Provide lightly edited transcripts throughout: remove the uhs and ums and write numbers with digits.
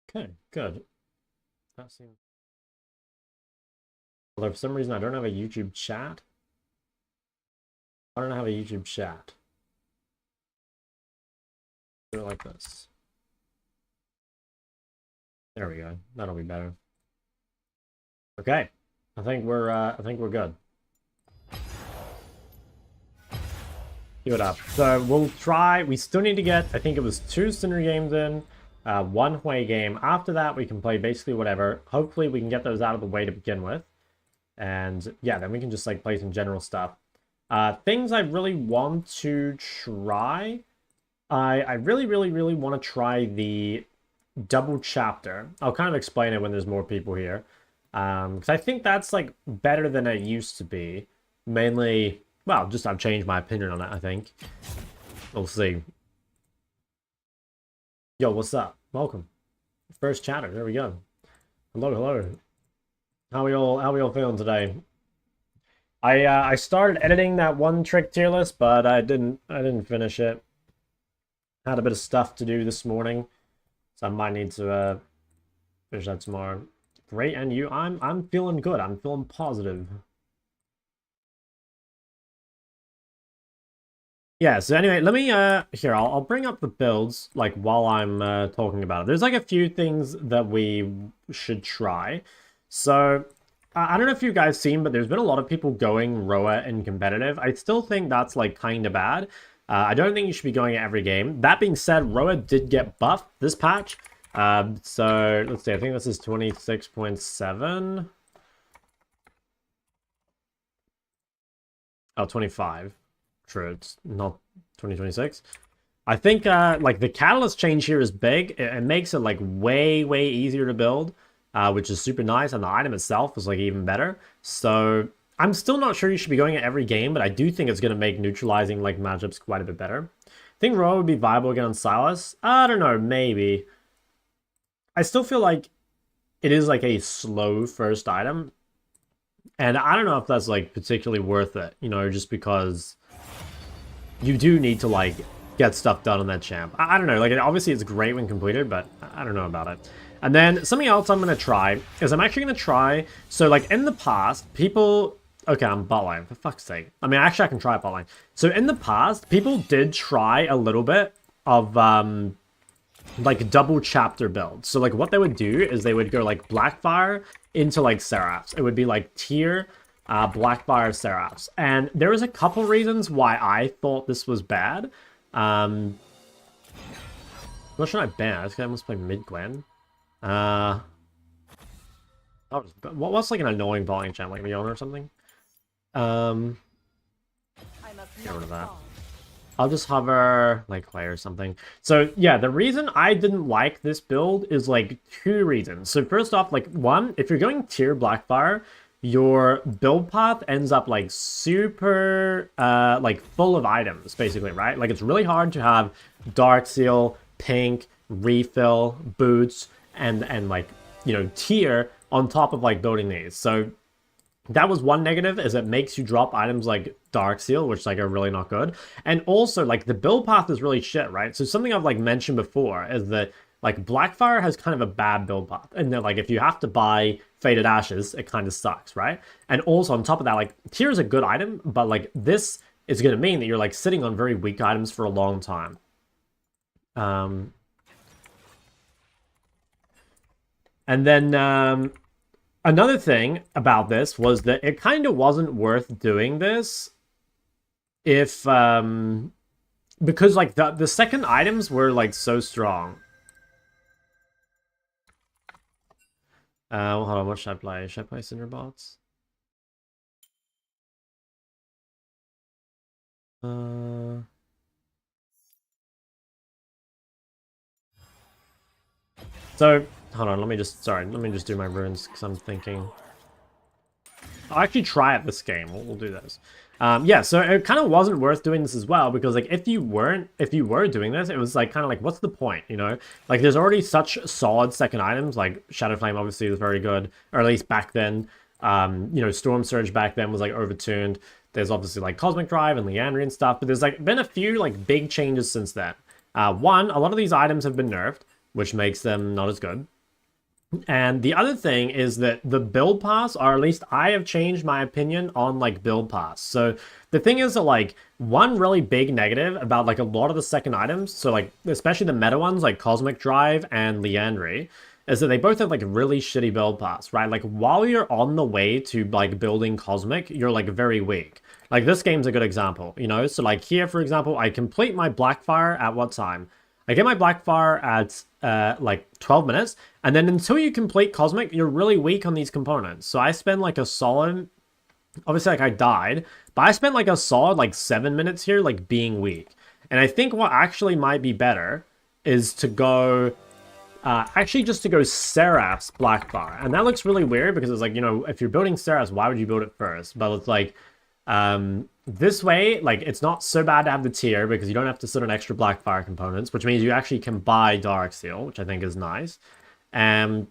Okay, good. That seems. Although for some reason I don't have a YouTube chat. I don't have a YouTube chat. Do it like this. There we go. That'll be better. Okay. I think we're good. Give it up. So we'll try. We still need to get, I think it was 2 Cinder games in, 1 Hui game. After that, we can play basically whatever. Hopefully, we can get those out of the way to begin with. And yeah, then we can just like play some general stuff. Things I really want to try. I really, really, really want to try the double chapter. I'll kind of explain it when there's more people here. Because I think that's like better than it used to be. Mainly, well, just I've changed my opinion on it, I think. We'll see. Yo, what's up? Welcome. First chatter, there we go. Hello, hello. How we all feeling today? I started editing that one trick tier list, but I didn't finish it. Had a bit of stuff to do this morning, so I might need to finish that tomorrow. Great, and you? I'm feeling good. I'm feeling positive. Yeah, so anyway, let me here, I'll bring up the builds like while I'm talking about it. There's like a few things that we should try. So I don't know if you guys seen, but there's been a lot of people going Roa in competitive. I still think that's like kind of bad. I don't think you should be going at every game. That being said, Roa did get buffed this patch. So let's see, I think this is 26.7. Oh, 25. True, it's not 2026. I think like the catalyst change here is big. It makes it like way easier to build, which is super nice, and the item itself is like even better. So I'm still not sure you should be going at every game, but I do think it's going to make neutralizing like matchups quite a bit better. I think Roa would be viable again on Silas. I don't know, maybe. I still feel like it is like a slow first item, and I don't know if that's like particularly worth it, you know, just because you do need to like get stuff done on that champ. I don't know, like obviously it's great when completed, but I don't know about it. And then something else I'm going to try is I'm actually going to try, so like in the past, people, okay, I'm bot lane, for fuck's sake. I mean, actually I can try bot lane. So in the past, people did try a little bit of like double chapter builds. So like what they would do is they would go like Blackfire into like Seraphs. It would be like tier Blackfire Seraphs. And there was a couple reasons why I thought this was bad. What should I ban? This guy must play mid Gwen. What's like an annoying volume champ, like Leona or something? Get rid of that. I'll just hover like Clay or something. So yeah, the reason I didn't like this build is like 2 reasons. So first off, like 1, if you're going tier Blackfire, your build path ends up like super like full of items basically, right? Like it's really hard to have Dark Seal, Pink, Refill, Boots, and like, you know, tier on top of like building these. So that was one negative, is it makes you drop items like Dark Seal, which like are really not good. And also like the build path is really shit, right? So something I've like mentioned before is that like Blackfire has kind of a bad build path, and then like if you have to buy Faded Ashes, it kind of sucks, right? And also on top of that, like tier is a good item, but like this is going to mean that you're like sitting on very weak items for a long time. And then another thing about this was that it kind of wasn't worth doing this if because like the second items were like so strong. Hold on, what should I play? Should I play Cinderbots? So, hold on, let me just do my runes, because I'm thinking. I'll actually try it this game, we'll do this. Yeah, so it kind of wasn't worth doing this as well, because like if you were doing this, it was like kind of like, what's the point, you know? Like there's already such solid second items, like Shadow Flame obviously was very good, or at least back then. You know, Storm Surge back then was like overtuned. There's obviously like Cosmic Drive and Leandry and stuff, but there's like been a few like big changes since then. One, a lot of these items have been nerfed, which makes them not as good. And the other thing is that the build paths, or at least I have changed my opinion on like build paths. So the thing is that like one really big negative about like a lot of the second items, so like especially the meta ones like Cosmic Drive and Liandry, is that they both have like really shitty build paths, right? Like while you're on the way to like building Cosmic, you're like very weak. Like this game's a good example, you know? So like here, for example, I complete my Blackfire at what time? I get my Blackfire at like 12 minutes, and then until you complete Cosmic, you're really weak on these components. So I spend like a solid, obviously like I died, but I spent like a solid like 7 minutes here like being weak. And I think what actually might be better is to go, actually just to go Seraph's Blackfire. And that looks really weird because it's like, you know, if you're building Seraph's, why would you build it first? But it's like, this way, like, it's not so bad to have the tier because you don't have to sit on extra Blackfire components, which means you actually can buy Dark Seal, which I think is nice. And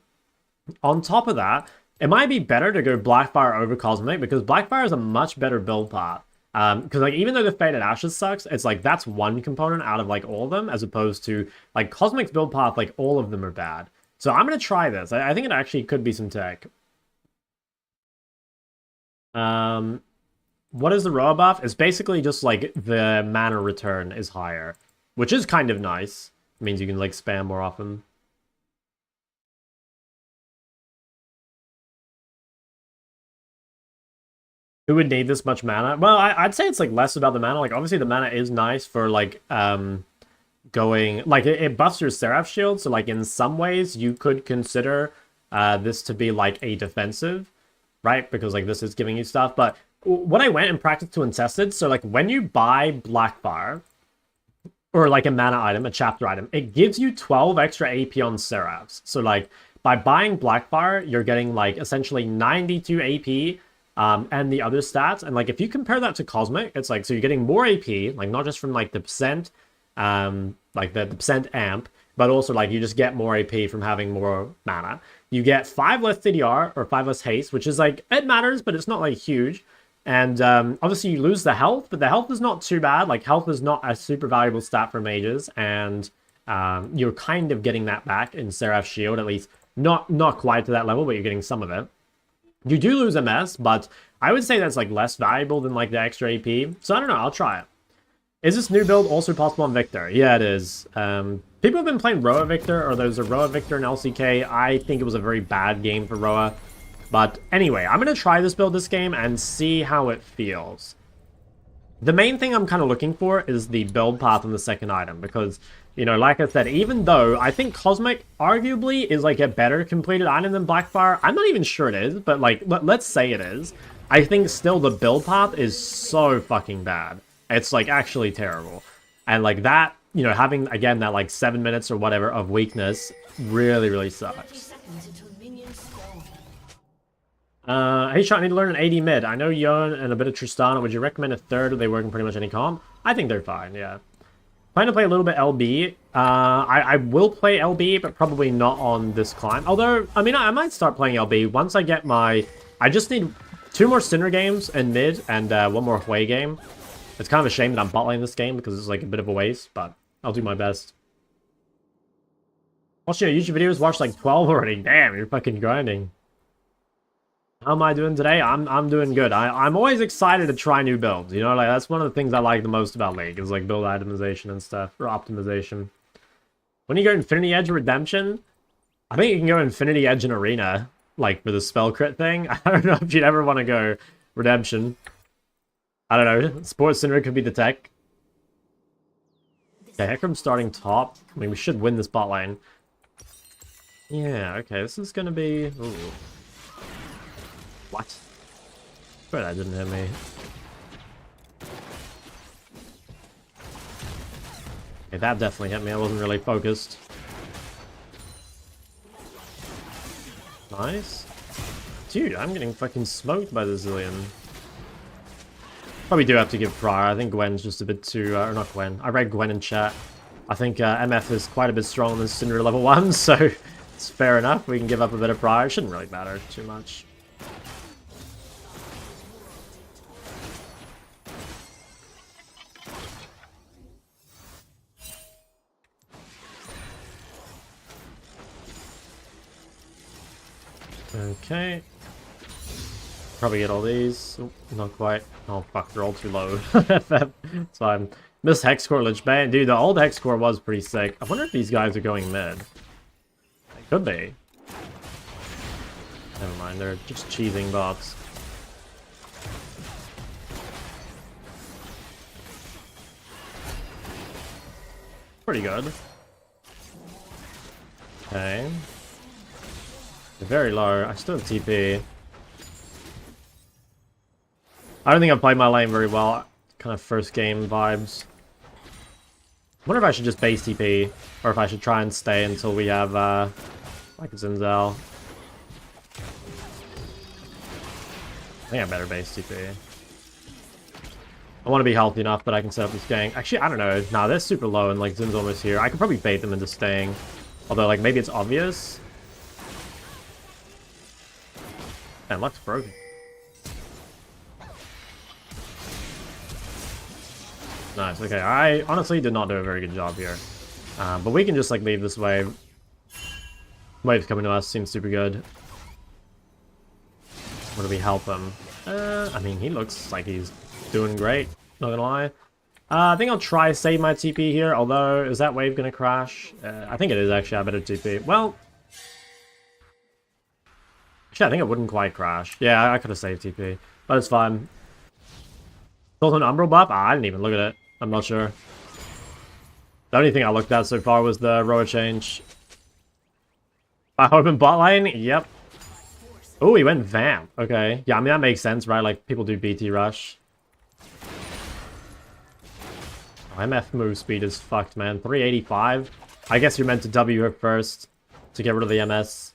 on top of that, it might be better to go Blackfire over Cosmic because Blackfire is a much better build path. Because like even though the Faded Ashes sucks, it's like that's one component out of like all of them, as opposed to like Cosmic's build path, like all of them are bad. So I'm gonna try this. I think it actually could be some tech. What is the Roa buff? It's basically just like the mana return is higher, which is kind of nice. It means you can like spam more often. Who would need this much mana? Well, I'd say it's like less about the mana. Like obviously the mana is nice for like going like it buffs your Seraph shield, so like in some ways you could consider this to be like a defensive, right? Because like this is giving you stuff. But what I went and practiced to untested, so like when you buy Blackfire or like a mana item, a chapter item, it gives you 12 extra AP on Seraphs. So like by buying Blackfire, you're getting like essentially 92 AP. And the other stats, and like if you compare that to Cosmic, it's like so you're getting more AP, like not just from like the percent, like the percent amp, but also like you just get more AP from having more mana. You get 5 less CDR or 5 less haste, which is like it matters, but it's not like huge. And obviously you lose the health, but the health is not too bad. Like health is not a super valuable stat for mages, and you're kind of getting that back in Seraph's Shield, at least not quite to that level, but you're getting some of it. You do lose MS, but I would say that's like less valuable than like the extra AP. So I don't know, I'll try it. Is this new build also possible on Victor? Yeah, it is. People have been playing Roa Victor, or there's a Roa Victor in LCK. I think it was a very bad game for Roa. But anyway, I'm going to try this build this game and see how it feels. The main thing I'm kind of looking for is the build path on the second item, because, you know, like I said, even though I think Cosmic arguably is like a better completed item than Blackfire, I'm not even sure it is, but like, let's say it is. I think still the build path is so fucking bad. It's like actually terrible. And like that, you know, having again that like 7 minutes or whatever of weakness really, really sucks. Hey Shot, I need to learn an AD mid. I know Yon and a bit of Tristana. Would you recommend a third? Or they work in pretty much any comp? I think they're fine, yeah. Plan to play a little bit LB. I will play LB, but probably not on this climb. Although, I mean, I might start playing LB once I get my... I just need 2 more Cinder games in mid and 1 more Hui game. It's kind of a shame that I'm bot lane this game because it's like a bit of a waste, but I'll do my best. Watching your YouTube videos, watched like 12 already. Damn, you're fucking grinding. How am I doing today? I'm doing good. I'm always excited to try new builds. You know, like that's one of the things I like the most about League is like build itemization and stuff, or optimization. When you go Infinity Edge Redemption, I think you can go Infinity Edge and Arena, like for the spell crit thing. I don't know if you'd ever want to go Redemption. I don't know. Sports Center could be the tech. Okay, Hecarim's starting top. I mean, we should win this bot lane. Yeah, okay, this is gonna be... Ooh. What? But that didn't hit me. Okay, that definitely hit me. I wasn't really focused. Nice. Dude, I'm getting fucking smoked by the Zillion. Probably do have to give Prior. I think Gwen's just a bit too... or not Gwen. I read Gwen in chat. I think MF is quite a bit stronger than Cinder level 1, so it's fair enough. We can give up a bit of Prior. It shouldn't really matter too much. Okay. Probably get all these. Oh, not quite. Oh fuck, they're all too low. So I'm this hex core lich bane. Dude, the old hex core was pretty sick. I wonder if these guys are going mid. Could be. Never mind, they're just cheesing bots. Pretty good. Okay. They're very low. I still have TP. I don't think I've played my lane very well. Kind of first game vibes. I wonder if I should just base TP, or if I should try and stay until we have, like Zinzel. I think I better base TP. I want to be healthy enough, but I can set up this gang. Actually, I don't know. Nah, they're super low, and like Zin's almost here. I could probably bait them into staying. Although, like, maybe it's obvious. Man, luck's broken. Nice, okay. I honestly did not do a very good job here. But we can just, like, leave this wave. Wave's coming to us, seems super good. What do we help him? I mean, he looks like he's doing great, not gonna lie. I think I'll try save my TP here, although, is that wave gonna crash? I think it is, actually. I better TP. Well... Actually, I think it wouldn't quite crash. Yeah, I could have saved TP, but it's fine. Still an Umbral buff? I didn't even look at it. I'm not sure. The only thing I looked at so far was the Roa change. I hope in bot lane? Yep. Oh, he went Vamp. Okay. Yeah, I mean, that makes sense, right? Like, people do BT rush. Oh, MF move speed is fucked, man. 385? I guess you're meant to W her first to get rid of the MS.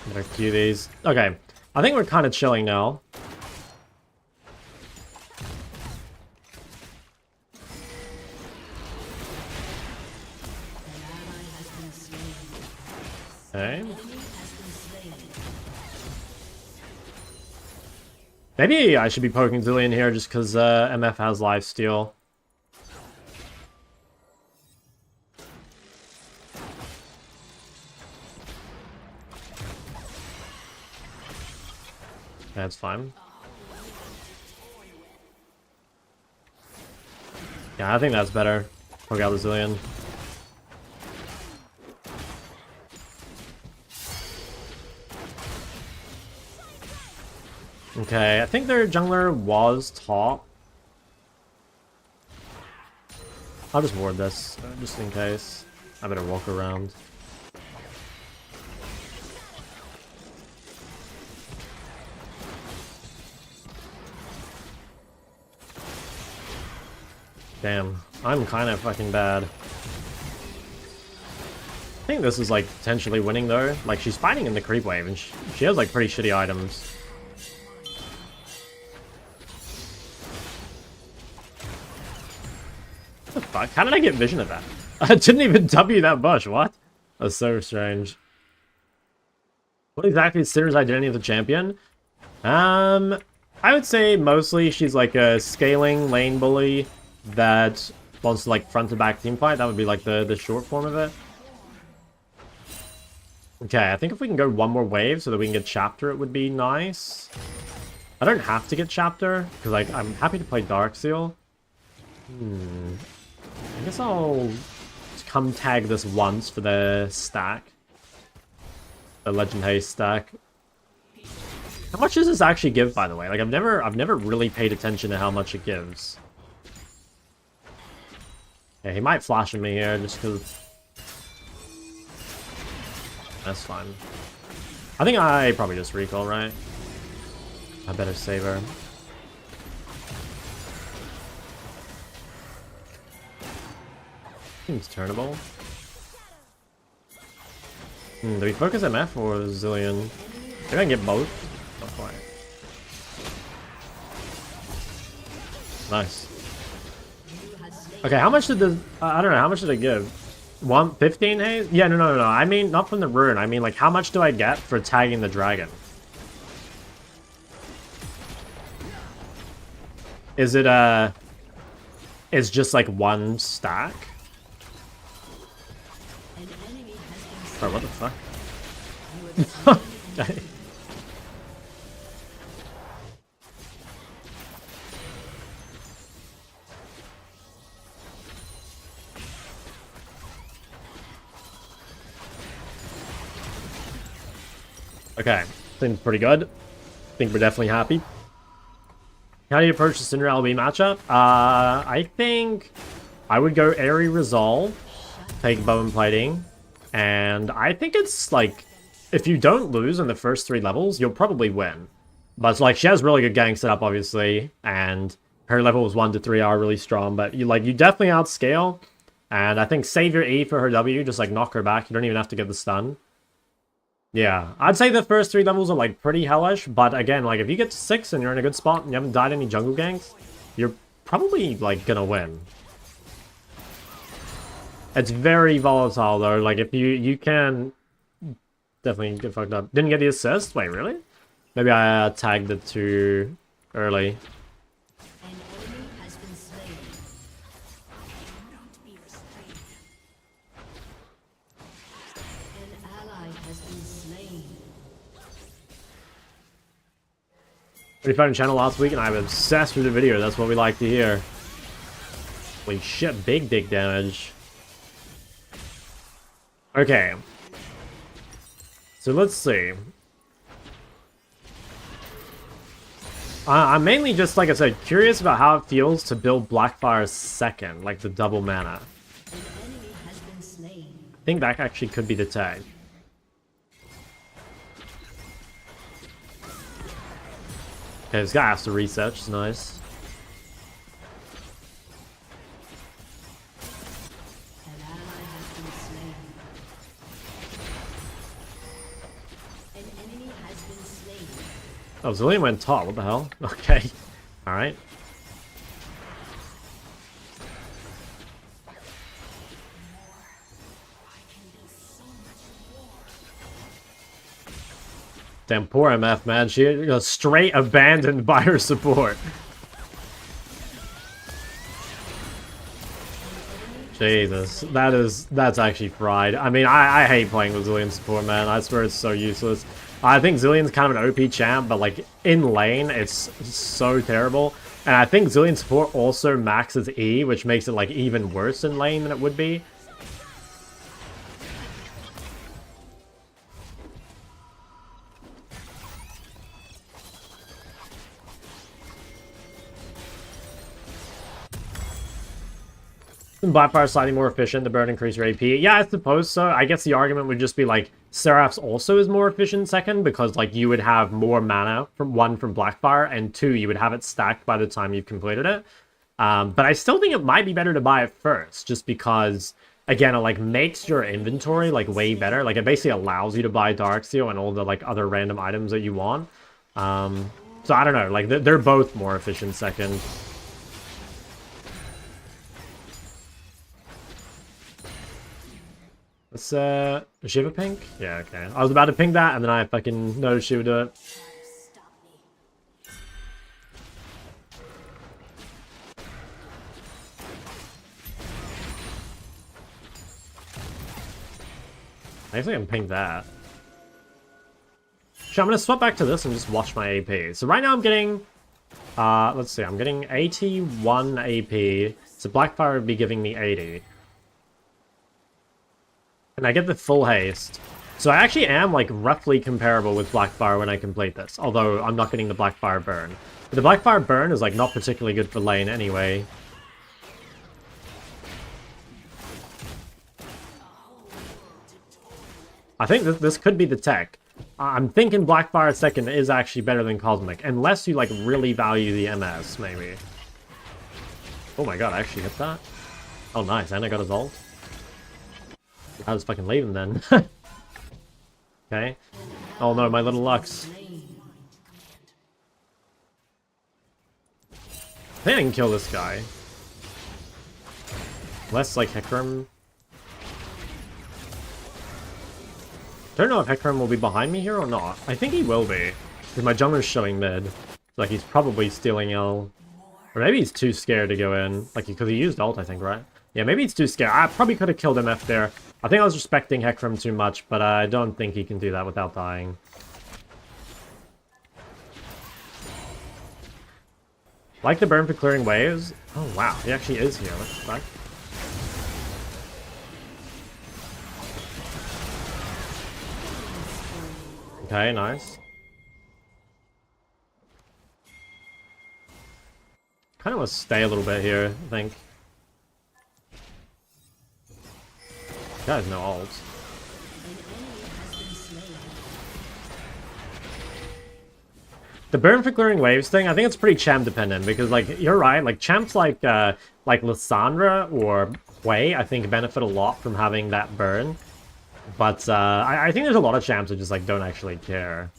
Better Q these. Okay. I think we're kind of chilling now. Okay. Maybe I should be poking Zillion here just because MF has lifesteal. That's fine. Yeah, I think that's better. Poke out the Zillion. Okay, I think their jungler was top. I'll just ward this, just in case. I better walk around. Damn, I'm kind of fucking bad. I think this is like potentially winning though. Like she's fighting in the creep wave and she has like pretty shitty items. What the fuck? How did I get vision of that? I didn't even W that bush, what? That's so strange. What exactly is Sinner's identity of the champion? I would say mostly she's like a scaling lane bully that wants to like front to back team fight. That would be like the short form of it. Okay, I think if we can go one more wave so that we can get chapter, it would be nice. I don't have to get chapter because like I'm happy to play Darkseal. I guess I'll just come tag this once for the stack, the Legend Haste stack. How much does this actually give, by the way? Like I've never really paid attention to how much it gives. Yeah, he might flash at me here just because. That's fine. I think I probably just recall, right? I better save her. Seems turnable. Do we focus MF or Zillion? Maybe I can get both. Not quite. Nice. Okay, how much did the... I don't know, how much did it give? 15 haze? Yeah, no. I mean, not from the rune. I mean, like, how much do I get for tagging the dragon? Is it it's just like one stack? Oh, what the fuck? Okay, seems pretty good. Think we're definitely happy. How do you approach the Syndra LB matchup? I think I would go Airy Resolve, take Bone Plating, and I think it's like, if you don't lose in the first 3 levels, you'll probably win. But like, she has really good gang setup, obviously, and her levels 1 to 3 are really strong, but you definitely outscale, and I think save your E for her W, just like knock her back, you don't even have to get the stun. Yeah, I'd say the first 3 levels are like pretty hellish, but again, like if you get to 6 and you're in a good spot and you haven't died any jungle ganks, you're probably like gonna win. It's very volatile though, like if you can definitely get fucked up. Didn't get the assist? Wait, really? Maybe I tagged it too early. We found a channel last week and I'm obsessed with the video. That's what we like to hear. Holy shit, big dick damage. Okay. So let's see. I'm mainly just, like I said, curious about how it feels to build Blackfire's second, like the double mana. I think that actually could be the tag. Okay, this guy has to reset, which is nice. Oh, Zilean went top, what the hell? Okay, alright. Damn, poor MF, man. She got straight abandoned by her support. Jesus, that's actually fried. I mean, I hate playing with Zilean support, man. I swear it's so useless. I think Zilean's kind of an OP champ, but like in lane, it's so terrible. And I think Zilean support also maxes E, which makes it like even worse in lane than it would be. Blackfire slightly more efficient, the burn increase your AP. Yeah, I suppose so. I guess the argument would just be like, Seraph's also is more efficient second, because like you would have more mana from Blackfire, and 2, you would have it stacked by the time you've completed it. But I still think it might be better to buy it first, just because, again, it like makes your inventory like way better. Like it basically allows you to buy Darksteel and all the like other random items that you want. So I don't know, like they're both more efficient second. Let's, does she have a pink? Yeah, okay. I was about to ping that, and then I fucking noticed she would do it. I think I can ping that. Sure, I'm gonna swap back to this and just watch my AP. So right now I'm getting, let's see, I'm getting 81 AP. So Blackfire would be giving me 80. And I get the full haste. So I actually am like roughly comparable with Blackfire when I complete this. Although I'm not getting the Blackfire burn. But the Blackfire burn is like not particularly good for lane anyway. I think this could be the tech. I'm thinking Blackfire second is actually better than Cosmic. Unless you like really value the MS, maybe. Oh my god, I actually hit that? Oh nice, and I got his ult. I was fucking leaving then. Okay. Oh no, my little Lux. I think I can kill this guy. Less like Hecarim. Don't know if Hecarim will be behind me here or not. I think he will be. Because my jungler's showing mid. Like he's probably stealing L. Or maybe he's too scared to go in. Like, because he used ult, I think, right? Yeah, maybe he's too scared. I probably could have killed MF there. I think I was respecting Hecarim too much, but I don't think he can do that without dying. Like the burn for clearing waves. Oh, wow. He actually is here. What the fuck? Okay, nice. Kind of want to stay a little bit here, I think. He has no ult. The burn for clearing waves thing, I think it's pretty champ dependent because, like, you're right. Like champs like Lissandra or Wei, I think benefit a lot from having that burn. But I think there's a lot of champs that just like don't actually care.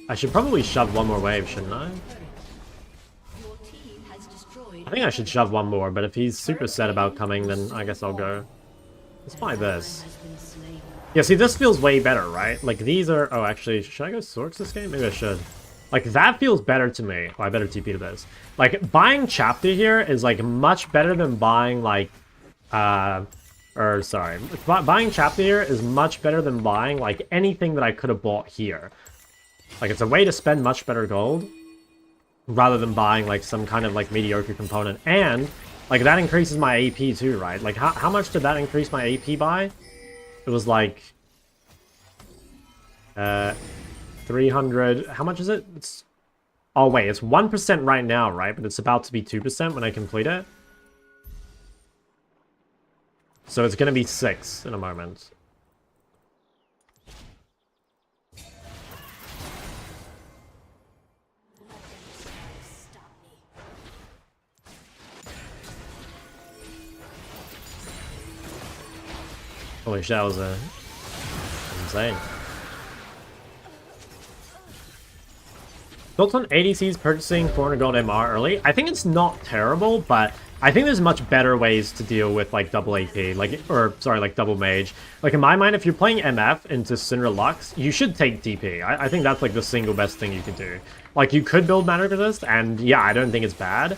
I should probably shove one more wave, shouldn't I? I think I should shove one more, but if he's super set about coming, then I guess I'll go. Let's buy this. Yeah, see, this feels way better, right? Like, these are... Oh, actually, should I go Sorks this game? Maybe I should. Like, that feels better to me. Oh, I better TP to this. Like, buying Chapter here is, like, much better than buying, like... sorry. Buying Chapter here is much better than buying, like, anything that I could have bought here. Like, it's a way to spend much better gold rather than buying, like, some kind of, like, mediocre component. And, like, that increases my AP too, right? Like, how much did that increase my AP by? It was, like... 300... How much is it? It's... Oh, wait, it's 1% right now, right? But it's about to be 2% when I complete it. So it's gonna be 6 in a moment. Holy shit, that was insane. Built on ADCs purchasing 400 gold MR early. I think it's not terrible, but I think there's much better ways to deal with like double AP, like double mage. Like in my mind, if you're playing MF into Syndra Lux, you should take TP. I think that's like the single best thing you could do. Like you could build Mana Resist, and yeah, I don't think it's bad.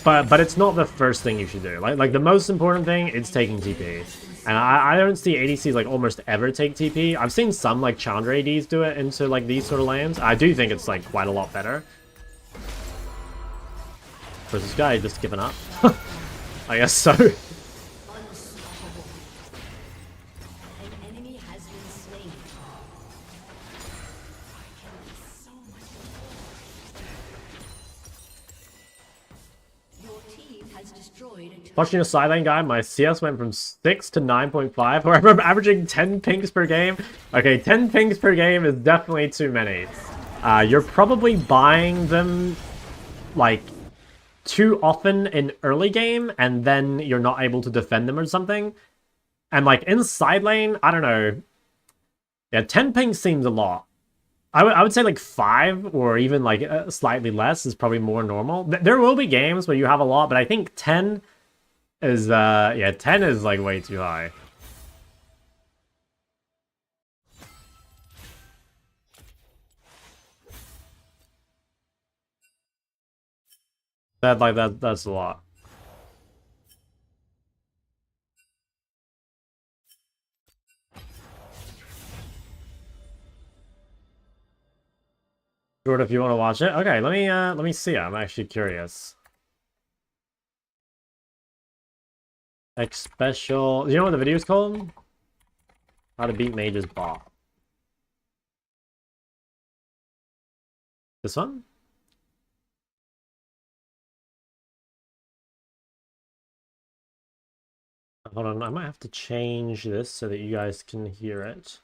But it's not the first thing you should do. Like the most important thing is taking TP. And I don't see ADCs like almost ever take TP. I've seen some like Challenger ADs do it into like these sort of lanes. I do think it's like quite a lot better. Where's this guy just given up? I guess so. Watching a side lane guy, my CS went from 6 to 9.5. However, I'm averaging 10 pings per game. Okay, 10 pings per game is definitely too many. You're probably buying them, like, too often in early game, and then you're not able to defend them or something. And, like, in side lane, I don't know. Yeah, 10 pings seems a lot. I would say, like, 5 or even, like, slightly less is probably more normal. There will be games where you have a lot, but I think 10... is, yeah, 10 is, like, way too high. That's a lot. Short if you want to watch it. Okay, let me see. I'm actually curious. X special. Do you know what the video is called? How to beat Mage's bot. This one? Hold on, I might have to change this so that you guys can hear it.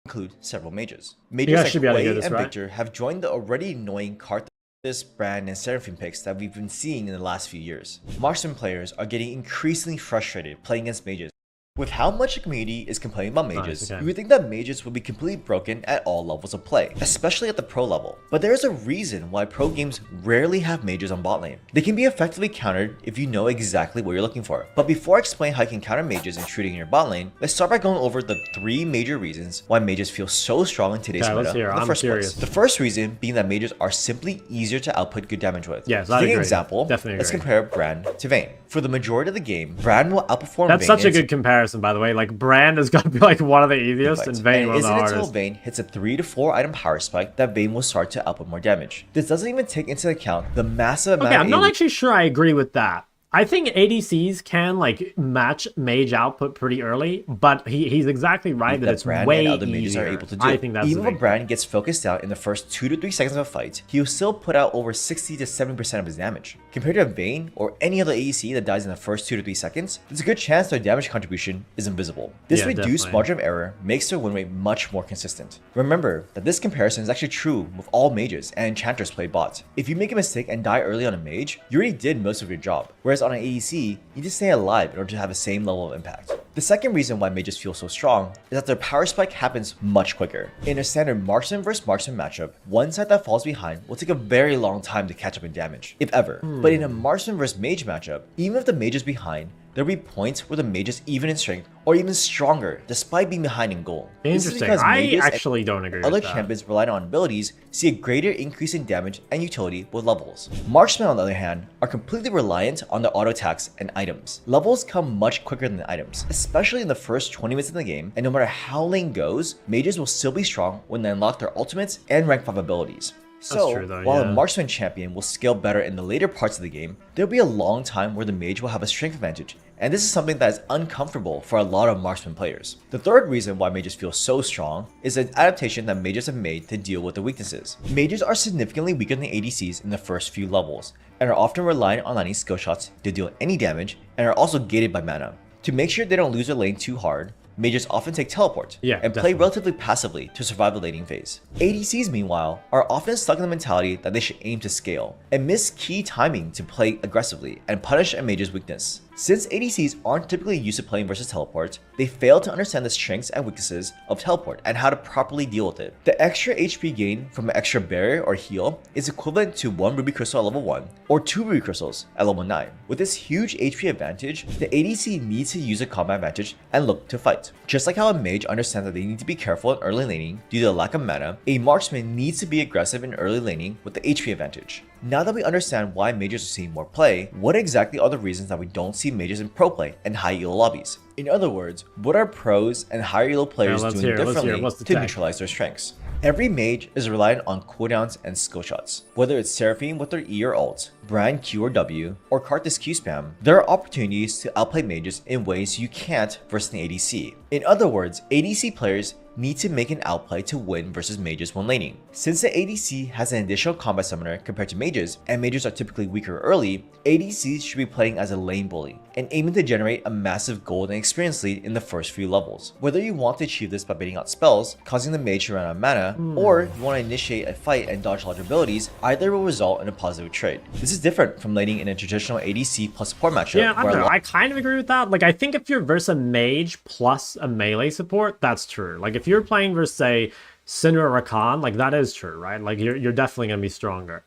Include several mages. Mages like Wei and Victor have joined the already annoying Karthus, Brand, and Seraphine picks that we've been seeing in the last few years. Marksman players are getting increasingly frustrated playing against mages With how much the community is complaining about mages, okay. you would think that mages would be completely broken at all levels of play, especially at the pro level. But there is a reason why pro games rarely have mages on bot lane. They can be effectively countered if you know exactly what you're looking for. But before I explain how you can counter mages intruding in your bot lane, let's start by going over the 3 major reasons why mages feel so strong in today's meta in the first place. The first reason being that mages are simply easier to output good damage with. Yes, to take an example, let's compare Brand to Vayne. For the majority of the game, Brand will outperform Vayne. That's such a good comparison, by the way. Like, Brand is going to be like one of the easiest, and Vayne one of the hardest. Until Vayne hits a 3 to 4 item power spike, that Vayne will start to output more damage. This doesn't even take into account the massive amount of I'm not actually sure I agree with that. I think ADCs can like match mage output pretty early, but he's exactly right that it's way and other mages easier. Are able to do. I think that's even if Brand gets focused out in the first 2 to 3 seconds of a fight, he will still put out over 60 to 70% of his damage. Compared to Vayne or any other ADC that dies in the first 2 to 3 seconds, there's a good chance their damage contribution is invisible. This reduced margin of error makes their win rate much more consistent. Remember that this comparison is actually true with all mages and enchanters played bot. If you make a mistake and die early on a mage, you already did most of your job, whereas on an ADC, you need to stay alive in order to have the same level of impact. The second reason why mages feel so strong is that their power spike happens much quicker. In a standard marksman vs marksman matchup, one side that falls behind will take a very long time to catch up in damage, if ever. But in a marksman vs mage matchup, even if the mage is behind, there'll be points where the mage is even in strength or even stronger despite being behind in gold. Interesting. I actually don't agree with that. Other champions relying on abilities see a greater increase in damage and utility with levels. Marksmen, on the other hand, are completely reliant on their auto attacks and items. Levels come much quicker than the items, especially in the first 20 minutes of the game, and no matter how lane goes, mages will still be strong when they unlock their ultimates and rank 5 abilities. So, while a marksman champion will scale better in the later parts of the game, there'll be a long time where the mage will have a strength advantage, and this is something that is uncomfortable for a lot of marksman players. The third reason why mages feel so strong is an adaptation that mages have made to deal with their weaknesses. Mages are significantly weaker than ADCs in the first few levels, and are often reliant on landing skill shots to deal any damage, and are also gated by mana. To make sure they don't lose their lane too hard, mages often take teleport and play relatively passively to survive the laning phase. ADCs, meanwhile, are often stuck in the mentality that they should aim to scale, and miss key timing to play aggressively and punish a mage's weakness. Since ADCs aren't typically used to playing versus teleport, they fail to understand the strengths and weaknesses of teleport and how to properly deal with it. The extra HP gain from an extra barrier or heal is equivalent to 1 Ruby Crystal at level 1 or 2 Ruby Crystals at level 9. With this huge HP advantage, the ADC needs to use a combat advantage and look to fight. Just like how a mage understands that they need to be careful in early laning due to the lack of mana, a marksman needs to be aggressive in early laning with the HP advantage. Now that we understand why mages are seeing more play, what exactly are the reasons that we don't see mages in pro play and high elo lobbies? In other words, what are pros and higher elo players doing differently to neutralize their strengths? Every mage is reliant on cooldowns and skill shots. Whether it's Seraphine with their E or ult, Brand Q or W, or Karthus Q spam, there are opportunities to outplay mages in ways you can't versus an ADC. In other words, ADC players need to make an outplay to win versus mages when laning. Since the ADC has an additional combat summoner compared to mages, and mages are typically weaker early, ADCs should be playing as a lane bully, and aiming to generate a massive gold and experience lead in the first few levels. Whether you want to achieve this by baiting out spells, causing the mage to run out of mana, or you want to initiate a fight and dodge large abilities, either will result in a positive trade. This is different from laning in a traditional ADC plus support matchup. Yeah, I kind of agree with that. Like, I think if you're versus a mage plus a melee support, that's true. Like, if you're playing versus, say, Syndra or Rakan, like, that is true, right? Like, you're definitely going to be stronger.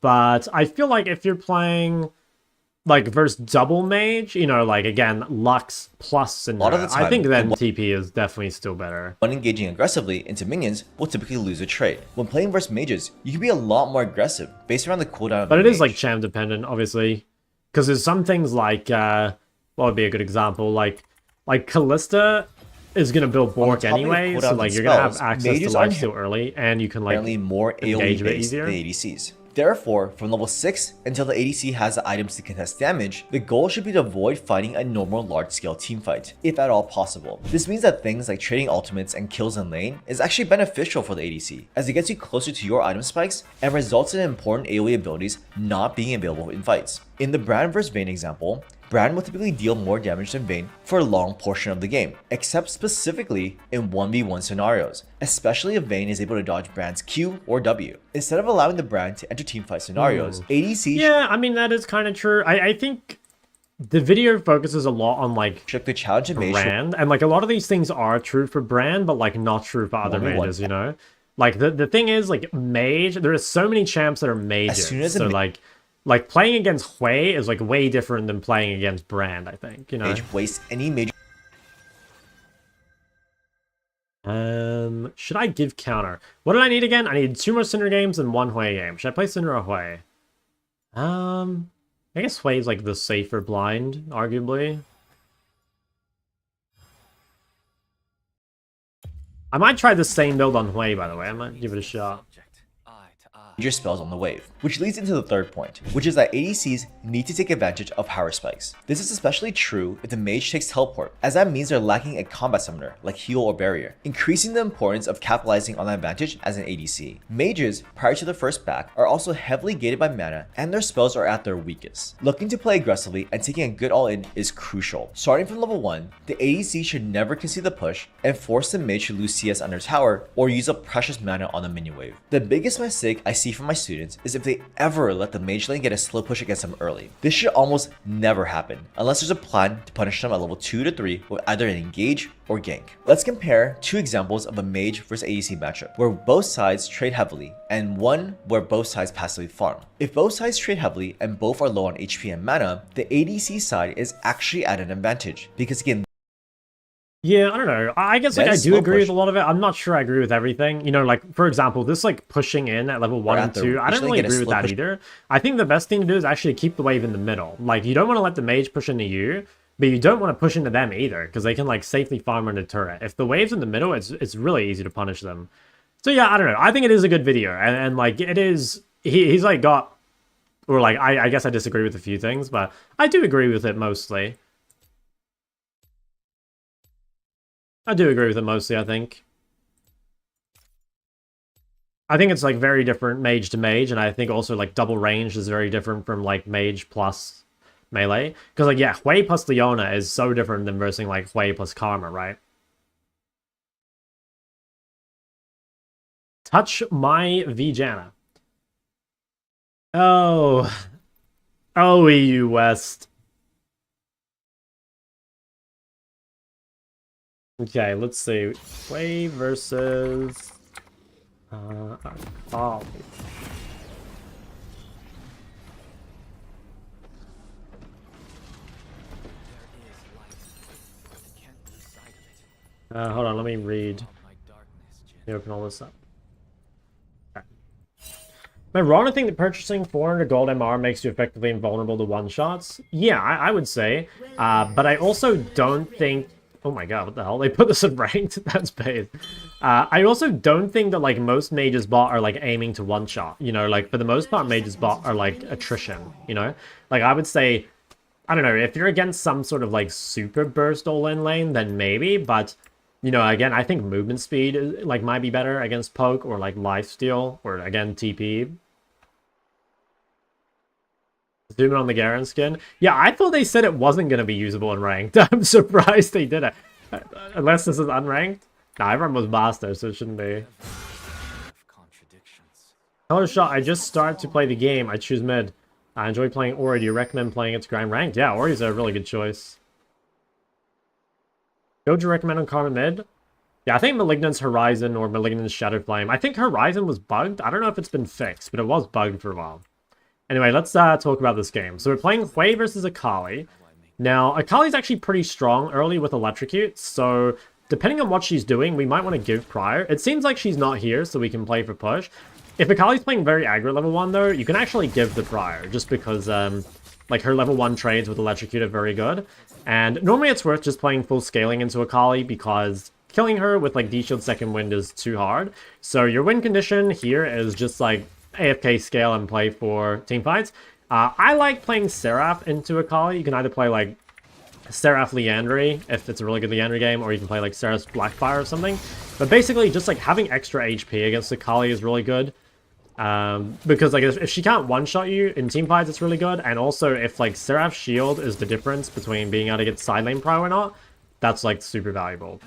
But I feel like if you're playing, like, versus double mage, you know, like, again, Lux plus Syndra, I think then TP is definitely still better. When engaging aggressively into minions, will typically lose a trade. When playing versus mages, you can be a lot more aggressive based around the cooldown of But it is, mage. like, champ dependent, obviously. Because there's some things like, what would be a good example? Like Callista is going to build Bork anyway, so like you're going to have access to lifesteal early, and you can like more engage a bit based easier. Than ADCs. Therefore, from level 6 until the ADC has the items to contest damage, the goal should be to avoid fighting a normal large-scale teamfight, if at all possible. This means that things like trading ultimates and kills in lane is actually beneficial for the ADC, as it gets you closer to your item spikes and results in important AoE abilities not being available in fights. In the Brand vs Vayne example, Brand will typically deal more damage than Vayne for a long portion of the game, except specifically in 1v1 scenarios, especially if Vayne is able to dodge Brand's Q or W. Instead of allowing the Brand to enter teamfight scenarios, ADC... Yeah, I mean, that is kind of true. I think the video focuses a lot on like the challenge of mage brand, and like a lot of these things are true for brand, but like not true for other mages, you know? Like the thing is, like mage, there are so many champs that are mages. So like playing against Hui is like way different than playing against brand, I think, you know? mage waste any major. Should I give counter? What did I need again? I need 2 more Cinder games and 1 Hui game. Should I play Cinder or Hui? I guess Hui is like the safer blind, arguably. I might try the same build on Hui, by the way. I might give it a shot. Major spells on the wave, which leads into the third point, which is that ADCs need to take advantage of power spikes. This is especially true if the mage takes teleport, as that means they're lacking a combat summoner like heal or barrier, increasing the importance of capitalizing on that advantage as an ADC. Mages, prior to their first back, are also heavily gated by mana, and their spells are at their weakest. Looking to play aggressively and taking a good all-in is crucial. Starting from level 1, the ADC should never concede the push and force the mage to lose CS under tower or use up precious mana on the minion wave. The biggest mistake I see from my students is if they ever let the mage lane get a slow push against them early. This should almost never happen unless there's a plan to punish them at level 2 to 3 with either an engage or gank. Let's compare 2 examples of a mage versus ADC matchup where both sides trade heavily and one where both sides passively farm. If both sides trade heavily and both are low on HP and mana, the ADC side is actually at an advantage because again, yeah, I don't know. I guess like I do agree with a lot of it. I'm not sure I agree with everything. You know, like for example, this like pushing in at level 1 and 2, I don't really agree with that either. I think the best thing to do is actually keep the wave in the middle. Like you don't want to let the mage push into you, but you don't want to push into them either, because they can like safely farm under turret. If the wave's in the middle, it's really easy to punish them. So yeah, I don't know. I think it is a good video, and like it is. He's like got, or like I guess I disagree with a few things, but I do agree with it mostly. I do agree with it mostly, I think. I think it's like very different mage to mage, and I think also like double range is very different from like mage plus melee. Because like, yeah, Hui plus Leona is so different than versing like Hui plus Karma, right? Touch my Vijana. Oh. Oh, EU West. Okay, let's see. Hui versus... oh. Hold on, let me read. Let me open all this up. Okay. Am I wrong to think that purchasing 400 gold MR makes you effectively invulnerable to one-shots? Yeah, I would say. But I also don't think... Oh my god, what the hell? They put this in ranked? That's bad. I also don't think that, like, most mages bot are, like, aiming to one-shot. You know, like, for the most part, mages bot are, like, attrition, you know? Like, I would say, I don't know, if you're against some sort of, like, super burst all-in lane, then maybe, but, you know, again, I think movement speed, like, might be better against poke, or, like, lifesteal, or, again, TP. Zoom in on the Garen skin. Yeah, I thought they said it wasn't going to be usable in ranked. I'm surprised they did it. Unless this is unranked. Nah, everyone was master, so it shouldn't be. Hello, Shot. I just started to play the game. I choose mid. I enjoy playing Ori. Do you recommend playing it to grind ranked? Yeah, Ori's a really good choice. Who would you recommend on Karma mid? Yeah, I think Malignant's Horizon or Malignant's Shadow Flame. I think Horizon was bugged. I don't know if it's been fixed, but it was bugged for a while. Anyway, let's talk about this game. So we're playing Hui versus Akali. Now, Akali's actually pretty strong early with Electrocute, so depending on what she's doing, we might want to give prior. It seems like she's not here, so we can play for push. If Akali's playing very aggro level 1, though, you can actually give the prior, just because, like, her level 1 trades with Electrocute are very good. And normally it's worth just playing full scaling into Akali, because killing her with, like, D-Shield Second Wind is too hard. So your win condition here is just, like, AFK scale and play for team fights. I like playing Seraph into Akali. You can either play like Seraph Liandry if it's a really good Liandry game, or you can play like Seraph's Blackfire or something. But basically, just like having extra HP against Akali is really good. Because like if she can't one-shot you in team fights, it's really good. And also if like Seraph's shield is the difference between being able to get side lane prio or not, that's like super valuable.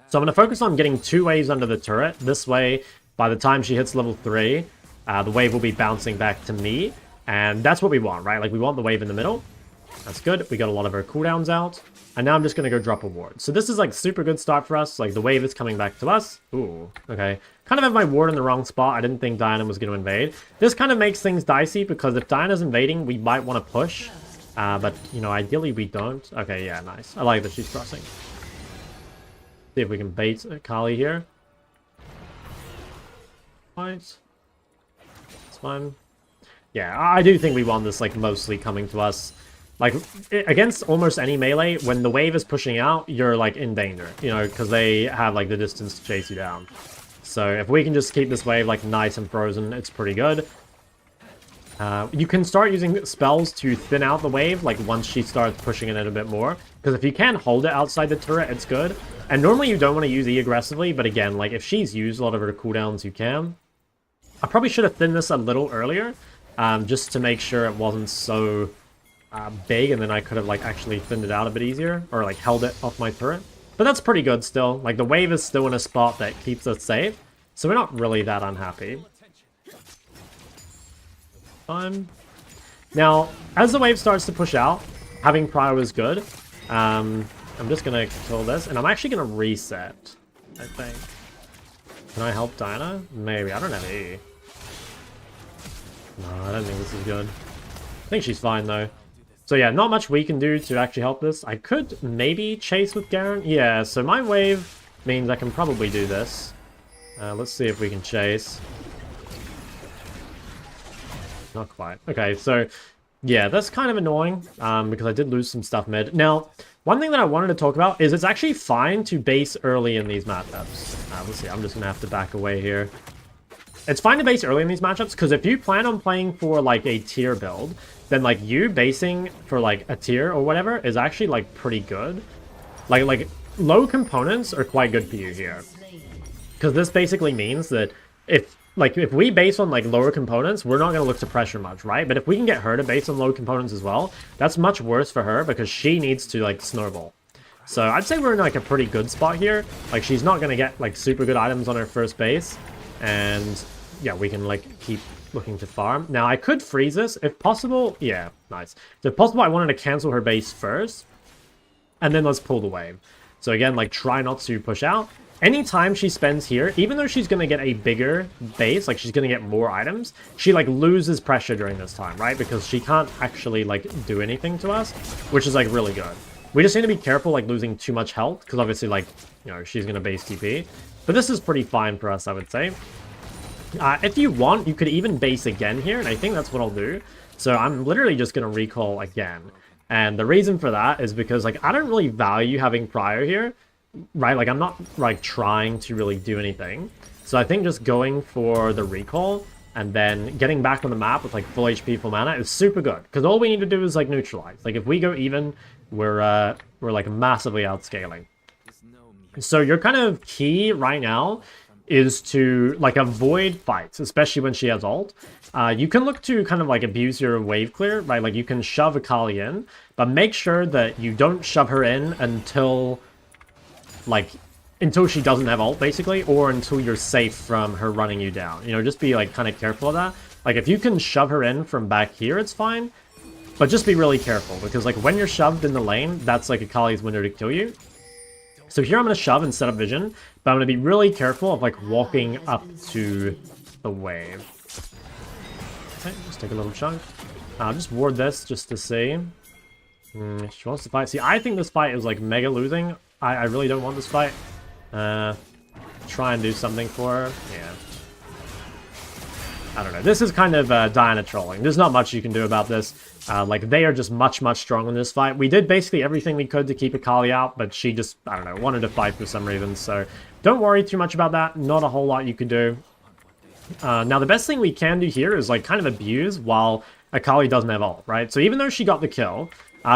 So I'm going to focus on getting 2 waves under the turret. This way, by the time she hits level 3, the wave will be bouncing back to me, and that's what we want, right? Like, we want the wave in the middle. That's good. We got a lot of our cooldowns out. And now I'm just going to go drop a ward. So this is like super good start for us. Like the wave is coming back to us. Ooh, okay. Kind of have my ward in the wrong spot. I didn't think Diana was going to invade. This kind of makes things dicey because if Diana's invading, we might want to push. But, you know, ideally we don't. Okay, yeah, nice. I like that she's crossing. See if we can bait Kali here. Right. It's fine. Yeah, I do think we want this, like, mostly coming to us. Like, against almost any melee, when the wave is pushing out, you're, like, in danger. You know, because they have, like, the distance to chase you down. So if we can just keep this wave, like, nice and frozen, it's pretty good. You can start using spells to thin out the wave, like, once she starts pushing it in a bit more. Because if you can hold it outside the turret, it's good. And normally you don't want to use E aggressively, but again, like, if she's used a lot of her cooldowns, you can. I probably should have thinned this a little earlier, just to make sure it wasn't so big, and then I could have, like, actually thinned it out a bit easier, or, like, held it off my turret. But that's pretty good still. Like, the wave is still in a spot that keeps us safe, so we're not really that unhappy. Fine. Now, as the wave starts to push out, having Prio is good. I'm just gonna kill this, and I'm actually gonna reset, I think. Can I help Diana? Maybe. I don't have E. No, I don't think this is good. I think she's fine, though. So yeah, not much we can do to actually help this. I could maybe chase with Garen. Yeah, so my wave means I can probably do this. Let's see if we can chase. Not quite. Okay, so yeah, that's kind of annoying because I did lose some stuff mid. Now, one thing that I wanted to talk about is it's actually fine to base early in these matchups. Let's see, I'm just going to have to back away here. It's fine to base early in these matchups because if you plan on playing for like a tier build, then like you basing for like a tier or whatever is actually like pretty good. Like low components are quite good for you here. Because this basically means that if we base on like lower components, we're not going to look to pressure much, right? But if we can get her to base on low components as well, that's much worse for her because she needs to like snowball. So I'd say we're in like a pretty good spot here. Like she's not going to get like super good items on her first base. And yeah, we can like keep looking to farm. Now I could freeze this if possible. Yeah, nice. If possible, I wanted to cancel her base first. And then let's pull the wave. So again, like try not to push out. Anytime she spends here, even though she's going to get a bigger base, like she's going to get more items, she like loses pressure during this time, right? Because she can't actually like do anything to us, which is like really good. We just need to be careful like losing too much health, because obviously like, you know, she's going to base TP. But this is pretty fine for us, I would say. If you want, you could even base again here, and I think that's what I'll do. So I'm literally just going to recall again. And the reason for that is because like I don't really value having Prio here. Right, like I'm not like trying to really do anything. So I think just going for the recall and then getting back on the map with like full HP, full mana is super good. Because all we need to do is like neutralize. Like if we go even, we're like massively outscaling. So your kind of key right now is to like avoid fights, especially when she has ult. You can look to kind of like abuse your wave clear, right? Like you can shove Akali in, but make sure that you don't shove her in until she doesn't have ult, basically, or until you're safe from her running you down. You know, just be, like, kind of careful of that. Like, if you can shove her in from back here, it's fine. But just be really careful, because, like, when you're shoved in the lane, that's, like, Akali's window to kill you. So here I'm going to shove and set up vision, but I'm going to be really careful of, like, walking up to the wave. Okay, just take a little chunk. Just ward this, just to see. She wants to fight. See, I think this fight is, like, mega losing. I really don't want this fight. Try and do something for her. Yeah. I don't know. This is kind of Diana trolling. There's not much you can do about this. Like, they are just much, much stronger in this fight. We did basically everything we could to keep Akali out, but she just, I don't know, wanted to fight for some reason. So don't worry too much about that. Not a whole lot you can do. Now, the best thing we can do here is, like, kind of abuse while Akali doesn't have ult, right? So even though she got the kill,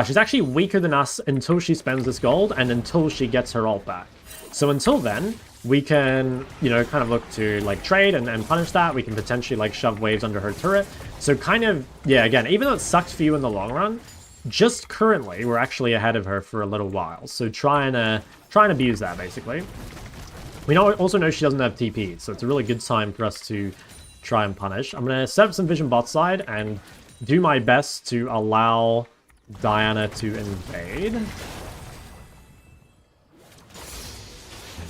she's actually weaker than us until she spends this gold and until she gets her ult back. So until then, we can, you know, kind of look to, like, trade and punish that. We can potentially, like, shove waves under her turret. So kind of, yeah, again, even though it sucks for you in the long run, just currently, we're actually ahead of her for a little while. So try and abuse that, basically. We also know she doesn't have TP, so it's a really good time for us to try and punish. I'm going to set up some vision bot side and do my best to allow Diana to invade.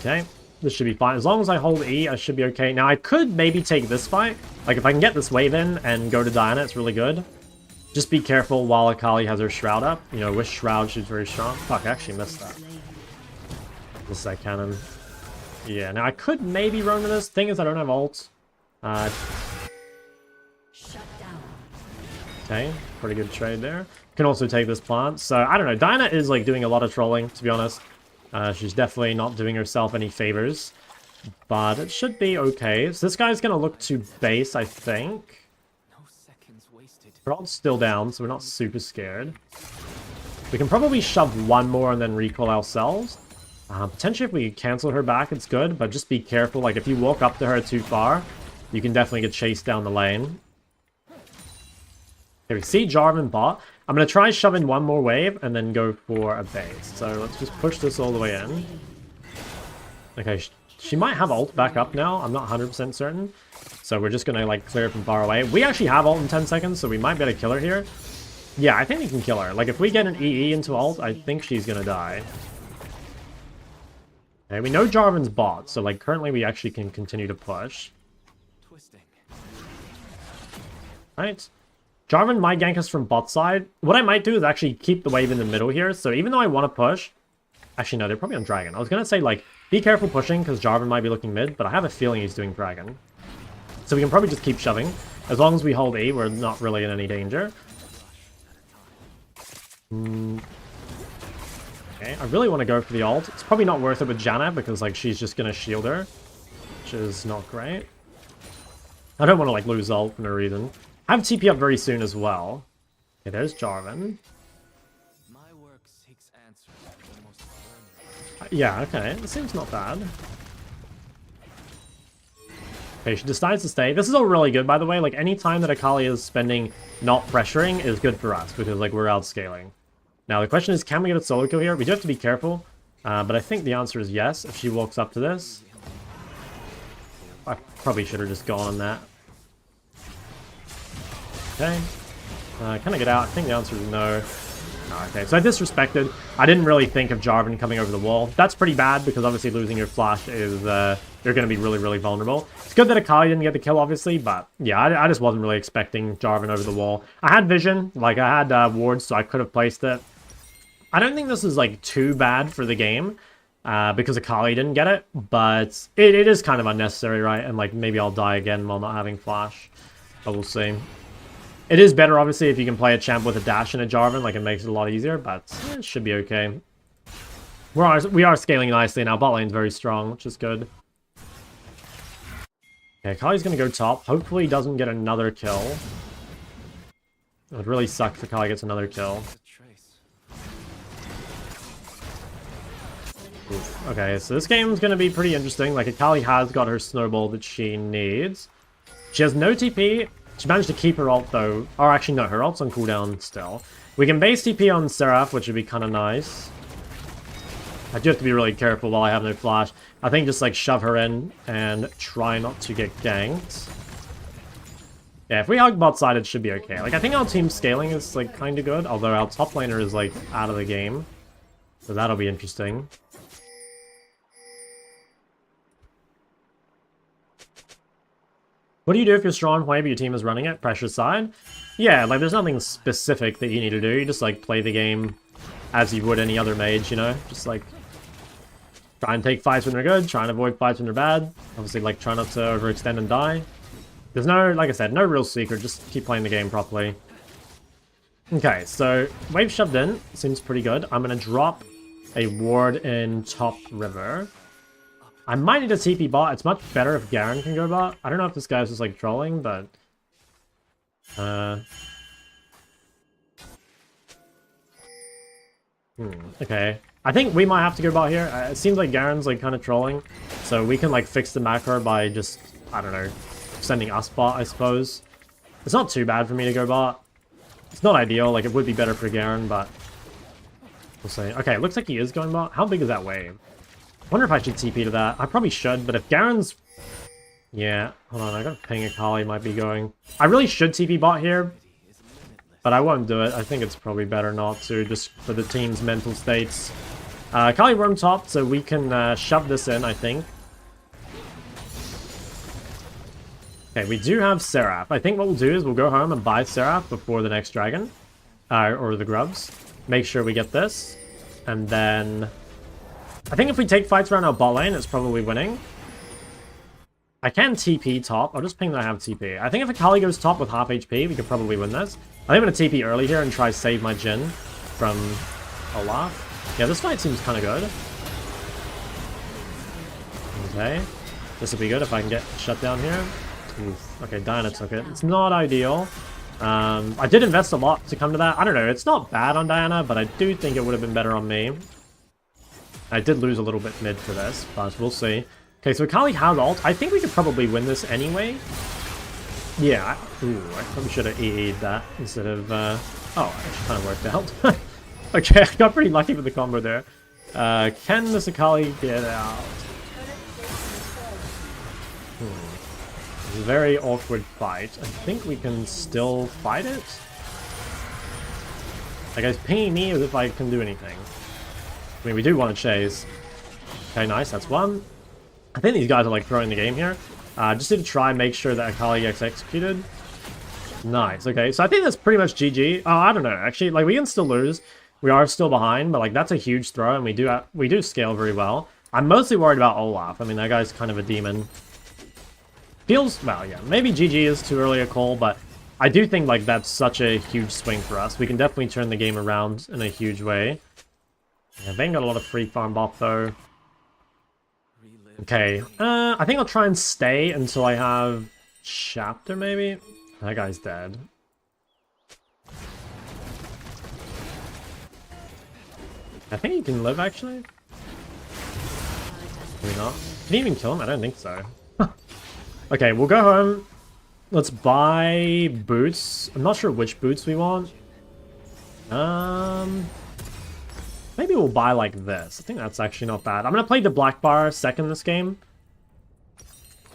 Okay, this should be fine. As long as I hold E, I should be okay. Now, I could maybe take this fight. Like, if I can get this wave in and go to Diana, it's really good. Just be careful while Akali has her Shroud up. You know, with Shroud, she's very strong. Fuck, I actually missed that. Missed that cannon. Yeah, now I could maybe Roam this. Thing is, I don't have ult. Okay, pretty good trade there. Can also take this plant. So, I don't know. Diana is, like, doing a lot of trolling, to be honest. She's definitely not doing herself any favors. But it should be okay. So this guy's going to look to base, I think. Her ult's still down, so we're not super scared. We can probably shove one more and then recall ourselves. Potentially if we cancel her back, it's good. But just be careful. Like, if you walk up to her too far, you can definitely get chased down the lane. Okay, we see Jarvan bot. I'm going to try shoving one more wave and then go for a base. So let's just push this all the way in. Okay, she might have ult back up now. I'm not 100% certain. So we're just going to like clear from far away. We actually have ult in 10 seconds, so we might be able to kill her here. Yeah, I think we can kill her. Like if we get an EE into ult, I think she's going to die. Okay, we know Jarvan's bot, so like currently we actually can continue to push. Right. Jarvan might gank us from bot side. What I might do is actually keep the wave in the middle here. So even though I want to push... Actually, no, they're probably on Dragon. I was going to say, like, be careful pushing because Jarvan might be looking mid, but I have a feeling he's doing Dragon. So we can probably just keep shoving. As long as we hold E, we're not really in any danger. Okay, I really want to go for the ult. It's probably not worth it with Janna because, like, she's just going to shield her, which is not great. I don't want to, like, lose ult for no reason. I have TP up very soon as well. Okay, there's Jarvan. Yeah, okay. This seems not bad. Okay, she decides to stay. This is all really good, by the way. Like, any time that Akali is spending not pressuring is good for us because, like, we're outscaling. Now, the question is, can we get a solo kill here? We do have to be careful, but I think the answer is yes if she walks up to this. I probably should have just gone on that. Okay. Can I get out? I think the answer is no. Okay, so I disrespected. I didn't really think of Jarvan coming over the wall. That's pretty bad because obviously losing your flash is, you're going to be really, really vulnerable. It's good that Akali didn't get the kill, obviously, but yeah, I just wasn't really expecting Jarvan over the wall. I had vision, like I had wards, so I could have placed it. I don't think this is like too bad for the game because Akali didn't get it, but it is kind of unnecessary, right? And like maybe I'll die again while not having flash, but we'll see. It is better, obviously, if you can play a champ with a dash and a Jarvan. Like, it makes it a lot easier, but it should be okay. We are scaling nicely now. Bot lane's very strong, which is good. Okay, Kali's going to go top. Hopefully he doesn't get another kill. It would really suck if Kali gets another kill. Oof. Okay, so this game's going to be pretty interesting. Like, Akali has got her snowball that she needs. She has no TP. She managed to keep her ult, though. Or actually, no, her ult's on cooldown still. We can base TP on Seraph, which would be kind of nice. I do have to be really careful while I have no flash. I think just, like, shove her in and try not to get ganked. Yeah, if we hug bot side, it should be okay. Like, I think our team scaling is, like, kind of good. Although our top laner is, like, out of the game. So that'll be interesting. What do you do if you're strong, whenever your team is running it? Pressure side? Yeah, like there's nothing specific that you need to do. You just like play the game as you would any other mage, you know? Just like try and take fights when they're good, try and avoid fights when they're bad. Obviously like try not to overextend and die. There's no, like I said, no real secret, just keep playing the game properly. Okay, so wave shoved in, seems pretty good. I'm gonna drop a ward in top river. I might need a TP bot. It's much better if Garen can go bot. I don't know if this guy's just like trolling, but... Okay. I think we might have to go bot here. It seems like Garen's like kind of trolling. So we can like fix the macro by just, I don't know, sending us bot, I suppose. It's not too bad for me to go bot. It's not ideal. Like it would be better for Garen, but... We'll see. Okay, it looks like he is going bot. How big is that wave? I wonder if I should TP to that. I probably should, but if Garen's... Yeah, hold on, I got a ping Akali might be going. I really should TP bot here. But I won't do it. I think it's probably better not to, just for the team's mental states. Kali roam top, so we can shove this in, I think. Okay, we do have Seraph. I think what we'll do is we'll go home and buy Seraph before the next dragon. Or the grubs. Make sure we get this. And then... I think if we take fights around our bot lane, it's probably winning. I can TP top. I'll just ping that I have TP. I think if Akali goes top with half HP, we could probably win this. I think I'm going to TP early here and try save my Jhin from Olaf. Yeah, this fight seems kind of good. Okay. This would be good if I can get shut down here. Oof. Okay, Diana took it. It's not ideal. I did invest a lot to come to that. I don't know. It's not bad on Diana, but I do think it would have been better on me. I did lose a little bit mid for this, but we'll see. Okay, so Akali has ult. I think we could probably win this anyway. Yeah. Ooh, I probably should have EE'd that instead of... Oh, it kind of worked out. Okay, I got pretty lucky with the combo there. Can this Akali get out? Very awkward fight. I think we can still fight it. Like, it's pinging me as if I can do anything. I mean, we do want to chase. Okay, nice. That's one. I think these guys are, like, throwing the game here. Just need to try and make sure that Akali gets executed. Nice. Okay, so I think that's pretty much GG. Oh, I don't know. Actually, like, we can still lose. We are still behind, but, like, that's a huge throw, and we do scale very well. I'm mostly worried about Olaf. I mean, that guy's kind of a demon. Feels, well, yeah, maybe GG is too early a call, but I do think, like, that's such a huge swing for us. We can definitely turn the game around in a huge way. Yeah, Vayne got a lot of free farm buff, though. Okay, I think I'll try and stay until I have Chapter, maybe? That guy's dead. I think he can live, actually. Maybe not. Can he even kill him? I don't think so. Okay, we'll go home. Let's buy boots. I'm not sure which boots we want. Maybe we'll buy like this. I think that's actually not bad. I'm gonna play the black bar second this game.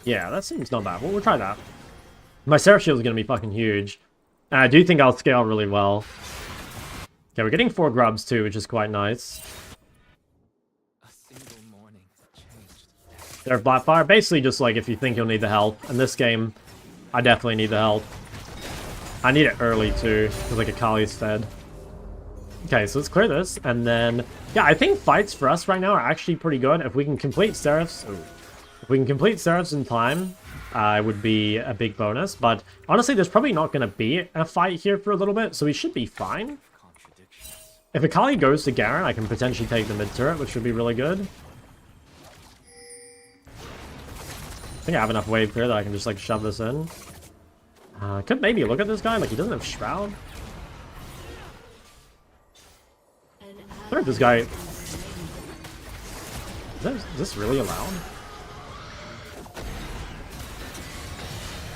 Yeah, that seems not bad. We'll try that. My Seraph shield is gonna be fucking huge. And I do think I'll scale really well. Okay, we're getting 4 grubs too, which is quite nice. There's black bar. Basically just like if you think you'll need the help. In this game, I definitely need the help. I need it early too, because like Akali's dead. Okay, so let's clear this, and then... Yeah, I think fights for us right now are actually pretty good. If we can complete Seraphs... Ooh. If we can complete Seraphs in time, it would be a big bonus. But honestly, there's probably not going to be a fight here for a little bit, so we should be fine. If Akali goes to Garen, I can potentially take the mid turret, which would be really good. I think I have enough wave clear that I can just like shove this in. Could maybe look at this guy, like he doesn't have Shroud. I wonder if this guy... Is this really allowed?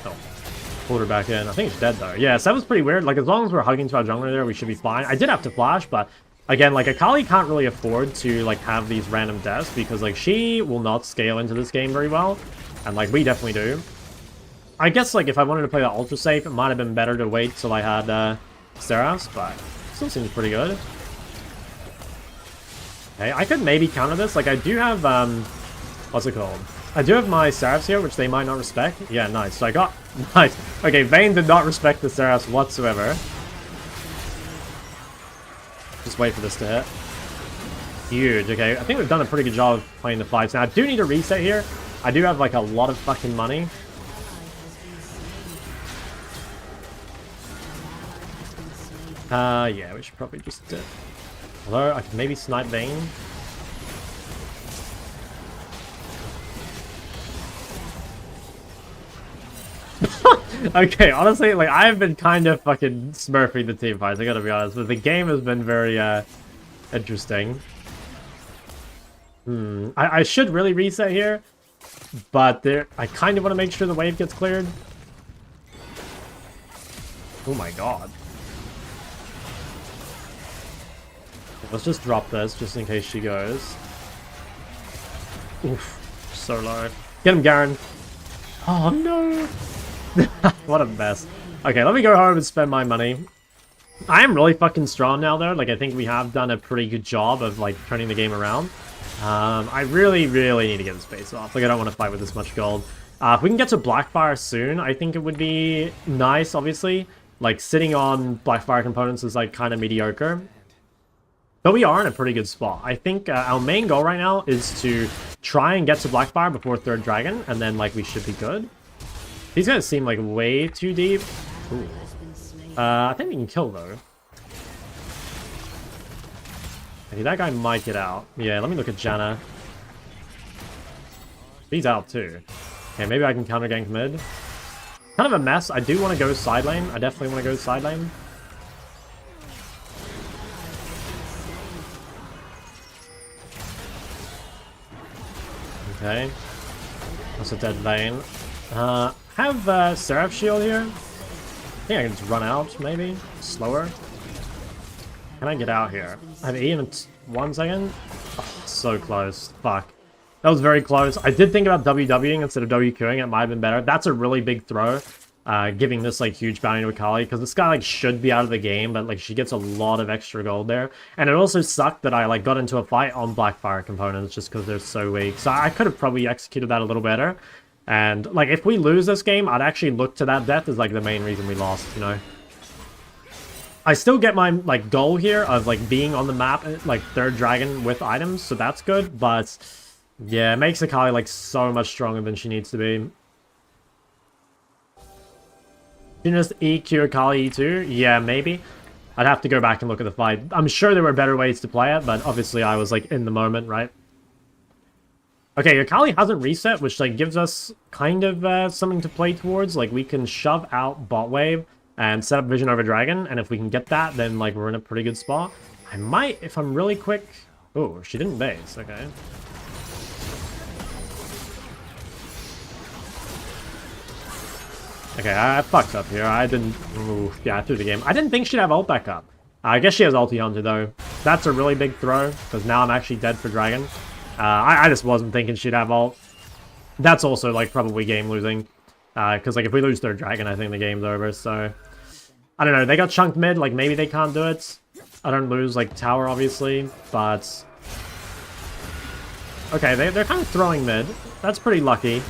Oh. Pulled her back in. I think it's dead though. Yeah, so that was pretty weird. Like as long as we're hugging to our jungler there, we should be fine. I did have to flash, but again, like Akali can't really afford to like have these random deaths because like she will not scale into this game very well. And like we definitely do. I guess like if I wanted to play that ultra safe, it might have been better to wait till I had Seraphs, but still seems pretty good. Okay, I could maybe counter this. Like I do have what's it called? I do have my Seraphs here, which they might not respect. Yeah, nice. So I got nice. Okay, Vayne did not respect the Seraphs whatsoever. Just wait for this to hit. Huge. Okay, I think we've done a pretty good job of playing the fights. Now I do need a reset here. I do have like a lot of fucking money. Yeah, we should probably just although I can maybe snipe Vayne. Okay, honestly, like I have been kind of fucking smurfing the team fights, I gotta be honest, but the game has been very interesting. I should really reset here. But I kind of want to make sure the wave gets cleared. Oh my god. Let's just drop this, just in case she goes. Oof. So low. Get him, Garen. Oh no. What a mess. Okay, let me go home and spend my money. I am really fucking strong now, though. Like, I think we have done a pretty good job of, like, turning the game around. I really, really need to get this base off. Like, I don't want to fight with this much gold. If we can get to Blackfire soon, I think it would be nice, obviously. Like, sitting on Blackfire components is, like, kind of mediocre. But we are in a pretty good spot. I think our main goal right now is to try and get to Blackfire before 3rd Dragon, and then, like, we should be good. These guys seem, like, way too deep. Ooh. I think we can kill, though. Okay, that guy might get out. Yeah, let me look at Janna. He's out, too. Okay, maybe I can counter gank mid. Kind of a mess. I do want to go side lane. I definitely want to go side lane. Okay. That's a dead lane. Have Seraph Shield here. I think I can just run out, maybe. Slower. Can I get out here? I have E in 1 second. Oh, so close. Fuck. That was very close. I did think about WWing instead of WQing. It might have been better. That's a really big throw. Giving this, like, huge bounty to Akali. Because this guy, like, should be out of the game. But, like, she gets a lot of extra gold there. And it also sucked that I, like, got into a fight on Blackfire components. Just because they're so weak. So I could have probably executed that a little better. And, like, if we lose this game, I'd actually look to that death as, like, the main reason we lost, you know? I still get my, like, goal here of, like, being on the map, like, 3rd Dragon with items, so that's good, but, yeah, it makes Akali, like, so much stronger than she needs to be. You just EQ Akali E2? Yeah, maybe. I'd have to go back and look at the fight. I'm sure there were better ways to play it, but obviously I was, like, in the moment, right? Okay, Akali hasn't reset, which, like, gives us kind of something to play towards. Like, we can shove out bot wave and set up vision over dragon, and if we can get that, then, like, we're in a pretty good spot. I might, if I'm really quick... Oh, she didn't base. Okay. Okay, I fucked up here. I didn't... Ooh, yeah, I threw the game. I didn't think she'd have ult back up. I guess she has ulti hunter, though. That's a really big throw, because now I'm actually dead for dragon. I just wasn't thinking she'd have ult. That's also, like, probably game losing. Because, like, if we lose 3rd Dragon, I think the game's over, so... I don't know, they got chunked mid, like, maybe they can't do it. I don't lose, like, tower, obviously, but... Okay, they're kind of throwing mid. That's pretty lucky.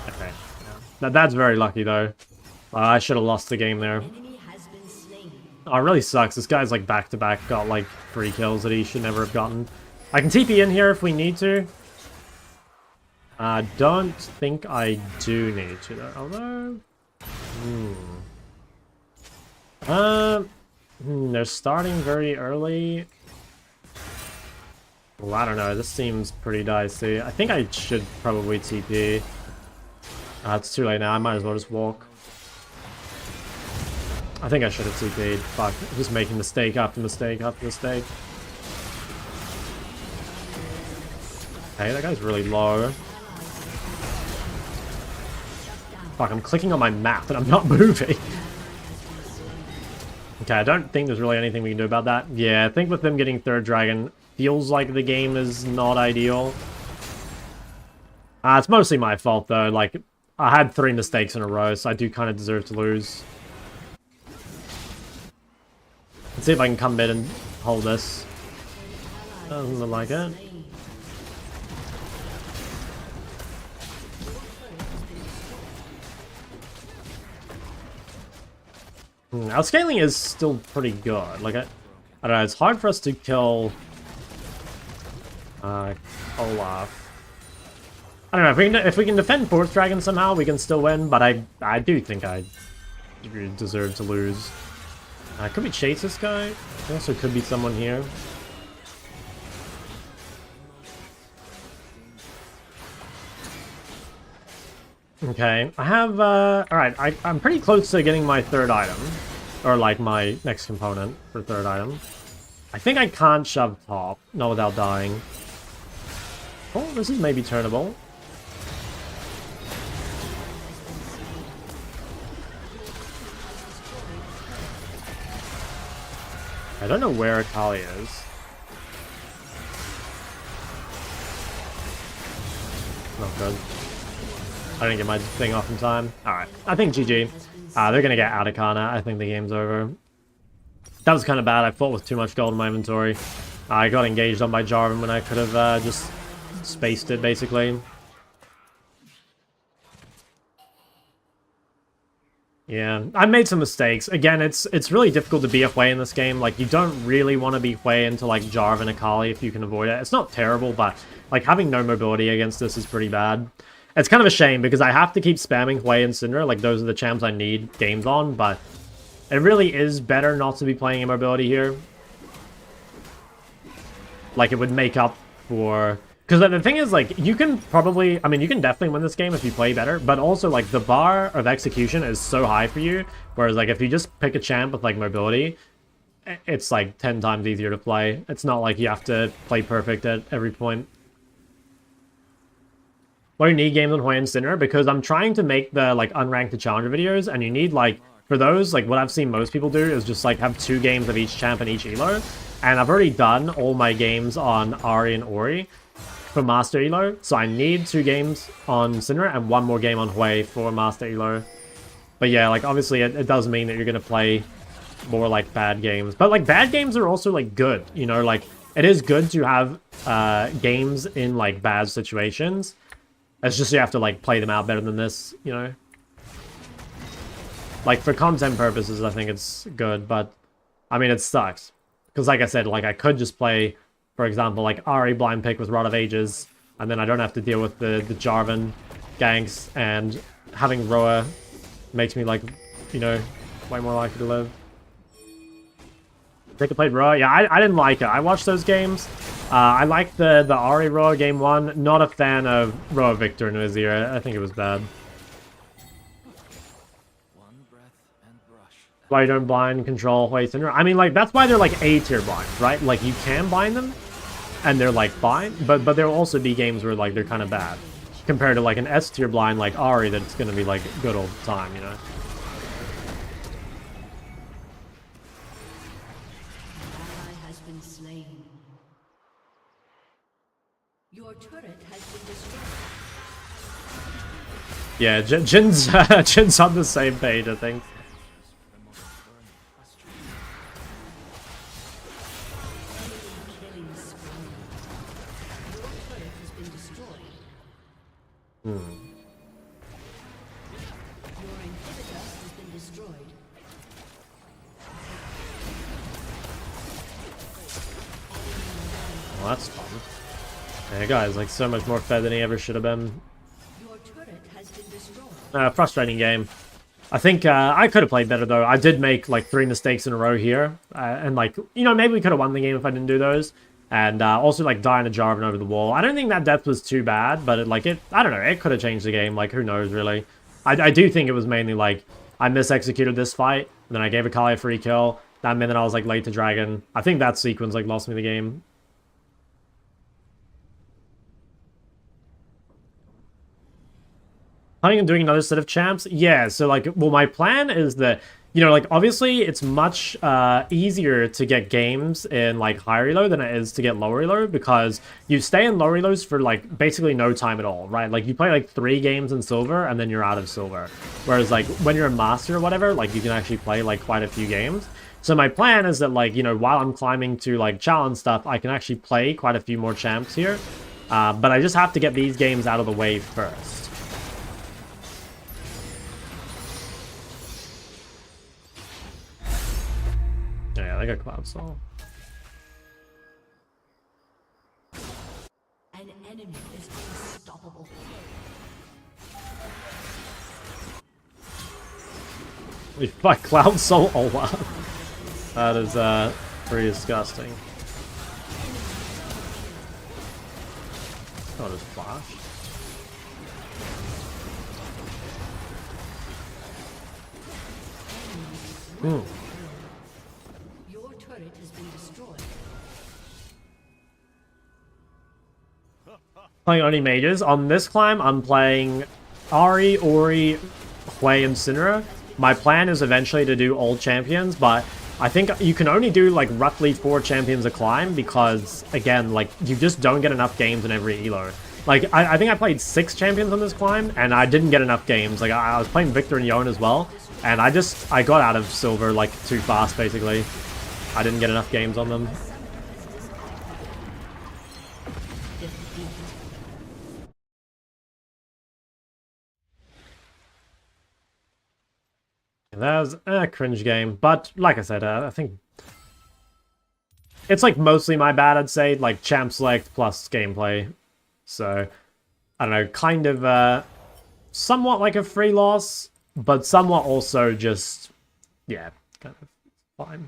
Okay. Yeah. That's very lucky, though. I should have lost the game there. Oh, it really sucks. This guy's, like, back-to-back got, like, 3 kills that he should never have gotten. I can TP in here if we need to. I don't think I do need to, though. Although... they're starting very early. Well, I don't know. This seems pretty dicey. I think I should probably TP. It's too late now. I might as well just walk. I think I should have TP'd. Fuck. I'm just making mistake after mistake after mistake. Hey, that guy's really low. Fuck, I'm clicking on my map and I'm not moving. Okay, I don't think there's really anything we can do about that. Yeah, I think with them getting 3rd Dragon, feels like the game is not ideal. It's mostly my fault, though. Like, I had 3 mistakes in a row, so I do kind of deserve to lose. Let's see if I can come mid and hold this. Doesn't look like it. Our scaling is still pretty good. Like, I don't know, it's hard for us to kill Olaf. I don't know, if we can defend 4th Dragon somehow, we can still win, but I do think I deserve to lose. Could we chase this guy? There also could be someone here. Okay, I have, alright, I'm pretty close to getting my 3rd item. Or, like, my next component for 3rd item. I think I can't shove top, not without dying. Oh, this is maybe turnable. I don't know where Akali is. Not good. I didn't get my thing off in time. Alright, I think GG. They're gonna get out of Kana. I think the game's over. That was kind of bad. I fought with too much gold in my inventory. I got engaged on my Jarvan when I could have just spaced it, basically. Yeah, I made some mistakes. Again, it's really difficult to be a Hui in this game. Like, you don't really want to be Hui into, like, Jarvan Akali if you can avoid it. It's not terrible, but, like, having no mobility against this is pretty bad. It's kind of a shame, because I have to keep spamming Hui and Syndra. Like, those are the champs I need games on, but it really is better not to be playing immobility here. Like, it would make up for... Because the thing is, like, you can probably... I mean, you can definitely win this game if you play better, but also, like, the bar of execution is so high for you, whereas, like, if you just pick a champ with, like, mobility, it's, like, 10 times easier to play. It's not like you have to play perfect at every point. Why do you need games on Hui and Sinner? Because I'm trying to make the, like, unranked to challenger videos, and you need, like... For those, like, what I've seen most people do is just, like, have 2 games of each champ and each elo. And I've already done all my games on Ahri and Ori for Master Elo. So I need 2 games on Sinner and 1 more game on Hui for Master Elo. But yeah, like, obviously it does mean that you're going to play more, like, bad games. But, like, bad games are also, like, good. You know, like, it is good to have games in, like, bad situations. It's just you have to, like, play them out better than this, you know? Like, for content purposes, I think it's good, but, I mean, it sucks. Because, like I said, like, I could just play, for example, like, Ahri blind pick with Rod of Ages, and then I don't have to deal with the Jarvan ganks, and having Roa makes me, like, you know, way more likely to live. Jacob played Roa? Yeah, I didn't like it. I watched those games. I liked the Ahri Roa game 1. Not a fan of Roa Victor and Azir. I think it was bad. Why you don't blind control Hui Syndra? I mean, like, that's why they're, like, A-tier blinds, right? Like, you can bind them, and they're, like, fine, but there'll also be games where, like, they're kind of bad. Compared to, like, an S-tier blind like Ahri that's gonna be, like, good all the time, you know? Has been slain. Your turret has been destroyed. Yeah, Jin's on the same page, I think. Your inhibitor has been destroyed. Well, that's fun. Yeah, guy's like so much more fed than he ever should have been. Your turret has been destroyed. Frustrating game. I think I could have played better though. I did make like 3 mistakes in a row here, and like, you know, maybe we could have won the game if I didn't do those. And also, like, dying a Jarvan over the wall. I don't think that death was too bad, but I don't know, it could have changed the game. Like, who knows, really. I do think it was mainly, like, I mis-executed this fight, and then I gave Akali a free kill. That minute I was, like, late to Dragon. I think that sequence, like, lost me the game. Planning on doing another set of champs? Yeah, so, like, well, my plan is that... You know, like, obviously, it's much easier to get games in, like, higher elo than it is to get lower elo, because you stay in lower elos for, like, basically no time at all, right? Like, you play, like, 3 games in silver, and then you're out of silver. Whereas, like, when you're a master or whatever, like, you can actually play, like, quite a few games. So my plan is that, like, you know, while I'm climbing to, like, challenge stuff, I can actually play quite a few more champs here. But I just have to get these games out of the way first. Yeah, they got Cloud Soul. An enemy is unstoppable. We fight Cloud Soul Olaf. That is pretty disgusting. Oh, there's Flash. Your turret has been destroyed. Playing only mages. On this climb, I'm playing Ahri, Ori, Hui, and Syndra. My plan is eventually to do all champions, but I think you can only do, like, roughly 4 champions a climb because, again, like, you just don't get enough games in every elo. Like, I think I played 6 champions on this climb, and I didn't get enough games. Like, I was playing Victor and Yone as well, and I got out of silver, like, too fast, basically. I didn't get enough games on them. That was a cringe game, but like I said, I think it's like mostly my bad, I'd say, like champ select plus gameplay. So, I don't know, kind of somewhat like a free loss, but somewhat also just, yeah, kind of fine.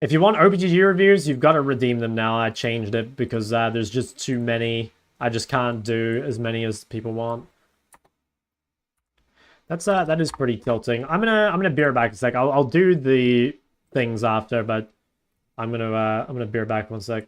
If you want OPGG reviews, you've got to redeem them now. I changed it because there's just too many. I just can't do as many as people want. That is pretty tilting. I'm gonna beer back a sec. I'll do the things after, but I'm gonna beer back 1 sec.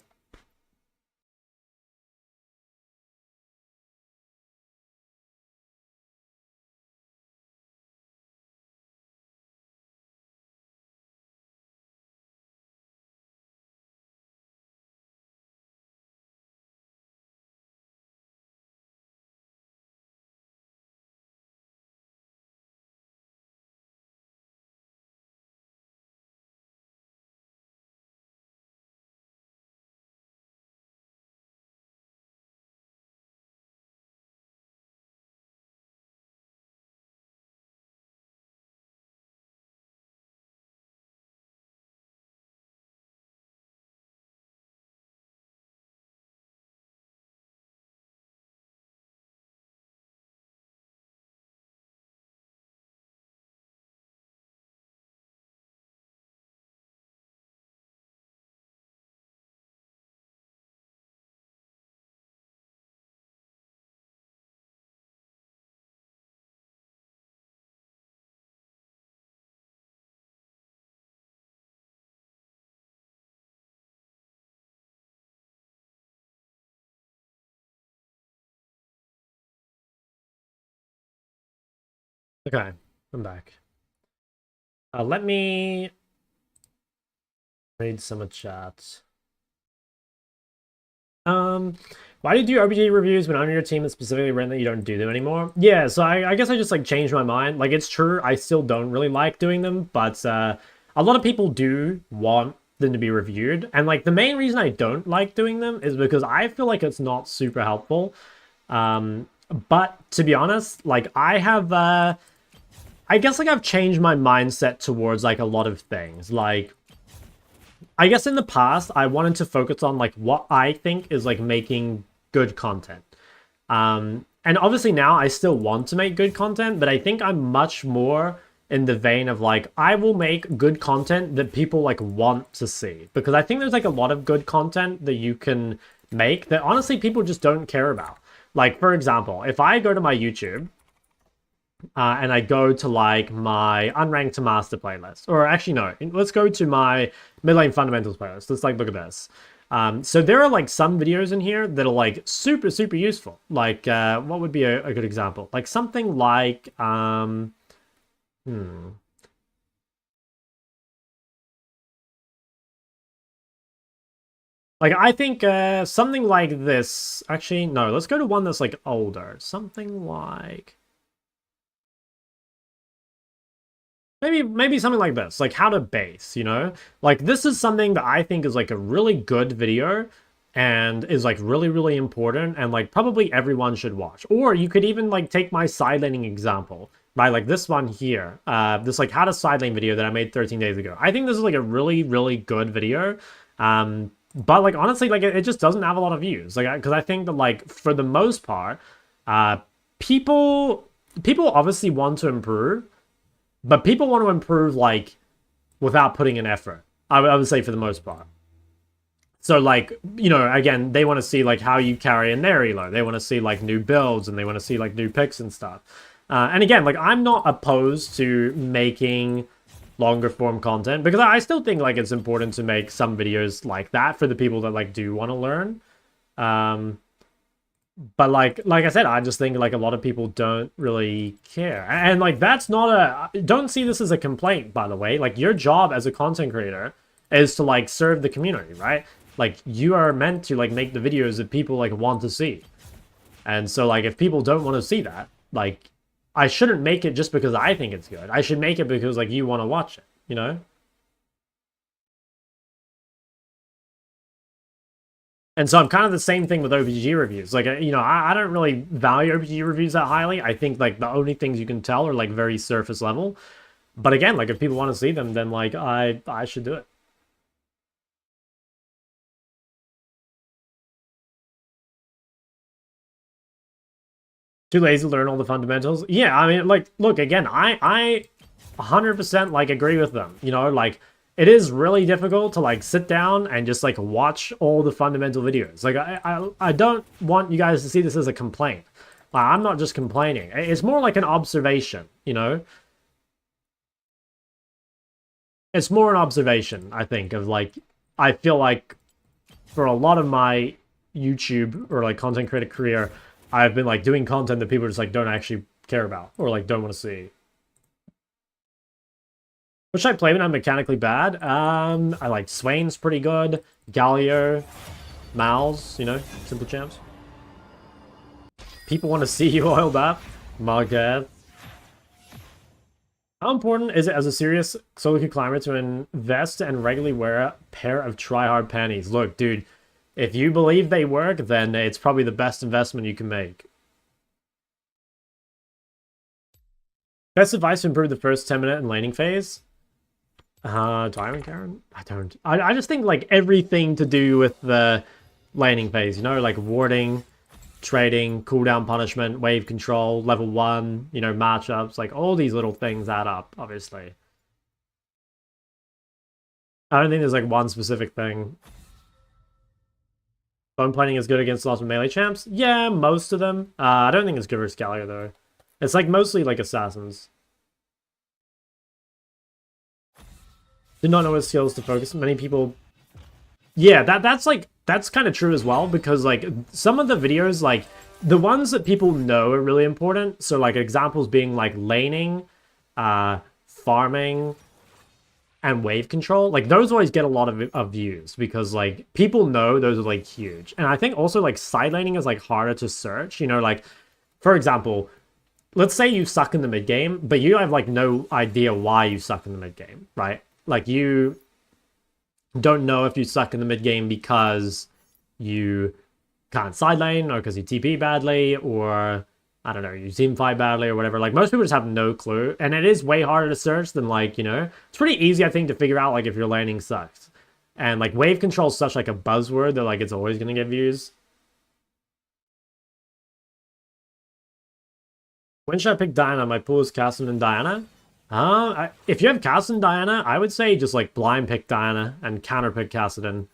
Okay, I'm back. Let me read some of chat. Why do you do OBG reviews when I'm on your team that's specifically written that you don't do them anymore? Yeah, so I guess I just like changed my mind. Like, it's true, I still don't really like doing them, but a lot of people do want them to be reviewed. And like the main reason I don't like doing them is because I feel like it's not super helpful. But to be honest, like I have I guess like I've changed my mindset towards like a lot of things. Like, I guess in the past, I wanted to focus on like what I think is like making good content. And obviously now I still want to make good content, but I think I'm much more in the vein of like, I will make good content that people like want to see. Because I think there's like a lot of good content that you can make that honestly people just don't care about. Like, for example, if I go to my YouTube, and I go to like my Unranked to Master playlist, or actually no, let's go to my Mid Lane Fundamentals playlist. Let's like look at this. So there are like some videos in here that are like super useful. Like what would be a good example? Like something like like I think something like this. Actually, no, let's go to one that's like older. Something like maybe something like this, like how to base, you know? Like this is something that I think is like a really good video and is like really important and like probably everyone should watch. Or you could even like take my side laning example, right? Like this one here, this like how to side lane video that I made 13 days ago. I think this is like a really good video. But like honestly, like it just doesn't have a lot of views. Like because I think that like for the most part, people obviously want to improve. But people want to improve, like, without putting in effort. I would say for the most part. So, like, you know, again, they want to see, like, how you carry in their elo. They want to see, like, new builds, and they want to see, like, new picks and stuff. And again, like, I'm not opposed to making longer form content. Because I still think, like, it's important to make some videos like that for the people that, like, do want to learn. But like I said, I just think like a lot of people don't really care. And like that's not don't see this as a complaint, by the way. Like your job as a content creator is to like serve the community, right? Like, you are meant to, like, make the videos that people, like, want to see. And so, like, if people don't want to see that, like, I shouldn't make it just because I think it's good. I should make it because, like, you want to watch it, you know? And so I'm kind of the same thing with OPG reviews. Like, you know, I don't really value OPG reviews that highly. I think, like, the only things you can tell are, like, very surface level. But again, like, if people want to see them, then, like, I should do it. Too lazy to learn all the fundamentals. Yeah, I mean, like, look, again, I 100% like agree with them. You know, like, it is really difficult to like sit down and just like watch all the fundamental videos. Like, I don't want you guys to see this as a complaint. I'm not just complaining. It's more like an observation, you know? It's more an observation, I think, of like, I feel like for a lot of my YouTube or like content creator career, I've been like doing content that people just like don't actually care about or like don't want to see. What should I play when I'm mechanically bad? I like Swain's pretty good. Galio, Mal's, you know, simple champs. People want to see you oiled up. Marquez. How important is it as a serious solo queue climber to invest and regularly wear a pair of try-hard panties? Look, dude, if you believe they work, then it's probably the best investment you can make. Best advice to improve the first 10-minute and laning phase? Diamond Karen? I don't. I just think, like, everything to do with the laning phase, you know? Like, warding, trading, cooldown punishment, wave control, level 1, you know, matchups. Like, all these little things add up, obviously. I don't think there's, like, one specific thing. Bone plating is good against lots of melee champs? Yeah, most of them. I don't think it's good for Scalia, though. It's, like, mostly, like, assassins. Did not know what skills to focus. Many people... Yeah, that's kind of true as well, because, like, some of the videos, like, the ones that people know are really important, so, like, examples being, like, laning, farming, and wave control, like, those always get a lot of views, because, like, people know those are, like, huge. And I think also, like, side laning is, like, harder to search, you know, like, for example, let's say you suck in the mid game, but you have, like, no idea why you suck in the mid game, right? Like, you don't know if you suck in the mid game because you can't side lane, or because you TP badly, or, I don't know, you team fight badly, or whatever. Like, most people just have no clue, and it is way harder to search than, like, you know, it's pretty easy, I think, to figure out, like, if your laning sucks. And, like, wave control is such, like, a buzzword that, like, it's always gonna get views. When should I pick Diana? My pool is Castle and Diana. If you have Castle and Diana, I would say just, like, blind pick Diana and counter pick Cassidon.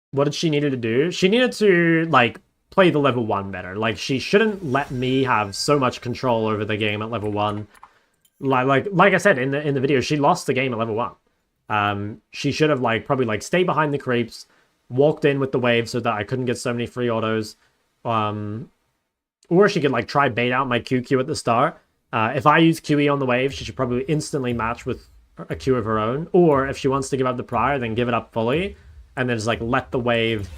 What did she needed to do? She needed to, like, play the level 1 better. Like, she shouldn't let me have so much control over the game at level 1. Like I said in the video, she lost the game at level 1. She should have, like, probably, like, stayed behind the creeps, walked in with the wave so that I couldn't get so many free autos. Or she could, like, try bait out my QQ at the start. If I use QE on the wave, she should probably instantly match with a Q of her own. Or if she wants to give up the prior, then give it up fully. And then just, like, let the wave,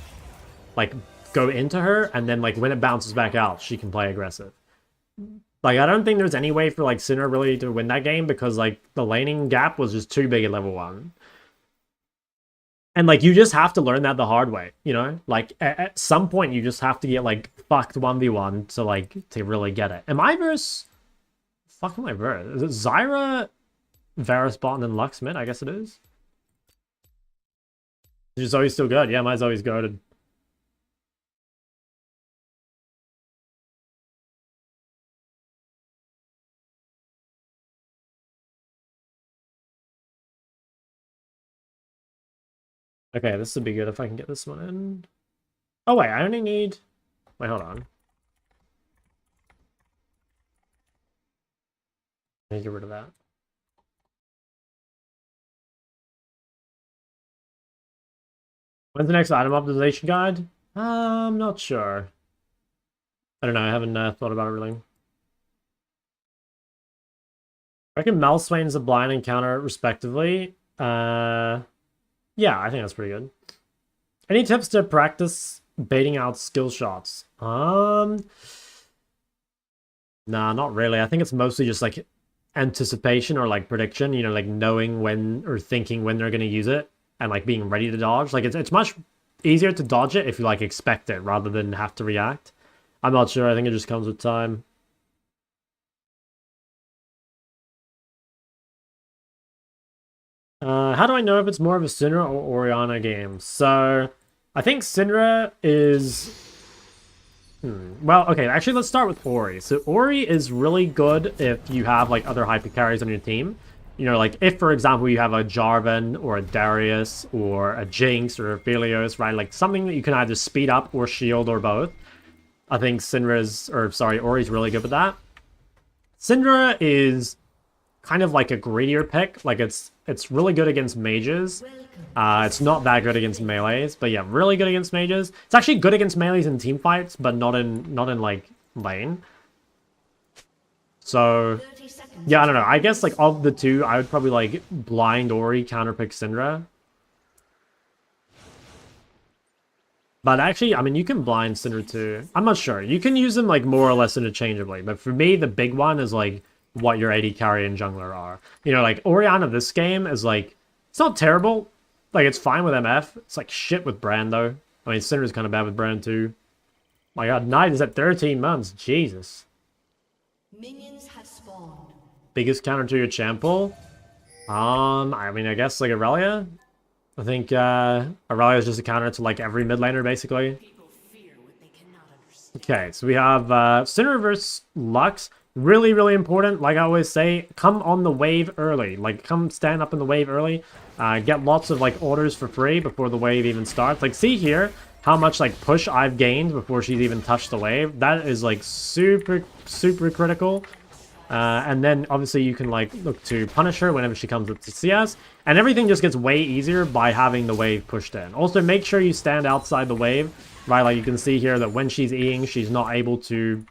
like, go into her. And then, like, when it bounces back out, she can play aggressive. Like, I don't think there's any way for, like, Sinner really to win that game. Because, like, the laning gap was just too big at level 1. And, like, you just have to learn that the hard way, you know? Like, at some point, you just have to get, like, fucked 1v1 to, like, to really get it. Am I versus... Fuck am I versus? Is it Zyra, Varus bot, and then Lux mid? I guess it is. Is Zoe's still good? Yeah, my Zoe's goated. Okay, this would be good if I can get this one in. Oh, wait, I only need... Wait, hold on. I need to get rid of that. When's the next item optimization guide? I'm not sure. I don't know, I haven't thought about it really. I reckon Malswain's a blind and counter respectively. Yeah, I think that's pretty good. Any tips to practice baiting out skill shots? Nah, not really. I think it's mostly just like anticipation or like prediction, you know, like knowing when or thinking when they're going to use it and like being ready to dodge. Like it's much easier to dodge it if you like expect it rather than have to react. I'm not sure. I think it just comes with time. How do I know if it's more of a Syndra or Orianna game? So I think Syndra is... Well, okay, actually let's start with Ori. So Ori is really good if you have like other hyper carries on your team. You know, like if, for example, you have a Jarvan or a Darius or a Jinx or a Phelios, right? Like something that you can either speed up or shield or both. I think Ori's really good with that. Syndra is kind of like a greedier pick. Like it's really good against mages. It's not that good against melees, but yeah, really good against mages. It's actually good against melees in team fights, but not in like lane. So yeah, I don't know. I guess like of the two, I would probably like blind Ori, counterpick Syndra. But actually, I mean, you can blind Syndra too. I'm not sure. You can use them like more or less interchangeably. But for me, the big one is like what your AD carry and jungler are. You know, like Orianna this game is like, it's not terrible. Like it's fine with MF. It's like shit with Brand though. I mean, Syndra's kind of bad with Brand too. My god, Knight is at 13 months. Jesus. Minions have spawned. Biggest counter to your champ pull? I mean, I guess like Aurelia. I think Aurelia is just a counter to like every mid laner basically. Okay, so we have Syndra versus Lux. Really, really important. Like I always say, come on the wave early. Like, come stand up in the wave early. Get lots of, like, orders for free before the wave even starts. Like, see here how much, like, push I've gained before she's even touched the wave. That is, like, super, super critical. And then, obviously, you can, like, look to punish her whenever she comes up to CS. And everything just gets way easier by having the wave pushed in. Also, make sure you stand outside the wave, right? Like, you can see here that when she's Eing, she's not able to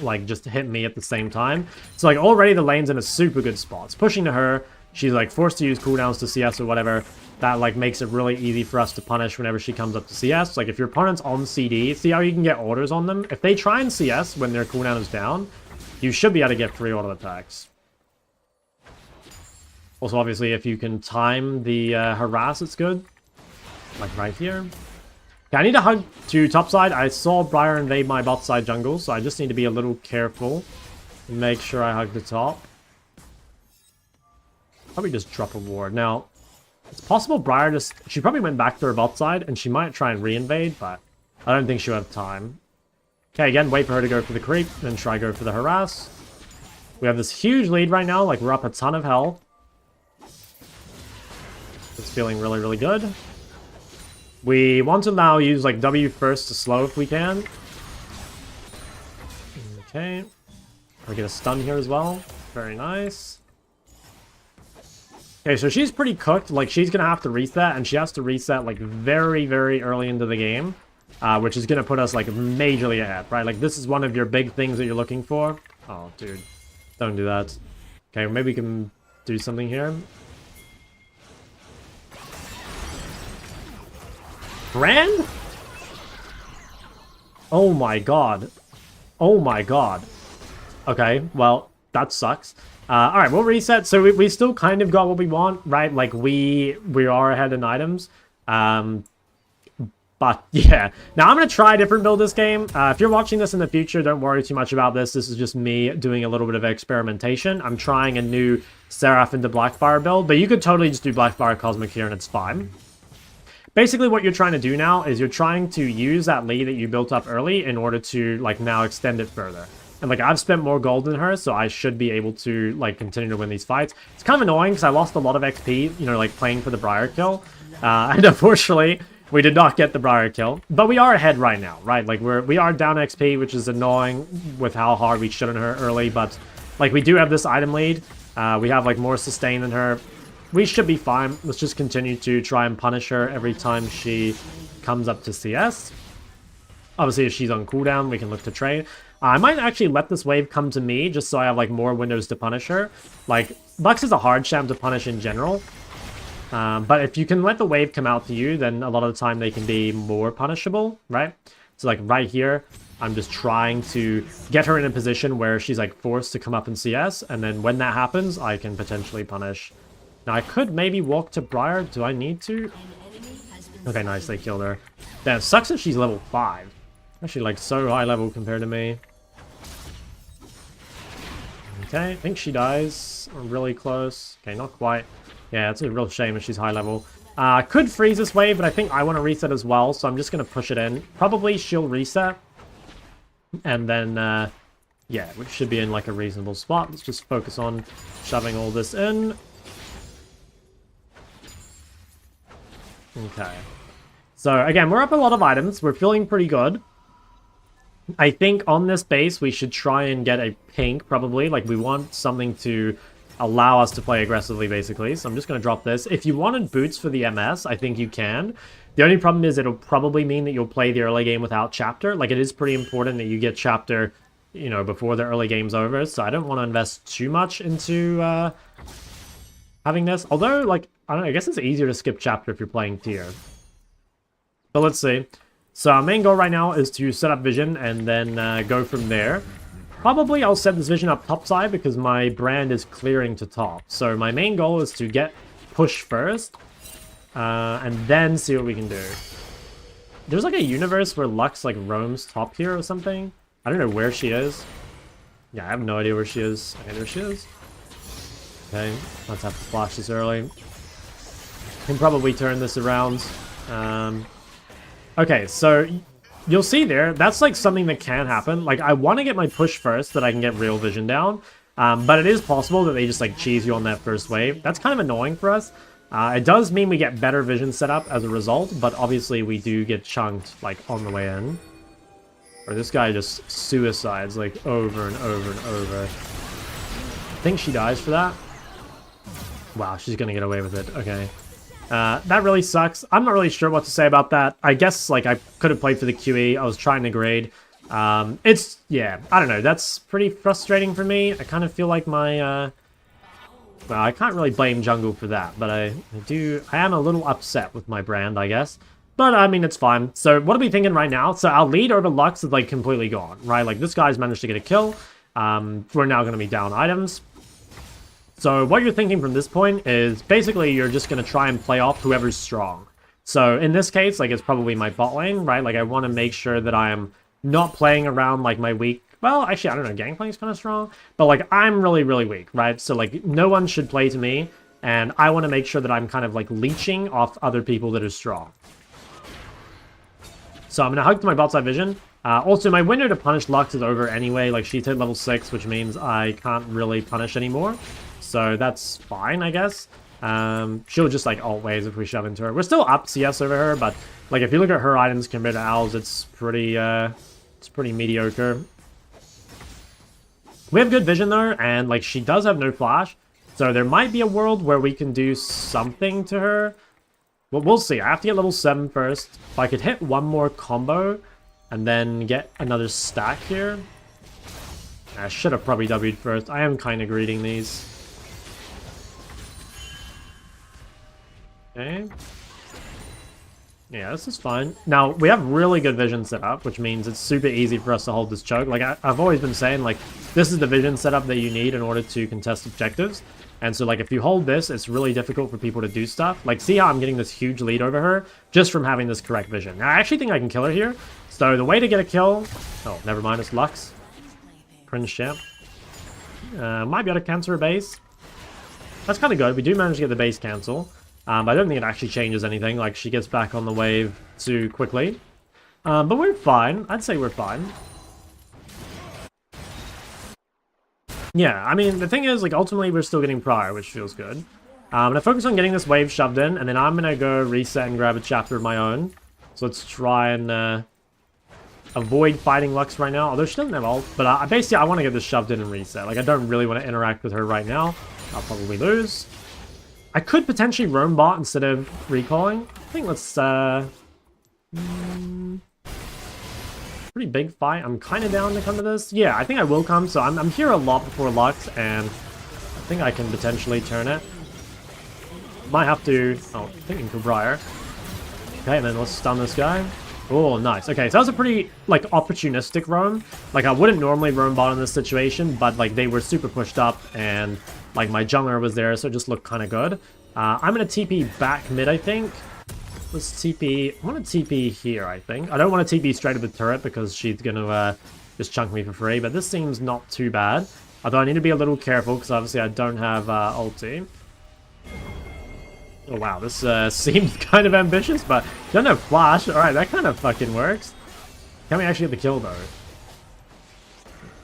like just hit me at the same time. So like already the lane's in a super good spot. It's pushing to her. She's like forced to use cooldowns to CS or whatever. That like makes it really easy for us to punish whenever she comes up to CS. Like if your opponent's on CD, see how you can get orders on them? If they try and CS when their cooldown is down, you should be able to get free auto attacks. Also obviously if you can time the harass, it's good. Like right here. Okay, I need to hug to topside. I saw Briar invade my bot side jungle, so I just need to be a little careful. Make sure I hug the top. Probably just drop a ward. Now, it's possible Briar she probably went back to her bot side, and she might try and re-invade, but I don't think she'll have time. Okay, again, wait for her to go for the creep, then try go for the harass. We have this huge lead right now, like we're up a ton of health. It's feeling really, really good. We want to now use like W first to slow if we can. Okay. We get a stun here as well. Very nice. Okay, so she's pretty cooked. Like she's gonna have to reset, and she has to reset like very, very early into the game. Which is gonna put us like majorly ahead, right? Like this is one of your big things that you're looking for. Oh, dude. Don't do that. Okay, maybe we can do something here. Brand? Oh my god. Oh my god. Okay, well, that sucks. Alright, we'll reset. So we still kind of got what we want, right? Like, we are ahead in items. But, yeah. Now, I'm going to try a different build this game. If you're watching this in the future, don't worry too much about this. This is just me doing a little bit of experimentation. I'm trying a new Seraph into Blackfire build, but you could totally just do Blackfire Cosmic here and it's fine. Basically, what you're trying to do now is you're trying to use that lead that you built up early in order to, like, now extend it further. And, like, I've spent more gold than her, so I should be able to, like, continue to win these fights. It's kind of annoying because I lost a lot of XP, you know, like, playing for the Briar kill. And unfortunately, we did not get the Briar kill. But we are ahead right now, right? Like, we are down XP, which is annoying with how hard we shit on her early. But, like, we do have this item lead. We have, like, more sustain than her. We should be fine. Let's just continue to try and punish her every time she comes up to CS. Obviously, if she's on cooldown, we can look to trade. I might actually let this wave come to me, just so I have, like, more windows to punish her. Like, Lux is a hard champ to punish in general. But if you can let the wave come out to you, then a lot of the time they can be more punishable, right? So like right here, I'm just trying to get her in a position where she's like forced to come up in CS, and then when that happens, I can potentially punish. Now I could maybe walk to Briar. Do I need to? Okay, nice, they killed her. Damn, it sucks that she's level 5. Actually, like, so high level compared to me. Okay, I think she dies. Really close. Okay, not quite. Yeah, it's a real shame if she's high level. Could freeze this wave, but I think I want to reset as well, so I'm just going to push it in. Probably she'll reset. And then, yeah, we should be in, like, a reasonable spot. Let's just focus on shoving all this in. Okay. So, again, we're up a lot of items. We're feeling pretty good. I think on this base, we should try and get a pink, probably. Like, we want something to allow us to play aggressively, basically. So I'm just going to drop this. If you wanted boots for the MS, I think you can. The only problem is it'll probably mean that you'll play the early game without chapter. Like, it is pretty important that you get chapter, you know, before the early game's over. So I don't want to invest too much into having this. Although, like, I don't know, I guess it's easier to skip chapter if you're playing tier. But let's see. So our main goal right now is to set up vision and then go from there. Probably I'll set this vision up top side because my brand is clearing to top. So my main goal is to get push first and then see what we can do. There's like a universe where Lux like roams top here or something. I don't know where she is. Yeah, I have no idea where she is. Okay, there she is. Okay, let's have to flash this early. Can probably turn this around. Okay, so you'll see there, that's like something that can happen. Like, I want to get my push first that I can get real vision down. But it is possible that they just like cheese you on that first wave. That's kind of annoying for us. It does mean we get better vision setup as a result, but obviously we do get chunked like on the way in. Or this guy just suicides like over and over and over. I think she dies for that. Wow, she's gonna get away with it. Okay. That really sucks. I'm not really sure what to say about that. I guess, like, I could have played for the QE. I was trying to grade. Yeah, I don't know. That's pretty frustrating for me. I kind of feel like my, well, I can't really blame Jungle for that, but I am a little upset with my brand, I guess. But, I mean, it's fine. So, what are we thinking right now? So, our lead over Lux is, like, completely gone, right? Like, this guy's managed to get a kill. We're now going to be down items. So what you're thinking from this point is basically you're just going to try and play off whoever's strong. So in this case, like, it's probably my bot lane, right? Like, I want to make sure that I am not playing around like my weak... Well, actually, I don't know, Gangplank's kind of strong. But like, I'm really, really weak, right? So like, no one should play to me. And I want to make sure that I'm kind of like leeching off other people that are strong. So I'm going to hug to my bot side vision. Also, my window to punish Lux is over anyway. Like, she's hit level 6, which means I can't really punish anymore. So that's fine, I guess. She'll just like alt waves if we shove into her. We're still up CS over her, but like if you look at her items compared to ours, it's pretty mediocre. We have good vision though, and like she does have no flash, so there might be a world where we can do something to her. Well, we'll see. I have to get level 7 first. If I could hit one more combo and then get another stack here. I should have probably W'd first. I am kind of greeting these. Okay. Yeah, this is fine. Now, we have really good vision set up, which means it's super easy for us to hold this choke. Like, I've always been saying, like, this is the vision setup that you need in order to contest objectives. And so, like, if you hold this, it's really difficult for people to do stuff. Like, see how I'm getting this huge lead over her just from having this correct vision. Now, I actually think I can kill her here. So, the way to get a kill... Oh, never mind, it's Lux. Cringe champ. Might be able to cancel her base. That's kind of good. We do manage to get the base cancel. I don't think it actually changes anything, like she gets back on the wave too quickly. But we're fine. I'd say we're fine. Yeah, I mean, the thing is, like, ultimately we're still getting prior, which feels good. I'm gonna focus on getting this wave shoved in, and then I'm gonna go reset and grab a chapter of my own. So let's try and avoid fighting Lux right now, although she doesn't have ult. But basically, I want to get this shoved in and reset. Like, I don't really want to interact with her right now. I'll probably lose. I could potentially roam bot instead of recalling. I think let's, pretty big fight. I'm kind of down to come to this. Yeah, I think I will come. So I'm here a lot before Lux, and I think I can potentially turn it. Might have to... Oh, thinking for Briar. Okay, and then let's stun this guy. Oh, nice. Okay, so that was a pretty, like, opportunistic roam. Like, I wouldn't normally roam bot in this situation, but, like, they were super pushed up, and, like, my jungler was there, so it just looked kind of good. I'm going to TP back mid, I think. Let's TP... I want to TP here, I think. I don't want to TP straight at the turret, because she's going to just chunk me for free, but this seems not too bad. Although I need to be a little careful, because obviously I don't have ulti. Oh wow, this seems kind of ambitious, but don't have flash. Alright, that kind of fucking works. Can we actually get the kill though?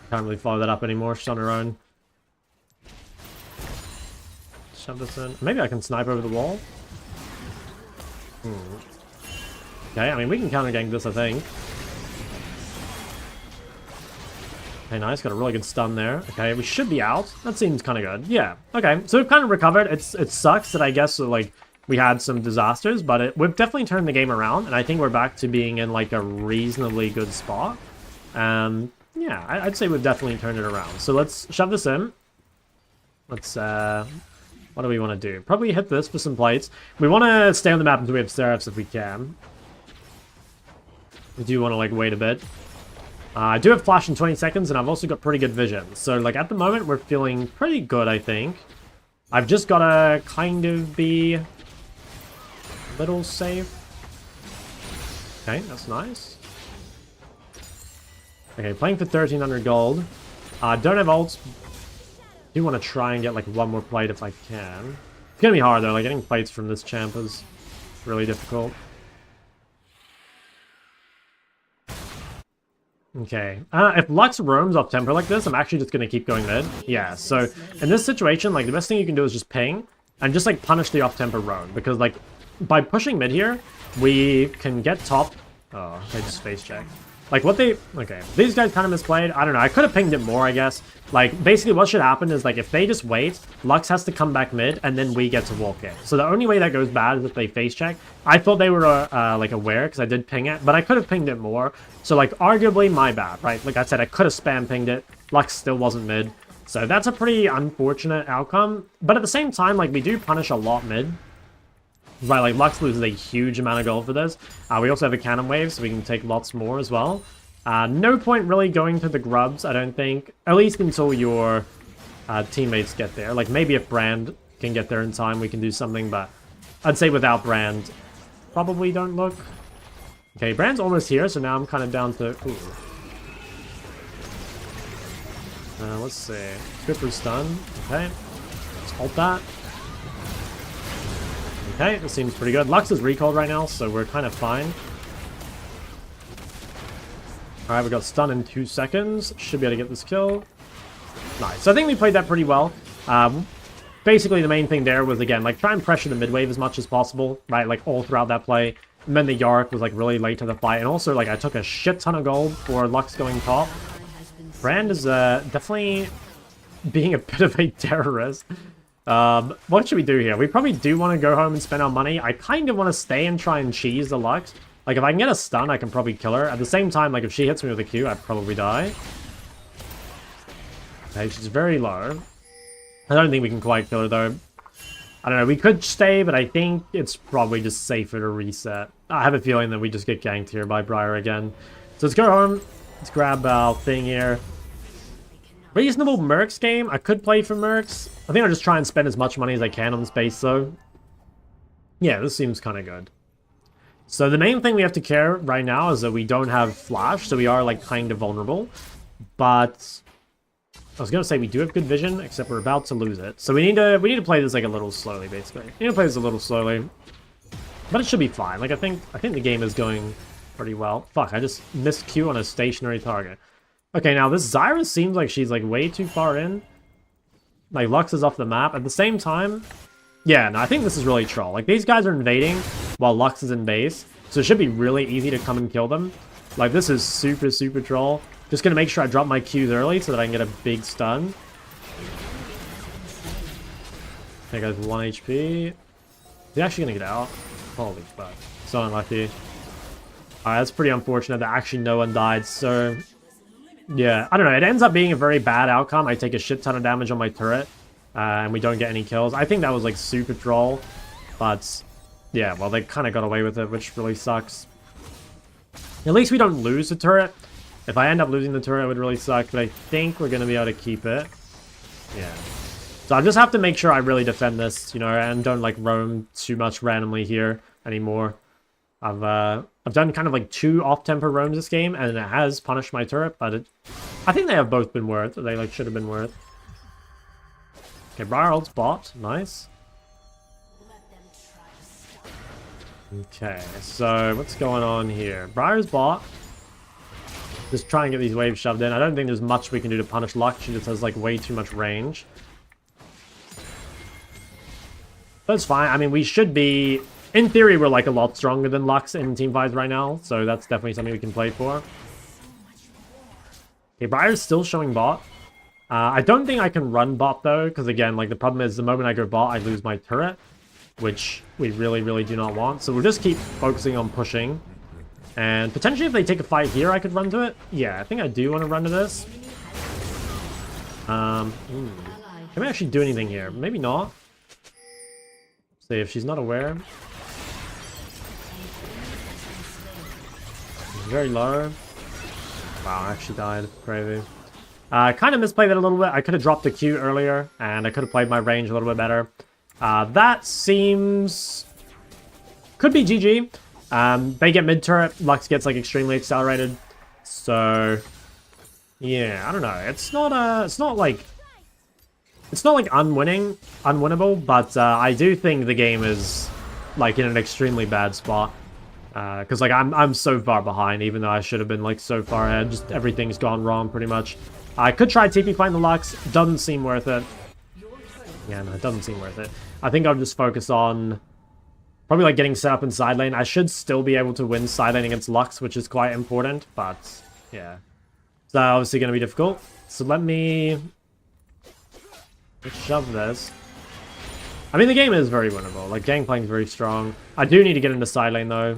Can't really follow that up anymore. She's on her own. Shove this in. Maybe I can snipe over the wall. Okay, I mean, we can counter gank this, I think. Okay, nice. Got a really good stun there. Okay, we should be out. That seems kind of good. Yeah. Okay, so we've kind of recovered. It sucks that I guess, like, we had some disasters, but we've definitely turned the game around, and I think we're back to being in, like, a reasonably good spot. Yeah, I'd say we've definitely turned it around. So let's shove this in. Let's, what do we want to do? Probably hit this for some plates. We want to stay on the map until we have Seraphs if we can. We do want to, like, wait a bit. I do have flash in 20 seconds, and I've also got pretty good vision. So, like, at the moment, we're feeling pretty good, I think. I've just got to kind of be a little safe. Okay, that's nice. Okay, playing for 1,300 gold. Don't have ults. Do want to try and get, like, one more plate if I can. It's going to be hard, though. Like, getting plates from this champ is really difficult. Okay, if Lux roams off tempo like this, I'm actually just going to keep going mid. Yeah, so in this situation, like, the best thing you can do is just ping and just, like, punish the off-tempo roam. Because, like, by pushing mid here, we can get top... Oh, they just face check. Like, what they... Okay, these guys kind of misplayed. I don't know, I could have pinged it more, I guess. Like, basically what should happen is, like, if they just wait, Lux has to come back mid, and then we get to walk in. So the only way that goes bad is if they face check. I thought they were, like, aware, because I did ping it, but I could have pinged it more. So, like, arguably my bad, right? Like I said, I could have spam pinged it. Lux still wasn't mid. So that's a pretty unfortunate outcome. But at the same time, like, we do punish a lot mid. Right, like, Lux loses a huge amount of gold for this. We also have a cannon wave, so we can take lots more as well. No point really going to the grubs, I don't think. At least until your teammates get there. Like, maybe if Brand can get there in time, we can do something, but I'd say without Brand, probably don't look. Okay, Brand's almost here, so now I'm kind of down to... Ooh. Let's see. Cooper's stun. Okay. Let's ult that. Okay, this seems pretty good. Lux is recalled right now, so we're kind of fine. Alright, we got stun in 2 seconds. Should be able to get this kill. Nice. So I think we played that pretty well. Basically, the main thing there was, again, like, try and pressure the mid wave as much as possible, right? Like, all throughout that play. And then the Yark was, like, really late to the fight. And also, like, I took a shit ton of gold for Lux going top. Brand is definitely being a bit of a terrorist. What should we do here? We probably do want to go home and spend our money. I kind of want to stay and try and cheese the Lux. Like, if I can get a stun, I can probably kill her. At the same time, like, if she hits me with a Q, I'd probably die. Okay, she's very low. I don't think we can quite kill her, though. I don't know, we could stay, but I think it's probably just safer to reset. I have a feeling that we just get ganked here by Briar again. So let's go home. Let's grab our thing here. Reasonable Mercs game. I could play for Mercs. I think I'll just try and spend as much money as I can on this base, though. Yeah, this seems kind of good. So the main thing we have to care right now is that we don't have flash, so we are, like, kind of vulnerable. But I was gonna say we do have good vision, except we're about to lose it. So we need to play this, like, a little slowly, basically. We need to play this a little slowly, but it should be fine. Like, I think the game is going pretty well. Fuck, I just missed Q on a stationary target. Okay, now this Zyra seems like she's, like, way too far in. Like, Lux is off the map. At the same time, yeah, no, I think this is really troll. Like, these guys are invading while Lux is in base, so it should be really easy to come and kill them. Like, this is super, super troll. Just gonna make sure I drop my Qs early so that I can get a big stun. Okay, guys, 1 HP. Is he actually gonna get out? Holy fuck. So unlucky. Alright, that's pretty unfortunate that actually no one died, so... Yeah, I don't know, it ends up being a very bad outcome. I take a shit ton of damage on my turret, and we don't get any kills. I think that was, like, super troll. But yeah, well, they kind of got away with it, which really sucks. At least we don't lose the turret. If I end up losing the turret, it would really suck, but I think we're going to be able to keep it. Yeah. So I just have to make sure I really defend this, you know, and don't like roam too much randomly here anymore. I've done kind of like 2 off-tempo roams this game, and it has punished my turret, but I think they have both been worth. They like should have been worth. Okay, Briar ult's bot. Nice. Okay, so what's going on here? Briar's bot. Just try and get these waves shoved in. I don't think there's much we can do to punish Lux. She just has like way too much range. That's fine. I mean, we should be... In theory, we're like a lot stronger than Lux in teamfights right now, so that's definitely something we can play for. Okay, Briar's still showing bot. I don't think I can run bot though, because again, like the problem is the moment I go bot, I lose my turret, which we really, really do not want. So we'll just keep focusing on pushing. And potentially if they take a fight here, I could run to it. Yeah, I think I do want to run to this. Can we actually do anything here? Maybe not. See if she's not aware. She's very low. Wow, I actually died. Crazy. Kind of misplayed it a little bit. I could have dropped a Q earlier, and I could have played my range a little bit better. That seems... Could be GG. They get mid-turret. Lux gets, like, extremely accelerated. So... Yeah, I don't know. It's not like unwinnable, but I do think the game is, like, in an extremely bad spot. Because, like, I'm so far behind, even though I should have been, like, so far ahead. Just everything's gone wrong, pretty much. I could try TP fighting the Lux. Doesn't seem worth it. Yeah, no, it doesn't seem worth it. I think I'll just focus on probably, like, getting set up in side lane. I should still be able to win side lane against Lux, which is quite important, but, yeah. So, obviously going to be difficult. So, let's shove this. I mean, the game is very winnable. Like, gangplank is very strong. I do need to get into side lane, though.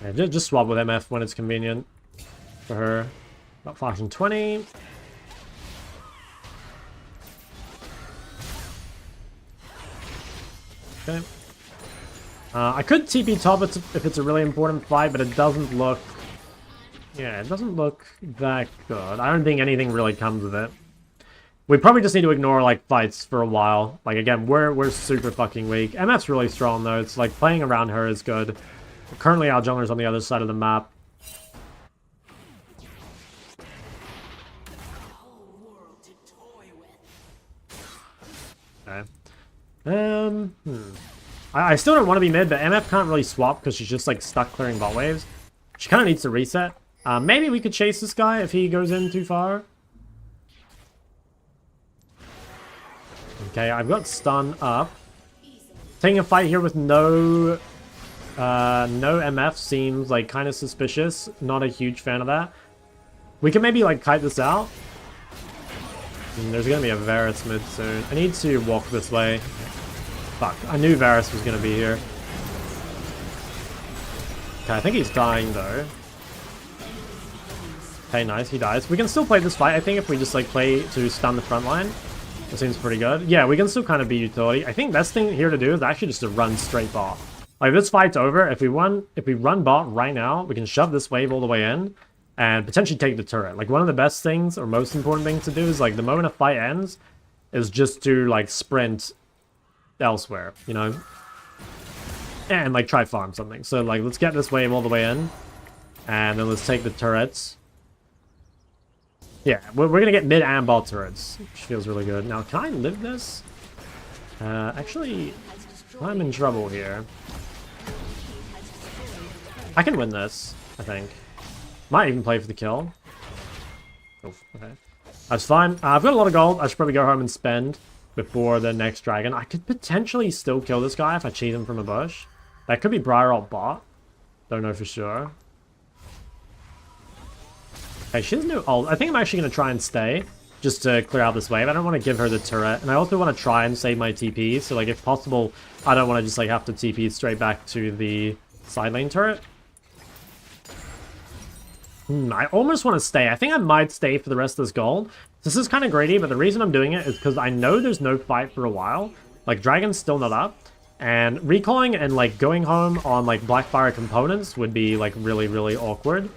Yeah, just swap with MF when it's convenient for her. About flashing 20. Okay. I could TP top if it's a really important fight, but it doesn't look... Yeah, it doesn't look that good. I don't think anything really comes of it. We probably just need to ignore, like, fights for a while. Like, again, we're super fucking weak. MF's really strong, though. It's like, playing around her is good. Currently, our jungler's on the other side of the map. Okay. I still don't want to be mid, but MF can't really swap because she's just, like, stuck clearing bot waves. She kind of needs to reset. Maybe we could chase this guy if he goes in too far. Okay, I've got stun up. Taking a fight here with no MF seems, like, kind of suspicious. Not a huge fan of that. We can maybe, like, kite this out. There's going to be a Varus mid soon. I need to walk this way. Fuck, I knew Varus was going to be here. Okay, I think he's dying, though. Okay, nice, he dies. We can still play this fight, I think, if we just, like, play to stun the front line. That seems pretty good. Yeah, we can still kind of be utility. I think best thing here to do is actually just to run straight bot. Like, this fight's over. If we run bot right now, we can shove this wave all the way in and potentially take the turret. Like, one of the best things or most important things to do is, like, the moment a fight ends is just to, like, sprint elsewhere, you know? And, like, try farm something. So, like, let's get this wave all the way in. And then let's take the turrets. Yeah, we're going to get mid and bot turrets, which feels really good. Now, can I live this? Actually, I'm in trouble here. I can win this, I think. Might even play for the kill. Oh, okay. That's fine. I've got a lot of gold. I should probably go home and spend before the next dragon. I could potentially still kill this guy if I cheat him from a bush. That could be Briar ult bot. Don't know for sure. Okay, she has no ult. I think I'm actually going to try and stay just to clear out this wave. I don't want to give her the turret. And I also want to try and save my TP. So, like, if possible, I don't want to just, like, have to TP straight back to the side lane turret. I almost want to stay. I think I might stay for the rest of this gold. This is kind of greedy, but the reason I'm doing it is because I know there's no fight for a while. Like, Dragon's still not up. And recalling and, like, going home on, like, Blackfire components would be, like, really, really awkward.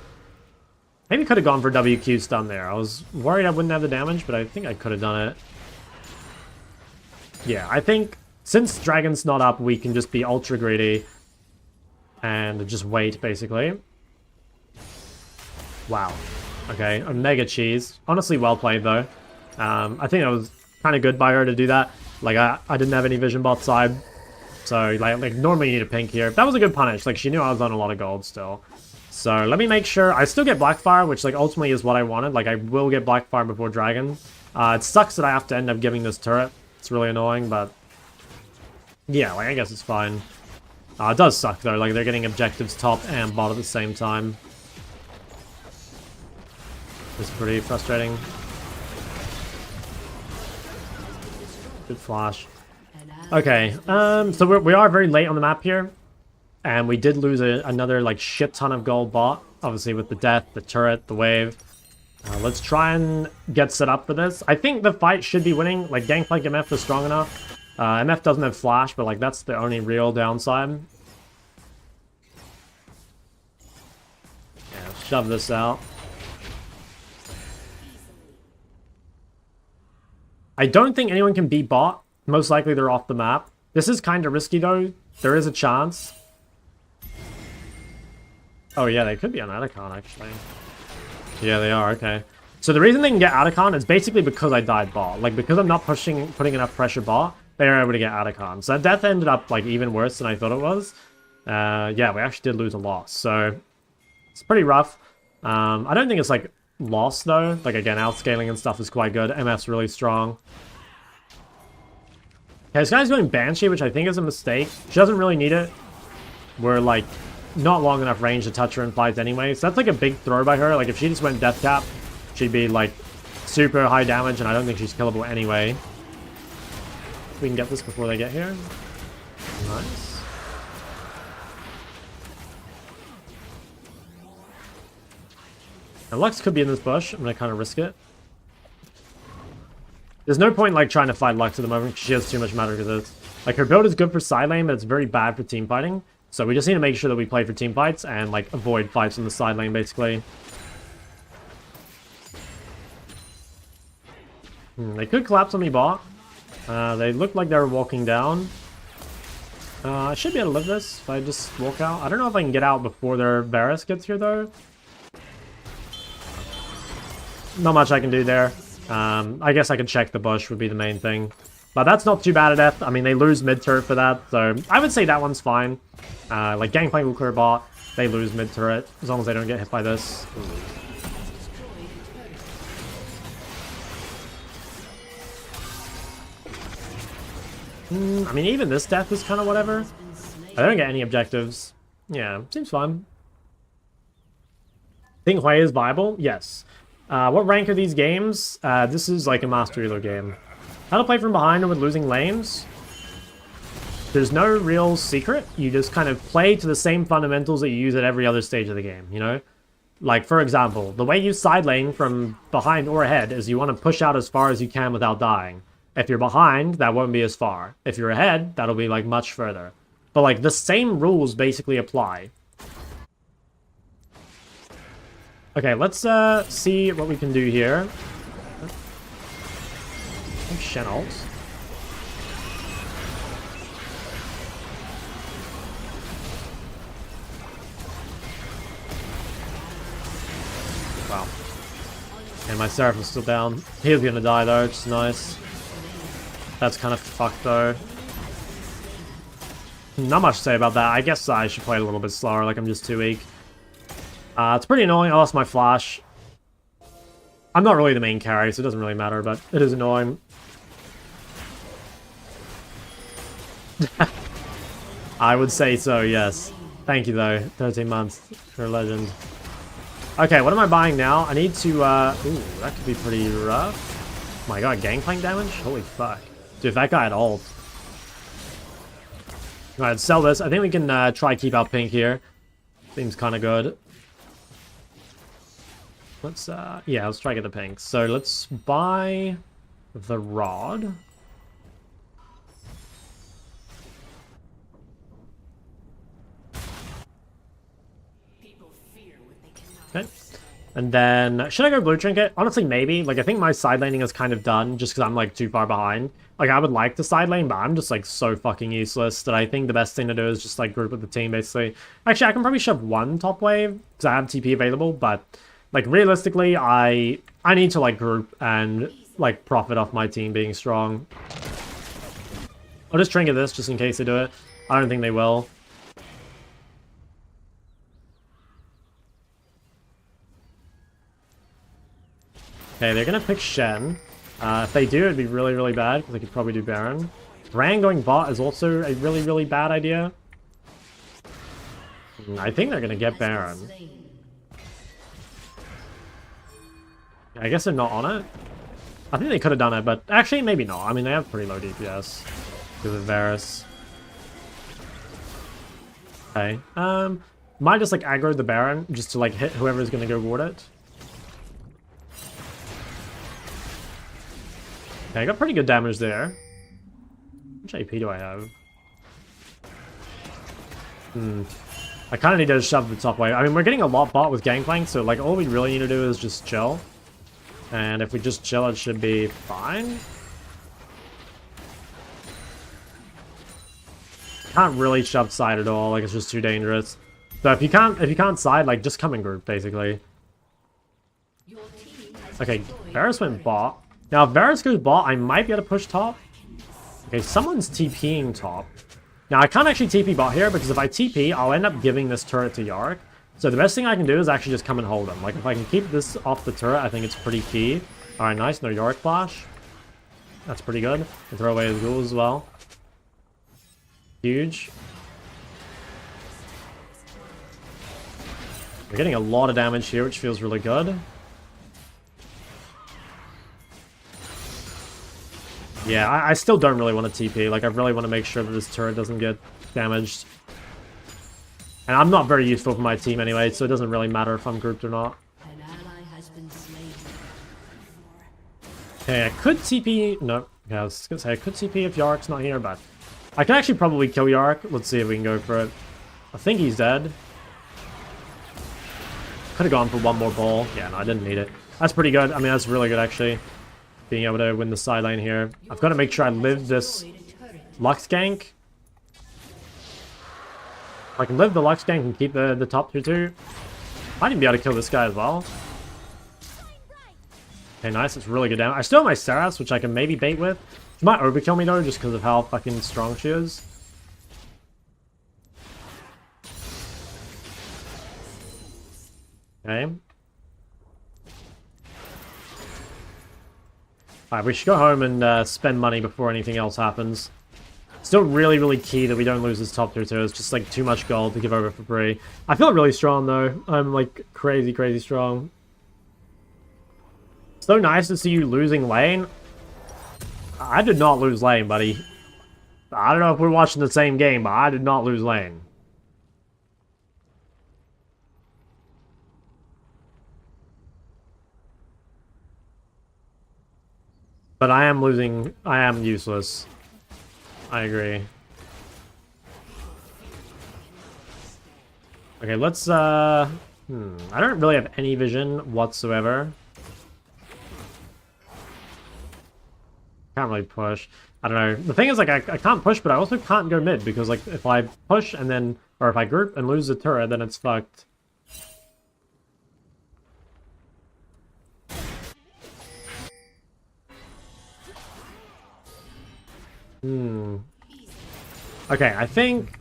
Maybe could have gone for WQ stun there. I was worried I wouldn't have the damage, but I think I could have done it. Yeah, I think since Dragon's not up, we can just be ultra greedy. And just wait, basically. Wow. Okay, a mega cheese. Honestly, well played, though. I think that was kind of good by her to do that. Like, I didn't have any vision bot side. So, like normally you need a pink here. That was a good punish. Like, she knew I was on a lot of gold still. So, let me make sure. I still get Blackfire, which, like, ultimately is what I wanted. Like, I will get Blackfire before Dragon. It sucks that I have to end up giving this turret. It's really annoying, but... yeah, like, I guess it's fine. It does suck, though. Like, they're getting objectives top and bot at the same time. It's pretty frustrating. Good flash. Okay, so we are very late on the map here. And we did lose another, like, shit ton of gold bot. Obviously, with the death, the turret, the wave. Let's try and get set up for this. I think the fight should be winning. Like, Gangplank MF is strong enough. MF doesn't have flash, but, like, that's the only real downside. Yeah, shove this out. I don't think anyone can beat bot. Most likely they're off the map. This is kind of risky, though. There is a chance. Oh, yeah, they could be on Atacon, actually. Yeah, they are, okay. So the reason they can get Atacon is basically because I died bot. Like, because I'm not putting enough pressure bot, they are able to get Atacon. So that death ended up, like, even worse than I thought it was. Yeah, we actually did lose a loss. So it's pretty rough. I don't think it's, like, lost, though. Like, again, outscaling and stuff is quite good. MF's really strong. Okay, this guy's going Banshee, which I think is a mistake. She doesn't really need it. We're, like, not long enough range to touch her in fights anyway. So that's, like, a big throw by her. Like, if she just went Death Cap, she'd be, like, super high damage, and I don't think she's killable anyway. We can get this before they get here. Nice. And Lux could be in this bush. I'm gonna kind of risk it. There's no point, like, trying to fight Lux at the moment because she has too much matter because it's... like, her build is good for side lane, but it's very bad for team fighting. So we just need to make sure that we play for team fights and, like, avoid fights in the side lane, basically. They could collapse on me bot. They look like they're walking down. I should be able to live this if I just walk out. I don't know if I can get out before their Varus gets here, though. Not much I can do there. I guess I could check the bush would be the main thing. But that's not too bad a death. I mean, they lose mid-turret for that, so I would say that one's fine. Like, Gangplank will clear bot. They lose mid-turret, as long as they don't get hit by this. I mean, even this death is kind of whatever. I don't get any objectives. Yeah, seems fun. Think Hui is viable? Yes. What rank are these games? This is like a Master Elo game. How to play from behind and with losing lanes? There's no real secret. You just kind of play to the same fundamentals that you use at every other stage of the game, you know? Like, for example, the way you side lane from behind or ahead is you want to push out as far as you can without dying. If you're behind, that won't be as far. If you're ahead, that'll be, like, much further. But, like, the same rules basically apply. Okay, let's see what we can do here. Shen ult. Wow. And my Seraph is still down. He's gonna die though, which is nice. That's kind of fucked though. Not much to say about that. I guess I should play a little bit slower, like I'm just too weak. It's pretty annoying. I lost my flash. I'm not really the main carry, so it doesn't really matter, but it is annoying. I would say so, yes. Thank you, though. 13 months. You're a legend. Okay, what am I buying now? I need to, ooh, that could be pretty rough. Oh my god, Gangplank damage? Holy fuck. Dude, if that guy had ult. Alright, sell this. I think we can try keep out pink here. Seems kind of good. Let's yeah, let's try to get the pinks. So let's buy the rod. Okay. And then, should I go blue trinket? Honestly, maybe. Like, I think my side laning is kind of done just because I'm, like, too far behind. Like, I would like to side lane, but I'm just, like, so fucking useless that I think the best thing to do is just, like, group with the team, basically. Actually, I can probably shove one top wave because I have TP available, but, like, realistically, I need to, like, group and, like, profit off my team being strong. I'll just trinket this just in case they do it. I don't think they will. Okay, they're gonna pick Shen. If they do, it'd be really, really bad, because they could probably do Baron. Ran going bot is also a really, really bad idea. I think they're gonna get Baron. I guess they're not on it. I think they could have done it, but actually, maybe not. I mean, they have pretty low DPS because of Varus. Okay. Might just, like, aggro the Baron, just to, like, hit whoever's gonna go ward it. Okay, I got pretty good damage there. How much AP do I have? I kind of need to shove the top wave. I mean, we're getting a lot bot with Gangplank, so like all we really need to do is just chill. And if we just chill, it should be fine. Can't really shove side at all. Like, it's just too dangerous. So if you can't side, like, just come in group basically. Okay, Varus went bot. Now, if Varus goes bot, I might be able to push top. Okay, someone's TPing top. Now, I can't actually TP bot here, because if I TP, I'll end up giving this turret to Yark. So the best thing I can do is actually just come and hold him. Like, if I can keep this off the turret, I think it's pretty key. Alright, nice. No Yark flash. That's pretty good. And throw away his ghouls as well. Huge. We're getting a lot of damage here, which feels really good. Yeah, I still don't really want to TP. Like, I really want to make sure that this turret doesn't get damaged. And I'm not very useful for my team anyway, so it doesn't really matter if I'm grouped or not. Okay, I could TP... No, yeah, I was going to say I could TP if Yark's not here, but... I can actually probably kill Yark. Let's see if we can go for it. I think he's dead. Could have gone for one more ball. Yeah, no, I didn't need it. That's pretty good. I mean, that's really good, actually. Being able to win the side lane here. I've got to make sure I live this Lux gank. If I can live the Lux gank and keep the top 2-2. Might even be able to kill this guy as well. Okay, nice. It's really good damage. I still have my Seraphs, which I can maybe bait with. She might overkill me though, just because of how fucking strong she is. Okay. Alright, we should go home and spend money before anything else happens. Still really, really key that we don't lose this top 2-2. It's just like too much gold to give over for free. I feel really strong though. I'm like crazy, crazy strong. So nice to see you losing lane. I did not lose lane, buddy. I don't know if we're watching the same game, but I did not lose lane. But I am losing. I am useless. I agree. Okay, let's I don't really have any vision whatsoever. Can't really push. I don't know. The thing is, like, I can't push, but I also can't go mid, because, like, if I push and then... Or if I group and lose the turret, then it's fucked. Okay, I think...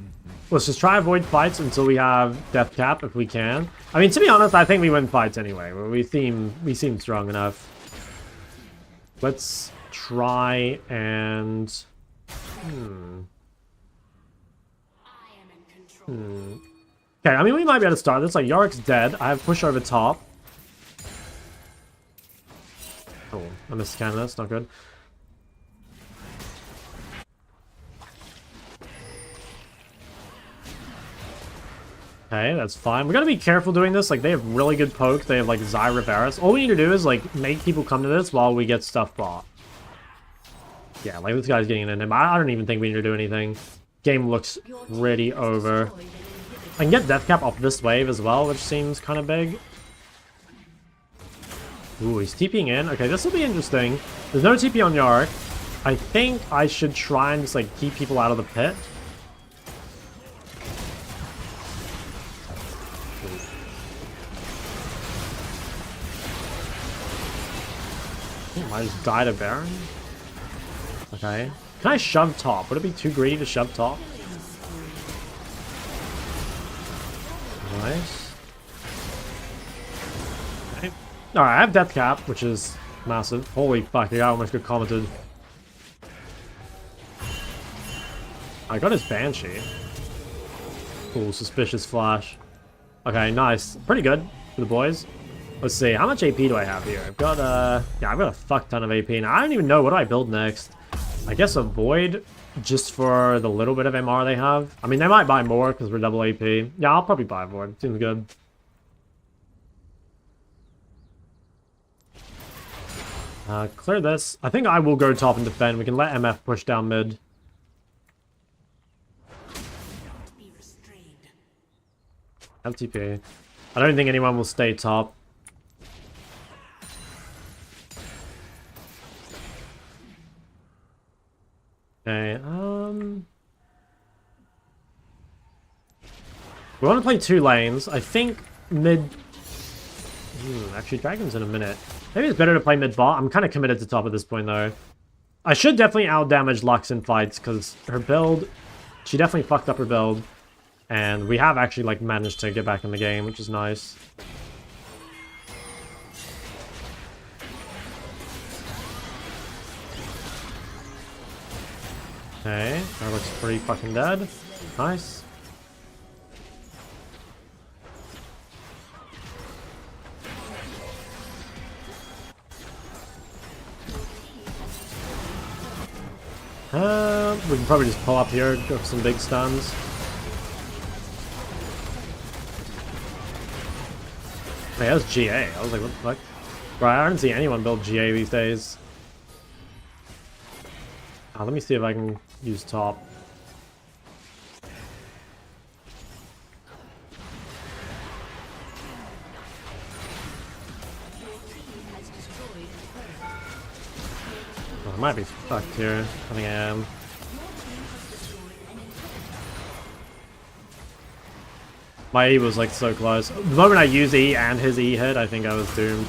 Let's just try avoid fights until we have death cap, if we can. I mean, to be honest, I think we win fights anyway. We seem strong enough. Let's... try and Okay, I mean, we might be able to start this. Like, Yorick's dead. I have push over top. Oh, I missed the cannon. That's not good. Okay, that's fine. We gotta be careful doing this. Like, they have really good poke. They have, like, Zy Riveras. All we need to do is, like, make people come to this while we get stuff bought. Yeah, like, this guy's getting in him. I don't even think we need to do anything. Game looks pretty over. I can get Death Cap off this wave as well, which seems kind of big. Ooh, he's TPing in. Okay, this will be interesting. There's no TP on Yark. I think I should try and just, like, keep people out of the pit. I just died a Baron. Okay. Can I shove top? Would it be too greedy to shove top? Nice. Okay. Alright, I have Death Cap, which is massive. Holy fuck, I almost got commented. I got his Banshee. Cool, suspicious flash. Okay, nice. Pretty good for the boys. Let's see, how much AP do I have here? I've got, yeah, I've got a fuck ton of AP, and I don't even know what do I build next. I guess a Void, just for the little bit of MR they have. I mean, they might buy more, because we're double AP. Yeah, I'll probably buy a Void. Seems good. Clear this. I think I will go top and defend. We can let MF push down mid. FTP. I don't think anyone will stay top. Okay, we want to play 2 lanes. I think mid... actually, Dragon's in a minute. Maybe it's better to play mid bot. I'm kind of committed to top at this point, though. I should definitely out-damage Lux in fights, because her build... She definitely fucked up her build. And we have actually, like, managed to get back in the game, which is nice. Okay, that looks pretty fucking dead. Nice. We can probably just pull up here, go for some big stuns. Hey, that's GA. I was like, what the fuck? Right, I don't see anyone build GA these days. Let me see if I can use top. Oh, I might be fucked here. I think I am. My E was like so close. The moment I used E and his E hit, I think I was doomed.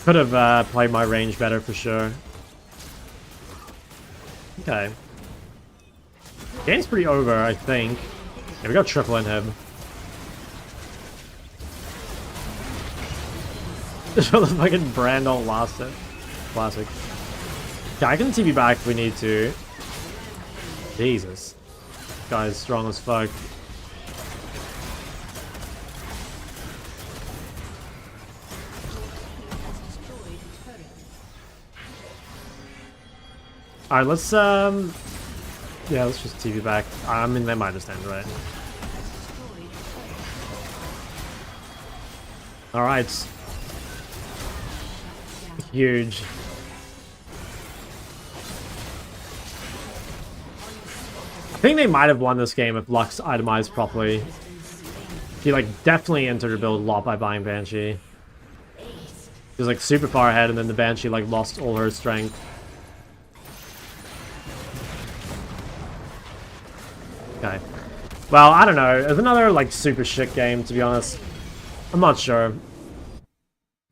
Could have played my range better for sure. Okay. Game's pretty over, I think. Yeah, we got triple inhib. So the fucking brand don't last it. Classic. Yeah, I can TP back if we need to. Jesus. This guy's strong as fuck. Alright, let's, yeah, let's just TV back. I mean, they might just end, right? Alright. Huge. I think they might have won this game if Lux itemized properly. He, like, definitely entered her build a lot by buying Banshee. He was, like, super far ahead, and then the Banshee, like, lost all her strength. Okay. Well, I don't know. It's another, like, super shit game, to be honest. I'm not sure.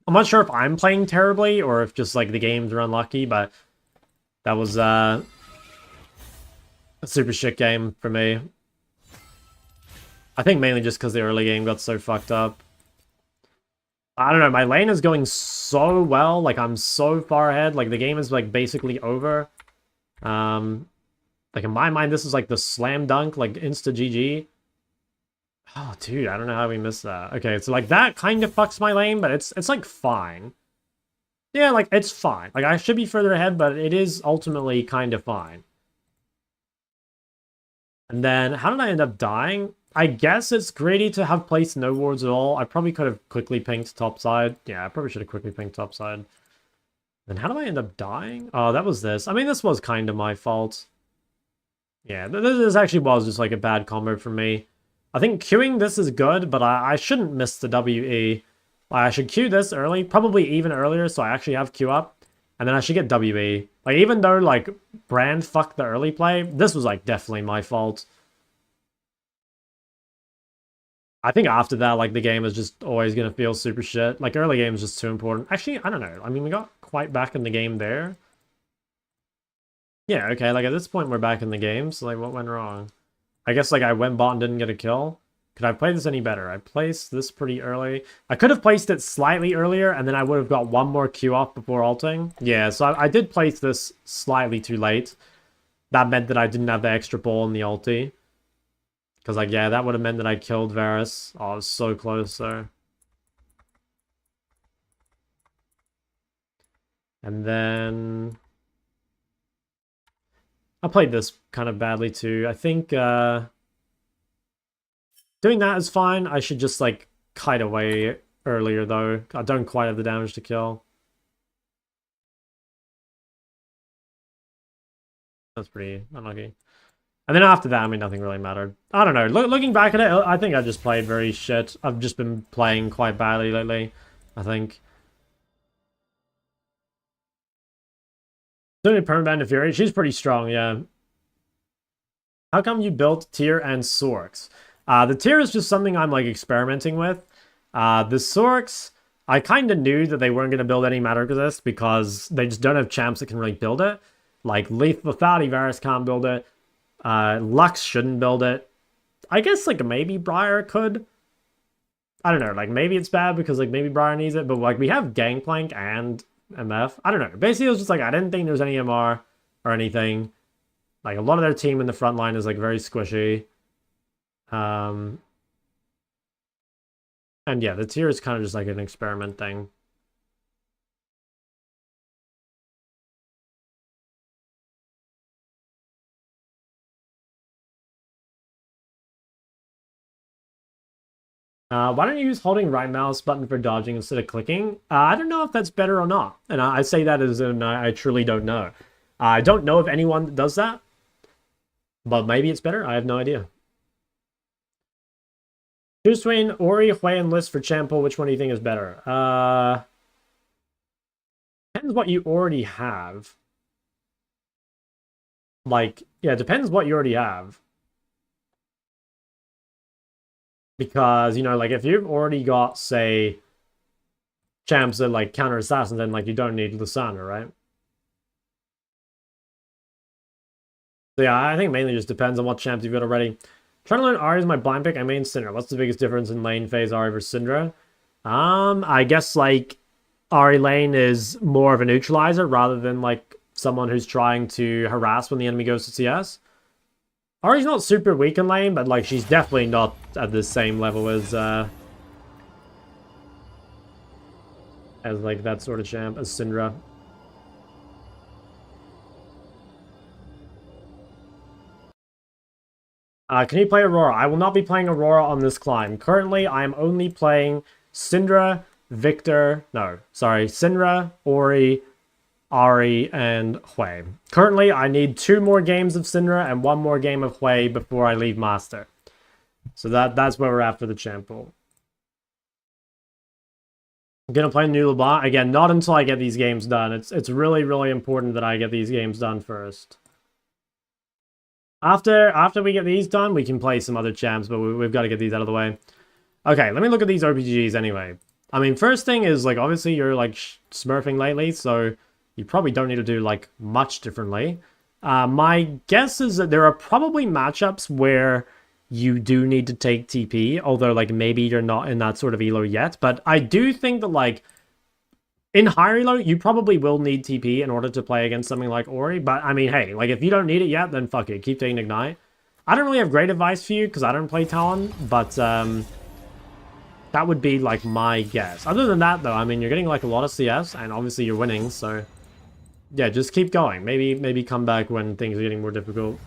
I'm not sure if I'm playing terribly, or if just, like, the games are unlucky, but that was, a super shit game for me. I think mainly just because the early game got so fucked up. I don't know, my lane is going so well, like, I'm so far ahead, like, the game is, like, basically over. Like, in my mind, this is, like, the slam dunk, like, insta-GG. Oh, dude, I don't know how we missed that. Okay, so, like, that kind of fucks my lane, but it's like, fine. Yeah, like, it's fine. Like, I should be further ahead, but it is ultimately kind of fine. And then, how did I end up dying? I guess it's greedy to have placed no wards at all. I probably could have quickly pinged topside. Yeah, I probably should have quickly pinged topside. Then how do I end up dying? Oh, that was this. I mean, this was kind of my fault. Yeah, this actually was just like a bad combo from me. I think queuing this is good, but I shouldn't miss the WE. I should queue this early, probably even earlier, so I actually have queue up. And then I should get WE. Like, even though, like, Brand fucked the early play, this was, like, definitely my fault. I think after that, like, the game is just always going to feel super shit. Like, early game is just too important. Actually, I don't know. I mean, we got quite back in the game there. Yeah, okay, like, at this point, we're back in the game, so, like, what went wrong? I guess, like, I went bot and didn't get a kill. Could I play this any better? I placed this pretty early. I could have placed it slightly earlier, and then I would have got one more Q off before ulting. Yeah, so I did place this slightly too late. That meant that I didn't have the extra ball in the ulti. Because, like, yeah, that would have meant that I killed Varus. Oh, I was so close, though. And then... I played this kind of badly, too. I think, doing that is fine. I should just, like, kite away earlier, though. I don't quite have the damage to kill. That's pretty unlucky. And then after that, I mean, nothing really mattered. I don't know. Looking back at it, I think I just played very shit. I've just been playing quite badly lately, I think. Doing a permaban to Fury. She's pretty strong, yeah. How come you built Tyr and Sorks? The Tyr is just something I'm, like, experimenting with. The Sorks, I kind of knew that they weren't going to build any Matter Resist because they just don't have champs that can really build it. Like, Lethal Lethality Varus can't build it. Lux shouldn't build it. I guess, like, maybe Briar could. I don't know, like, maybe it's bad because, like, maybe Briar needs it, but, like, we have Gangplank and MF. I don't know. Basically, it was just, like, I didn't think there was any MR or anything. Like, a lot of their team in the front line is, like, very squishy. And, yeah, the tier is kind of just, like, an experiment thing. Why don't you use holding right mouse button for dodging instead of clicking? I don't know if that's better or not. And I say that as in I truly don't know. I don't know if anyone does that. But maybe it's better. I have no idea. Choose between Ori, Hui, and List for Champo. Which one do you think is better? Depends what you already have. Like, yeah, it depends what you already have. Because, you know, like, if you've already got, say, champs that, like, counter assassins, then, like, you don't need Lysandra, right? So, yeah, I think mainly just depends on what champs you've got already. Trying to learn Ahri is my blind pick. I main Syndra. What's the biggest difference in lane phase Ahri versus Syndra? I guess, like, Ahri lane is more of a neutralizer rather than, like, someone who's trying to harass when the enemy goes to CS. Ahri's not super weak in lane, but, like, she's definitely not at the same level as like, that sort of champ, as Syndra. Can you play Aurora? I will not be playing Aurora on this climb. Currently, I am only playing Syndra, Syndra, Ori, Ahri, and Hui. Currently, I need 2 more games of Syndra and 1 more game of Hui before I leave Master. So that's where we're at for the champ pool. I'm gonna play New LeBlanc. Again, not until I get these games done. It's really, really important that I get these games done first. After we get these done, we can play some other champs, but we've got to get these out of the way. Okay, let me look at these RPGs anyway. I mean, first thing is, like, obviously you're, like, smurfing lately, so you probably don't need to do, like, much differently. My guess is that there are probably matchups where you do need to take TP, although, like, maybe you're not in that sort of elo yet. But I do think that, like, in higher elo, you probably will need TP in order to play against something like Ori. But, I mean, hey, like, if you don't need it yet, then fuck it. Keep taking Ignite. I don't really have great advice for you because I don't play Talon, but that would be, like, my guess. Other than that, though, I mean, you're getting, like, a lot of CS, and obviously you're winning, so yeah, just keep going. Maybe come back when things are getting more difficult.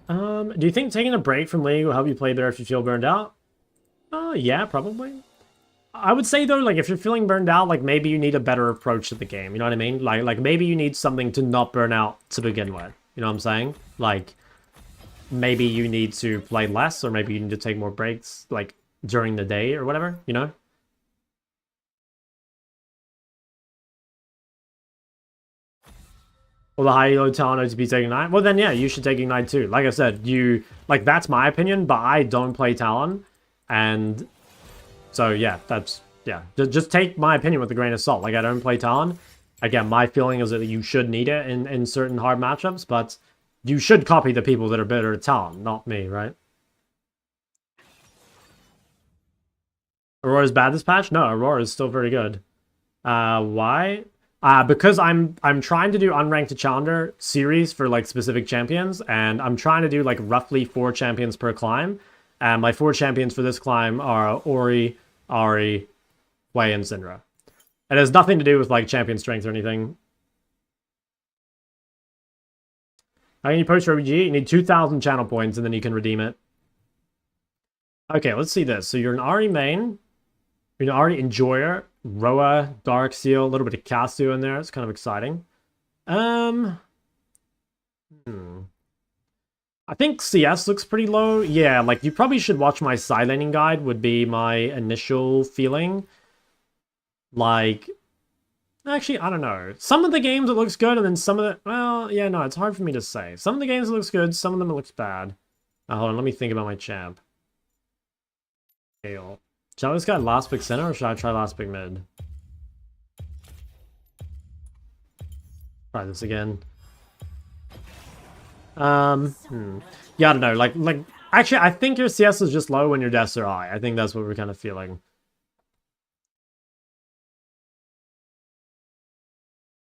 Do you think taking a break from League will help you play better if you feel burned out? Yeah, probably. I would say though, like if you're feeling burned out, like maybe you need a better approach to the game. You know what I mean? Like maybe you need something to not burn out to begin with. You know what I'm saying? Like maybe you need to play less, or maybe you need to take more breaks, like during the day or whatever. You know? Well, the high elo talent to be taking Ignite. Well, then yeah, you should take Ignite too. Like I said, that's my opinion, but I don't play Talon, and so yeah, yeah. Just take my opinion with a grain of salt. Like I don't play Talon. Again, my feeling is that you should need it in certain hard matchups, but you should copy the people that are better at Talon, not me, right? Aurora's bad this patch? No, Aurora is still very good. Why? Because I'm trying to do Unranked to Challenger series for like specific champions, and I'm trying to do like roughly 4 champions per climb. And my 4 champions for this climb are Ori, Ahri, Wei, and Syndra. It has nothing to do with like champion strength or anything. How can you post RBG? You need 2,000 channel points and then you can redeem it. Okay, let's see this. So you're an Ahri main. You're an Ahri enjoyer. Roa, Dark Seal, a little bit of Casu in there. It's kind of exciting. I think CS looks pretty low. Yeah, like you probably should watch my side laning guide would be my initial feeling. Like, actually, I don't know. Some of the games it looks good, and then some of the... Well, yeah, no, it's hard for me to say. Some of the games it looks good, some of them it looks bad. Hold on, let me think about my champ. Gale. Shall I this guy last pick center, or should I try last pick mid? Try this again. Yeah, I don't know. Like, actually, I think your CS is just low when your deaths are high. I think that's what we're kind of feeling.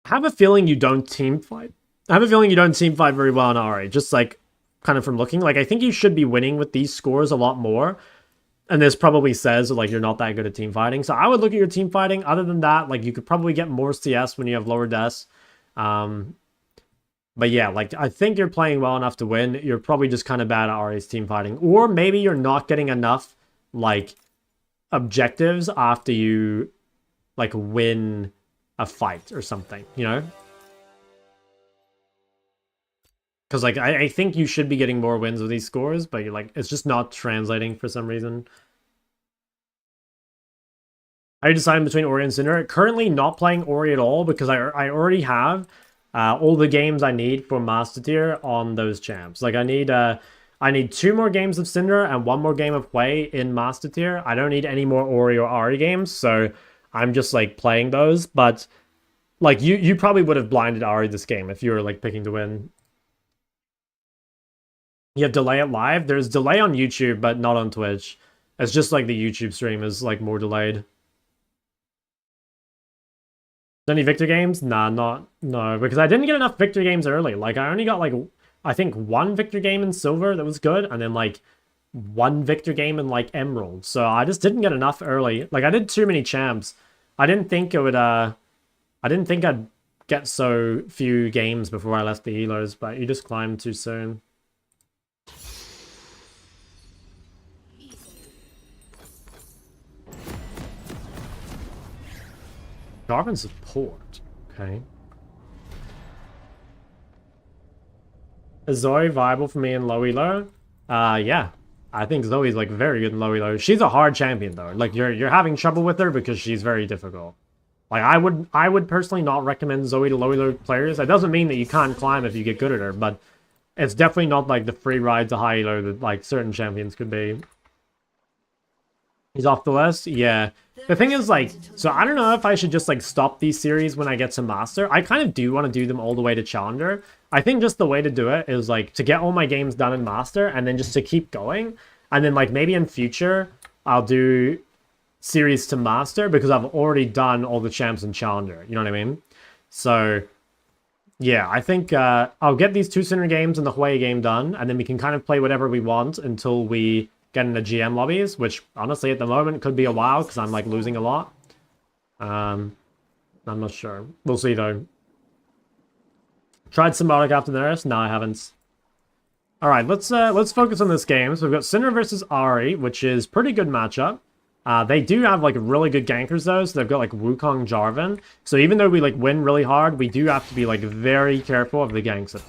I have a feeling you don't team fight. I have a feeling you don't team fight very well in Ahri. Just like, kind of from looking. Like, I think you should be winning with these scores a lot more. And this probably says, like, you're not that good at team fighting. So I would look at your team fighting. Other than that, like, you could probably get more CS when you have lower deaths. But yeah, like, I think you're playing well enough to win. You're probably just kind of bad at Ahri's team fighting. Or maybe you're not getting enough, like, objectives after you, like, win a fight or something, you know? Because, like, I think you should be getting more wins with these scores, but you're like, it's just not translating for some reason. I decided between Ori and Syndra. Currently not playing Ori at all because I already have all the games I need for Master Tier on those champs. Like, I need 2 more games of Syndra and 1 more game of Wei in Master Tier. I don't need any more Ori or Ahri games, so I'm just, like, playing those. But, like, you probably would have blinded Ahri this game if you were, like, picking to win. You have delay it live? There's delay on YouTube, but not on Twitch. It's just like the YouTube stream is like more delayed. Any Victor games? Nah, no, because I didn't get enough Victor games early. Like, I only got like, I think 1 Victor game in Silver that was good, and then like 1 Victor game in like Emerald. So I just didn't get enough early. Like, I did too many champs. I didn't think it would, I didn't think I'd get so few games before I left the healers, but you just climbed too soon. Jarvan support. Okay. Is Zoe viable for me in low elo? Yeah. I think Zoe's like very good in low elo. She's a hard champion though. Like you're having trouble with her because she's very difficult. Like I would personally not recommend Zoe to low elo players. That doesn't mean that you can't climb if you get good at her, but it's definitely not like the free ride to high elo that like certain champions could be. He's off the list? Yeah. The thing is, like, so I don't know if I should just, like, stop these series when I get to Master. I kind of do want to do them all the way to Challenger. I think just the way to do it is, like, to get all my games done in Master and then just to keep going. And then, like, maybe in future, I'll do series to Master because I've already done all the champs in Challenger. You know what I mean? So, yeah, I think I'll get these 2 Sinner games and the Hwei game done. And then we can kind of play whatever we want until we get into GM lobbies, which honestly at the moment could be a while because I'm like losing a lot. I'm not sure. We'll see though. Tried Symbiotic after Nerfs? No, I haven't. All right, let's focus on this game. So we've got Syndra versus Ahri, which is pretty good matchup. They do have like really good gankers though, so they've got like Wukong, Jarvan. So even though we like win really hard, we do have to be like very careful of the ganks.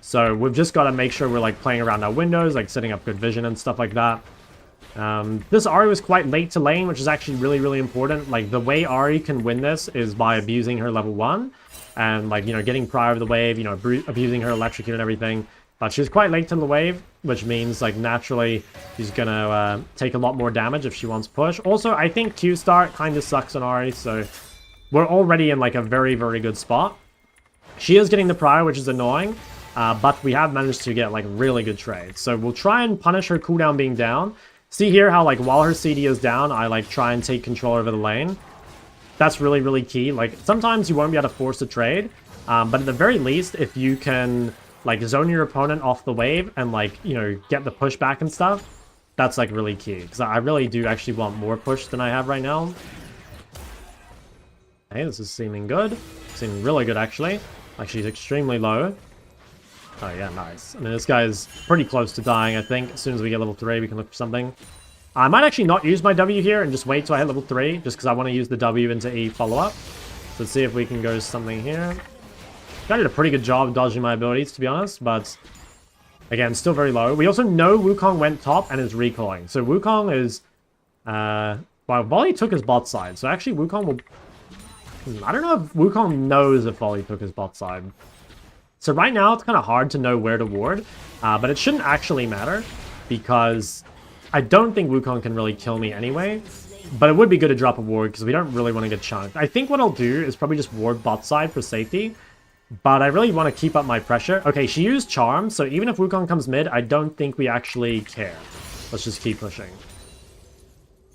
So we've just got to make sure we're like playing around our windows, like setting up good vision and stuff like that. This Ahri was quite late to lane, which is actually really, really important. Like the way Ahri can win this is by abusing her level 1 and like, you know, getting prior of the wave, you know, abusing her electrocute and everything. But she's quite late to the wave, which means like naturally she's gonna take a lot more damage if she wants push. Also, I think Q start kind of sucks on Ahri, so we're already in like a very, very good spot. She is getting the prior, which is annoying, but we have managed to get like really good trades. So we'll try and punish her cooldown being down. See here how like while her CD is down, I like try and take control over the lane. That's really, really key. Like sometimes you won't be able to force a trade, but at the very least, if you can like zone your opponent off the wave and like, you know, get the pushback and stuff, that's like really key. Because I really do actually want more push than I have right now. Hey, this is seeming good. Seeming really good actually. Like she's extremely low. Oh yeah, nice. I mean, this guy is pretty close to dying, I think. As soon as we get level 3, we can look for something. I might actually not use my W here and just wait till I hit level 3, just because I want to use the W into E follow-up. So let's see if we can go something here. I did a pretty good job dodging my abilities, to be honest, but again, still very low. We also know Wukong went top and is recalling. So Wukong is... well, Volley took his bot side, so actually Wukong will... I don't know if Wukong knows if Volley took his bot side. So right now, it's kind of hard to know where to ward, but it shouldn't actually matter, because I don't think Wukong can really kill me anyway. But it would be good to drop a ward, because we don't really want to get chunked. I think what I'll do is probably just ward bot side for safety. But I really want to keep up my pressure. Okay, she used Charm, so even if Wukong comes mid, I don't think we actually care. Let's just keep pushing.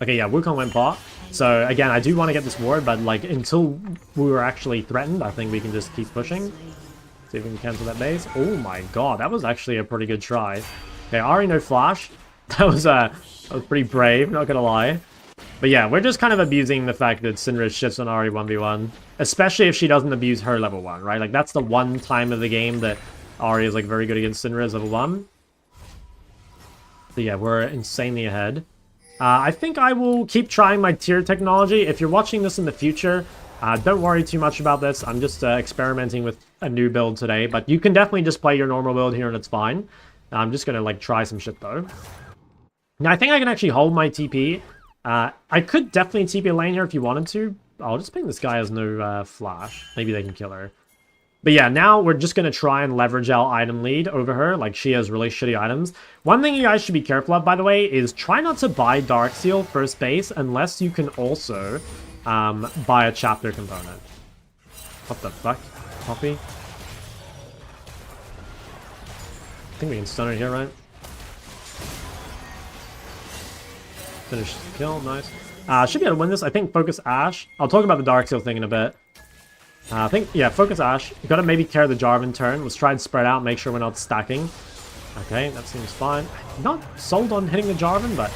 Okay, yeah, Wukong went bot. So again, I do want to get this ward, but like until we were actually threatened, I think we can just keep pushing. See if we can cancel that base. Oh my god, that was actually a pretty good try. Okay, Ahri no flash. That was pretty brave, not gonna lie. But yeah, we're just kind of abusing the fact that Syndra shifts on Ahri 1v1. Especially if she doesn't abuse her level 1, right? Like, that's the one time of the game that Ahri is, like, very good against Syndra as level 1. So yeah, we're insanely ahead. I think I will keep trying my tier technology. If you're watching this in the future, don't worry too much about this. I'm just experimenting with a new build today. But you can definitely just play your normal build here and it's fine. I'm just going to, like, try some shit, though. Now, I think I can actually hold my TP. I could definitely TP a lane here if you wanted to. I'll just ping this guy as no flash. Maybe they can kill her. But yeah, now we're just going to try and leverage our item lead over her. Like, she has really shitty items. One thing you guys should be careful of, by the way, is try not to buy Darkseal first base unless you can also buy a chapter component. What the fuck? Poppy? I think we can stun her here, right? Finish the kill, nice. Should be able to win this. I think focus Ashe. I'll talk about the Darkseal thing in a bit. I think, yeah, focus Ashe. You gotta maybe carry the Jarvan turn. Let's try and spread out, make sure we're not stacking. Okay, that seems fine. I'm not sold on hitting the Jarvan, but...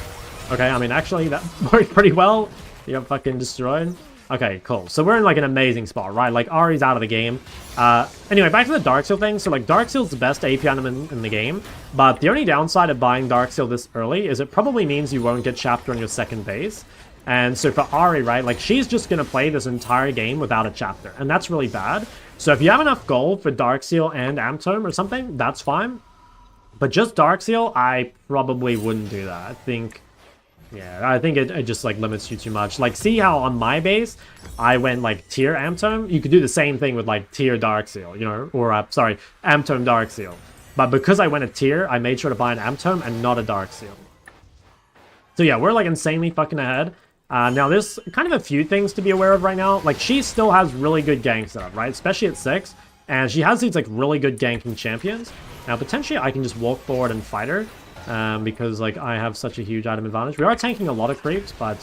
Okay, I mean, actually, that worked pretty well. You got fucking destroyed. Okay, cool. So we're in, like, an amazing spot, right? Like, Ahri's out of the game. Anyway, back to the Darkseal thing. So, like, Darkseal's the best AP item in the game. But the only downside of buying Darkseal this early is it probably means you won't get chapter on your second base. And so for Ahri, right, like, she's just going to play this entire game without a chapter. And that's really bad. So if you have enough gold for Darkseal and Amtome or something, that's fine. But just Darkseal, I probably wouldn't do that. I think... Yeah, I think it just, like, limits you too much. Like, see how on my base, I went, like, tier Amtome? You could do the same thing with, like, tier Darkseal, you know? Or, sorry, Amtome Darkseal. But because I went a tier, I made sure to buy an Amtome and not a Darkseal. So yeah, we're, like, insanely fucking ahead. Now, there's kind of a few things to be aware of right now. Like, she still has really good gank setup, right? Especially at 6. And she has these, like, really good ganking champions. Now, potentially, I can just walk forward and fight her. Because, like, I have such a huge item advantage. We are tanking a lot of creeps, but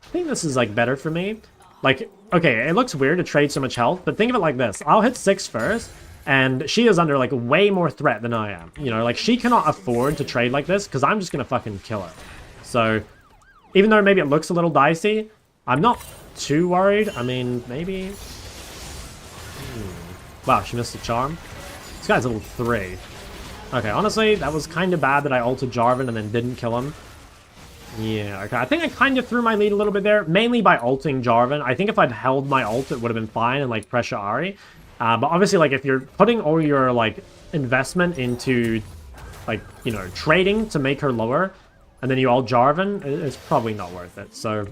I think this is, like, better for me. Like, okay, it looks weird to trade so much health, but think of it like this. I'll hit 6 first, and she is under, like, way more threat than I am. You know, like, she cannot afford to trade like this, because I'm just gonna fucking kill her. So... Even though maybe it looks a little dicey, I'm not too worried. I mean, maybe... Wow, she missed a charm. This guy's level 3. Okay, honestly, that was kind of bad that I ulted Jarvan and then didn't kill him. Yeah, okay. I think I kind of threw my lead a little bit there, mainly by ulting Jarvan. I think if I'd held my ult, it would have been fine and, like, pressure Ahri. But obviously, like, if you're putting all your, like, investment into, like, you know, trading to make her lower, and then you ult Jarvan, it's probably not worth it. So,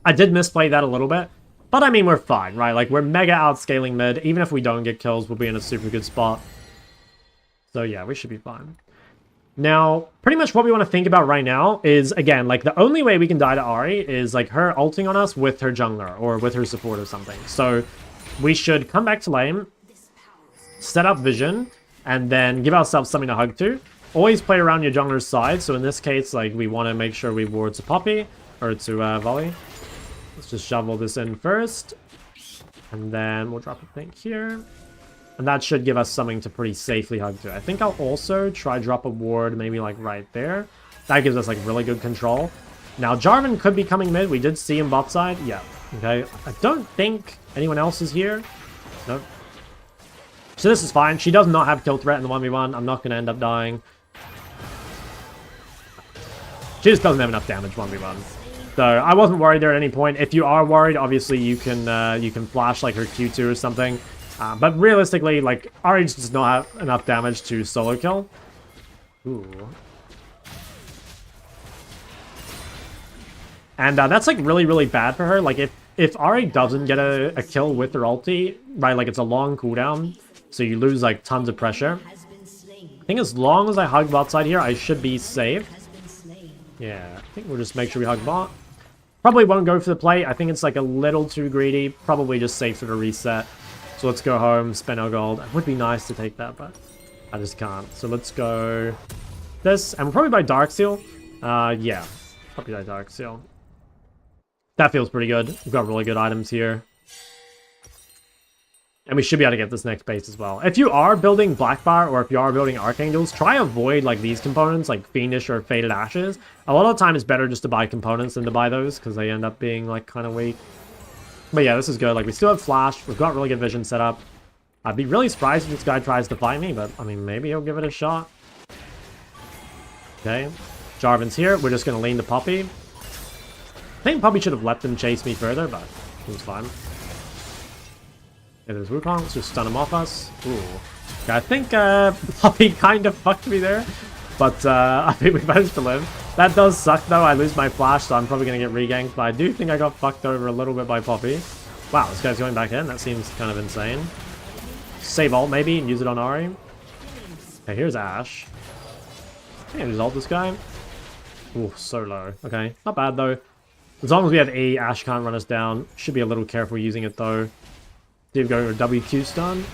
I did misplay that a little bit. But, I mean, we're fine, right? Like, we're mega outscaling mid. Even if we don't get kills, we'll be in a super good spot. So, yeah, we should be fine. Now, pretty much what we want to think about right now is, again, like, the only way we can die to Ahri is, like, her ulting on us with her jungler or with her support or something. So, we should come back to lane, set up vision, and then give ourselves something to hug to. Always play around your jungler's side. So, in this case, like, we want to make sure we ward to Poppy or to Volley. Let's just shovel this in first. And then we'll drop a thing here. And that should give us something to pretty safely hug to. I think I'll also try drop a ward maybe like right there. That gives us like really good control. Now Jarvan could be coming mid. We did see him bot side. Yeah. Okay. I don't think anyone else is here. Nope. So this is fine. She does not have kill threat in the 1v1. I'm not going to end up dying. She just doesn't have enough damage 1v1. So I wasn't worried there at any point. If you are worried, obviously you can flash like her Q2 or something. But realistically, like, Ahri does not have enough damage to solo kill. Ooh. And that's, like, really, really bad for her. Like, if Ahri doesn't get a kill with her ulti, right, like, it's a long cooldown, so you lose, like, tons of pressure. I think as long as I hug bot side here, I should be safe. Yeah, I think we'll just make sure we hug bot. Probably won't go for the play. I think it's, like, a little too greedy. Probably just safer to reset. So let's go home, spend our gold. It would be nice to take that, but I just can't. So let's go this, and we'll probably buy Darksteel. Yeah, probably buy Darksteel. That feels pretty good. We've got really good items here. And we should be able to get this next base as well. If you are building Blackfire or if you are building Archangels, try avoid like these components like Fiendish or Faded Ashes. A lot of the time it's better just to buy components than to buy those because they end up being like kind of weak. But yeah, this is good. Like, we still have flash. We've got really good vision set up. I'd be really surprised if this guy tries to fight me, but, I mean, maybe he'll give it a shot. Okay. Jarvan's here. We're just going to lean to Poppy. I think Poppy should have let them chase me further, but it was fine. Yeah, there's Wukong. Let's just stun him off us. Ooh. Okay, I think Poppy kind of fucked me there, but I think we managed to live. That does suck, though. I lose my flash, so I'm probably going to get reganked. But I do think I got fucked over a little bit by Poppy. Wow, this guy's going back in. That seems kind of insane. Save ult, maybe, and use it on Ahri. Okay, here's Ashe. I think I just ult this guy. Ooh, so low. Okay, not bad, though. As long as we have E, Ashe can't run us down. Should be a little careful using it, though. Did go to a WQ stun?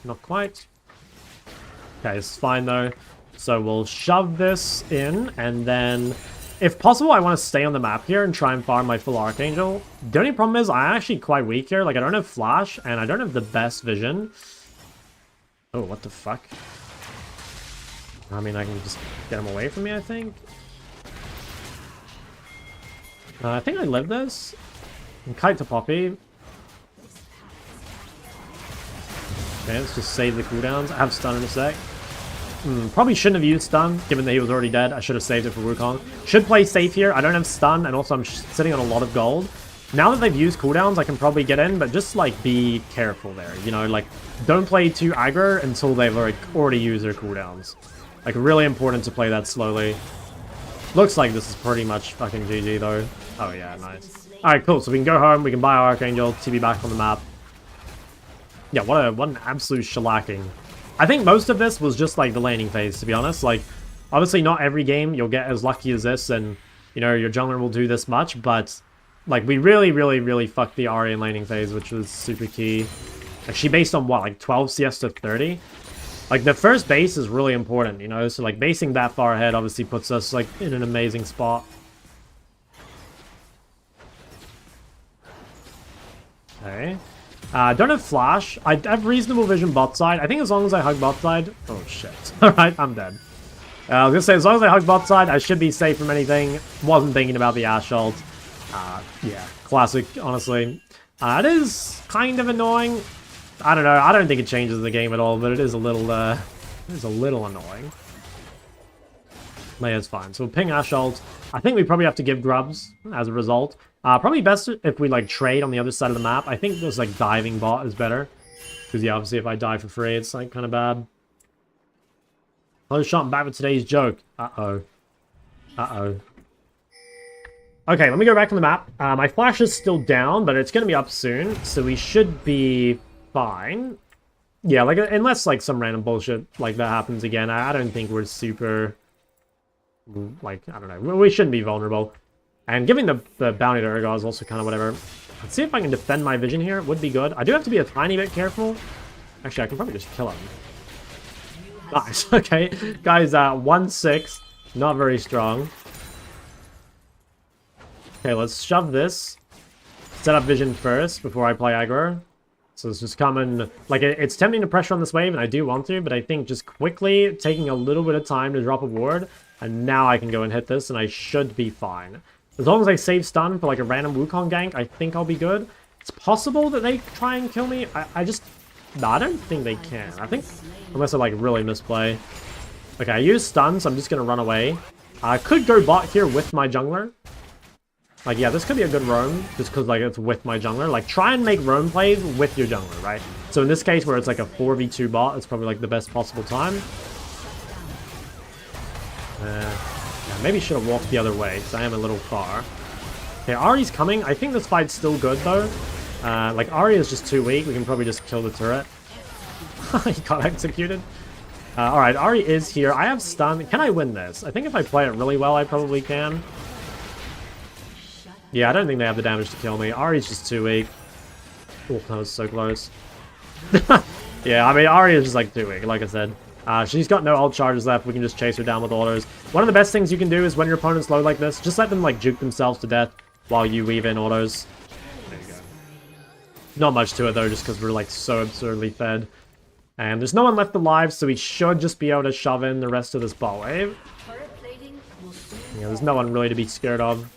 Not quite. Okay, it's fine, though. So we'll shove this in, and then, if possible, I want to stay on the map here and try and farm my full Archangel. The only problem is I'm actually quite weak here. Like, I don't have flash, and I don't have the best vision. Oh, what the fuck? I mean, I can just get him away from me, I think. I think I live this. And kite to Poppy. Okay, let's just save the cooldowns. I have stun in a sec. Probably shouldn't have used stun, given that he was already dead. I should have saved it for Wukong. Should play safe here. I don't have stun, and also I'm sitting on a lot of gold. Now that they've used cooldowns, I can probably get in, but just, like, be careful there. You know, like, don't play too aggro until they've already used their cooldowns. Like, really important to play that slowly. Looks like this is pretty much fucking GG, though. Oh, yeah, nice. Alright, cool. So we can go home, we can buy our Archangel, TB back on the map. Yeah, what an absolute shellacking. I think most of this was just, like, the laning phase, to be honest. Like, obviously not every game you'll get as lucky as this, and, you know, your jungler will do this much, but, like, we really, really, really fucked the Ahri in laning phase, which was super key. Like, she based on, what, like, 12 CS to 30? Like, the first base is really important, you know? So, like, basing that far ahead obviously puts us, like, in an amazing spot. Okay. Don't have flash. I have reasonable vision bot side. I think as long as I hug bot side... Oh, shit. Alright, I'm dead. I was gonna say, as long as I hug bot side, I should be safe from anything. Wasn't thinking about the Ashe ult. Yeah, classic, honestly. It is kind of annoying. I don't know. I don't think it changes the game at all, but it is a little It's a little annoying. But yeah, it's fine. So we'll ping Ash ult. I think we probably have to give grubs as a result. Probably best if we like trade on the other side of the map. I think this like diving bot is better. Because yeah, obviously if I die for free, it's like kind of bad. I'll just shot back with today's joke. Uh-oh. Uh-oh. Okay, let me go back to the map. My flash is still down, but it's going to be up soon. So we should be fine. Yeah, like unless like some random bullshit like that happens again, I don't think we're super... Like, I don't know. We shouldn't be vulnerable. And giving the bounty to Urgot is also kind of whatever. Let's see if I can defend my vision here. Would be good. I do have to be a tiny bit careful. Actually, I can probably just kill him. Nice. Okay. Guys, 1-6. Not very strong. Okay, let's shove this. Set up vision first before I play aggro. So it's just coming... Like, it's tempting to pressure on this wave, and I do want to, but I think just quickly taking a little bit of time to drop a ward, and now I can go and hit this, and I should be fine. As long as I save stun for, like, a random Wukong gank, I think I'll be good. It's possible that they try and kill me. I just... No, I don't think they can. I think... Unless I, like, really misplay. Okay, I use stun, so I'm just going to run away. I could go bot here with my jungler. Like, yeah, this could be a good roam, just because, like, it's with my jungler. Like, try and make roam plays with your jungler, right? So in this case, where it's, like, a 4v2 bot, it's probably, like, the best possible time. Yeah, maybe should have walked the other way, because I am a little far. Okay, Ahri's coming. I think this fight's still good, though. Like, Ahri is just too weak. We can probably just kill the turret. He got executed. Alright, Ahri is here. I have stun. Can I win this? I think if I play it really well, I probably can. Yeah, I don't think they have the damage to kill me. Ahri's just too weak. Oh, that was so close. Yeah, I mean, Ahri is just, like, too weak, like I said. She's got no ult charges left. We can just chase her down with autos. One of the best things you can do is when your opponent's low like this, just let them, like, juke themselves to death while you weave in autos. There you go. Not much to it, though, just because we're, like, so absurdly fed. And there's no one left alive, so we should just be able to shove in the rest of this bot wave. Yeah, there's no one really to be scared of.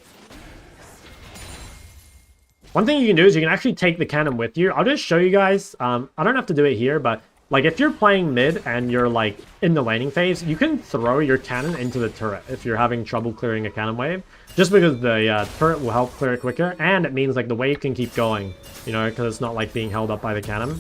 One thing you can do is you can actually take the cannon with you. I'll just show you guys. I don't have to do it here, but like if you're playing mid and you're like in the laning phase, you can throw your cannon into the turret if you're having trouble clearing a cannon wave. Just because the turret will help clear it quicker, and it means like the wave can keep going, you know, because it's not like being held up by the cannon.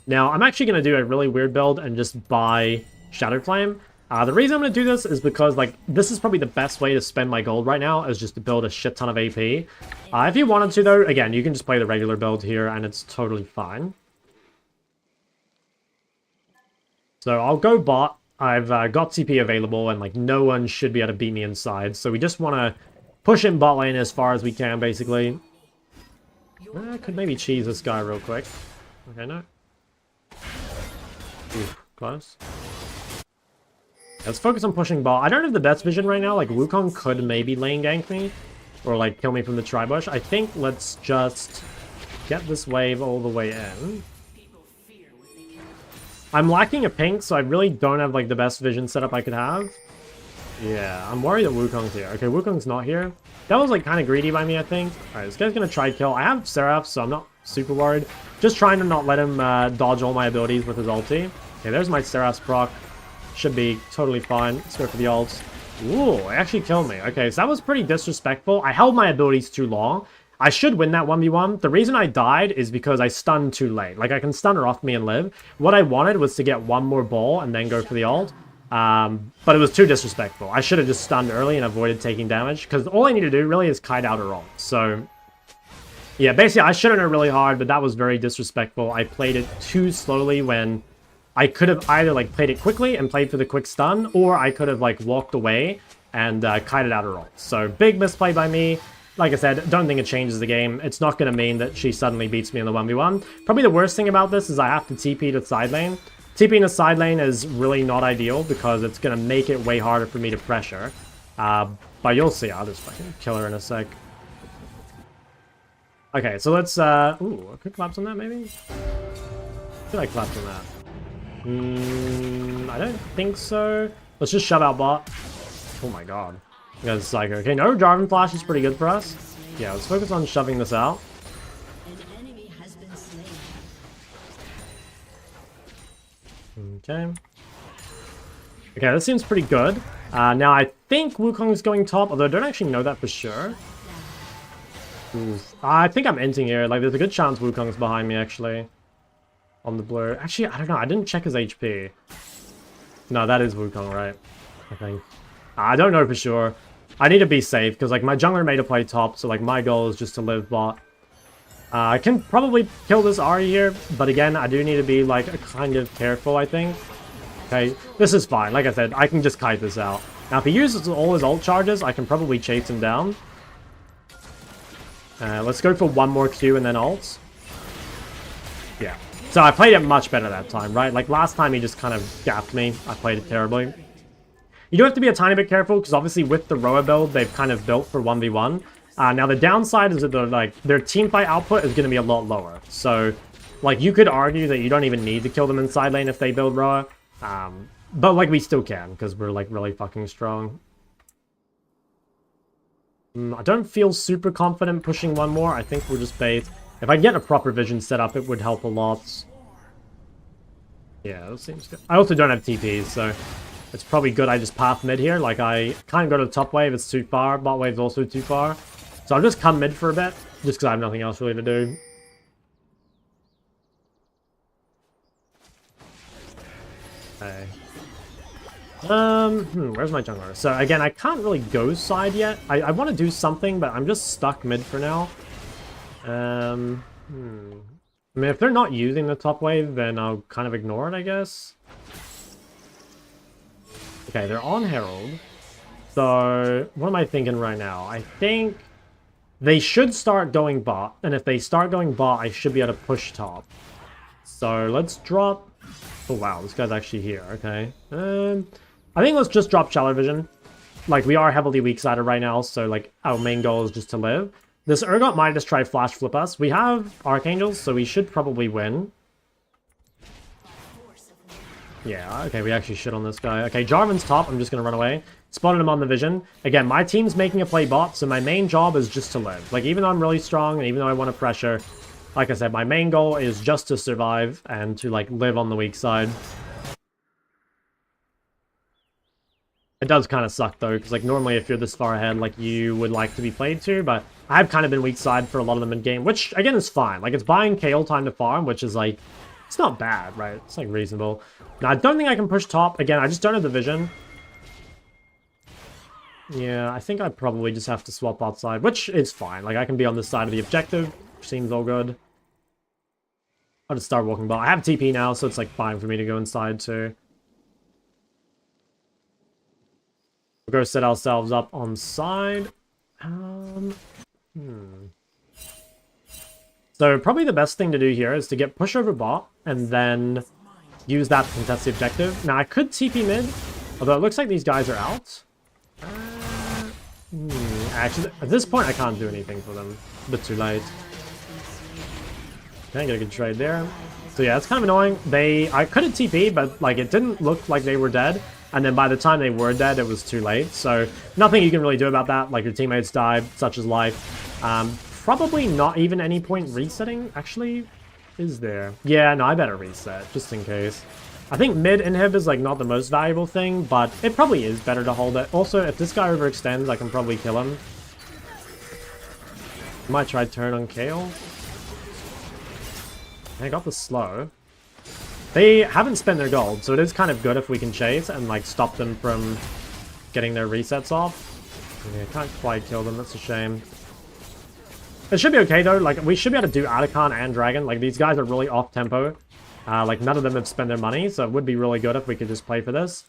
Now, I'm actually going to do a really weird build and just buy Shadow Flame. The reason I'm going to do this is because, like, this is probably the best way to spend my gold right now, is just to build a shit ton of AP. If you wanted to, though, again, you can just play the regular build here, and it's totally fine. So I'll go bot. I've got TP available, and, like, no one should be able to beat me inside. So we just want to push in bot lane as far as we can, basically. I could maybe cheese this guy real quick. Okay, no. Ooh, close. Let's focus on pushing ball. I don't have the best vision right now. Like, Wukong could maybe lane gank me. Or, like, kill me from the tri-bush. I think let's just get this wave all the way in. I'm lacking a pink, so I really don't have, like, the best vision setup I could have. Yeah, I'm worried that Wukong's here. Okay, Wukong's not here. That was, like, kind of greedy by me, I think. Alright, this guy's gonna try kill. I have Seraph, so I'm not super worried. Just trying to not let him dodge all my abilities with his ulti. Okay, there's my Seraph's proc. Should be totally fine. Let's go for the ult. Ooh, it actually killed me. Okay, so that was pretty disrespectful. I held my abilities too long. I should win that 1v1. The reason I died is because I stunned too late. Like, I can stun her off me and live. What I wanted was to get one more ball and then go for the ult. But it was too disrespectful. I should have just stunned early and avoided taking damage. Because all I need to do really is kite out her ult. So, yeah, basically, I should have known really hard, but that was very disrespectful. I played it too slowly when I could have either, like, played it quickly and played for the quick stun, or I could have, like, walked away and kited out her ult. So, big misplay by me. Like I said, don't think it changes the game. It's not going to mean that she suddenly beats me in the 1v1. Probably the worst thing about this is I have to TP to side lane. TP in the side lane is really not ideal because it's going to make it way harder for me to pressure. But you'll see. I'll just fucking kill her in a sec. Okay, so let's... Ooh, a quick collapse on that, maybe? I feel like collapse on that. I don't think so. Let's just shove out bot. Oh my god. You guys are psycho. Okay, no, Jarvan Flash is pretty good for us. Yeah, let's focus on shoving this out. Okay. Okay, this seems pretty good. Now, I think Wukong's going top, although I don't actually know that for sure. Oof. I think I'm inting here. Like, there's a good chance Wukong's behind me, actually. On the blue. Actually, I don't know. I didn't check his HP. No, that is Wukong, right? I think. I don't know for sure. I need to be safe, because, like, my jungler made a play top, so, like, my goal is just to live bot. I can probably kill this Ahri here, but again, I do need to be, like, kind of careful, I think. Okay, this is fine. Like I said, I can just kite this out. Now, if he uses all his ult charges, I can probably chase him down. Let's go for one more Q and then ults. Yeah. So I played it much better that time, right? Like, last time he just kind of gapped me. I played it terribly. You do have to be a tiny bit careful, because obviously with the Roa build, they've kind of built for 1v1. Now, the downside is that their teamfight output is going to be a lot lower. So, like, you could argue that you don't even need to kill them in side lane if they build Roa. But, like, we still can, because we're, like, really fucking strong. I don't feel super confident pushing one more. I think we'll just bait. If I get a proper vision set up, it would help a lot. Yeah, that seems good. I also don't have TPs, so it's probably good I just path mid here. Like, I can't go to the top wave. It's too far. Bot wave's also too far. So I'll just come mid for a bit, just because I have nothing else really to do. Okay. Where's my jungler? So again, I can't really go side yet. I want to do something, but I'm just stuck mid for now. I mean, if they're not using the top wave, then I'll kind of ignore it, I guess. Okay, they're on Herald. So, what am I thinking right now? I think they should start going bot, and if they start going bot, I should be able to push top. So, let's drop... Oh, wow, this guy's actually here. Okay. I think let's just drop Shallow Vision. Like, we are heavily weak-sided right now, so, like, our main goal is just to live. This Urgot might just try flash flip us. We have Archangels, so we should probably win. Yeah, okay, we actually shit on this guy. Okay, Jarvan's top. I'm just going to run away. Spotted him on the vision. Again, my team's making a play bot, so my main job is just to live. Like, even though I'm really strong, and even though I want to pressure, like I said, my main goal is just to survive and to, like, live on the weak side. It does kind of suck, though, because, like, normally if you're this far ahead, like, you would like to be played to, but I've kind of been weak side for a lot of the mid-game, which, again, is fine. Like, it's buying KO time to farm, which is, like, it's not bad, right? It's, like, reasonable. Now, I don't think I can push top. Again, I just don't have the vision. Yeah, I think I probably just have to swap outside, which is fine. Like, I can be on this side of the objective, which seems all good. I'll just start walking bot. I have TP now, so it's, like, fine for me to go inside, too. We'll go set ourselves up on side. So probably the best thing to do here is to get push over bot and then use that to contest the objective. Now I could TP mid, although it looks like these guys are out. Actually, at this point I can't do anything for them. A bit too late. Okay, get a good trade there. So yeah, it's kind of annoying. I could have TP, but like it didn't look like they were dead. And then by the time they were dead, it was too late. So nothing you can really do about that. Like your teammates died, such is life. Probably not even any point resetting. Actually, is there? Yeah, no, I better reset just in case. I think mid inhib is like not the most valuable thing, but it probably is better to hold it. Also, if this guy overextends, I can probably kill him. Might try turn on Kale. I got the slow. They haven't spent their gold, so it is kind of good if we can chase and like stop them from getting their resets off. Yeah, can't quite kill them, that's a shame. It should be okay though, like we should be able to do Atacon and Dragon. Like these guys are really off tempo. Like none of them have spent their money, so it would be really good if we could just play for this.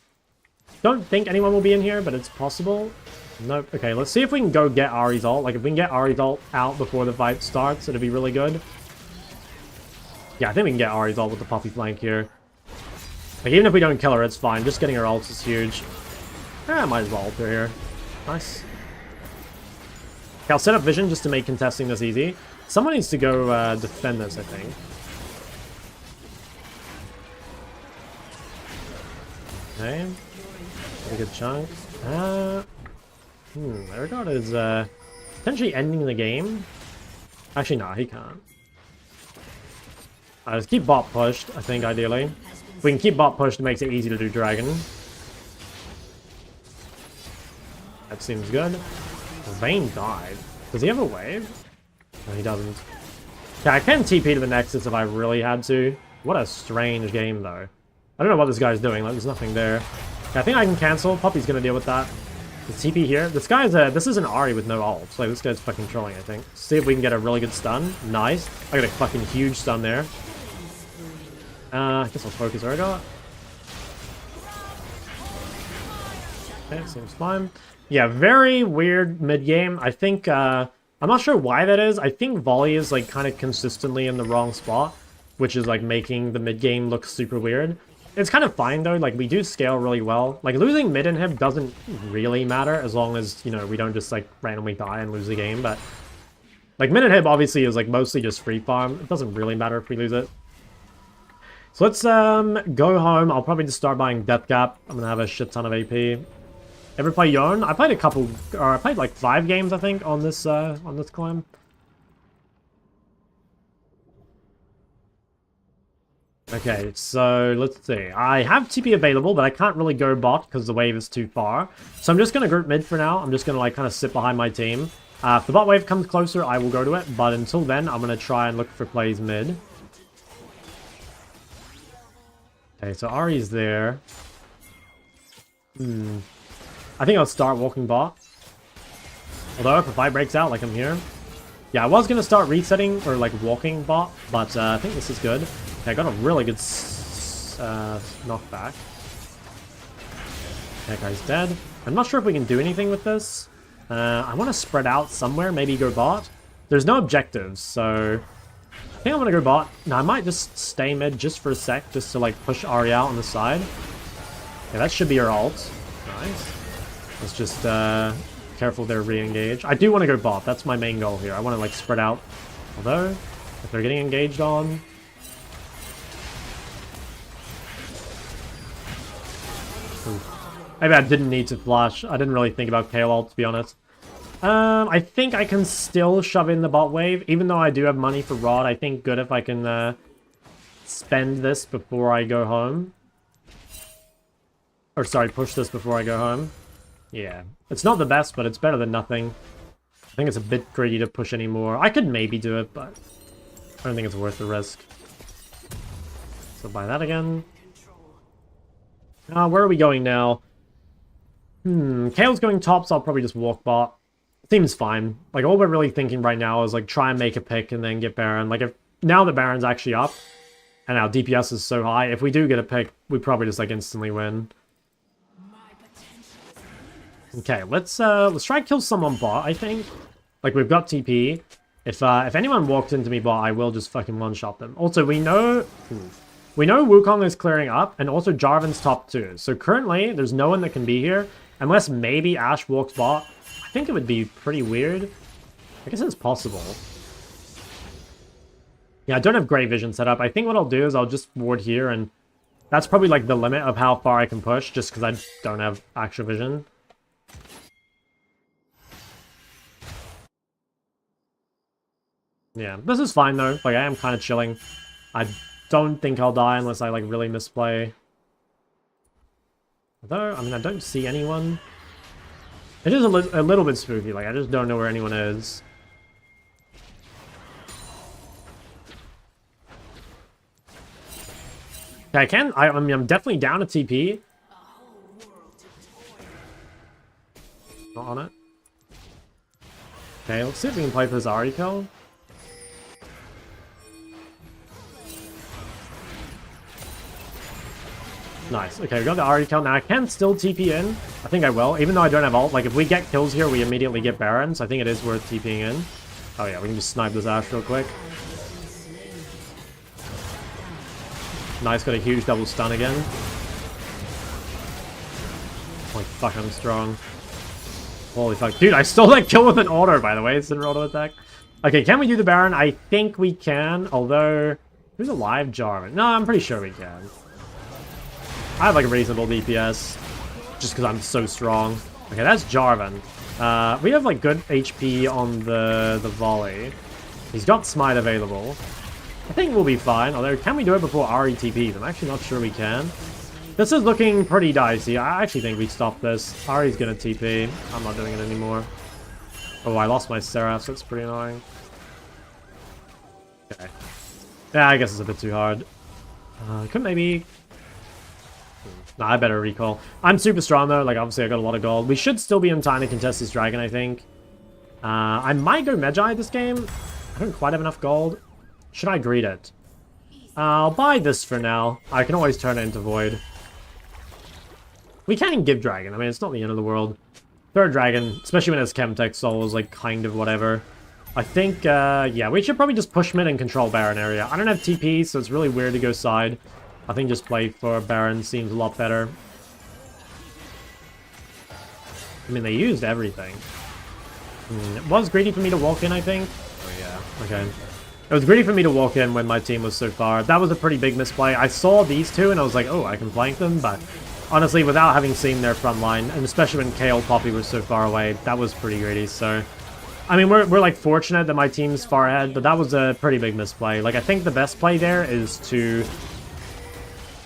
Don't think anyone will be in here, but it's possible. Nope. Okay, let's see if we can go get Ahri's ult. Like if we can get Ahri's ult out before the fight starts, it'd be really good. Yeah, I think we can get Ahri's ult with the puppy flank here. Like, even if we don't kill her, it's fine. Just getting her ult is huge. Yeah, I might as well ult her here. Nice. Okay, I'll set up vision just to make contesting this easy. Someone needs to go defend this, I think. Okay. A good chunk. Ergot is potentially ending the game. Actually, no, he can't. Just keep bot pushed, I think, ideally. If we can keep bot pushed, it makes it easy to do dragon. That seems good. Vayne died. Does he have a wave? No, he doesn't. Okay, I can TP to the Nexus if I really had to. What a strange game, though. I don't know what this guy's doing. Like, there's nothing there. Okay, I think I can cancel. Poppy's gonna deal with that. The TP here. This guy's this is an Ahri with no ult. Like, this guy's fucking trolling, I think. See if we can get a really good stun. Nice. I got a fucking huge stun there. I guess I'll focus Urgot. Okay, seems fine. Yeah, very weird mid-game. I think, I'm not sure why that is. I think Volley is, like, kind of consistently in the wrong spot, which is, like, making the mid-game look super weird. It's kind of fine, though. Like, we do scale really well. Like, losing mid-inhib doesn't really matter as long as, you know, we don't just, like, randomly die and lose the game. But, like, mid-inhib obviously is, like, mostly just free farm. It doesn't really matter if we lose it. So let's go home. I'll probably just start buying Death Gap. I'm going to have a shit ton of AP. Ever play Yarn? I played a couple, or I played like 5 games, I think, on this climb. Okay, so let's see. I have TP available, but I can't really go bot because the wave is too far. So I'm just going to group mid for now. I'm just going to like kind of sit behind my team. If the bot wave comes closer, I will go to it. But until then, I'm going to try and look for plays mid. Okay, so Ahri's there. I think I'll start walking bot. Although if a fight breaks out, like I'm here. Yeah, I was going to start resetting or like walking bot, but I think this is good. Okay, I got a really good knockback. That guy's dead. I'm not sure if we can do anything with this. I want to spread out somewhere, maybe go bot. There's no objectives, so I think I'm going to go bot. Now, I might just stay mid just for a sec, just to like push Ahri out on the side. Yeah, that should be our ult. Nice. Let's just careful they're re-engaged. I do want to go bot. That's my main goal here. I want to like spread out. Although, if they're getting engaged on... Maybe I didn't need to flash. I didn't really think about KO ult, to be honest. I think I can still shove in the bot wave. Even though I do have money for Rod, I think good if I can spend this before I go home. Or sorry, push this before I go home. Yeah. It's not the best, but it's better than nothing. I think it's a bit greedy to push anymore. I could maybe do it, but I don't think it's worth the risk. So buy that again. Where are we going now? Kale's going top, so I'll probably just walk bot. Seems fine. Like, all we're really thinking right now is, like, try and make a pick and then get Baron. Like, if now the Baron's actually up, and our DPS is so high, if we do get a pick, we probably just, like, instantly win. Okay, let's try and kill someone bot, I think. Like, we've got TP. If anyone walks into me bot, I will just fucking one-shot them. Also, we know... We know Wukong is clearing up, and also Jarvan's top 2. So currently, there's no one that can be here, unless maybe Ashe walks bot. I think it would be pretty weird. I guess it's possible. Yeah, I don't have great vision set up. I think what I'll do is I'll just ward here, and that's probably like the limit of how far I can push, just because I don't have actual vision. Yeah, this is fine though. Like, I am kind of chilling. I don't think I'll die unless I like really misplay. Although, I mean, I don't see anyone. It is a little bit spooky. Like, I just don't know where anyone is. Okay, I mean, I'm definitely down a TP. Not on it. Okay, let's see if we can play for this Ahri kill. Nice. Okay, we got the Ahri kill. Now I can still TP in. I think I will, even though I don't have ult. Like, if we get kills here, we immediately get Baron, so I think it is worth TPing in. Oh yeah, we can just snipe this Ashe real quick. Nice, got a huge double stun again. Holy fuck, I'm strong. Holy fuck. Dude, I stole that kill with an auto, by the way. It's an auto attack. Okay, can we do the Baron? I think we can, although... Who's alive? Jarvan. No, I'm pretty sure we can. I have like a reasonable DPS, just because I'm so strong. Okay, that's Jarvan. We have like good HP on the volley. He's got smite available. I think we'll be fine. Although, can we do it before Ari TPs? I'm actually not sure we can. This is looking pretty dicey. I actually think we stop this. Ari's gonna TP. I'm not doing it anymore. Oh, I lost my Seraph, so that's pretty annoying. Okay. Yeah, I guess it's a bit too hard. Could maybe... Nah, I better recall. I'm super strong though, like obviously I got a lot of gold. We should still be in time to contest this dragon, I think. I might go Magi this game. I don't quite have enough gold. Should I greed it? I'll buy this for now. I can always turn it into Void. We can give dragon, I mean it's not the end of the world. Third dragon, especially when it's Chemtech Soul, is like kind of whatever. I think, yeah, we should probably just push mid and control Baron area. I don't have TP, so it's really weird to go side. I think just play for Baron seems a lot better. I mean, they used everything. It was greedy for me to walk in, I think. Oh, yeah. Okay. It was greedy for me to walk in when my team was so far. That was a pretty big misplay. I saw these two, and I was like, oh, I can flank them, but honestly, without having seen their front line, and especially when KO Poppy was so far away, that was pretty greedy, so... I mean, we're like fortunate that my team's far ahead, but that was a pretty big misplay. Like, I think the best play there is to...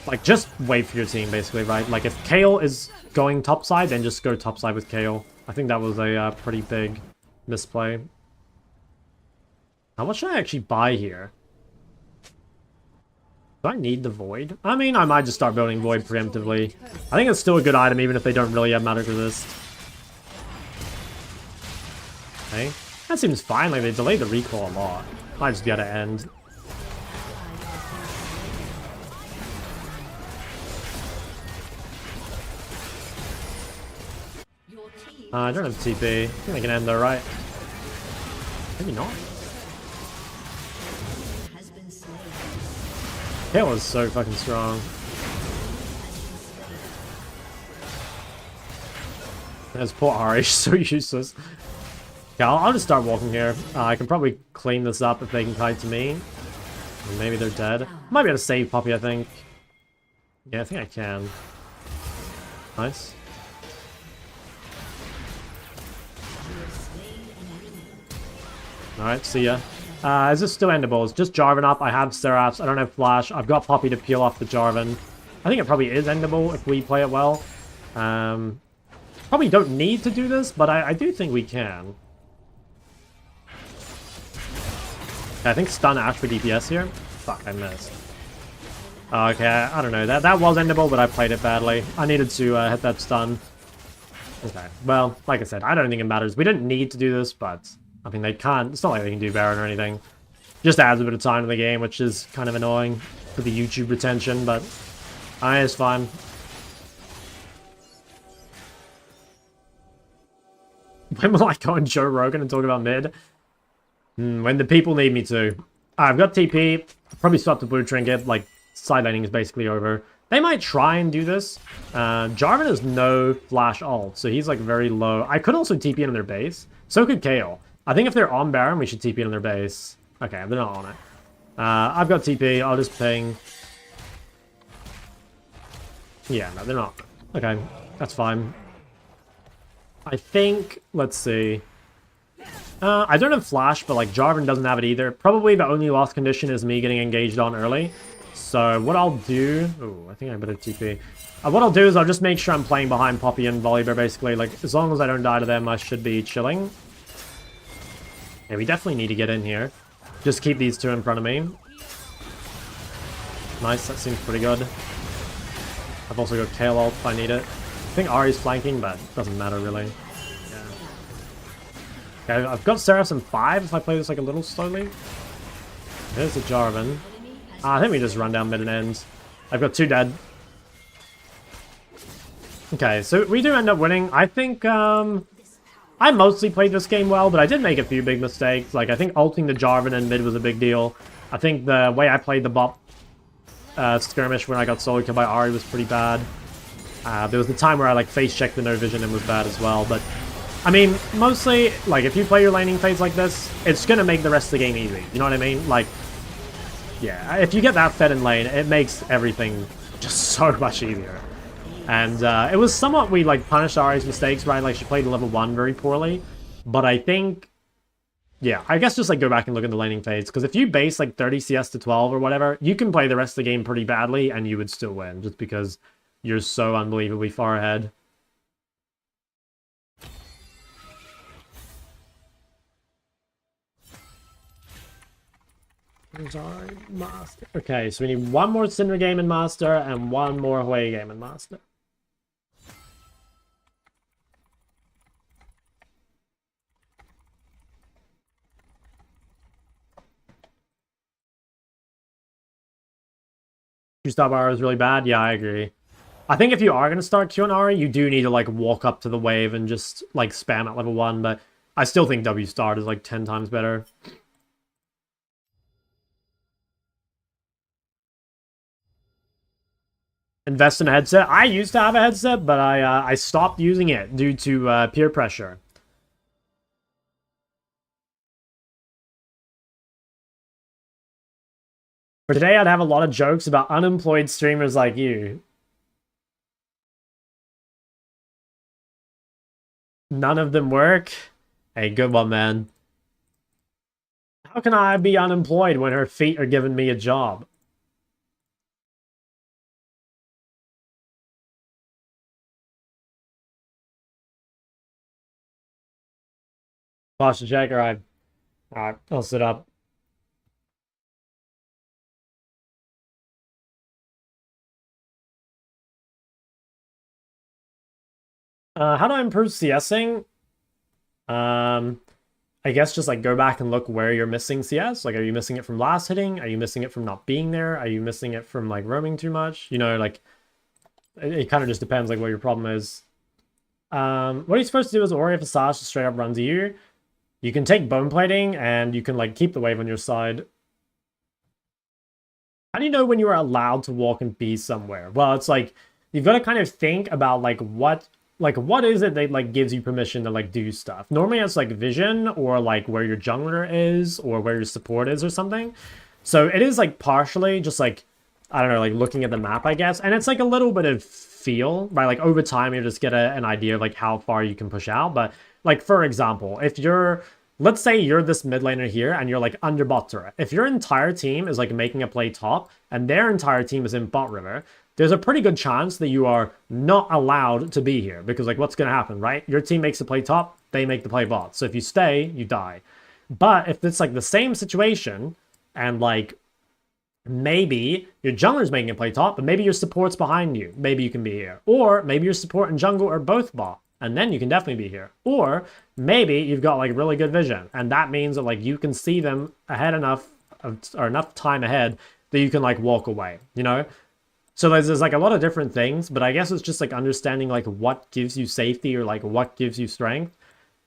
like, just wait for your team, basically, right? Like, if Kale is going topside, then just go topside with Kale. I think that was a pretty big misplay. How much should I actually buy here? Do I need the Void? I mean, I might just start building Void preemptively. I think it's still a good item, even if they don't really have Magic Resist. Okay. That seems fine, like, they delayed the recall a lot. Might just be able to end. I don't have TP. I think I can end though, right? Maybe not. Kale was so fucking strong. There's poor Ari, so useless. Yeah, I'll just start walking here. I can probably clean this up if they can kite to me. Or maybe they're dead. Might be able to save Poppy, I think. Yeah, I think I can. Nice. Alright, see ya. Is this still endable? It's just Jarvan up. I have Seraphs. I don't have Flash. I've got Poppy to peel off the Jarvan. I think it probably is endable if we play it well. Probably don't need to do this, but I do think we can. I think stun Ash for DPS here. Fuck, I missed. Okay, I don't know. That was endable, but I played it badly. I needed to hit that stun. Okay, well, like I said, I don't think it matters. We didn't need to do this, but... I mean, they can't... It's not like they can do Baron or anything. Just adds a bit of time to the game, which is kind of annoying for the YouTube retention, but... it's fine. When will I go on Joe Rogan and talk about mid? When the people need me to. I've got TP. Probably swap the blue trinket. Like, side laning is basically over. They might try and do this. Jarvan has no flash ult, so he's like very low. I could also TP in their base. So could Kale. I think if they're on Baron, we should TP in their base. Okay, they're not on it. I've got TP. I'll just ping. Yeah, no, they're not. Okay, that's fine. I think, let's see. I don't have Flash, but like Jarvan doesn't have it either. Probably the only loss condition is me getting engaged on early. So what I'll do... Oh, I think I better TP. What I'll do is I'll just make sure I'm playing behind Poppy and Volibear, basically. Like, as long as I don't die to them, I should be chilling. Yeah, we definitely need to get in here. Just keep these two in front of me. Nice, that seems pretty good. I've also got Kale ult if I need it. I think Ari's flanking, but it doesn't matter really. Yeah. Okay, I've got Seraphs in 5 if I play this like a little slowly. There's the Jarvan. I think we just run down mid and end. I've got 2 dead. Okay, so we do end up winning. I think, I mostly played this game well, but I did make a few big mistakes. Like, I think ulting the Jarvan in mid was a big deal. I think the way I played the bot skirmish when I got solo killed by Ari was pretty bad. There was the time where I, like, face-checked the no vision and was bad as well, but... I mean, mostly, like, if you play your laning phase like this, it's gonna make the rest of the game easy. You know what I mean? Like, yeah, if you get that fed in lane, it makes everything just so much easier. And it was somewhat, we like punished Ari's mistakes, right? Like she played level 1 very poorly. But I think Yeah, I guess just like go back and look at the laning phase, because if you base like 30 CS to 12 or whatever, you can play the rest of the game pretty badly and you would still win, just because you're so unbelievably far ahead. Master. Okay, so we need one more Cinder game in Master and one more away game in Master. Two-star bar is really bad. Yeah, I agree. I think if you are going to start Q and Ari, you do need to like walk up to the wave and just like spam at level 1, but I still think W start is like 10 times better. Invest in a headset. I used to have a headset, but I stopped using it due to peer pressure. For today, I'd have a lot of jokes about unemployed streamers like you. None of them work. Hey, good one, man. How can I be unemployed when her feet are giving me a job? Posture check. All right. All right. I'll sit up. How do I improve CSing? I guess just like go back and look where you're missing CS. Like, are you missing it from last hitting? Are you missing it from not being there? Are you missing it from like roaming too much? You know, like it kind of just depends like what your problem is. What are you supposed to do as Ori if Asajj just straight up runs you? You can take bone plating and you can like keep the wave on your side. How do you know when you are allowed to walk and be somewhere? Well, it's like you've got to kind of think about like what is it that like gives you permission to like do stuff. Normally it's like vision or like where your jungler is or where your support is or something. So it is like partially just like, I don't know, like looking at the map, I guess. And it's like a little bit of feel, right? Like over time you just get an idea of like how far you can push out. But like, for example, if you're, let's say you're this mid laner here and you're like under bot turret. If your entire team is like making a play top and their entire team is in bot river, there's a pretty good chance that you are not allowed to be here because like what's going to happen, right? Your team makes the play top, they make the play bot. So if you stay, you die. But if it's like the same situation and like maybe your jungler's making a play top, but maybe your support's behind you, maybe you can be here. Or maybe your support and jungle are both bot, and then you can definitely be here. Or maybe you've got like really good vision, and that means that like you can see them ahead enough or enough time ahead that you can like walk away, you know? So there's like a lot of different things, but I guess it's just like understanding like what gives you safety or like what gives you strength,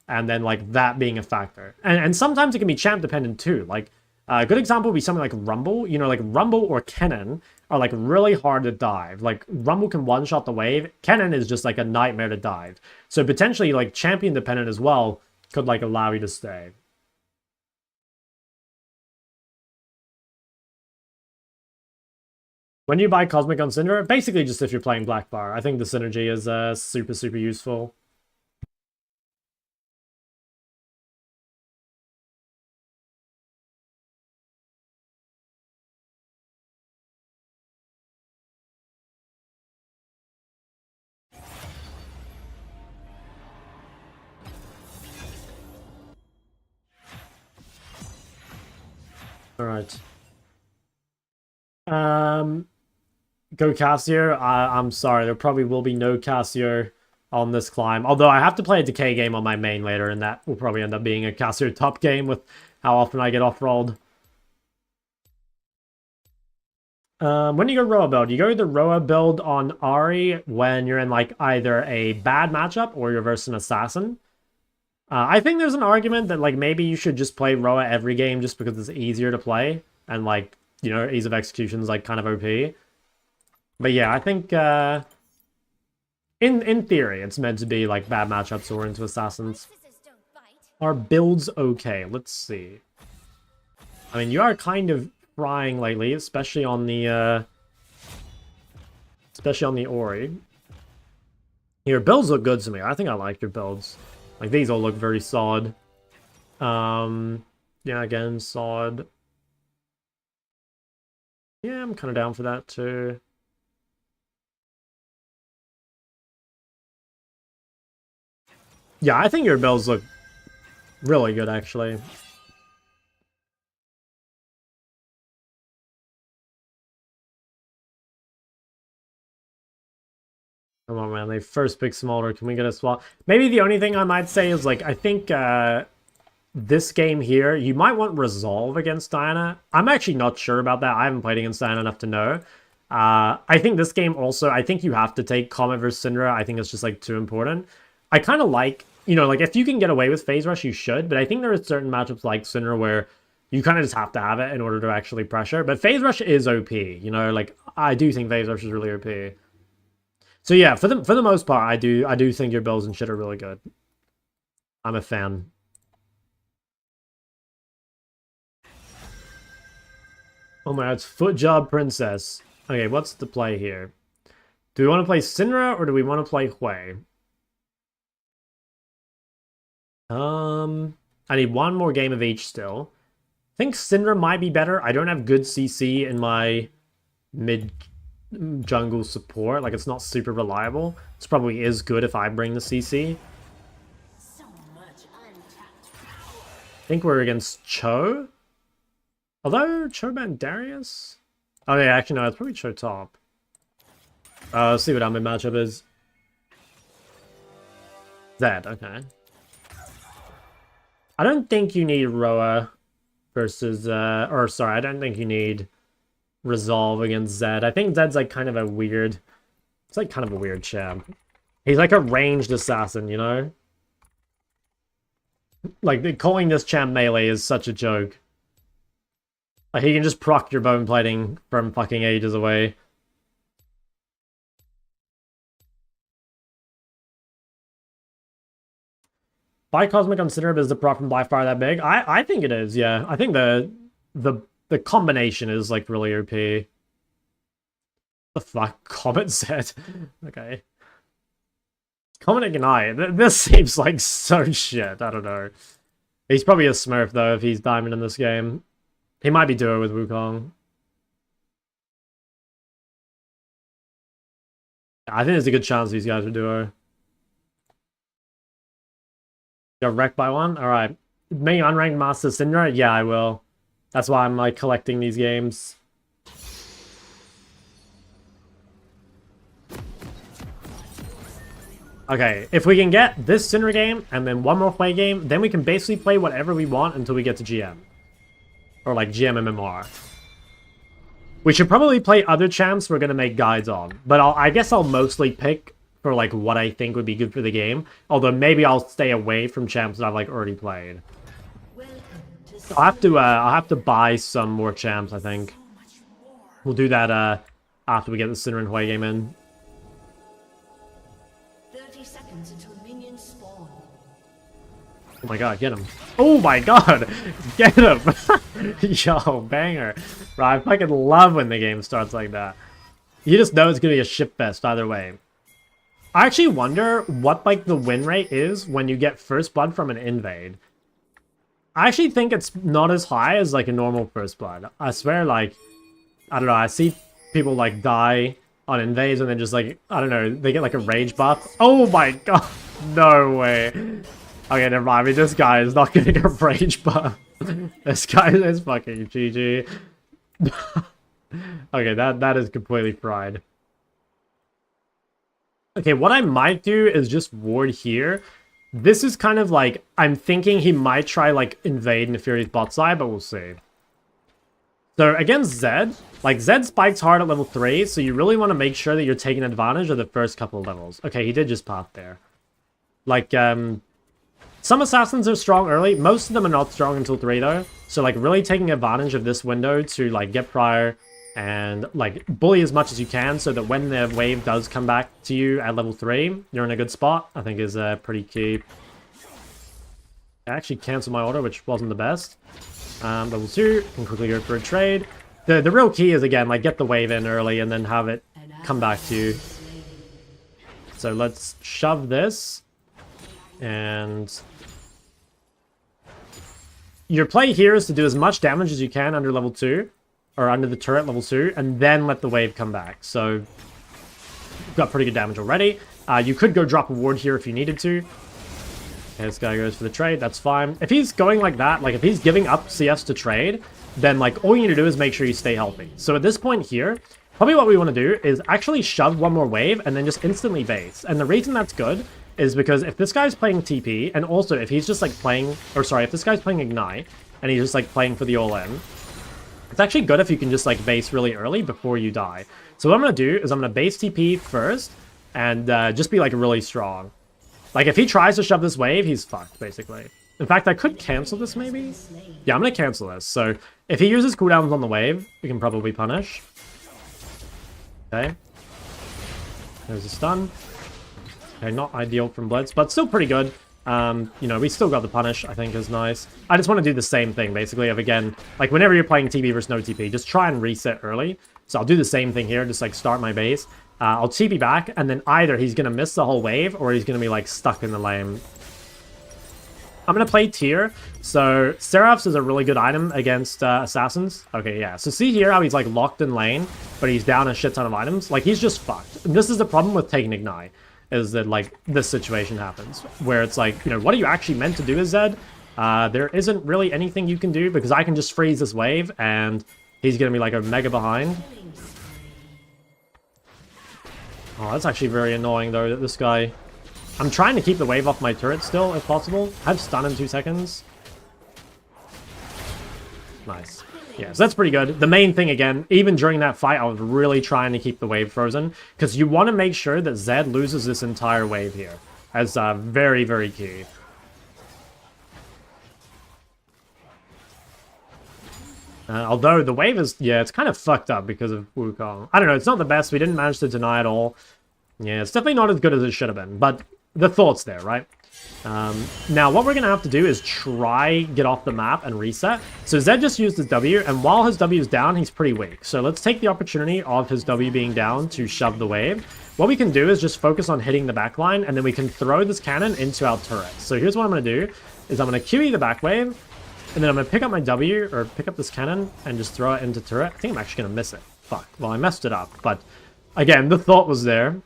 and then like that being a factor. And sometimes it can be champ dependent too. Like a good example would be something like Rumble. You know, like Rumble or Kennen are like really hard to dive. Like Rumble can one-shot the wave. Kennen is just like a nightmare to dive. So potentially like champion dependent as well could like allow you to stay. When you buy Cosmic on Cinder, basically just if you're playing Black Bar. I think the synergy is super, super useful. All right. Go Cassio. I'm sorry, there probably will be no Cassio on this climb. Although I have to play a Decay game on my main later, and that will probably end up being a Cassio top game with how often I get off-rolled. When you go Roa build, you go the Roa build on Ari when you're in like either a bad matchup or you're versus an assassin. I think there's an argument that like maybe you should just play Roa every game just because it's easier to play and like, you know, ease of execution is like kind of OP. But yeah, I think in theory it's meant to be like bad matchups or into assassins. Are builds okay? Let's see. I mean, you are kind of frying lately, especially on the Ori. Your builds look good to me. I think I like your builds. Like these all look very solid. Yeah, again, solid. Yeah, I'm kind of down for that too. Yeah, I think your builds look really good, actually. Come on, man. They first pick Smolder. Can we get a swap? Maybe the only thing I might say is, like, I think this game here, you might want Resolve against Diana. I'm actually not sure about that. I haven't played against Diana enough to know. I think this game also, I think you have to take Comet versus Syndra. I think it's just, like, too important. I kind of like, you know, like, if you can get away with Phase Rush, you should. But I think there are certain matchups like Syndra where you kind of just have to have it in order to actually pressure. But Phase Rush is OP, you know? Like, I do think Phase Rush is really OP. So yeah, for the most part, I do think your builds and shit are really good. I'm a fan. Oh my god, it's Foot Job Princess. Okay, what's the play here? Do we want to play Syndra or do we want to play Hui? I need one more game of each still. I think Syndra might be better. I don't have good CC in my mid jungle support. Like, it's not super reliable. This probably is good if I bring the CC. I think we're against Cho. Although, Cho banned Darius? Oh yeah, actually no, it's probably Cho top. Let's see what our mid matchup is. Zed, okay. I don't think you need Roa versus, or sorry, I don't think you need Resolve against Zed. I think Zed's like kind of a weird, it's like kind of a weird champ. He's like a ranged assassin, you know? Like, calling this champ melee is such a joke. Like, he can just proc your bone plating from fucking ages away. Bicosmic on Cinder is the proc from by far that big? I think it is, yeah. I think the combination is like really OP. The fuck? Comet said. Okay. Comet Ignite. This seems like so shit. I don't know. He's probably a smurf though if he's diamond in this game. He might be duo with Wukong. I think there's a good chance these guys are duo. Got wrecked by one? Alright. Make Unranked Master Syndra? Yeah, I will. That's why I'm like collecting these games. Okay, if we can get this Syndra game and then one more play game, then we can basically play whatever we want until we get to GM. Or like GM MMR. We should probably play other champs we're going to make guides on. But I guess I'll mostly pick for like what I think would be good for the game. Although maybe I'll stay away from champs that I've like already played. I'll have to buy some more champs, I think. We'll do that after we get the Syndra and Hui game in. 30 seconds until minions spawn. Oh my god, get him. Oh my god! Get him! Yo, banger. Bro, I fucking love when the game starts like that. You just know it's gonna be a shitfest either way. I actually wonder what like the win rate is when you get first blood from an invade. I actually think it's not as high as like a normal first blood. I swear, like, I don't know, I see people like die on invades and then just like, I don't know, they get like a rage buff. Oh my god, no way. Okay, never mind. I mean, this guy is not getting a rage buff. This guy is fucking GG. Okay, that is completely fried. Okay, what I might do is just ward here. This is kind of like, I'm thinking he might try like invade Nefari's bot side, but we'll see. So against Zed, like Zed spikes hard at level 3, so you really want to make sure that you're taking advantage of the first couple of levels. Okay, he did just pop there. Like, some assassins are strong early. Most of them are not strong until 3 though. So like really taking advantage of this window to like get prior and like bully as much as you can so that when the wave does come back to you at level 3, you're in a good spot, I think is pretty key. I actually canceled my order, which wasn't the best. Level 2, can quickly go for a trade. The real key is, again, like get the wave in early and then have it come back to you. So let's shove this. And your play here is to do as much damage as you can under level 2, or under the turret level 2, and then let the wave come back. So, you've got pretty good damage already. You could go drop a ward here if you needed to. Okay, this guy goes for the trade, that's fine. If he's going like that, like if he's giving up CS to trade, then like all you need to do is make sure you stay healthy. So at this point here, probably what we want to do is actually shove one more wave and then just instantly base. And the reason that's good is because if this guy's playing TP, and also if he's just like playing, or sorry, if this guy's playing Ignite, and he's just like playing for the all-in, it's actually good if you can just like base really early before you die. So what I'm going to do is I'm going to base TP first, and just be like really strong. Like, if he tries to shove this wave, he's fucked, basically. In fact, I could cancel this, maybe? Yeah, I'm going to cancel this. So, if he uses cooldowns on the wave, we can probably punish. Okay. There's a stun. Okay, not ideal from Blitz, but still pretty good. You know, we still got the punish, I think is nice. I just want to do the same thing, basically, of again, like, whenever you're playing TP versus no TP, just try and reset early. So I'll do the same thing here, just, like, start my base. I'll TP back, and then either he's going to miss the whole wave, or he's going to be, like, stuck in the lane. I'm going to play Tier. So, Seraphs is a really good item against Assassins. Okay, yeah. So, see here how he's, like, locked in lane, but he's down a shit ton of items? Like, he's just fucked. And this is the problem with taking Ignite, is that, like, this situation happens. Where it's like, you know, what are you actually meant to do as Zed? There isn't really anything you can do, because I can just freeze this wave, and he's going to be, like, a mega behind. Oh, that's actually very annoying, though, that this guy... I'm trying to keep the wave off my turret still, if possible. I have stun in 2 seconds. Nice. Yeah, so that's pretty good. The main thing, again, even during that fight, I was really trying to keep the wave frozen, because you want to make sure that Zed loses this entire wave here. That's very, very key. Although the wave is, yeah, it's kind of fucked up because of Wukong. I don't know, it's not the best. We didn't manage to deny it all. Yeah, it's definitely not as good as it should have been, but the thought's there, right? Now, what we're going to have to do is try get off the map and reset. So Zed just used his W, and while his W is down, he's pretty weak. So let's take the opportunity of his W being down to shove the wave. What we can do is just focus on hitting the backline, and then we can throw this cannon into our turret. So here's what I'm going to do, is I'm going to QE the back wave, and then I'm going to pick up my W, or pick up this cannon, and just throw it into turret. I think I'm actually going to miss it. Fuck. Well, I messed it up, but again, the thought was there.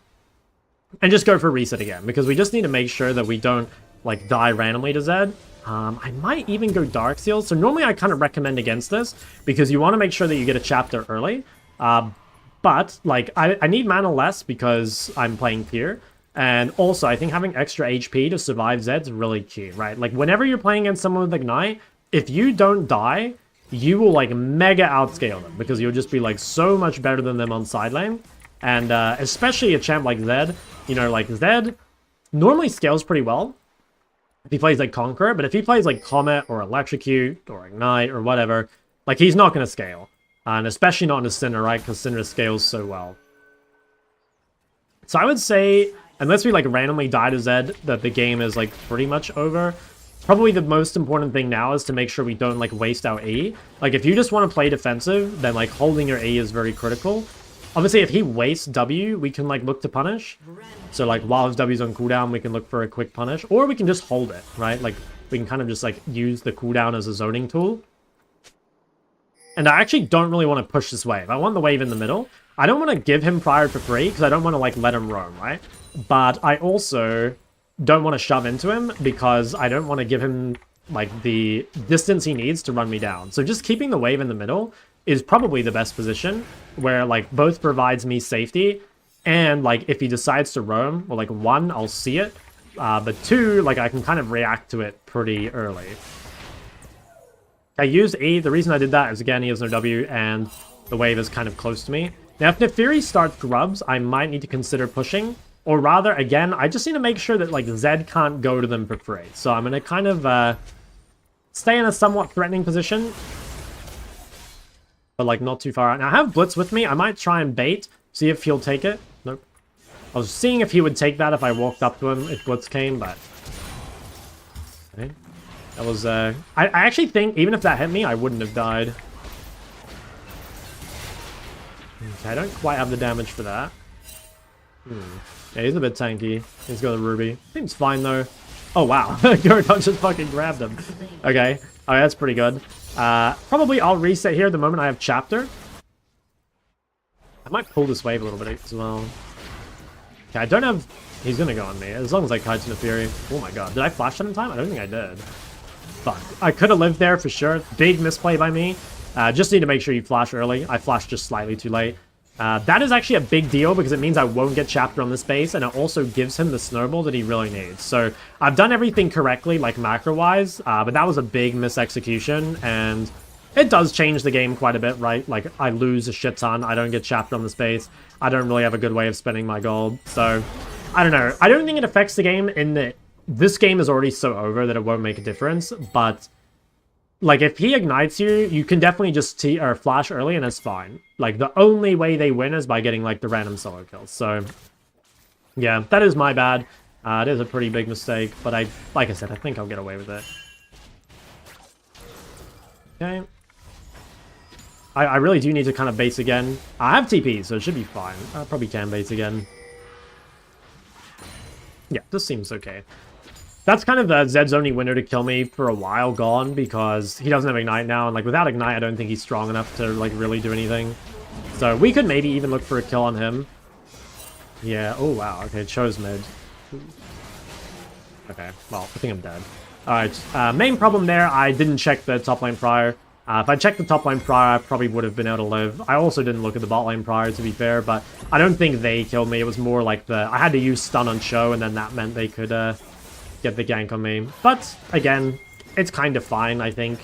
And just go for reset again, because we just need to make sure that we don't, like, die randomly to Zed. I might even go Dark Seal. So normally I kind of recommend against this, because you want to make sure that you get a chapter early. But, like, I need mana less because I'm playing Pier. And also, I think having extra HP to survive Zed's really key, right? Like, whenever you're playing against someone with Ignite, if you don't die, you will, like, mega outscale them, because you'll just be, like, so much better than them on side lane. And especially a champ like Zed, you know, like Zed normally scales pretty well if he plays like Conqueror, but if he plays like Comet or Electrocute or Ignite or whatever, like he's not going to scale. And especially not in a Cinder, right? Because Cinder scales so well. So I would say, unless we like randomly die to Zed, that the game is like pretty much over. Probably the most important thing now is to make sure we don't like waste our E. Like if you just want to play defensive, then like holding your E is very critical. Obviously, if he wastes W, we can, like, look to punish. So, like, while his W's on cooldown, we can look for a quick punish. Or we can just hold it, right? Like, we can kind of just, like, use the cooldown as a zoning tool. And I actually don't really want to push this wave. I want the wave in the middle. I don't want to give him prior for free, because I don't want to, like, let him roam, right? But I also don't want to shove into him, because I don't want to give him, like, the distance he needs to run me down. So just keeping the wave in the middle is probably the best position, where, like, both provides me safety, and, like, if he decides to roam, well, like, 1, I'll see it, but 2, like, I can kind of react to it pretty early. I used E. The reason I did that is, again, he has no W, and the wave is kind of close to me. Now, if Nefiri starts grubs, I might need to consider pushing, or rather, again, I just need to make sure that, like, Zed can't go to them for free. So I'm going to kind of stay in a somewhat threatening position, but, like, not too far out. Now, I have Blitz with me. I might try and bait, see if he'll take it. Nope. I was seeing if he would take that if I walked up to him if Blitz came, but... Okay. That was, I actually think, even if that hit me, I wouldn't have died. Okay, I don't quite have the damage for that. Yeah, he's a bit tanky. He's got a Ruby. Seems fine, though. Oh, wow. Gyarados just fucking grabbed him. Okay. Oh, that's pretty good. Probably I'll reset here the moment I have chapter. I might pull this wave a little bit as well. Okay, I don't have... He's gonna go on me, as long as I kite into Fury. Oh my god, did I flash that in time? I don't think I did. Fuck. I could have lived there for sure. Big misplay by me. Just need to make sure you flash early. I flashed just slightly too late. That is actually a big deal because it means I won't get chapter on this base, and it also gives him the snowball that he really needs. So I've done everything correctly, like macro-wise, but that was a big misexecution, and it does change the game quite a bit, right? Like, I lose a shit ton. I don't get chapter on this base. I don't really have a good way of spending my gold. So, I don't know. I don't think it affects the game in that this game is already so over that it won't make a difference, but... Like, if he ignites you, you can definitely just flash early and it's fine. Like, the only way they win is by getting, like, the random solo kills. So, yeah, that is my bad. It is a pretty big mistake, but like I said, I think I'll get away with it. Okay. I really do need to kind of base again. I have TP, so it should be fine. I probably can base again. Yeah, this seems okay. That's kind of the Zed's only window to kill me for a while gone, because he doesn't have Ignite now, and like without Ignite, I don't think he's strong enough to like really do anything. So we could maybe even look for a kill on him. Yeah, oh wow, okay, chose mid. Okay, well, I think I'm dead. Alright, main problem there, I didn't check the top lane prior. If I checked the top lane prior, I probably would have been able to live. I also didn't look at the bot lane prior, to be fair, but I don't think they killed me. It was more like I had to use stun on show, and then that meant they could, get the gank on me. But, again, it's kind of fine, I think.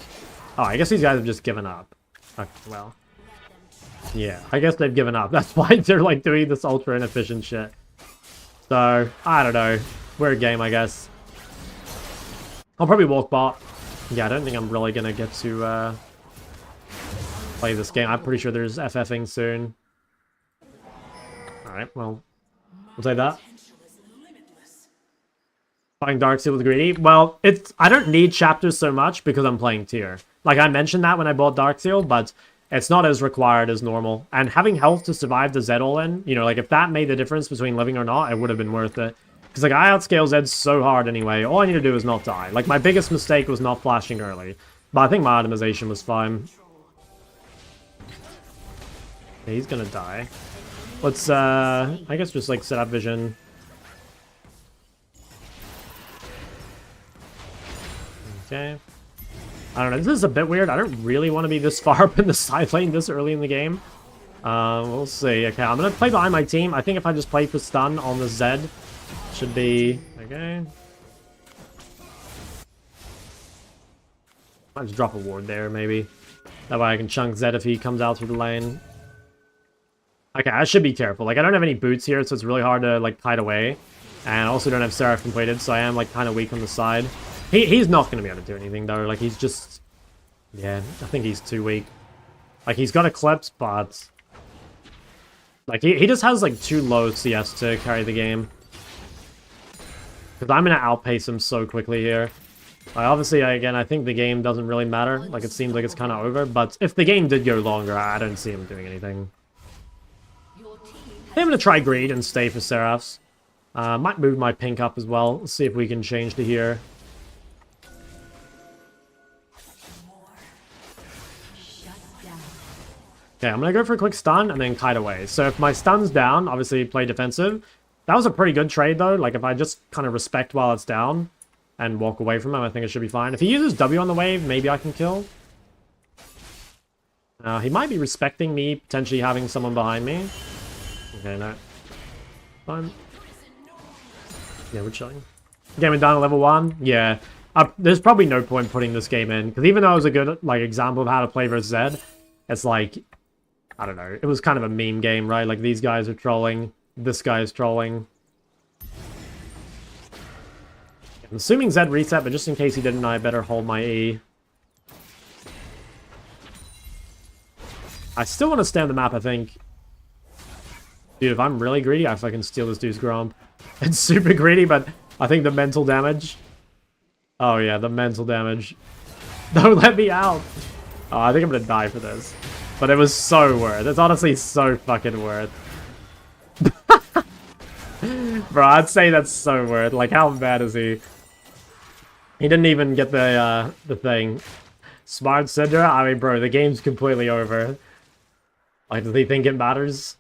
Oh, I guess these guys have just given up. Okay, well. Yeah, I guess they've given up. That's why they're, like, doing this ultra inefficient shit. So, I don't know. Weird game, I guess. I'll probably walk bot. Yeah, I don't think I'm really gonna get to, play this game. I'm pretty sure there's FFing soon. Alright, well. We'll take that. Playing Darkseal with Greedy? Well, I don't need chapters so much because I'm playing tier. Like, I mentioned that when I bought Darkseal, but it's not as required as normal. And having health to survive the Zed all-in, you know, like, if that made the difference between living or not, it would have been worth it. Because, like, I outscale Zed so hard anyway. All I need to do is not die. Like, my biggest mistake was not flashing early. But I think my itemization was fine. Yeah, he's gonna die. Let's, I guess just, like, set up vision. Okay. I don't know, this is a bit weird. I don't really want to be this far up in the side lane this early in the game. We'll see. Okay, I'm going to play behind my team. I think if I just play for stun on the Zed, should be... Okay. Might just drop a ward there, maybe. That way I can chunk Zed if he comes out through the lane. Okay, I should be careful. Like, I don't have any boots here, so it's really hard to, like, kite away. And I also don't have Seraph completed, so I am, like, kind of weak on the side. He's not going to be able to do anything, though. Like, he's just... Yeah, I think he's too weak. Like, he's got Eclipse, but... Like, he just has, like, too low CS to carry the game. Because I'm going to outpace him so quickly here. Obviously, again, I think the game doesn't really matter. Like, it seems like it's kind of over. But if the game did go longer, I don't see him doing anything. I'm going to try Greed and stay for Seraphs. Might move my pink up as well. Let's see if we can change to here. Okay, I'm going to go for a quick stun and then kite away. So if my stun's down, obviously play defensive. That was a pretty good trade, though. Like, if I just kind of respect while it's down and walk away from him, I think it should be fine. If he uses W on the wave, maybe I can kill. He might be respecting me, potentially having someone behind me. Okay, no. Fine. Yeah, we're chilling. Game is done at level 1. Yeah. There's probably no point putting this game in. Because even though it was a good like example of how to play versus Zed, it's like... I don't know. It was kind of a meme game, right? Like, these guys are trolling. This guy is trolling. I'm assuming Zed reset, but just in case he didn't, I better hold my E. I still want to stay on the map, I think. Dude, if I'm really greedy, I fucking steal this dude's Gromp. It's super greedy, but I think the mental damage... Oh, yeah, the mental damage. Don't let me out! Oh, I think I'm gonna die for this. But it was so worth. It's honestly so fucking worth. Bro, I'd say that's so worth. Like, how bad is he? He didn't even get the thing. Smart Syndra? I mean, bro, the game's completely over. Like, do they think it matters?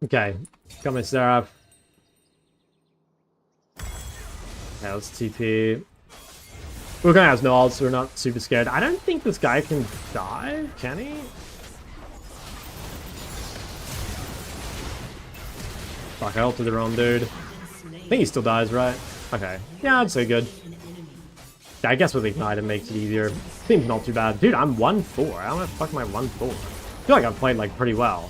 Okay, come in, Seraph. Yeah, let's TP. Wukong has no ults, so we're not super scared. I don't think this guy can die, can he? Fuck, I ulted the wrong dude. I think he still dies, right? Okay. Yeah, I'd say good. Yeah, I guess with Ignite it makes it easier. Seems not too bad. Dude, I'm 1-4. How the fuck am I 1-4? I feel like I've played, like, pretty well.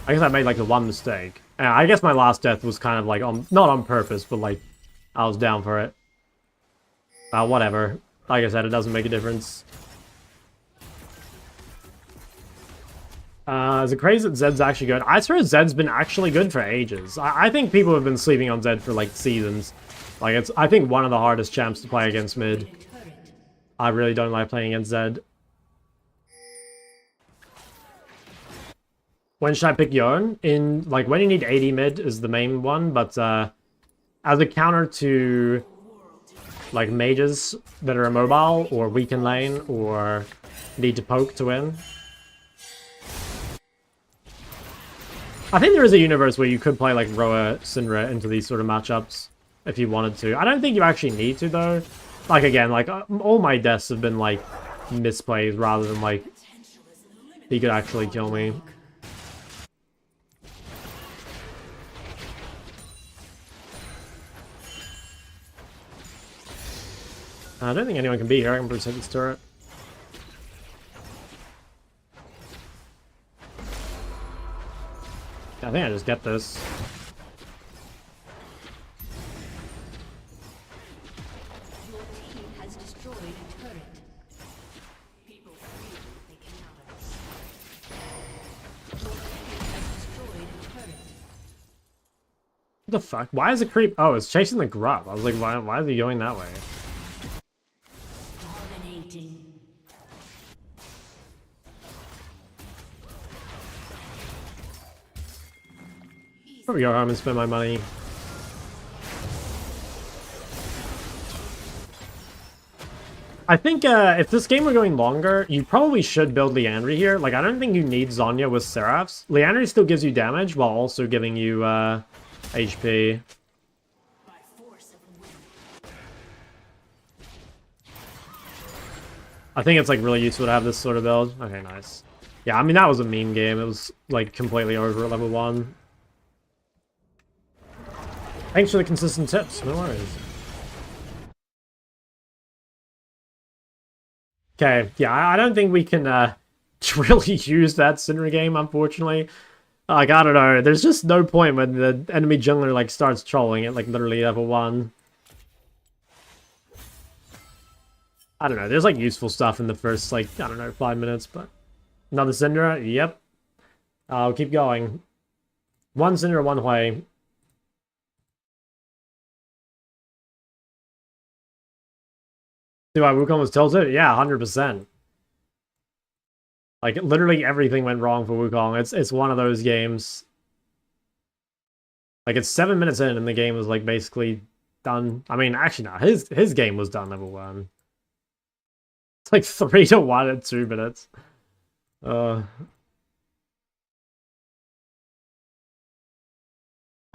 I guess I made, like, the one mistake. I guess my last death was kind of, like, not on purpose, but, like, I was down for it. Whatever. Like I said, it doesn't make a difference. Is it crazy that Zed's actually good? I swear Zed's been actually good for ages. I think people have been sleeping on Zed for, like, seasons. Like, it's, I think, one of the hardest champs to play against mid. I really don't like playing against Zed. When should I pick Yorn? In, like, when you need 80 mid is the main one, but, as a counter to, like, mages that are immobile, or weak in lane, or need to poke to win. I think there is a universe where you could play, like, Roa, Syndra into these sort of matchups, if you wanted to. I don't think you actually need to, though. Like, again, like, all my deaths have been, like, misplays rather than, like, he could actually kill me. I don't think anyone can be here. I can protect this turret. I think I just get this. Your team has destroyed a turret. People feel they cannot escape. Your team has destroyed a turret. What the fuck? Why is it creep? Oh, it's chasing the grub. I was like, why is he going that way? Dominating. Probably go home and spend my money. I think if this game were going longer, you probably should build Liandry here. Like, I don't think you need Zhonya with Seraphs. Liandry still gives you damage while also giving you HP. I think it's, like, really useful to have this sort of build. Okay, nice. Yeah, I mean, that was a meme game. It was, like, completely over at level 1. Thanks for the consistent tips. No worries. Okay, yeah, I don't think we can really use that Syndra game, unfortunately. Like, I don't know. There's just no point when the enemy jungler, like, starts trolling at, like, literally level 1. I don't know. There's, like, useful stuff in the first, like, I don't know, 5 minutes, but... Another Syndra? Yep. I'll keep going. One Syndra, one way. See why Wukong was tilted? Yeah, 100%. Like, literally everything went wrong for Wukong. It's one of those games. Like, it's 7 minutes in and the game was, like, basically done. I mean, actually, no. His game was done level 1. It's like 3-1 at 2 minutes. I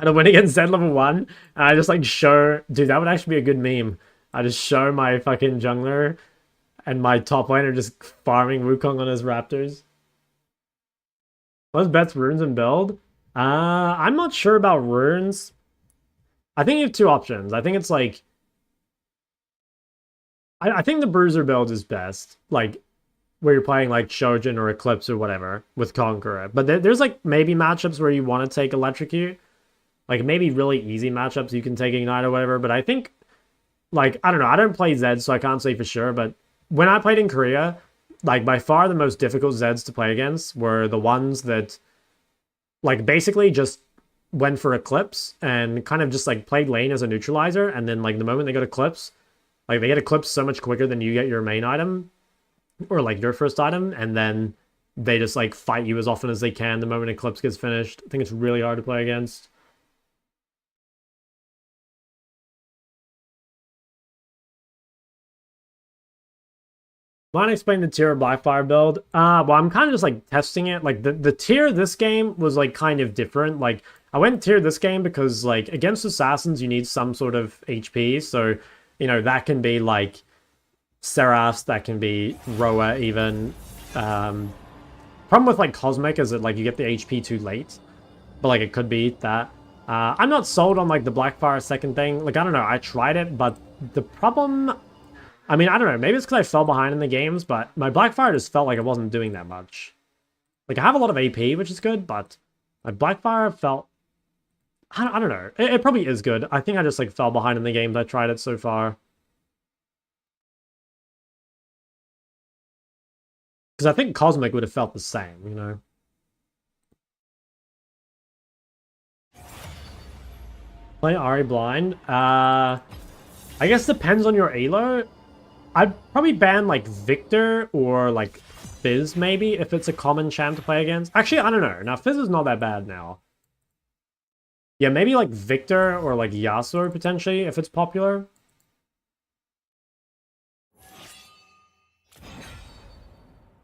had to win against Zed level 1, and I just, like, show... Dude, that would actually be a good meme. I just show my fucking jungler and my top laner just farming Wukong on his raptors. What's best runes and build? I'm not sure about runes. I think you have two options. I think it's like... I think the Bruiser build is best. Like, where you're playing like Shojin or Eclipse or whatever with Conqueror. But there's like maybe matchups where you want to take Electrocute. Like maybe really easy matchups you can take Ignite or whatever. But I think... Like, I don't know, I don't play Zed, so I can't say for sure, but when I played in Korea, like, by far the most difficult Zeds to play against were the ones that, like, basically just went for Eclipse and kind of just, like, played lane as a neutralizer, and then, like, the moment they got Eclipse, like, they get Eclipse so much quicker than you get your main item, or, like, your first item, and then they just, like, fight you as often as they can the moment Eclipse gets finished. I think it's really hard to play against. Mind explain the tier of Blackfire build? Well, I'm kind of just like testing it. Like the tier this game was like kind of different. Like I went tier this game because like against assassins you need some sort of HP. So, you know, that can be like Seraphs, that can be Roa even. Problem with like Cosmic is that like you get the HP too late. But like it could be that. I'm not sold on like the Blackfire second thing. Like I don't know, I tried it, but the problem, I mean, I don't know, maybe it's because I fell behind in the games, but my Blackfire just felt like it wasn't doing that much. Like I have a lot of AP, which is good, but my Blackfire felt, I don't know, it probably is good. I think I just like fell behind in the games I tried it so far. Because I think Cosmic would have felt the same, you know? Play Ari blind. I guess depends on your elo. I'd probably ban like Victor or like Fizz maybe if it's a common champ to play against. Actually, I don't know. Now Fizz is not that bad now. Yeah, maybe like Victor or like Yasuo potentially if it's popular. I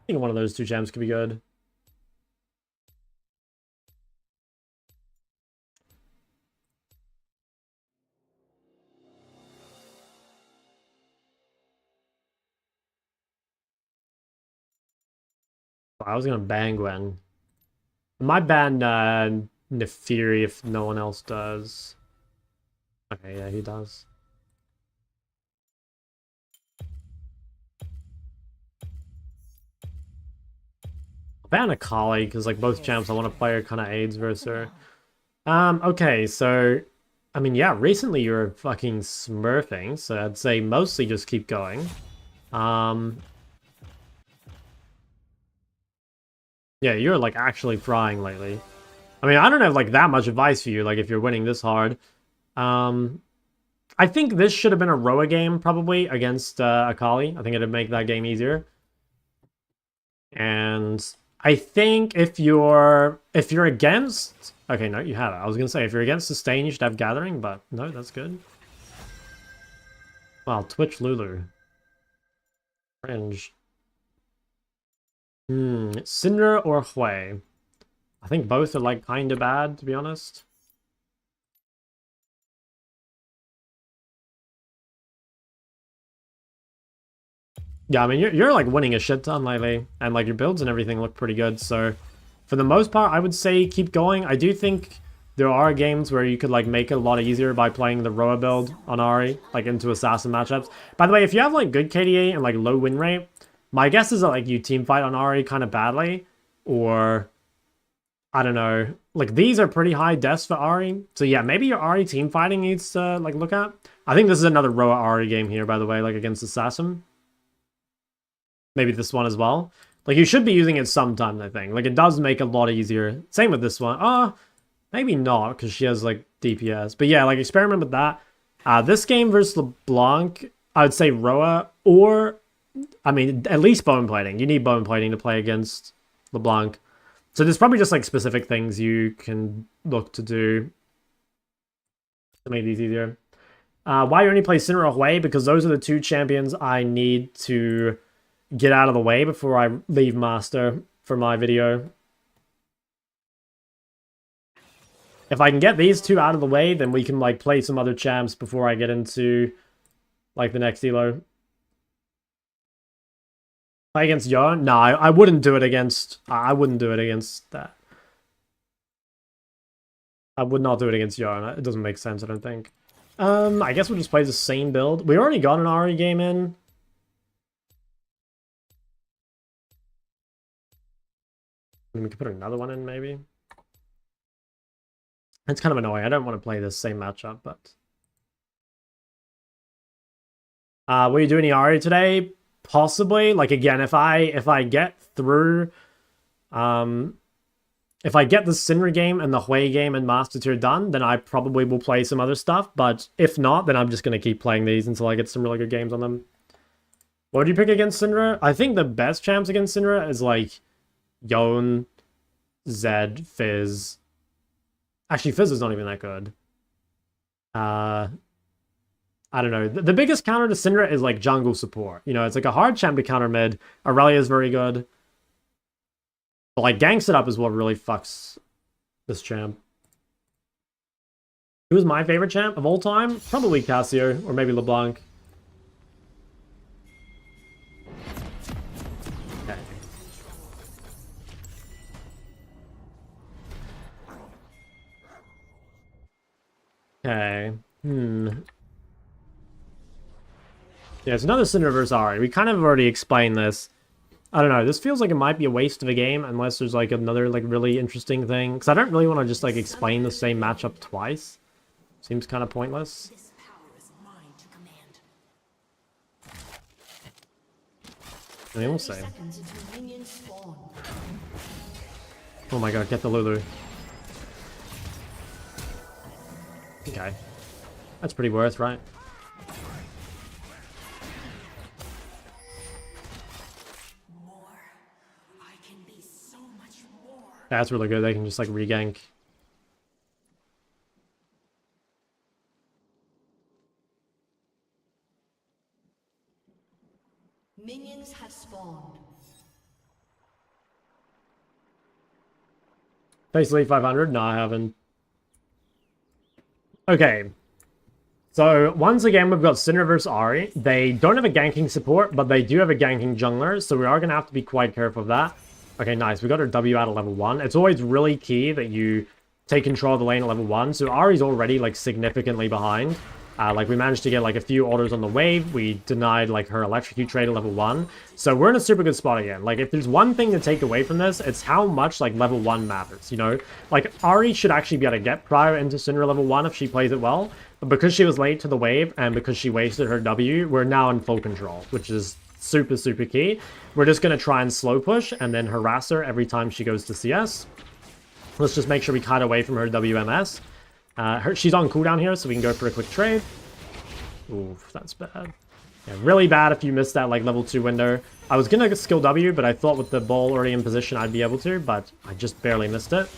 think one of those two champs could be good. I was gonna ban Gwen. I might ban Nefiri if no one else does. Okay, yeah, he does. I'll ban Akali because like both champs I want to play are kind of aids versus her. Okay, so I mean, yeah, recently you're fucking smurfing, so I'd say mostly just keep going. Yeah, you're like actually frying lately. I mean, I don't have like that much advice for you, like if you're winning this hard. I think this should have been a Roa game probably against Akali. I think it'd make that game easier. And I think if you're against, okay, no, you have it. I was gonna say if you're against Sustain, you should have Gathering, but no, that's good. Wow, Twitch Lulu. Cringe. Syndra or Hui? I think both are like kind of bad, to be honest. Yeah, I mean, you're like winning a shit ton lately, and like your builds and everything look pretty good, so for the most part, I would say keep going. I do think there are games where you could like make it a lot easier by playing the Roa build on Ahri, like into Assassin matchups. By the way, if you have like good KDA and like low win rate, my guess is that like you team fight on Ahri kind of badly, or I don't know. Like these are pretty high deaths for Ahri, so yeah, maybe your Ahri team fighting needs to like look at. I think this is another Roa Ahri game here, by the way, like against Assassin. Maybe this one as well. Like, you should be using it sometimes, I think. Like, it does make it a lot easier. Same with this one. Maybe not, because she has, like, DPS. But yeah, like, experiment with that. This game versus LeBlanc, I would say Roa, or, I mean, at least bone plating. You need bone plating to play against LeBlanc. So there's probably just, like, specific things you can look to do to make these easier. Why you only play Syndra or Hui? Because those are the two champions I need to get out of the way before I leave Master for my video. If I can get these two out of the way, then we can like play some other champs before I get into like the next elo. Play against Yarn? No, I wouldn't do it against... I wouldn't do it against that. I would not do it against Yarn. It doesn't make sense, I don't think. I guess we'll just play the same build. We already got an Ahri game in. We could put another one in, maybe. It's kind of annoying. I don't want to play this same matchup, but... will you do any Ahri today? Possibly. Like, again, if I get through... if I get the Syndra game and the Hui game and Master Tier done, then I probably will play some other stuff. But if not, then I'm just going to keep playing these until I get some really good games on them. What would you pick against Syndra? I think the best champs against Syndra is, like... Yone, Zed, Fizz. Actually, Fizz is not even that good. I I don't know. The biggest counter to Syndra is like jungle support. You know, it's like a hard champ to counter mid. Aurelia is very good. But like ganks it up is what really fucks this champ. Who is my favorite champ of all time? Probably Cassio or maybe LeBlanc. Okay. Okay. Yeah, it's another Syndra versus Ahri. We kind of already explained this. I don't know. This feels like it might be a waste of a game unless there's like another like really interesting thing. Because I don't really want to just like explain the same matchup twice. Seems kind of pointless. This power is mine to command. I mean, we'll see. Seconds until minions spawn. Oh my god, get the Lulu. Okay. That's pretty worth, right? That's really good. They can just like regank. Minions have spawned. Basically 500? No, I haven't. Okay. So, once again, we've got Syndra versus Ahri. They don't have a ganking support, but they do have a ganking jungler, so we are going to have to be quite careful of that. Okay, nice. We got our W out at level 1. It's always really key that you take control of the lane at level 1. So Ahri's already, like, significantly behind. Like, we managed to get, like, a few orders on the wave. We denied, like, her electrocute trade at level 1. So we're in a super good spot again. Like, if there's one thing to take away from this, it's how much, like, level 1 matters, you know? Like, Ahri should actually be able to get Pryo into Syndra level 1 if she plays it well. But because she was late to the wave and because she wasted her W, we're now in full control, which is super, super key. We're just going to try and slow push and then harass her every time she goes to CS. Let's just make sure we cut away from her WMS. She's on cooldown here, so we can go for a quick trade. Oof, that's bad. Yeah, really bad if you missed that like level 2 window. I was going to skill W, but I thought with the ball already in position I'd be able to, but I just barely missed it.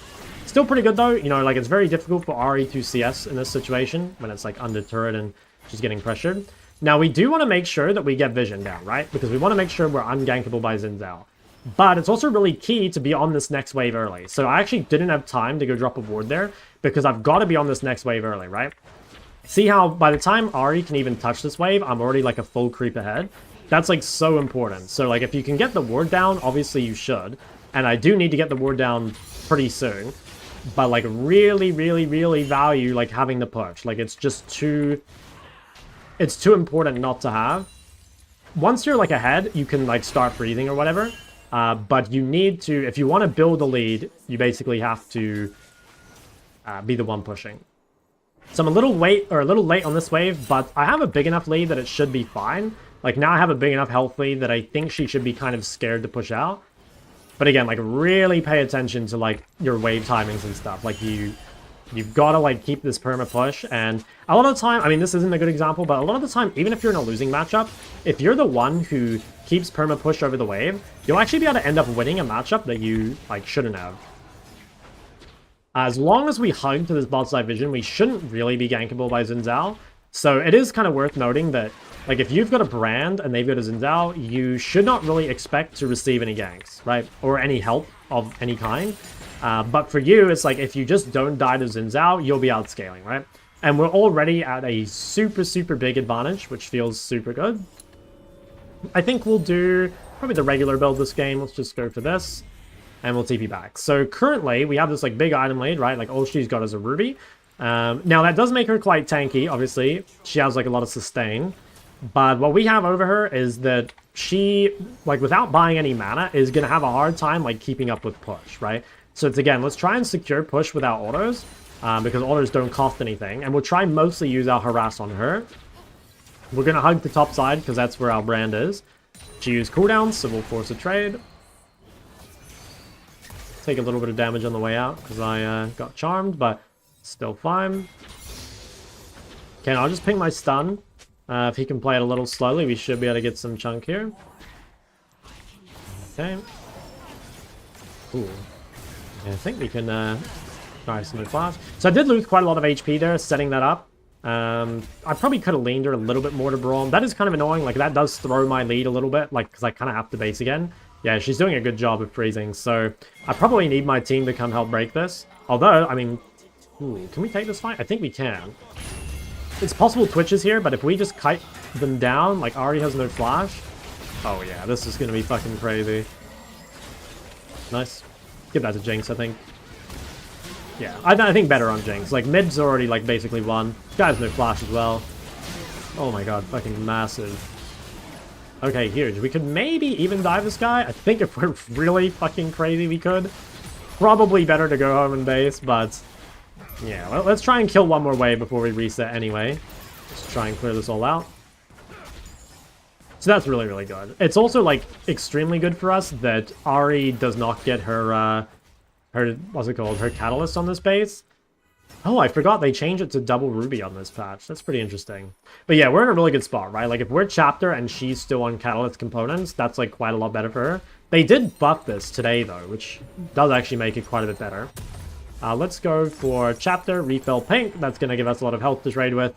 Still pretty good though. You know, like it's very difficult for Ahri to CS in this situation when it's like under turret and she's getting pressured. Now, we do want to make sure that we get vision down, right? Because we want to make sure we're ungankable by Xin Zhao. But it's also really key to be on this next wave early. So I actually didn't have time to go drop a ward there because I've got to be on this next wave early, right? See how by the time Ahri can even touch this wave, I'm already like a full creep ahead. That's like so important. So like if you can get the ward down, obviously you should. And I do need to get the ward down pretty soon. But like really, really, really value like having the push. Like it's just too... It's too important not to have. Once you're like ahead, you can like start breathing or whatever. But you need to, if you want to build a lead, you basically have to be the one pushing. So I'm a little late on this wave, but I have a big enough lead that it should be fine. Like now I have a big enough health lead that I think she should be kind of scared to push out. But again, like really pay attention to like your wave timings and stuff. Like you've got to like keep this perma push, and a lot of the time, I mean this isn't a good example, but a lot of the time, even if you're in a losing matchup, if you're the one who keeps perma push over the wave, you'll actually be able to end up winning a matchup that you like shouldn't have. As long as we hug to this bot side vision, we shouldn't really be gankable by Xin Zhao. So it is kind of worth noting that like if you've got a brand and they've got a Xin Zhao, you should not really expect to receive any ganks, right? Or any help of any kind. But for you, it's like if you just don't die to Xin Zhao, you'll be outscaling, right? And we're already at a super, super big advantage, which feels super good. I think we'll do probably the regular build this game. Let's just go for this. And we'll TP back. So currently, we have this like big item lead, right? Like all she's got is a ruby. Now that does make her quite tanky, obviously. She has like a lot of sustain. But what we have over her is that she, like without buying any mana, is going to have a hard time like keeping up with push, right? So it's again, let's try and secure push without autos, because autos don't cost anything. And we'll try and mostly use our harass on her. We're going to hug the top side because that's where our brand is. She used cooldowns, so we'll force a trade. Take a little bit of damage on the way out because I got charmed, but still fine. Okay, I'll just ping my stun. If he can play it a little slowly, we should be able to get some chunk here. Okay. Ooh. I think we can... nice, move fast. So I did lose quite a lot of HP there, setting that up. I probably could have leaned her a little bit more to Braum. That is kind of annoying. Like, that does throw my lead a little bit, like, because I kind of have to base again. Yeah, she's doing a good job of freezing, so I probably need my team to come help break this. Although, I mean, ooh, can we take this fight? I think we can. It's possible Twitch is here, but if we just kite them down, like, Ahri has no flash. Oh, yeah, this is going to be fucking crazy. Nice. Give that to Jinx, I think. Yeah, I think better on Jinx. Like, mid's already, like, basically won. This guy has no flash as well. Oh my god, fucking massive. Okay, huge. We could maybe even dive this guy. I think if we're really fucking crazy, we could. Probably better to go home and base, but... yeah, well, let's try and kill one more wave before we reset anyway. Let's try and clear this all out. So that's really, really good. It's also, like, extremely good for us that Ahri does not get her, what's it called? Her catalyst on this base. Oh, I forgot they changed it to double ruby on this patch. That's pretty interesting. But yeah, we're in a really good spot, right? Like, if we're chapter and she's still on catalyst components, that's, like, quite a lot better for her. They did buff this today, though, which does actually make it quite a bit better. Let's go for chapter, refill pink. That's going to give us a lot of health to trade with.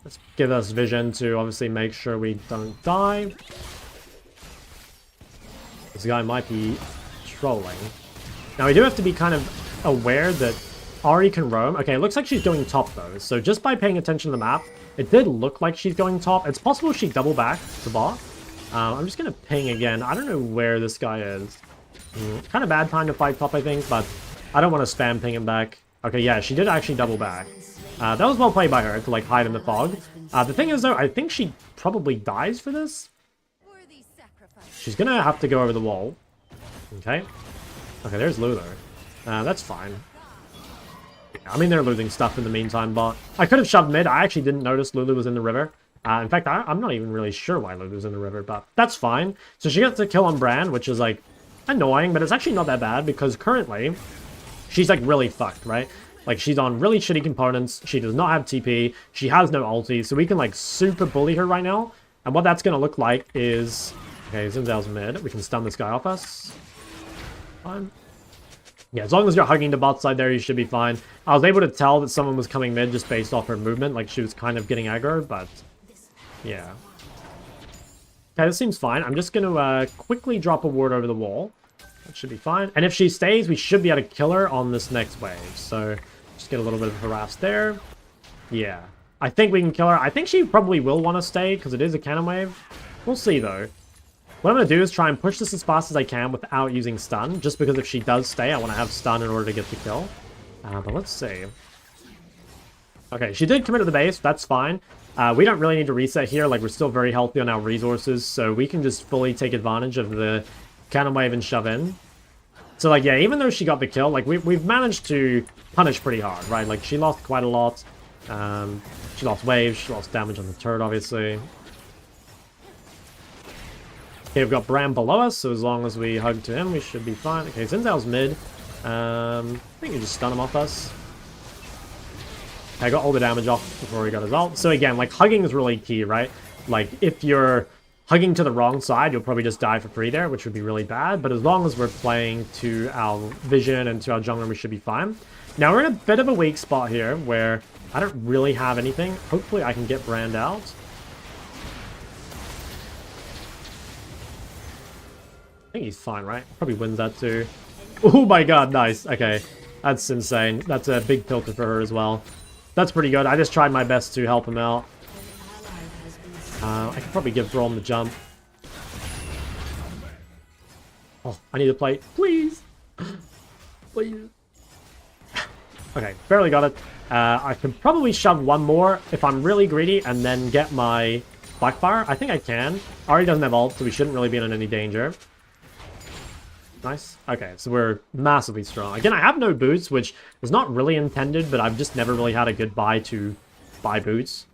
Let's give us vision to obviously make sure we don't die. This guy might be trolling. Now, we do have to be kind of aware that Ahri can roam. Okay, it looks like she's going top, though. So just by paying attention to the map, it did look like she's going top. It's possible she double back to bot. I'm just going to ping again. I don't know where this guy is. Kind of bad time to fight top, I think, but I don't want to spam ping him back. Okay, yeah, she did actually double back. That was well played by her to, like, hide in the fog. The thing is, though, I think she probably dies for this. She's going to have to go over the wall. Okay. Okay, there's Lulu. That's fine. I mean, they're losing stuff in the meantime, but I could have shoved mid. I actually didn't notice Lulu was in the river. In fact, I'm not even really sure why Lulu's in the river, but that's fine. So she gets a kill on Brand, which is, like, annoying, but it's actually not that bad because currently she's, like, really fucked, right? Like, she's on really shitty components. She does not have TP. She has no ulti, so we can, like, super bully her right now. And what that's going to look like is... okay, Zinzal's mid. We can stun this guy off us. Fine. Yeah, as long as you're hugging the bot side there, you should be fine. I was able to tell that someone was coming mid just based off her movement. Like, she was kind of getting aggro, but... yeah. Okay, this seems fine. I'm just going to quickly drop a ward over the wall. That should be fine. And if she stays, we should be able to kill her on this next wave. So, just get a little bit of harass there. Yeah. I think we can kill her. I think she probably will want to stay, because it is a cannon wave. We'll see, though. What I'm going to do is try and push this as fast as I can without using stun, just because if she does stay, I want to have stun in order to get the kill. But let's see. Okay, she did commit to the base. That's fine. We don't really need to reset here. Like, we're still very healthy on our resources, so we can just fully take advantage of the cannon wave and shove in. So, like, yeah, even though she got the kill, like, we've managed to punish pretty hard, right? Like, she lost quite a lot. She lost waves. She lost damage on the turret, obviously. Okay, we've got Bram below us, so as long as we hug to him, we should be fine. Okay, Zinzal's mid. I think you just stun him off us. I got all the damage off before he got his ult. So again, like, hugging is really key, right? Like, if you're hugging to the wrong side, you'll probably just die for free there, which would be really bad. But as long as we're playing to our vision and to our jungler, we should be fine. Now, we're in a bit of a weak spot here, where I don't really have anything. Hopefully, I can get Brand out. I think he's fine, right? Probably wins that too. Oh my god, nice. Okay, that's insane. That's a big filter for her as well. That's pretty good. I just tried my best to help him out. I could probably give Braum the jump. Oh, I need to play. Please. Please. Okay, barely got it. I can probably shove one more if I'm really greedy and then get my Blackfire. I think I can. Ahri doesn't have ult, so we shouldn't really be in any danger. Nice. Okay, so we're massively strong. Again, I have no boots, which was not really intended, but I've just never really had a good buy to buy boots.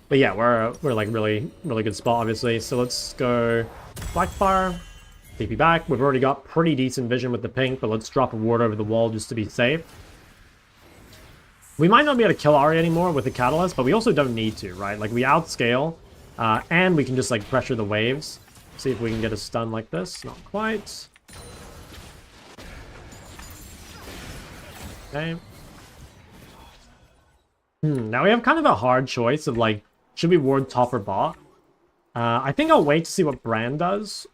But yeah, we're like really good spot, obviously. So let's go Blackfire, TP back. We've already got pretty decent vision with the pink, but let's drop a ward over the wall just to be safe. We might not be able to kill Ahri anymore with the catalyst, but we also don't need to, right? Like, we outscale, and we can just like pressure the waves. See if we can get a stun like this. Not quite. Okay. Now we have kind of a hard choice of like, should we ward top or bot? I think I'll wait to see what Brand does.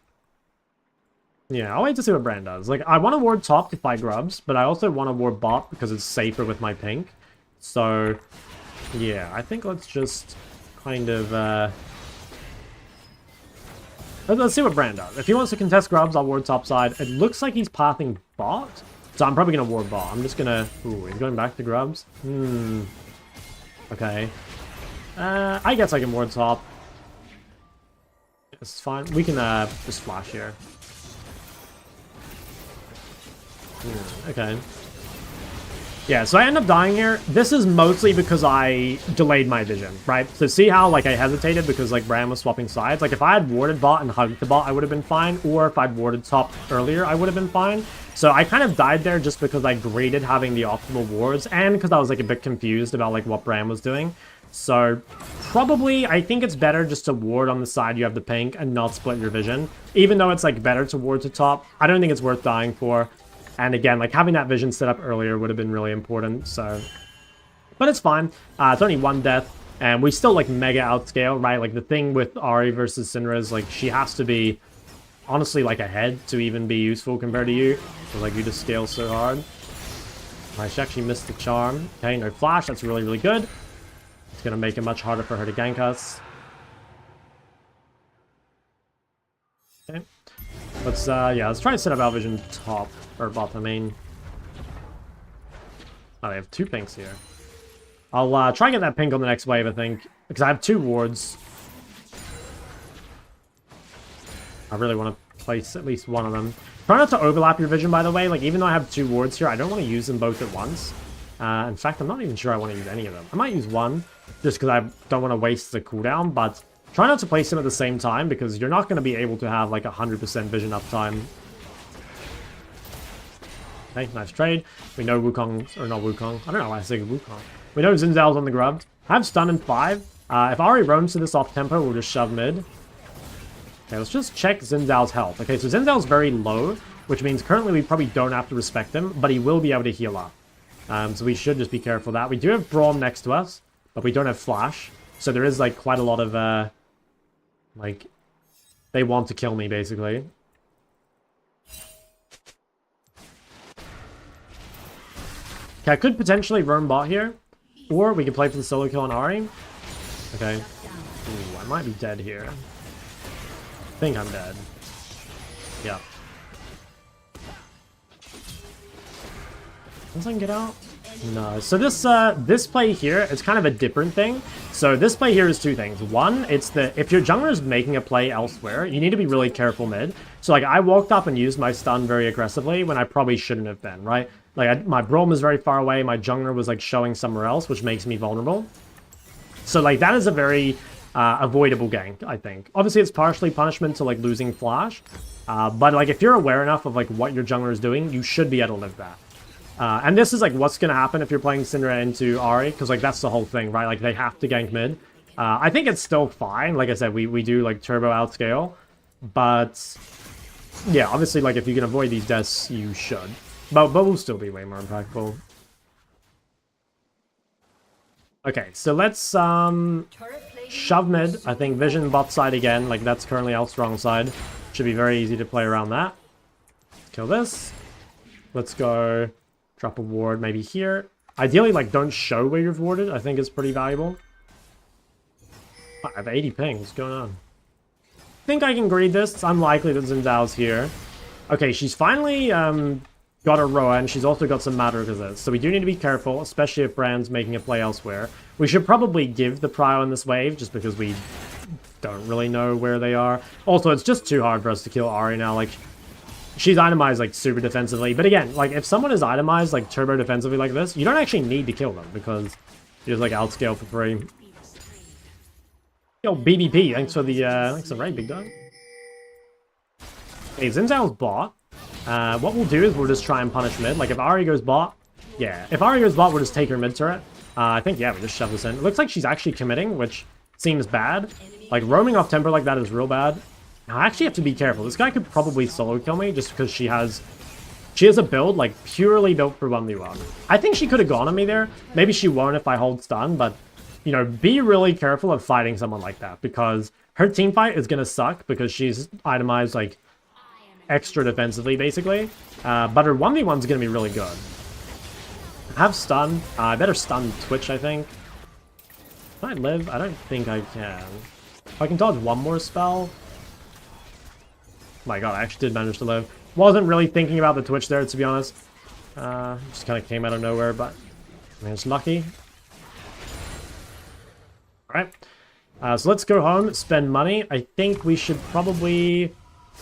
Yeah, I'll wait to see what Brand does. Like, I want to ward top to fight grubs, but I also want to ward bot because it's safer with my pink. So, yeah, I think let's just kind of, let's see what Brand does. If he wants to contest grubs, I'll ward top side. It looks like he's pathing bot, so I'm probably going to ward bot. I'm just going to... Ooh, he's going back to grubs? Okay. I guess I can ward top. It's fine. We can just flash here. Okay. Yeah, so I end up dying here. This is mostly because I delayed my vision, right? So see how, like, I hesitated because, like, Bram was swapping sides? Like, if I had warded bot and hugged the bot, I would have been fine. Or if I'd warded top earlier, I would have been fine. So I kind of died there just because I graded having the optimal wards and because I was, like, a bit confused about, like, what Bram was doing. So probably, I think it's better just to ward on the side you have the pink and not split your vision. Even though it's, like, better to ward to top, I don't think it's worth dying for. And again, like, having that vision set up earlier would have been really important, so... But it's fine. It's only one death, and we still, like, mega outscale, right? Like, the thing with Ahri versus Syndra is, like, she has to be, honestly, like, ahead to even be useful compared to you. So, like, you just scale so hard. Alright, she actually missed the charm. Okay, no flash. That's really, really good. It's going to make it much harder for her to gank us. Okay. Let's, yeah, let's try to set up our vision top, or bot, I mean. Oh, they have two pinks here. I'll, try and get that pink on the next wave, I think, because I have two wards. I really want to place at least one of them. Try not to overlap your vision, by the way. Like, even though I have two wards here, I don't want to use them both at once. In fact, I'm not even sure I want to use any of them. I might use one, just because I don't want to waste the cooldown, but... Try not to place them at the same time, because you're not going to be able to have, like, 100% vision uptime. Okay, nice trade. We know Wukong, or not Wukong. I don't know why I say Wukong. We know Xin Zhao's on the grub. I have stun in 5. If Ahri roams to this off tempo, we'll just shove mid. Okay, let's just check Xin Zhao's health. Okay, so Xin Zhao's very low, which means currently we probably don't have to respect him, but he will be able to heal up. So we should just be careful of that. We do have Braum next to us, but we don't have Flash. So there is, like, quite a lot of, like, they want to kill me, basically. Okay, I could potentially roam bot here. Or we could play for the solo kill on Ahri. Okay. Ooh, I might be dead here. I think I'm dead. Yeah. Once I can get out? No. So this play here, it's kind of a different thing. So this play here is two things. One, it's that if your jungler is making a play elsewhere, you need to be really careful mid. So, like, I walked up and used my stun very aggressively when I probably shouldn't have been, right? Like, my Braum is very far away, my jungler was, like, showing somewhere else, which makes me vulnerable. So, like, that is a very avoidable gank, I think. Obviously, it's partially punishment to, like, losing flash. But, like, if you're aware enough of, like, what your jungler is doing, you should be able to live that. And this is, like, what's going to happen if you're playing Syndra into Ahri, because, like, that's the whole thing, right? Like, they have to gank mid. I think it's still fine. Like I said, we do, like, turbo outscale. But, yeah, obviously, like, if you can avoid these deaths, you should. But we'll still be way more impactful. Okay, so let's, shove mid. I think vision bot side again. Like, that's currently our strong side. Should be very easy to play around that. Kill this. Let's go... Drop a ward maybe here. Ideally, like, don't show where you've warded. I think it's pretty valuable. I have 80 ping. What's going on? I think I can greed this. It's unlikely that Xin Zhao's here. Okay, she's finally got a Roa, and she's also got some matter resist. So we do need to be careful, especially if Brand's making a play elsewhere. We should probably give the prio in this wave, just because we don't really know where they are. Also, it's just too hard for us to kill Ahri now. Like, she's itemized, like, super defensively. But again, like, if someone is itemized, like, turbo defensively like this, you don't actually need to kill them, because you just, like, outscale for free. Yo, BBP, thanks for the raid, big dog. Okay, Xin Zhao's bot. What we'll do is we'll just try and punish mid. Like, if Ahri goes bot, yeah. If Ahri goes bot, we'll just take her mid turret. I think, yeah, we just shove this in. It looks like she's actually committing, which seems bad. Like, roaming off tempo like that is real bad. I actually have to be careful. This guy could probably solo kill me just because she has She has a build, like, purely built for 1v1. I think she could have gone on me there. Maybe she won't if I hold stun, but, you know, be really careful of fighting someone like that, because her team fight is going to suck because she's itemized, like, extra defensively, basically. But her 1v1 is going to be really good. I have stun. I better stun Twitch, I think. Can I live? I don't think I can. If I can dodge one more spell. My god, I actually did manage to live. Wasn't really thinking about the Twitch there, to be honest. Just kind of came out of nowhere, but I mean, it's lucky. Alright. So let's go home, spend money. I think we should probably...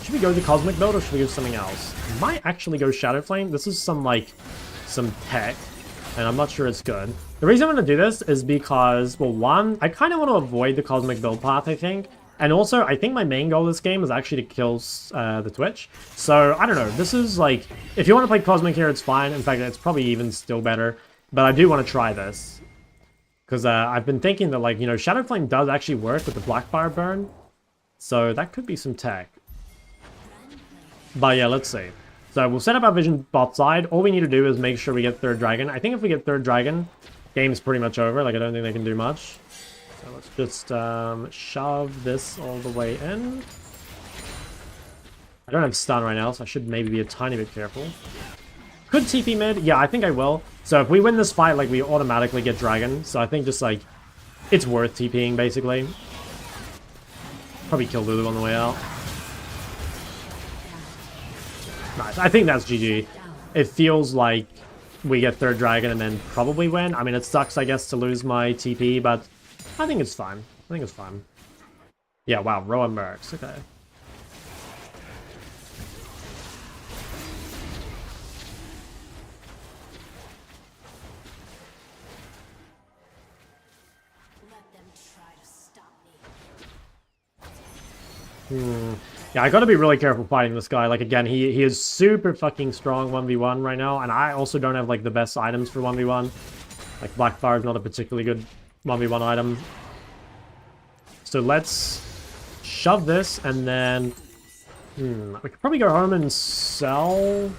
Should we go the Cosmic build or should we go something else? Might actually go Shadow Flame. This is some, like, some tech. And I'm not sure it's good. The reason I'm going to do this is because, well, one, I kind of want to avoid the Cosmic build path, I think. And also, I think my main goal this game is actually to kill the Twitch. So, I don't know. This is, like, if you want to play Cosmic here, it's fine. In fact, it's probably even still better. But I do want to try this. Because I've been thinking that, like, you know, Shadow Flame does actually work with the Blackfire burn. So, that could be some tech. But yeah, let's see. So we'll set up our vision bot side. All we need to do is make sure we get third dragon. I think if we get third dragon, game's pretty much over. Like, I don't think they can do much. So let's just shove this all the way in. I don't have stun right now, so I should maybe be a tiny bit careful. Could TP mid? Yeah, I think I will. So if we win this fight, like, we automatically get dragon. So I think just, like, it's worth TPing, basically. Probably kill Lulu on the way out. Nice. I think that's GG. It feels like we get third dragon and then probably win. I mean, it sucks, I guess, to lose my TP, but I think it's fine. I think it's fine. Yeah, wow. Rowan Mercs. Okay. Yeah, I gotta be really careful fighting this guy. Like, again, he is super fucking strong 1v1 right now, and I also don't have, like, the best items for 1v1. Like, Blackfire is not a particularly good 1v1 item. So let's shove this, and then... we could probably go home and sell...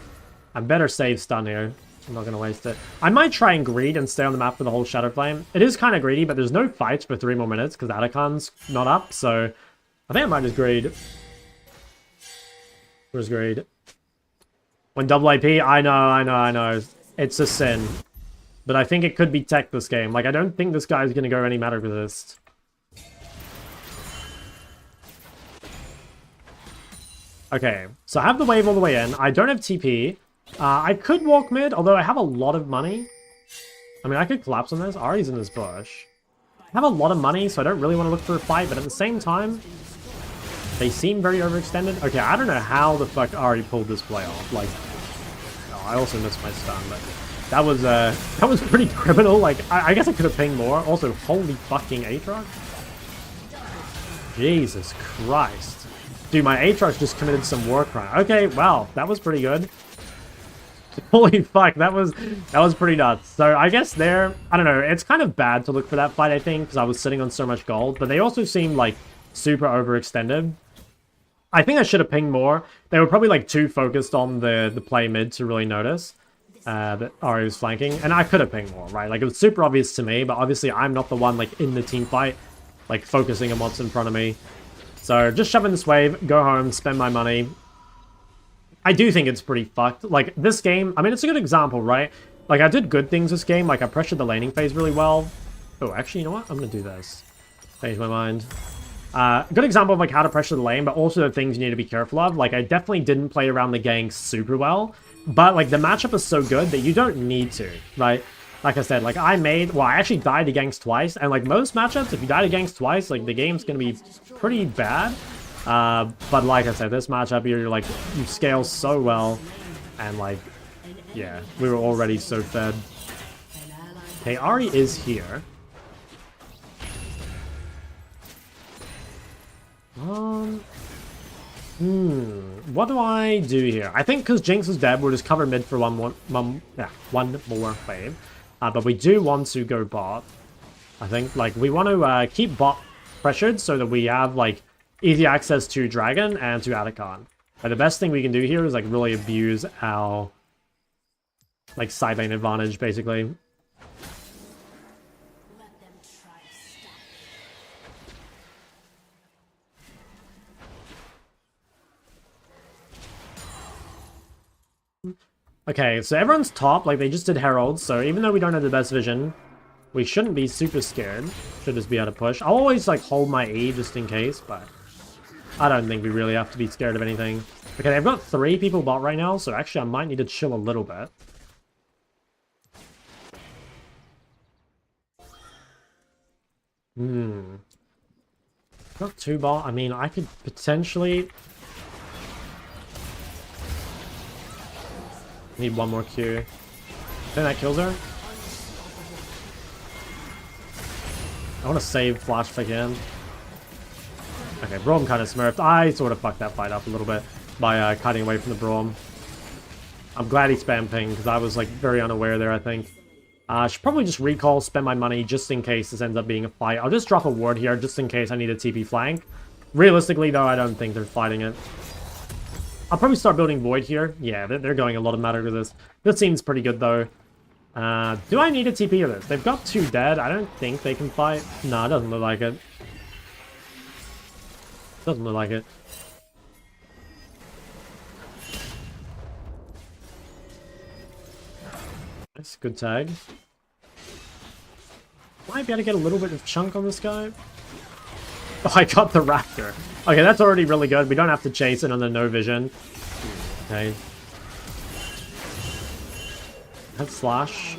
I better save stun here. I'm not gonna waste it. I might try and greed and stay on the map for the whole Shadow Flame. It is kind of greedy, but there's no fights for 3 more minutes, because Atakan's not up, so... I think I might just greed. Where's greed? When double AP? I know. It's a sin. But I think it could be tech this game. Like, I don't think this guy's gonna go any matter resist. Okay, so I have the wave all the way in. I don't have TP. I could walk mid, although I have a lot of money. I mean, I could collapse on this. Ari's in this bush. I have a lot of money, so I don't really want to look for a fight, but at the same time... They seem very overextended. Okay, I don't know how the fuck Ari pulled this play off. Like, oh, I also missed my stun, but that was pretty criminal. Like, I guess I could have pinged more. Also, holy fucking Aatrox. Jesus Christ. Dude, my Aatrox just committed some war crime. Okay, wow, that was pretty good. Holy fuck, that was pretty nuts. So I guess there, I don't know, it's kind of bad to look for that fight, I think, because I was sitting on so much gold, but they also seem like super overextended. I think I should have pinged more. They were probably like too focused on the play mid to really notice that Ari was flanking. And I could have pinged more, right? Like, it was super obvious to me, but obviously I'm not the one like in the team fight, like focusing on what's in front of me. So just shove in this wave, go home, spend my money. I do think it's pretty fucked. Like, this game, I mean, it's a good example, right? Like, I did good things this game. Like, I pressured the laning phase really well. Oh, actually, you know what? I'm gonna do this. Change my mind. Good example of like how to pressure the lane, but also the things you need to be careful of. Like, I definitely didn't play around the gank super well, but like the matchup is so good that you don't need to, right? Like I said, like I actually died to ganks twice, and like most matchups, if you die to ganks twice, like the game's gonna be pretty bad. But like I said, this matchup here, you're like, you scale so well, and like, yeah, we were already so fed. Okay, Ari is here. What do I do here? I think because Jinx is dead, we'll just cover mid for one more wave. But we do want to go bot. I think, like, we want to keep bot pressured so that we have, like, easy access to Dragon and to Atakan. But the best thing we can do here is, like, really abuse our like side lane advantage, basically. Let them try to stop Okay, so everyone's top, like they just did Herald, so even though we don't have the best vision, we shouldn't be super scared. Should just be able to push. I'll always like hold my E just in case, but I don't think we really have to be scared of anything. Okay, they've got 3 people bot right now, so actually I might need to chill a little bit. Got 2 bot. I mean, I could potentially need 1 more Q. I think that kills her. I want to save Flash if I can. Okay, Braum kind of smurfed. I sort of fucked that fight up a little bit by cutting away from the Braum. I'm glad he spammed ping, because I was like very unaware there, I think. I should probably just recall, spend my money just in case this ends up being a fight. I'll just drop a ward here just in case I need a TP flank. Realistically, though, I don't think they're fighting it. I'll probably start building Void here. Yeah, they're going a lot of matter to this. This seems pretty good, though. Do I need a TP for this? They've got 2 dead. I don't think they can fight. No, it doesn't look like it. Doesn't look like it. Nice, good tag. Might be able to get a little bit of chunk on this guy. Oh, I got the Raptor. Okay, that's already really good. We don't have to chase it under no vision. Okay. That's Flash.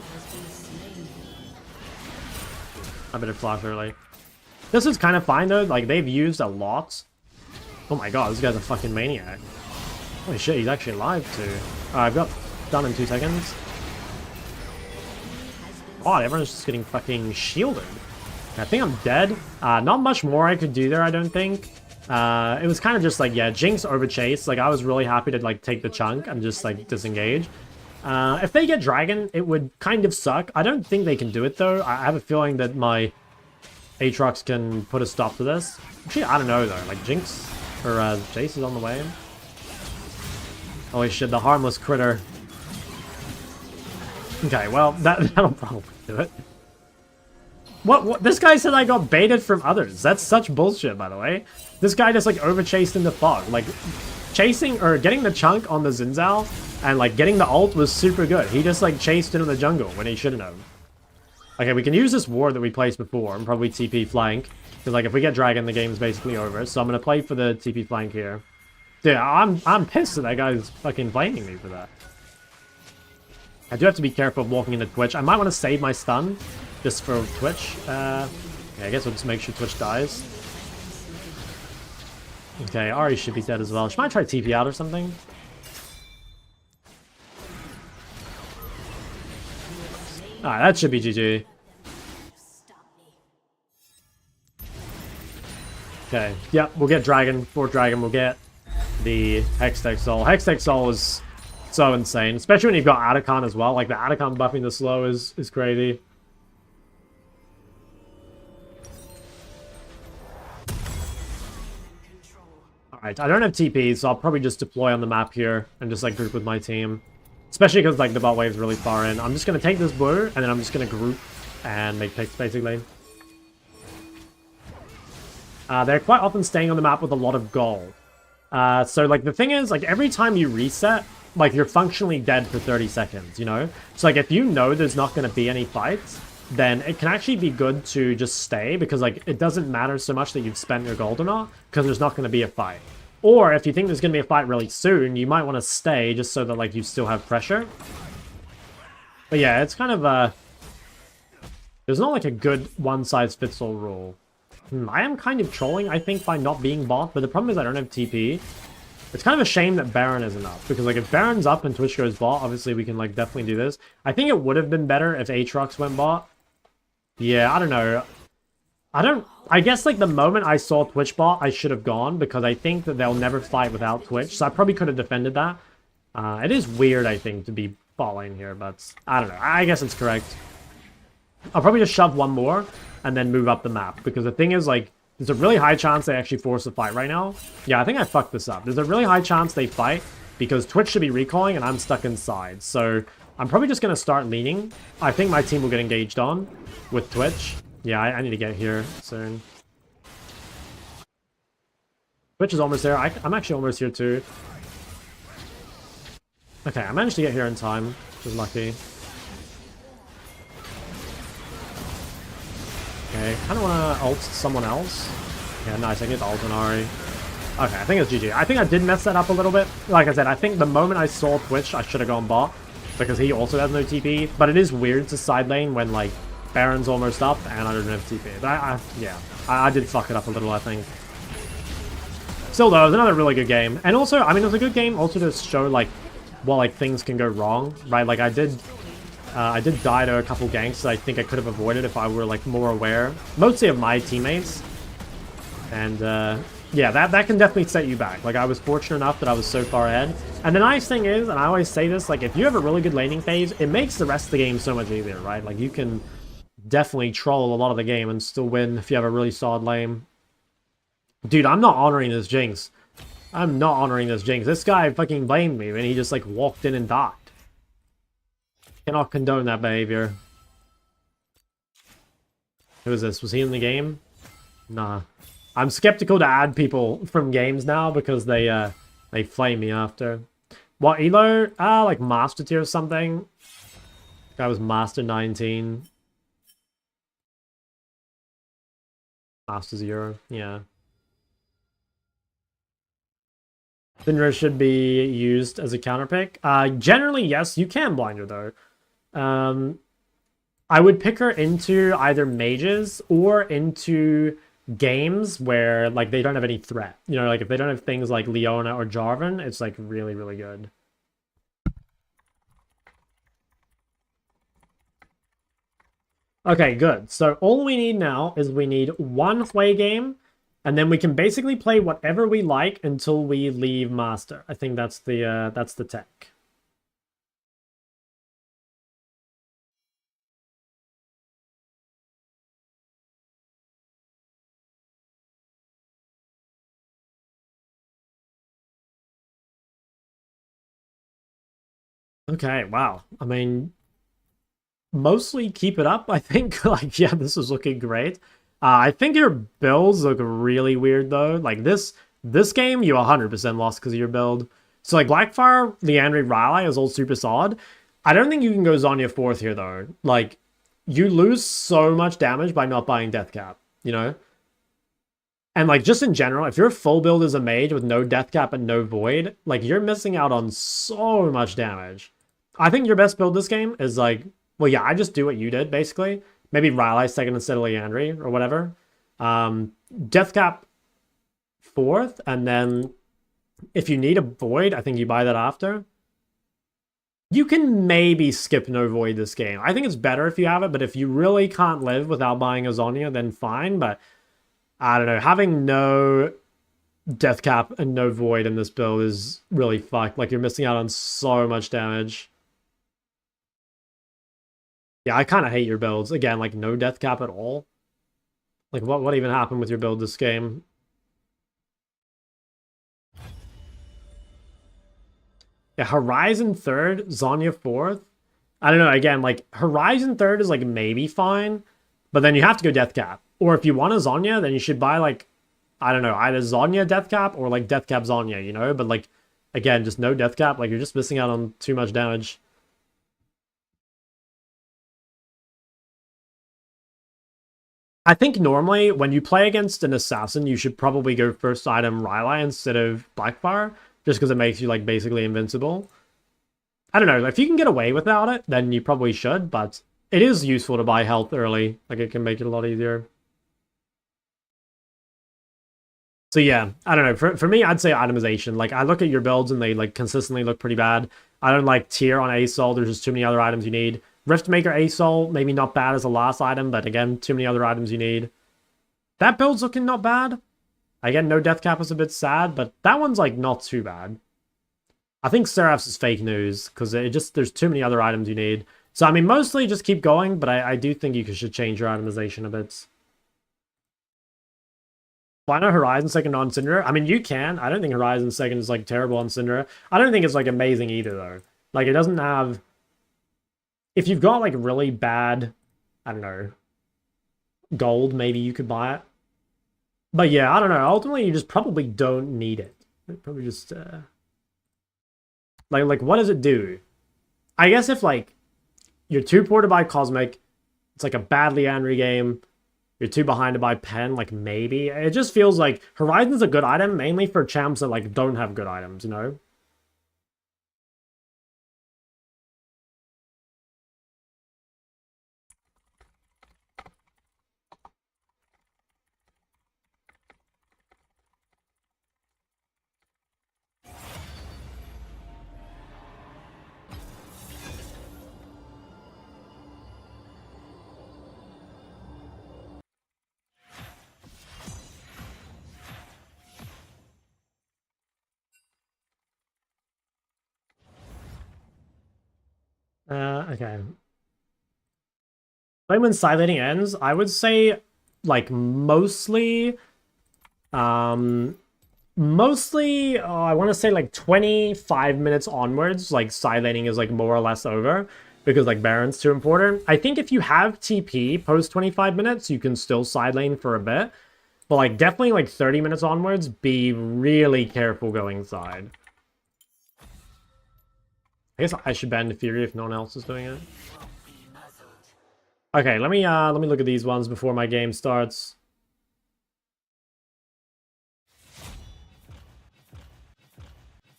I better Flash early. This is kind of fine, though. Like, they've used a lot. Oh my god, this guy's a fucking maniac. Holy shit, he's actually alive, too. I've got done in 2 seconds. God, everyone's just getting fucking shielded. I think I'm dead. Not much more I could do there, I don't think. It was kind of just like, yeah, Jinx over Chase. Like, I was really happy to, like, take the chunk and just, like, disengage. If they get Dragon, it would kind of suck. I don't think they can do it, though. I have a feeling that my Aatrox can put a stop to this. Actually, I don't know, though. Like, Jinx or Chase is on the way. Holy shit, the harmless critter. Okay, well, that'll probably do it. What? This guy said I got baited from others. That's such bullshit, by the way. This guy just, like, overchased in the fog. Like, chasing, or getting the chunk on the Xin Zhao and, like, getting the ult was super good. He just, like, chased into the jungle when he shouldn't have. Okay, we can use this ward that we placed before and probably TP flank. Because, like, if we get Dragon, the game's basically over. So I'm going to play for the TP flank here. Dude, I'm pissed that guy's fucking blaming me for that. I do have to be careful of walking into Twitch. I might want to save my stun just for Twitch. Yeah, I guess we'll just make sure Twitch dies. Okay, Ari should be dead as well. She might try TP out or something. Alright, that should be GG. Okay, yep, we'll get Dragon. For Dragon, we'll get the Hextech Soul. Hextech Soul is so insane, especially when you've got Atacon as well. Like, the Atacon buffing the slow is crazy. Alright, I don't have TP, so I'll probably just deploy on the map here and just, like, group with my team. Especially because, like, the bot wave's really far in. I'm just going to take this blue, and then I'm just going to group and make picks, basically. They're quite often staying on the map with a lot of gold. So, like, the thing is, like, every time you reset, like, you're functionally dead for 30 seconds, you know? So, like, if you know there's not going to be any fights, then it can actually be good to just stay, because, like, it doesn't matter so much that you've spent your gold or not, because there's not going to be a fight. Or, if you think there's going to be a fight really soon, you might want to stay just so that, like, you still have pressure. But yeah, it's kind of, there's not, like, a good one-size-fits-all rule. I am kind of trolling, I think, by not being bot, but the problem is I don't have TP. It's kind of a shame that Baron isn't up, because, like, if Baron's up and Twitch goes bot, obviously we can, like, definitely do this. I think it would have been better if Aatrox went bot. Yeah, I don't know. I guess, like, the moment I saw Twitch bot, I should have gone, because I think that they'll never fight without Twitch, so I probably could have defended that. It is weird, I think, to be bot lane here, but I don't know. I guess it's correct. I'll probably just shove one more and then move up the map, because the thing is, like, there's a really high chance they actually force a fight right now. Yeah, I think I fucked this up. There's a really high chance they fight, because Twitch should be recalling and I'm stuck inside. So I'm probably just going to start leaning. I think my team will get engaged on with Twitch. Yeah, I need to get here soon. Twitch is almost there. I'm actually almost here too. Okay, I managed to get here in time, which is lucky. Okay, kind of want to ult someone else. Yeah, nice, I get the ult on Ari. Okay, I think it's GG. I think I did mess that up a little bit. Like I said, I think the moment I saw Twitch, I should have gone bot, because he also has no TP. But it is weird to side lane when, like, Baron's almost up and I don't have TP. But I did fuck it up a little, I think. Still, though, it was another really good game. And also, I mean, it was a good game also to show, like, well, like, things can go wrong, right? Like, I did die to a couple ganks that I think I could have avoided if I were, like, more aware. Mostly of my teammates. And, yeah, that can definitely set you back. Like, I was fortunate enough that I was so far ahead. And the nice thing is, and I always say this, like, if you have a really good laning phase, it makes the rest of the game so much easier, right? Like, you can definitely troll a lot of the game and still win if you have a really solid lane. Dude, I'm not honoring this Jinx. I'm not honoring this Jinx. This guy fucking blamed me when he just, like, walked in and died. Cannot condone that behavior. Who is this? Was he in the game? Nah. I'm skeptical to add people from games now because they flame me after. What elo? Like Master Tier or something. Guy was Master 19. Master 0, yeah. Syndra should be used as a counter pick. Generally, yes, you can blind her though. I would pick her into either mages or into games where like they don't have any threat. You know, like if they don't have things like Leona or Jarvan, it's like really, really good. Okay, good. So all we need now is we need one Hui game, and then we can basically play whatever we like until we leave Master. I think that's the tech. Okay, wow. I mean, mostly keep it up, I think. Like, yeah, this is looking great. I think your builds look really weird, though. Like, this game, you 100% lost because of your build. So, like, Blackfire, Liandry, Raleigh is all super solid. I don't think you can go Zhonya 4th here, though. Like, you lose so much damage by not buying Death Cap, you know? And, like, just in general, if your full build is a mage with no Death Cap and no Void, like, you're missing out on so much damage. I think your best build this game is, like, well, yeah, I just do what you did, basically. Maybe Raleigh 2nd instead of Liandry, or whatever. Death Cap 4th, and then if you need a Void, I think you buy that after. You can maybe skip no Void this game. I think it's better if you have it, but if you really can't live without buying a Zhonya, then fine, but I don't know. Having no Death Cap and no Void in this build is really fucked. Like, you're missing out on so much damage. Yeah, I kind of hate your builds. Again, like, no Death Cap at all. Like, what even happened with your build this game? Yeah, Horizon 3rd, Zhonya 4th. I don't know, again, like, Horizon 3rd is, like, maybe fine, but then you have to go Death Cap. Or if you want a Zhonya, then you should buy, like, I don't know, either Zhonya Death Cap or, like, Death Cap Zhonya, you know? But, like, again, just no Death Cap. Like, you're just missing out on too much damage. I think normally when you play against an assassin, you should probably go first item Rylai instead of Blackfire, just because it makes you like basically invincible. I don't know, if you can get away without it, then you probably should, but it is useful to buy health early. Like, it can make it a lot easier. So yeah, I don't know. For me, I'd say itemization. Like, I look at your builds and they like consistently look pretty bad. I don't like tier on ASOL. There's just too many other items you need. Riftmaker ASOL, maybe not bad as a last item, but again, too many other items you need. That build's looking not bad. Again, no Death Cap was a bit sad, but that one's like not too bad. I think Seraph's is fake news, because there's too many other items you need. So, I mean, mostly just keep going, but I do think you should change your itemization a bit. Why not Horizon 2nd on Syndra? I mean, you can. I don't think Horizon 2nd is, like, terrible on Syndra. I don't think it's, like, amazing either, though. Like, it doesn't have if you've got like really bad, I don't know, gold, maybe you could buy it. But yeah, I don't know. Ultimately, you just probably don't need it. Probably just like what does it do? I guess if like you're too poor to buy Cosmic, it's like a badly angry game. You're too behind to buy Pen, like maybe. It just feels like Horizon's a good item, mainly for champs that like don't have good items, you know? Okay. When silencing ends, I would say like mostly I want to say like 25 minutes onwards, like side laning is like more or less over because like Baron's too important. I think if you have TP post 25 minutes, you can still side lane for a bit. But like definitely like 30 minutes onwards, be really careful going side. I guess I should ban Fury if no one else is doing it. Okay, let me look at these ones before my game starts.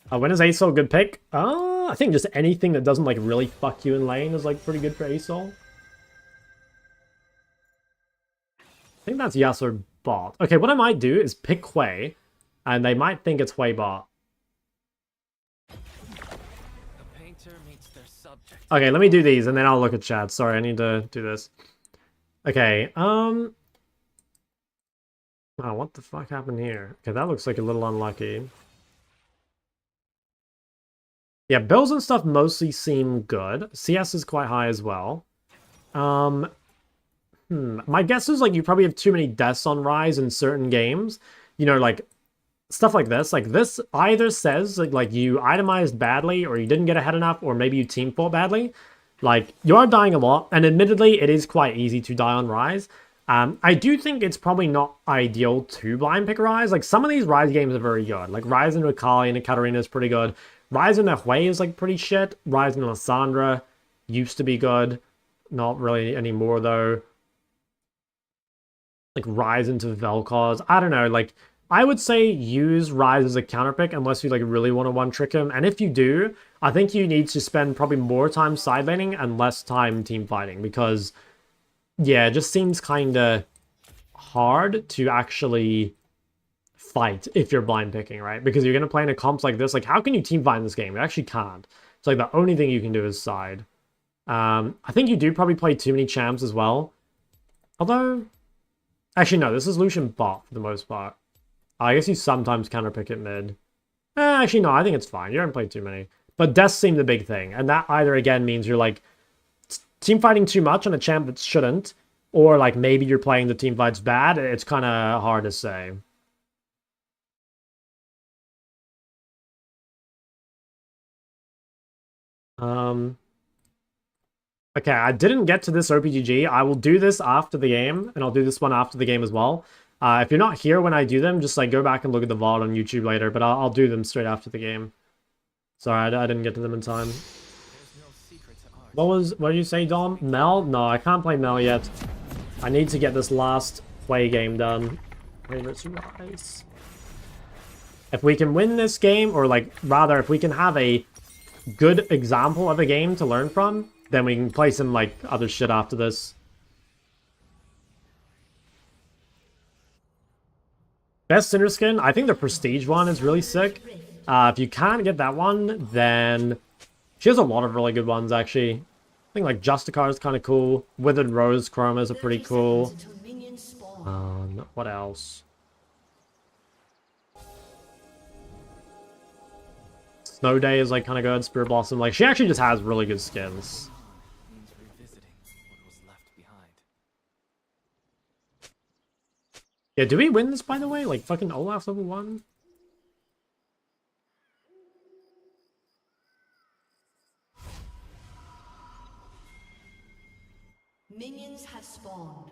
When is ASOL a good pick? I think just anything that doesn't like really fuck you in lane is like pretty good for ASOL. I think that's Yasuo bot. Okay, what I might do is pick Hui, and they might think it's Hui bot. Okay, let me do these, and then I'll look at chat. Sorry, I need to do this. Okay, oh, what the fuck happened here? Okay, that looks like a little unlucky. Yeah, bills and stuff mostly seem good. CS is quite high as well. My guess is like you probably have too many deaths on Rise in certain games. You know, like stuff like this. Like this either says like you itemized badly or you didn't get ahead enough or maybe you team fought badly. Like you are dying a lot, and admittedly it is quite easy to die on Rise. I do think it's probably not ideal to blind pick Rise. Like some of these Rise games are very good. Like Rise and Akali and Katarina is pretty good. Rise and Hui is like pretty shit. Rise and Lissandra used to be good. Not really anymore though. Like Rise into Vel'Koz. I don't know, like I would say use Rise as a counter pick unless you like really want to one trick him. And if you do, I think you need to spend probably more time side laning and less time team fighting because yeah, it just seems kind of hard to actually fight if you're blind picking, right? Because you're going to play in a comps like this. Like, how can you team fight in this game? You actually can't. It's like the only thing you can do is side. I think you do probably play too many champs as well. Although, actually, no, this is Lucian bot for the most part. I guess you sometimes counter pick it mid. Actually, no, I think it's fine. You don't play too many. But deaths seem the big thing. And that either, again, means you're like team fighting too much on a champ that shouldn't, or like maybe you're playing the team fights bad. It's kind of hard to say. Okay, I didn't get to this OPGG. I will do this after the game, and I'll do this one after the game as well. If you're not here when I do them, just like go back and look at the VOD on YouTube later, but I'll do them straight after the game. Sorry, I didn't get to them in time. What did you say, Dom? Mel? No, I can't play Mel yet. I need to get this last play game done. Favorites Rise. If we can win this game, or like rather if we can have a good example of a game to learn from, then we can play some like other shit after this. Best Cinder skin, I think the Prestige one is really sick. If you can't get that one, then she has a lot of really good ones actually. I think like Justicar is kind of cool. Withered Rose Chromas are pretty cool. What else? Snow Day is like kind of good. Spirit Blossom, like she actually just has really good skins. Yeah, do we win this by the way? Like fucking Olaf's level 1? spawned.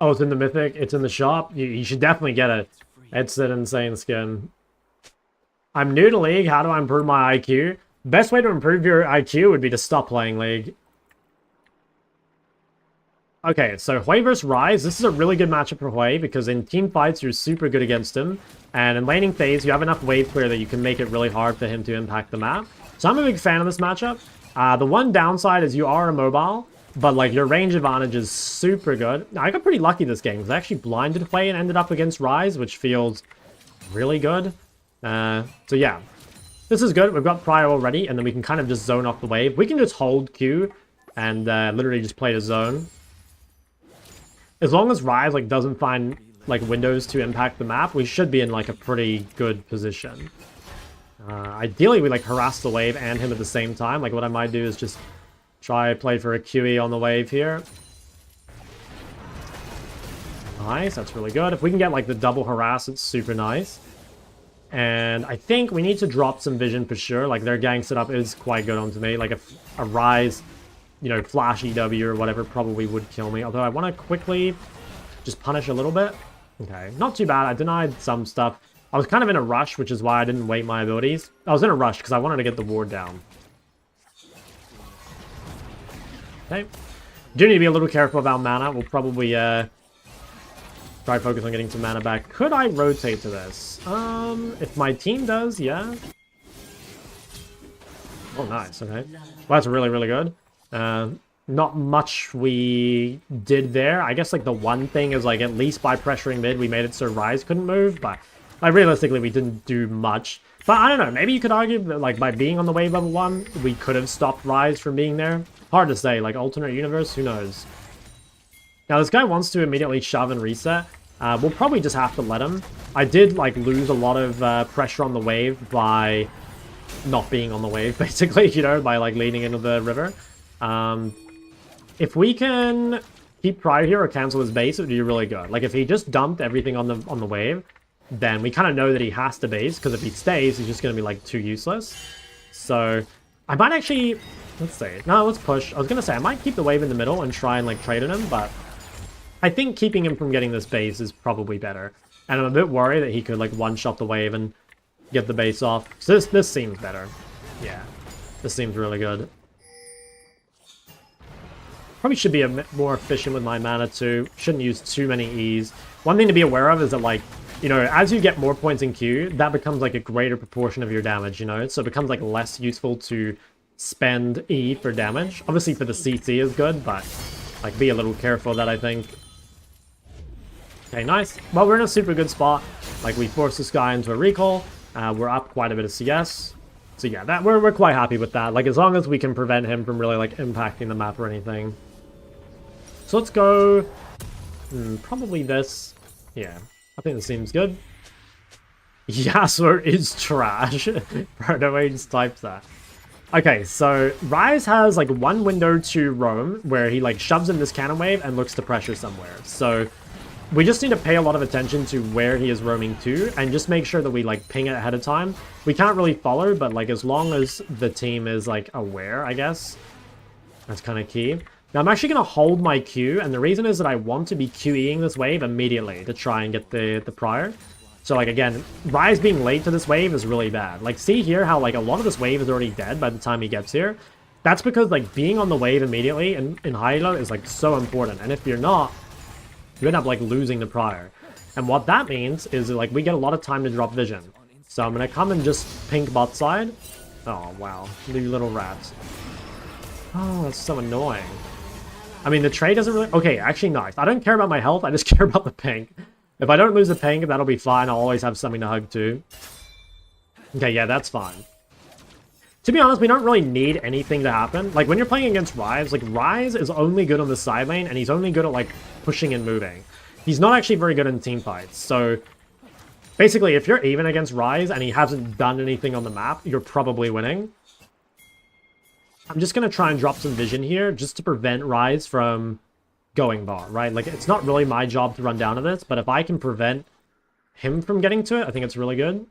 Oh, it's in the Mythic. It's in the shop. You should definitely get it. It's an insane skin. I'm new to League. How do I improve my IQ? Best way to improve your IQ would be to stop playing League. Okay, so Hui vs Ryze. This is a really good matchup for Hui because in team fights, you're super good against him. And in laning phase, you have enough wave clear that you can make it really hard for him to impact the map. So I'm a big fan of this matchup. The one downside is you are immobile, but like your range advantage is super good. Now, I got pretty lucky this game because I actually blinded Hui and ended up against Ryze, which feels really good. So yeah, this is good. We've got Prior already, and then we can kind of just zone off the wave. We can just hold Q and literally just play the zone. As long as Ryze like doesn't find like windows to impact the map, we should be in like a pretty good position. Ideally, we like harass the wave and him at the same time. Like what I might do is just try play for a QE on the wave here. Nice, that's really good. If we can get like the double harass, it's super nice. And I think we need to drop some vision for sure. Like their gang setup is quite good onto me. Like a Ryze, you know, flash EW or whatever probably would kill me. Although I want to quickly just punish a little bit. Okay, not too bad. I denied some stuff. I was kind of in a rush, which is why I didn't wait my abilities. I was in a rush because I wanted to get the ward down. Okay. Do need to be a little careful about mana. We'll probably try focus on getting some mana back. Could I rotate to this? If my team does, yeah. Oh, nice. Okay. Well, that's really, really good. Not much we did there. I guess, like, the one thing is, like, at least by pressuring mid, we made it so Ryze couldn't move, but, like, realistically, we didn't do much. But, I don't know, maybe you could argue that, like, by being on the wave level 1, we could have stopped Ryze from being there. Hard to say, like, alternate universe, who knows? Now, this guy wants to immediately shove and reset. We'll probably just have to let him. I did, like, lose a lot of pressure on the wave by not being on the wave, basically, you know, by, like, leaning into the river. If we can keep Prior here or cancel his base, it would be really good. Like, if he just dumped everything on the wave, then we kind of know that he has to base, because if he stays, he's just going to be, like, too useless. So, I might actually... Let's see. No, let's push. I was going to say, I might keep the wave in the middle and try and, like, trade on him, but I think keeping him from getting this base is probably better. And I'm a bit worried that he could, like, one-shot the wave and get the base off. So this seems better. Yeah. This seems really good. Probably should be a bit more efficient with my mana too. Shouldn't use too many E's. One thing to be aware of is that, like, you know, as you get more points in Q, that becomes like a greater proportion of your damage, you know? So it becomes like less useful to spend E for damage. Obviously for the CC is good, but like be a little careful of that, I think. Okay, nice. Well, we're in a super good spot. Like, we forced this guy into a recall. We're up quite a bit of CS. So yeah, that we're quite happy with that. Like, as long as we can prevent him from really like impacting the map or anything. So let's go probably this. Yeah, I think this seems good. Yasuo is trash. Bro, no way he just types that. Okay, so Ryze has like one window to roam where he like shoves in this cannon wave and looks to pressure somewhere. So we just need to pay a lot of attention to where he is roaming to and just make sure that we like ping it ahead of time. We can't really follow, but like as long as the team is like aware, I guess, that's kind of key. Now I'm actually going to hold my Q, and the reason is that I want to be QEing this wave immediately to try and get the Prior. So like again, Ryze being late to this wave is really bad. Like see here how like a lot of this wave is already dead by the time he gets here. That's because like being on the wave immediately in high elo is like so important. And if you're not, you end up like losing the Prior. And what that means is like we get a lot of time to drop vision. So I'm going to come and just pink bot side. Oh wow, you little rats. Oh, that's so annoying. I mean, the trade doesn't really... Okay, actually, nice. I don't care about my health. I just care about the pink. If I don't lose the pink, that'll be fine. I'll always have something to hug too. Okay, yeah, that's fine. To be honest, we don't really need anything to happen. Like, when you're playing against Ryze, like, Ryze is only good on the side lane, and he's only good at, like, pushing and moving. He's not actually very good in team fights. So, basically, if you're even against Ryze and he hasn't done anything on the map, you're probably winning. I'm just going to try and drop some vision here just to prevent Ryze from going bot, right? Like, it's not really my job to run down to this, but if I can prevent him from getting to it, I think it's really good.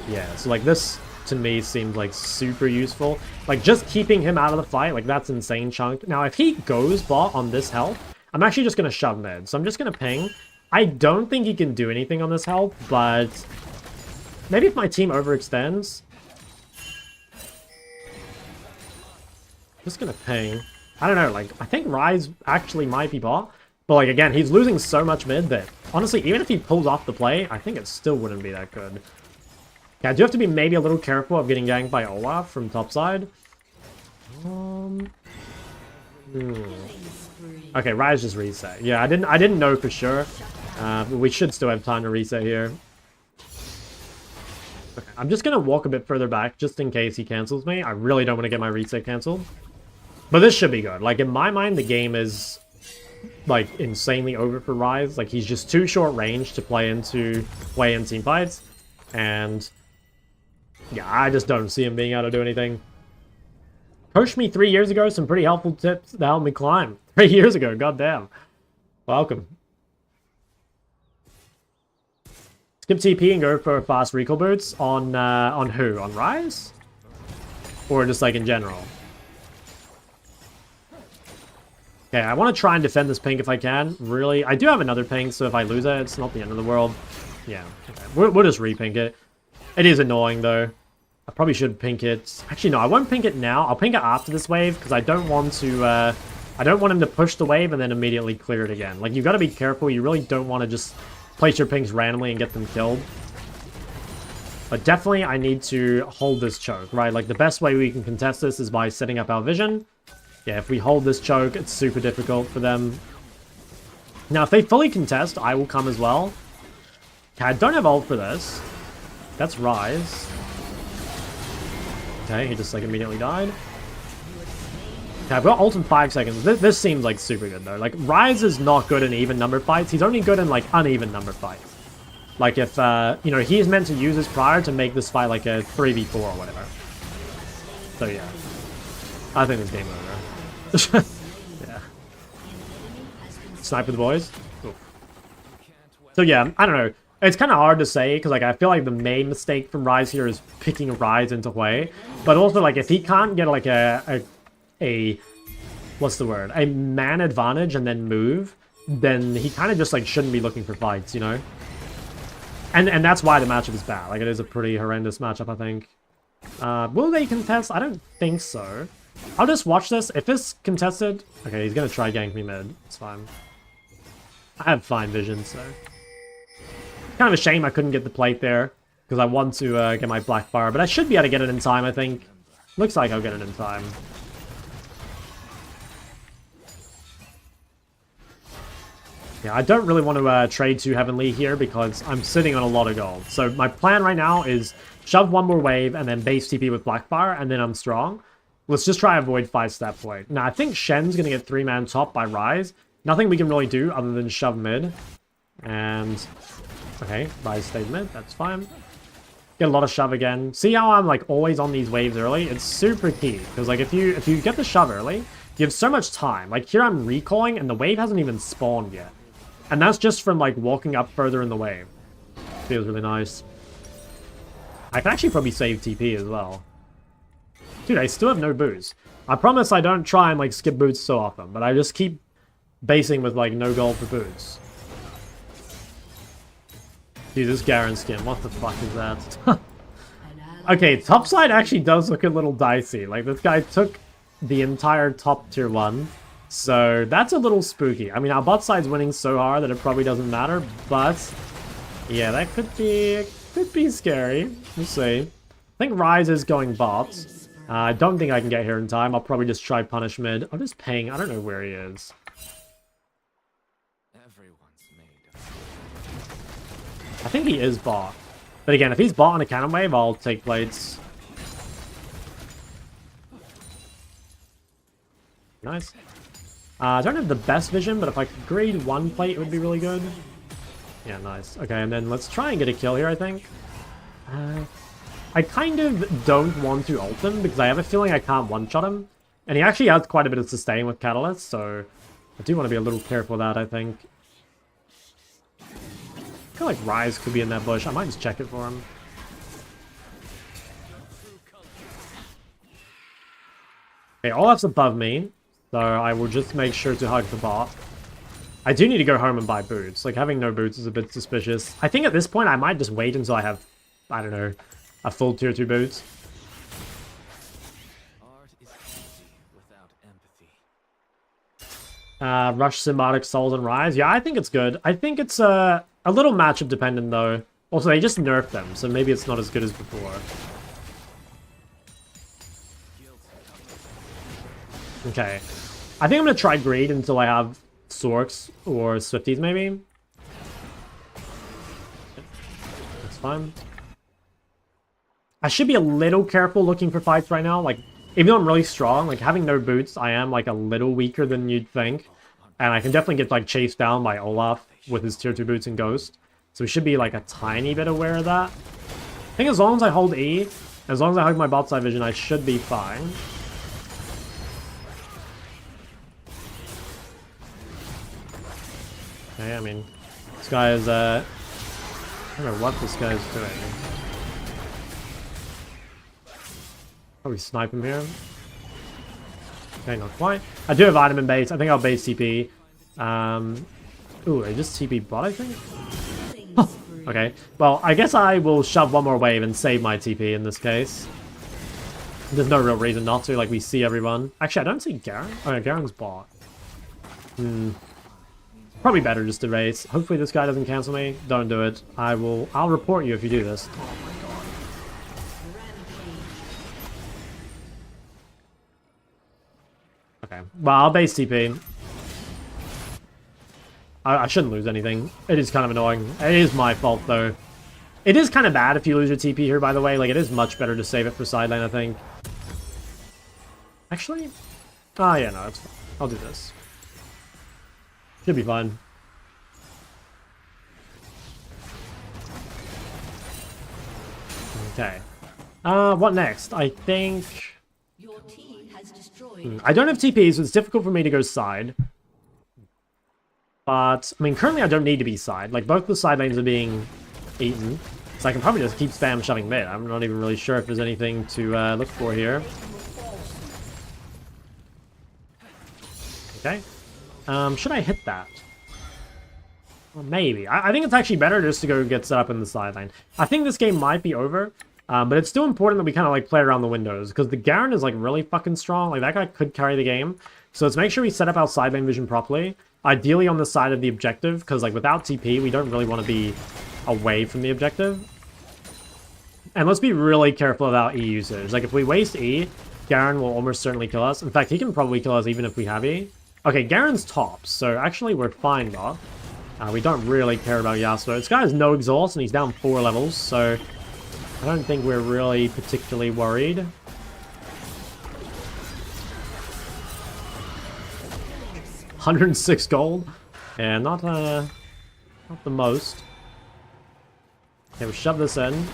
Yeah, so like this to me seems like super useful. Like just keeping him out of the fight, like that's insane chunk. Now if he goes bot on this health, I'm actually just gonna shove mid. So I'm just gonna ping. I don't think he can do anything on this health, but maybe if my team overextends. Just gonna ping. I don't know, like I think Rise actually might be bot. But like again, he's losing so much mid that honestly, even if he pulls off the play, I think it still wouldn't be that good. Yeah, I do have to be maybe a little careful of getting ganked by Olaf from topside. Okay, Rise just reset. Yeah, I didn't know for sure. But we should still have time to reset here. Okay, I'm just gonna walk a bit further back just in case he cancels me. I really don't want to get my reset canceled. But this should be good. Like in my mind, the game is like insanely over for Rise. Like he's just too short range to play in team fights. And yeah, I just don't see him being able to do anything. Coached me 3 years ago, some pretty helpful tips that helped me climb. 3 years ago, goddamn. Welcome. Skip TP and go for fast recall boots on who? On Rise? Or just like in general? Okay, I want to try and defend this pink if I can. Really, I do have another pink, so if I lose it, it's not the end of the world. Yeah, okay. We'll just repink it. It is annoying though. I probably should pink it. Actually, no, I won't pink it now. I'll pink it after this wave because I don't want to. I don't want him to push the wave and then immediately clear it again. Like you got to be careful. You really don't want to just place your pinks randomly and get them killed. But definitely, I need to hold this choke, right? Like the best way we can contest this is by setting up our vision. Yeah, if we hold this choke, it's super difficult for them. Now, if they fully contest, I will come as well. Okay, I don't have ult for this. That's Rise. Okay, he just like immediately died. Okay, I've got ult in 5 seconds. This seems like super good though. Like, Rise is not good in even number fights. He's only good in like uneven number fights. Like if, you know, he's meant to use his prior to make this fight like a 3v4 or whatever. So yeah. I think it's game over. Yeah. Sniper the boys. Ooh. So yeah, I don't know. It's kind of hard to say because like I feel like the main mistake from Rise here is picking Rise into Hui. But also like if he can't get like a what's the word? A man advantage and then move, then he kind of just like shouldn't be looking for fights, you know? And that's why the matchup is bad. Like it is a pretty horrendous matchup, I think. Will they contest? I don't think so. I'll just watch this. If this contested... Okay, he's going to try gank me mid. It's fine. I have fine vision, so... Kind of a shame I couldn't get the plate there. Because I want to get my black bar. But I should be able to get it in time, I think. Looks like I'll get it in time. Yeah, I don't really want to trade too heavenly here because I'm sitting on a lot of gold. So my plan right now is shove one more wave and then base TP with black bar and then I'm strong. Let's just try avoid 5-step void. Now, I think Shen's going to get 3-man top by Rise. Nothing we can really do other than shove mid. And... Okay, Rise stayed mid. That's fine. Get a lot of shove again. See how I'm, like, always on these waves early? It's super key. Because, like, if you get the shove early, you have so much time. Like, here I'm recalling, and the wave hasn't even spawned yet. And that's just from, like, walking up further in the wave. Feels really nice. I can actually probably save TP as well. Dude, I still have no boots. I promise I don't try and, like, skip boots so often, but I just keep basing with, like, no gold for boots. Dude, this Garen skin, what the fuck is that? Okay, topside actually does look a little dicey. Like, this guy took the entire top tier 1, so that's a little spooky. I mean, our bot side's winning so hard that it probably doesn't matter, but... Yeah, that could be scary. We'll see. I think Rise is going bot. I don't think I can get here in time. I'll probably just try punish mid. I'll just ping. I don't know where he is. I think he is bot. But again, if he's bot on a cannon wave, I'll take plates. Nice. I don't have the best vision, but if I could grade 1 plate, it would be really good. Yeah, nice. Okay, and then let's try and get a kill here, I think. I kind of don't want to ult him because I have a feeling I can't one-shot him. And he actually has quite a bit of sustain with Catalyst, so I do want to be a little careful with that, I think. I feel like Rise could be in that bush. I might just check it for him. Okay, Olaf's above me, so I will just make sure to hug the bot. I do need to go home and buy boots. Like, having no boots is a bit suspicious. I think at this point, I might just wait until I have, I don't know, a full tier 2 boots. Art is empty without empathy. Rush Symbiotic Souls and Rise. Yeah, I think it's good. I think it's a little matchup dependent, though. Also, they just nerfed them, so maybe it's not as good as before. Okay. I think I'm going to try Greed until I have Sorks or Swifties, maybe. That's fine. I should be a little careful looking for fights right now. Like, even though I'm really strong, like, having no boots, I am, like, a little weaker than you'd think. And I can definitely get, like, chased down by Olaf with his tier 2 boots and Ghost. So we should be, like, a tiny bit aware of that. I think as long as I hold E, as long as I hug my bot side vision, I should be fine. Okay, I mean, this guy is, I don't know what this guy's doing. Probably snipe him here. Okay, not quite. I do have vitamin base. I think I'll base TP. Ooh, I just TP bot, I think? Okay, well, I guess I will shove one more wave and save my TP in this case. There's no real reason not to, like, we see everyone. Actually, I don't see Garen. Oh, yeah, Garen's bot. Probably better just to race. Hopefully this guy doesn't cancel me. Don't do it. I'll report you if you do this. Oh my god. Okay, well, I'll base TP. I shouldn't lose anything. It is kind of annoying. It is my fault, though. It is kind of bad if you lose your TP here, by the way. Like, it is much better to save it for side lane, I think. Actually? Ah, yeah, no, it's fine. I'll do this. Should be fine. Okay. What next? I think... Your team has destroyed. I don't have TP, so it's difficult for me to go side. But, I mean, currently I don't need to be side. Like, both the side lanes are being eaten. So I can probably just keep spam shoving mid. I'm not even really sure if there's anything to look for here. Okay. Should I hit that? Well, maybe. I think it's actually better just to go get set up in the side lane. I think this game might be over. But it's still important that we kind of, like, play around the windows. Because the Garen is, like, really fucking strong. Like, that guy could carry the game. So let's make sure we set up our side lane vision properly. Ideally on the side of the objective, because like without TP, we don't really want to be away from the objective. And let's be really careful about E usage. Like if we waste E, Garen will almost certainly kill us. In fact, he can probably kill us even if we have E. Okay, Garen's tops, so actually we're fine though. We don't really care about Yasuo. This guy has no exhaust and he's down 4 levels, so I don't think we're really particularly worried. 106 gold. Yeah, not the most. Okay, we'll shove this in.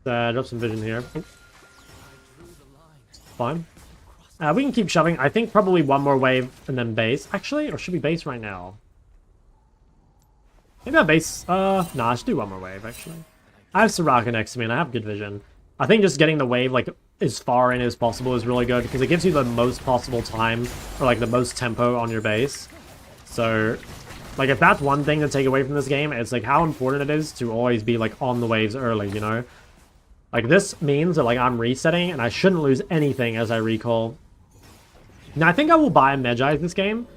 Drop some vision here. Oh. Fine. We can keep shoving. I think probably one more wave and then base. Actually, or should we base right now? Maybe I'll base. Nah, I should do one more wave, actually. I have Soraka next to me and I have good vision. I think just getting the wave, like, as far in as possible is really good because it gives you the most possible time or, like, the most tempo on your base. So, like, if that's one thing to take away from this game, it's, like, how important it is to always be, like, on the waves early, you know? Like, this means that, like, I'm resetting and I shouldn't lose anything as I recall. Now, I think I will buy a Magi this game.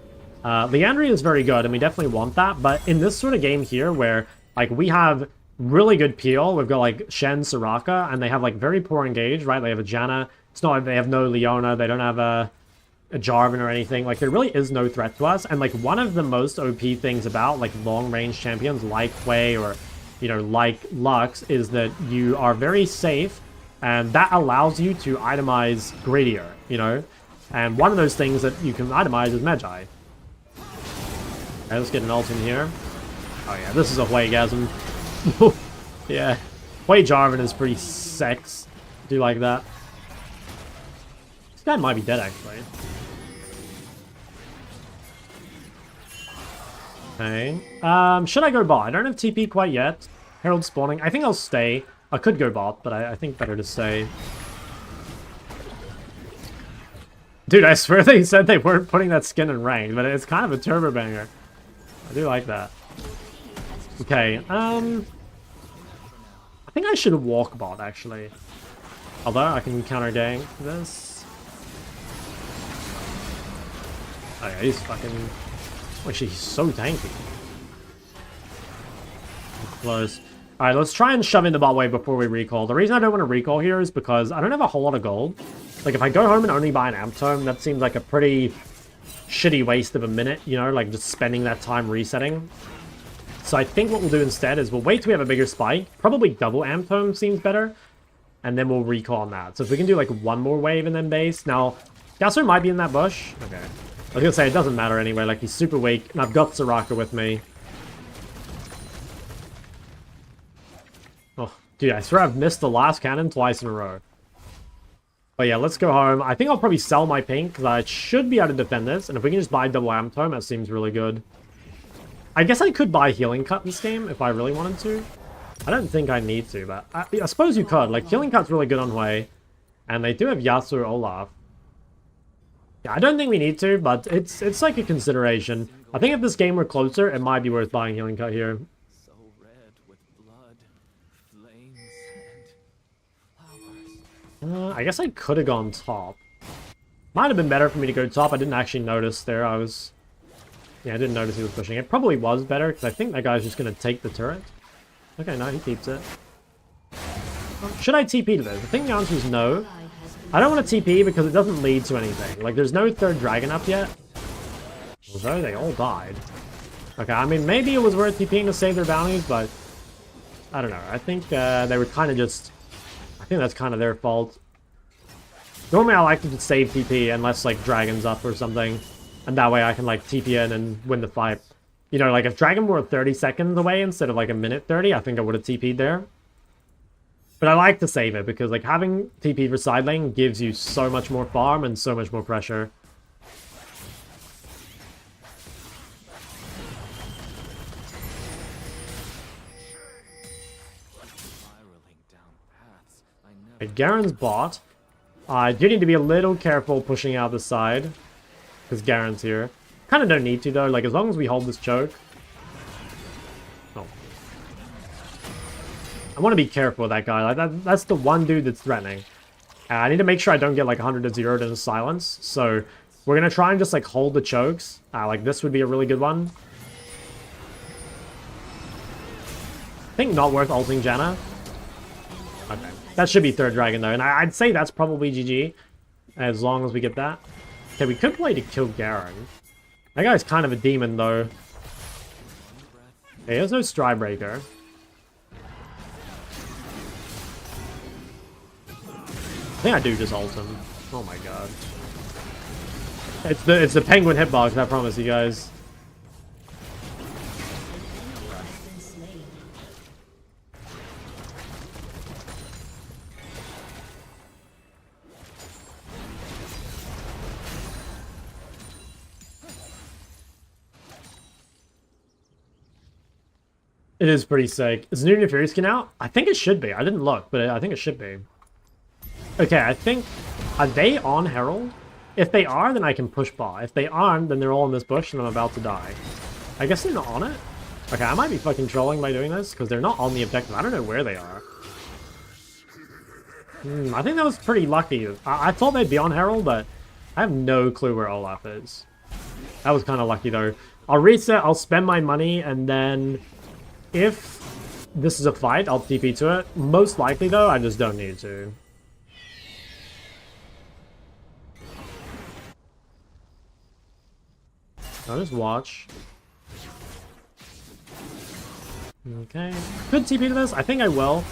Leandria is very good and we definitely want that, but in this sort of game here where, like, we have really good peel. We've got like Shen, Soraka, and they have like very poor engage, right? They have a Janna. It's not like they have no Leona. They don't have a Jarvan or anything. Like there really is no threat to us. And like one of the most OP things about like long range champions like Wei or, you know, like Lux is that you are very safe and that allows you to itemize greedier, you know? And one of those things that you can itemize is Magi. Okay, let's get an ult in here. Oh yeah, this is a Huaygasm. Yeah, Wei Jarvan is pretty sex. Do you like that? This guy might be dead actually. Okay. Should I go bot? I don't have TP quite yet. Herald spawning. I think I'll stay. I could go bot, but I think better to stay. Dude, I swear they said they weren't putting that skin in ranked, but it's kind of a turbo banger. I do like that. Okay, I think I should walk bot, actually. Although, I can counter gank this. Oh yeah, he's fucking... Actually, he's so tanky. Close. Alright, let's try and shove in the bot wave before we recall. The reason I don't want to recall here is because I don't have a whole lot of gold. Like, if I go home and only buy an amp tome, that seems like a pretty shitty waste of a minute, you know, like just spending that time resetting. So I think what we'll do instead is we'll wait till we have a bigger spike. Probably double amp tome seems better. And then we'll recall on that. So if we can do like one more wave and then base. Now, Yasuo might be in that bush. Okay. I was gonna say, it doesn't matter anyway. Like, he's super weak. And I've got Soraka with me. Oh, dude, I swear I've missed the last cannon twice in a row. But yeah, let's go home. I think I'll probably sell my pink, because I should be able to defend this. And if we can just buy double amp tome, that seems really good. I guess I could buy healing cut this game if I really wanted to. I don't think I need to, but I suppose you could. Like, healing cut's really good on Hui. And they do have Yasuo Olaf. Yeah, I don't think we need to, but it's like a consideration. I think if this game were closer, it might be worth buying healing cut here. So red with blood, flames, and flowers. I guess I could have gone top. Might have been better for me to go top. I didn't actually notice there. Yeah, I didn't notice he was pushing. It probably was better, because I think that guy's just going to take the turret. Okay, no, he keeps it. Should I TP to this? I think the answer is no. I don't want to TP because it doesn't lead to anything. Like, there's no third dragon up yet. Although they all died. Okay, I mean, maybe it was worth TPing to save their bounties, but... I don't know. I think they were kind of just... I think that's kind of their fault. Normally I like to just save TP unless, like, dragon's up or something. And that way I can, like, TP in and win the fight. You know, like, if dragon were 30 seconds away instead of, like, a minute 30, I think I would have TP'd there. But I like to save it because, like, having TP for side lane gives you so much more farm and so much more pressure. Spiraling down paths I never Okay, Garen's bot. I do need to be a little careful pushing out the side. Because Garen's here. Kind of don't need to, though. Like, as long as we hold this choke. Oh. I want to be careful with that guy. Like, that's the one dude that's threatening. I need to make sure I don't get, like, 100 to 0 to silence. So, we're going to try and just, like, hold the chokes. Like, this would be a really good one. I think not worth ulting Janna. Okay. That should be third dragon, though. And I'd say that's probably GG. As long as we get that. Okay, we could play to kill Garen. That guy's kind of a demon, though. Hey, there's no Stride Breaker. I think I do just ult him. Oh my god. It's the penguin hitbox, I promise you guys. It is pretty sick. Is New Fury skin out? I think it should be. I didn't look, but I think it should be. Okay, I think... Are they on Herald? If they are, then I can push bot. If they aren't, then they're all in this bush and I'm about to die. I guess they're not on it? Okay, I might be fucking trolling by doing this, because they're not on the objective. I don't know where they are. I think that was pretty lucky. I thought they'd be on Herald, but I have no clue where Olaf is. That was kind of lucky, though. I'll reset, I'll spend my money, and then... If this is a fight, I'll TP to it. Most likely, though, I just don't need to. I'll just watch. Okay. Could TP to this? I think I will.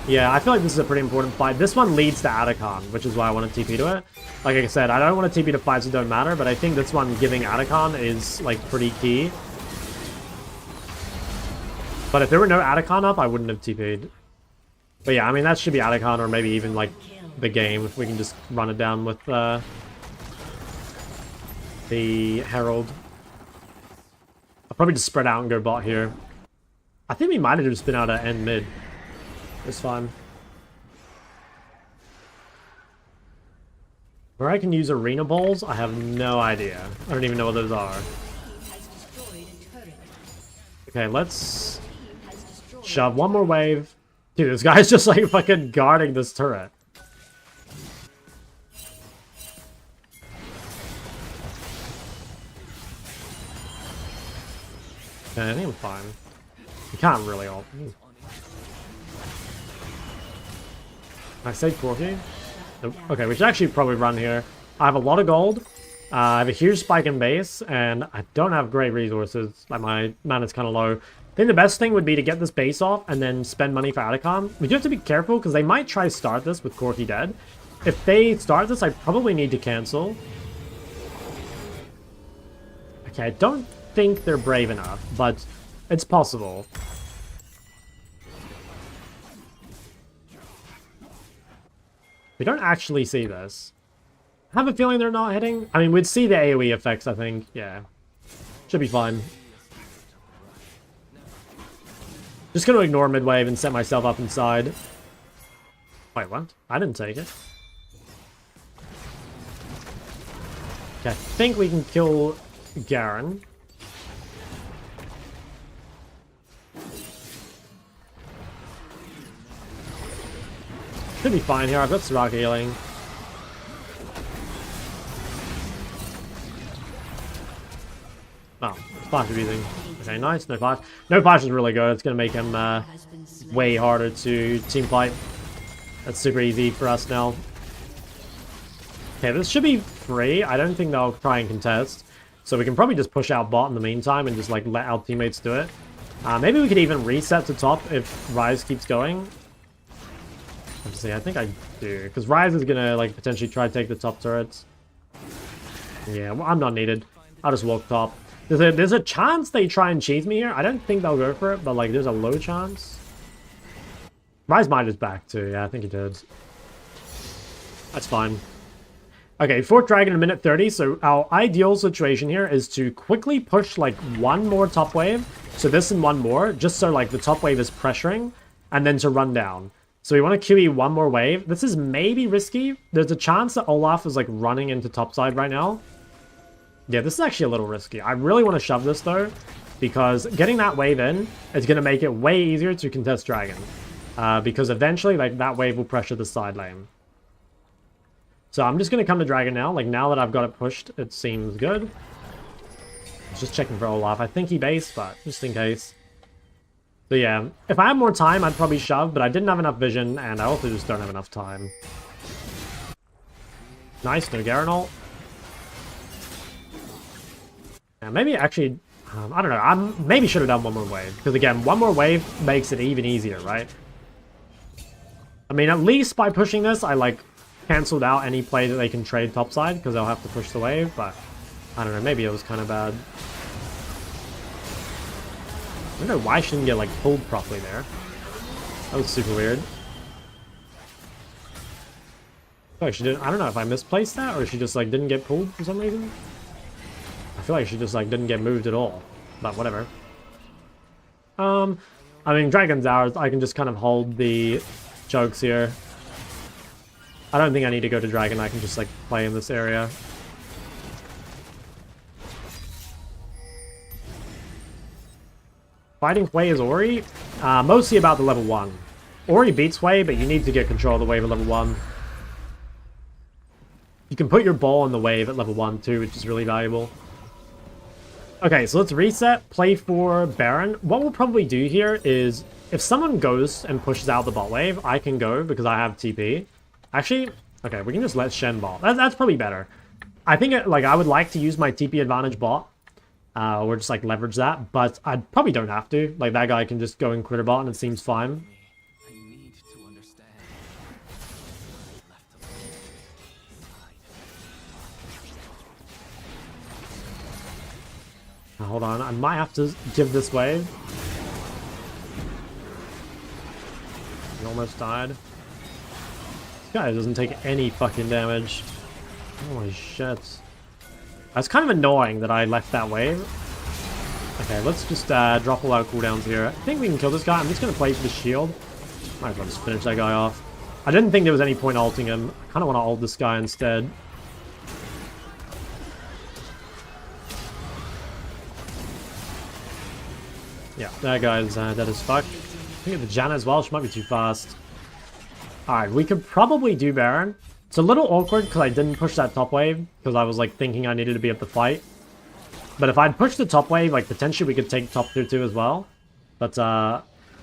Yeah, I feel like this is a pretty important fight. This one leads to Atacon, which is why I want to TP to it. Like I said, I don't want to TP to fights that don't matter, but I think this one giving Atacon is, like, pretty key. But if there were no Atacon up, I wouldn't have TP'd. But yeah, I mean, that should be Atacon, or maybe even, like, the game, if we can just run it down with the Herald. I'll probably just spread out and go bot here. I think we might have just been out at end mid. It's fine. Where I can use arena balls, I have no idea. I don't even know what those are. Has destroyed a turret. Okay, let's Has destroyed shove one more wave. Dude, this guy's just like fucking guarding this turret. Okay, I think I'm fine. You can't really ult. Can I save Corky? Nope. Okay, we should actually probably run here. I have a lot of gold. I have a huge spike in base, and I don't have great resources. Like, my mana's kind of low. I think the best thing would be to get this base off and then spend money for Atacom. We do have to be careful, because they might try to start this with Corky dead. If they start this, I probably need to cancel. Okay, I don't think they're brave enough, but it's possible. We don't actually see this. I have a feeling they're not hitting. I mean, we'd see the AoE effects, I think. Yeah. Should be fine. Just gonna ignore mid-wave and set myself up inside. Wait, what? I didn't take it. Okay, I think we can kill Garen. Should be fine here. I've got Soraka healing. Oh, flash abusing. Okay, nice. No flash. No flash is really good. It's going to make him way harder to team fight. That's super easy for us now. Okay, this should be free. I don't think they'll try and contest. So we can probably just push out bot in the meantime and just like let our teammates do it. Maybe we could even reset to top if Rise keeps going. Let's see, I think I do. Because Rise is going to like potentially try to take the top turrets. Yeah, well, I'm not needed. I'll just walk top. There's a chance they try and cheese me here. I don't think they'll go for it, but like there's a low chance. Rise might just back too. Yeah, I think he did. That's fine. Okay, 4th Dragon in a minute 30. So our ideal situation here is to quickly push like one more top wave. So this and one more, just so like the top wave is pressuring, and then to run down. So we want to QE one more wave. This is maybe risky. There's a chance that Olaf is like running into topside right now. Yeah, this is actually a little risky. I really want to shove this though, because getting that wave in is going to make it way easier to contest Dragon. Because eventually like that wave will pressure the side lane. So I'm just going to come to Dragon now. Like now that I've got it pushed, it seems good. Just checking for Olaf. I think he based, but just in case. So yeah, if I had more time, I'd probably shove, but I didn't have enough vision, and I also just don't have enough time. Nice, no Garen ult. Yeah, maybe actually, I don't know, I maybe should have done one more wave, because again, one more wave makes it even easier, right? I mean, at least by pushing this, I like canceled out any play that they can trade topside, because they'll have to push the wave, but I don't know, maybe it was kind of bad. I don't know why she didn't get like pulled properly there. That was super weird. Oh, she didn't. I don't know if I misplaced that or she just like didn't get pulled for some reason. I feel like she just like didn't get moved at all. But whatever. I mean, Dragon's ours. I can just kind of hold the chokes here. I don't think I need to go to Dragon. I can just like play in this area. Fighting Hwei is Ori, mostly about the level 1. Ori beats Hwei, but you need to get control of the wave at level 1. You can put your ball in the wave at level 1 too, which is really valuable. Okay, so let's reset, play for Baron. What we'll probably do here is, if someone goes and pushes out the bot wave, I can go because I have TP. Actually, okay, we can just let Shen bot. That's probably better. I think like I would like to use my TP advantage bot. Or just like leverage that, but I probably don't have to. Like that guy can just go and crit a bot and it seems fine. I need to understand. Hold on, I might have to give this wave. He almost died. This guy doesn't take any fucking damage. Holy shit. That's kind of annoying that I left that wave. Okay, let's just drop all our cooldowns here. I think we can kill this guy. I'm just going to play for the shield. Might as well just finish that guy off. I didn't think there was any point ulting him. I kind of want to ult this guy instead. Yeah, that guy's dead as fuck. I think the Janna as well, she might be too fast. Alright, we could probably do Baron. It's a little awkward because I didn't push that top wave, because I was like thinking I needed to be at the fight. But if I'd pushed the top wave, like potentially we could take top tier 2 as well. But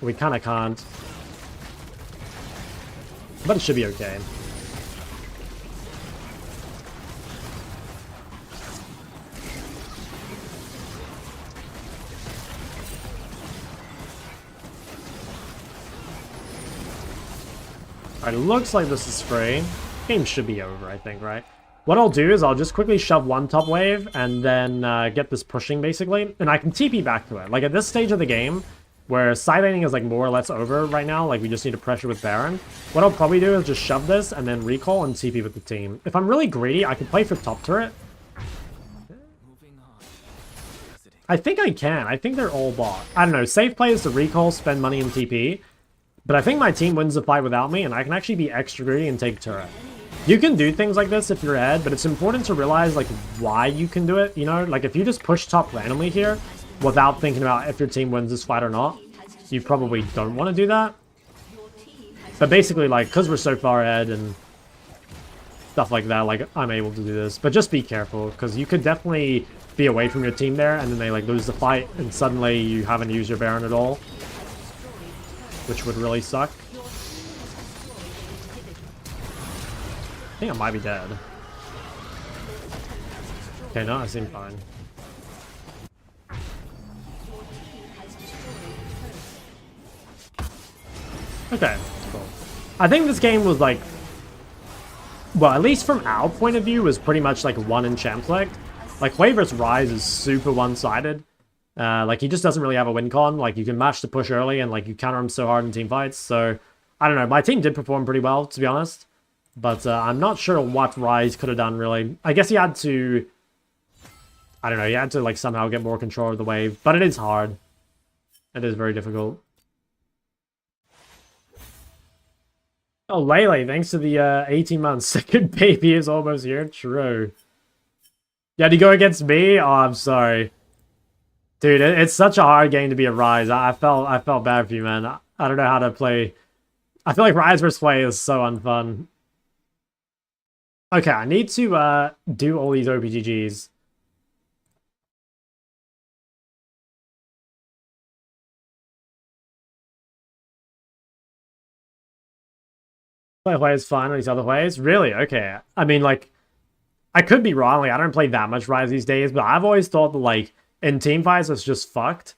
we kind of can't. But it should be okay. Alright, looks like this is free. Game should be over, I think, right? What I'll do is I'll just quickly shove one top wave and then get this pushing, basically. And I can TP back to it. Like, at this stage of the game, where side laning is, like, more or less over right now, like, we just need to pressure with Baron, what I'll probably do is just shove this and then recall and TP with the team. If I'm really greedy, I can play for top turret. Moving on. Visiting. I think I can. I think they're all bought. I don't know. Safe play is to recall, spend money in TP. But I think my team wins the fight without me, and I can actually be extra greedy and take turret. You can do things like this if you're ahead, but it's important to realize, like, why you can do it, you know? Like, if you just push top randomly here, without thinking about if your team wins this fight or not, you probably don't want to do that. But basically, like, because we're so far ahead and stuff like that, like, I'm able to do this. But just be careful, because you could definitely be away from your team there, and then they, like, lose the fight, and suddenly you haven't used your Baron at all. Which would really suck. I think I might be dead. Okay, no, I seem fine. Okay, cool. I think this game was like... Well, at least from our point of view, was pretty much like one in champ select. Like, Wave vs Rise is super one-sided. Like, he just doesn't really have a win con. Like, you can match the push early, and, like, you counter him so hard in team fights. So, I don't know. My team did perform pretty well, to be honest. But I'm not sure what Rise could have done, really. I guess he had to... I don't know. He had to, like, somehow get more control of the wave. But it is hard. It is very difficult. Oh, Lele, thanks to the 18 months. Second baby is almost here. True. You had to go against me? Oh, I'm sorry. Dude, it's such a hard game to be a Rise. I felt bad for you, man. I don't know how to play. I feel like Rise vs. Sway is so unfun. Okay, I need to do all these OPGGs. Play ways fine on these other ways? Really? Okay. I mean, like, I could be wrong. Like, I don't play that much Rise these days, but I've always thought that, like, in team fights, it's just fucked.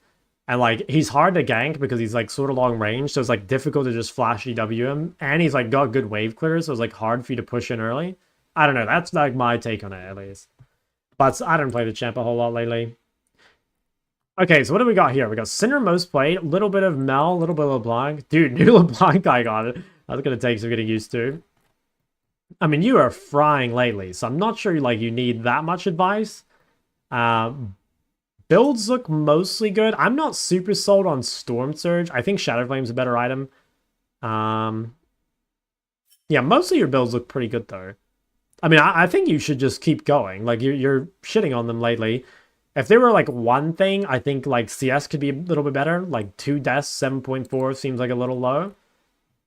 And, like, he's hard to gank because he's, like, sort of long range, so it's, like, difficult to just flash EW him. And he's, like, got good wave clears, so it's, like, hard for you to push in early. I don't know. That's, like, my take on it, at least. But I don't play the champ a whole lot lately. Okay, so what do we got here? We got Sinner most played, a little bit of Mel, a little bit of LeBlanc. Dude, new LeBlanc guy got it. That's going to take some getting used to. I mean, you are frying lately, so I'm not sure, like, you need that much advice. Builds look mostly good. I'm not super sold on Storm Surge. I think Shadow Flame's a better item. Yeah, most of your builds look pretty good, though. I mean, I think you should just keep going. Like, you're shitting on them lately. If there were, like, one thing, I think, like, CS could be a little bit better. Like, 2 deaths, 7.4 seems like a little low.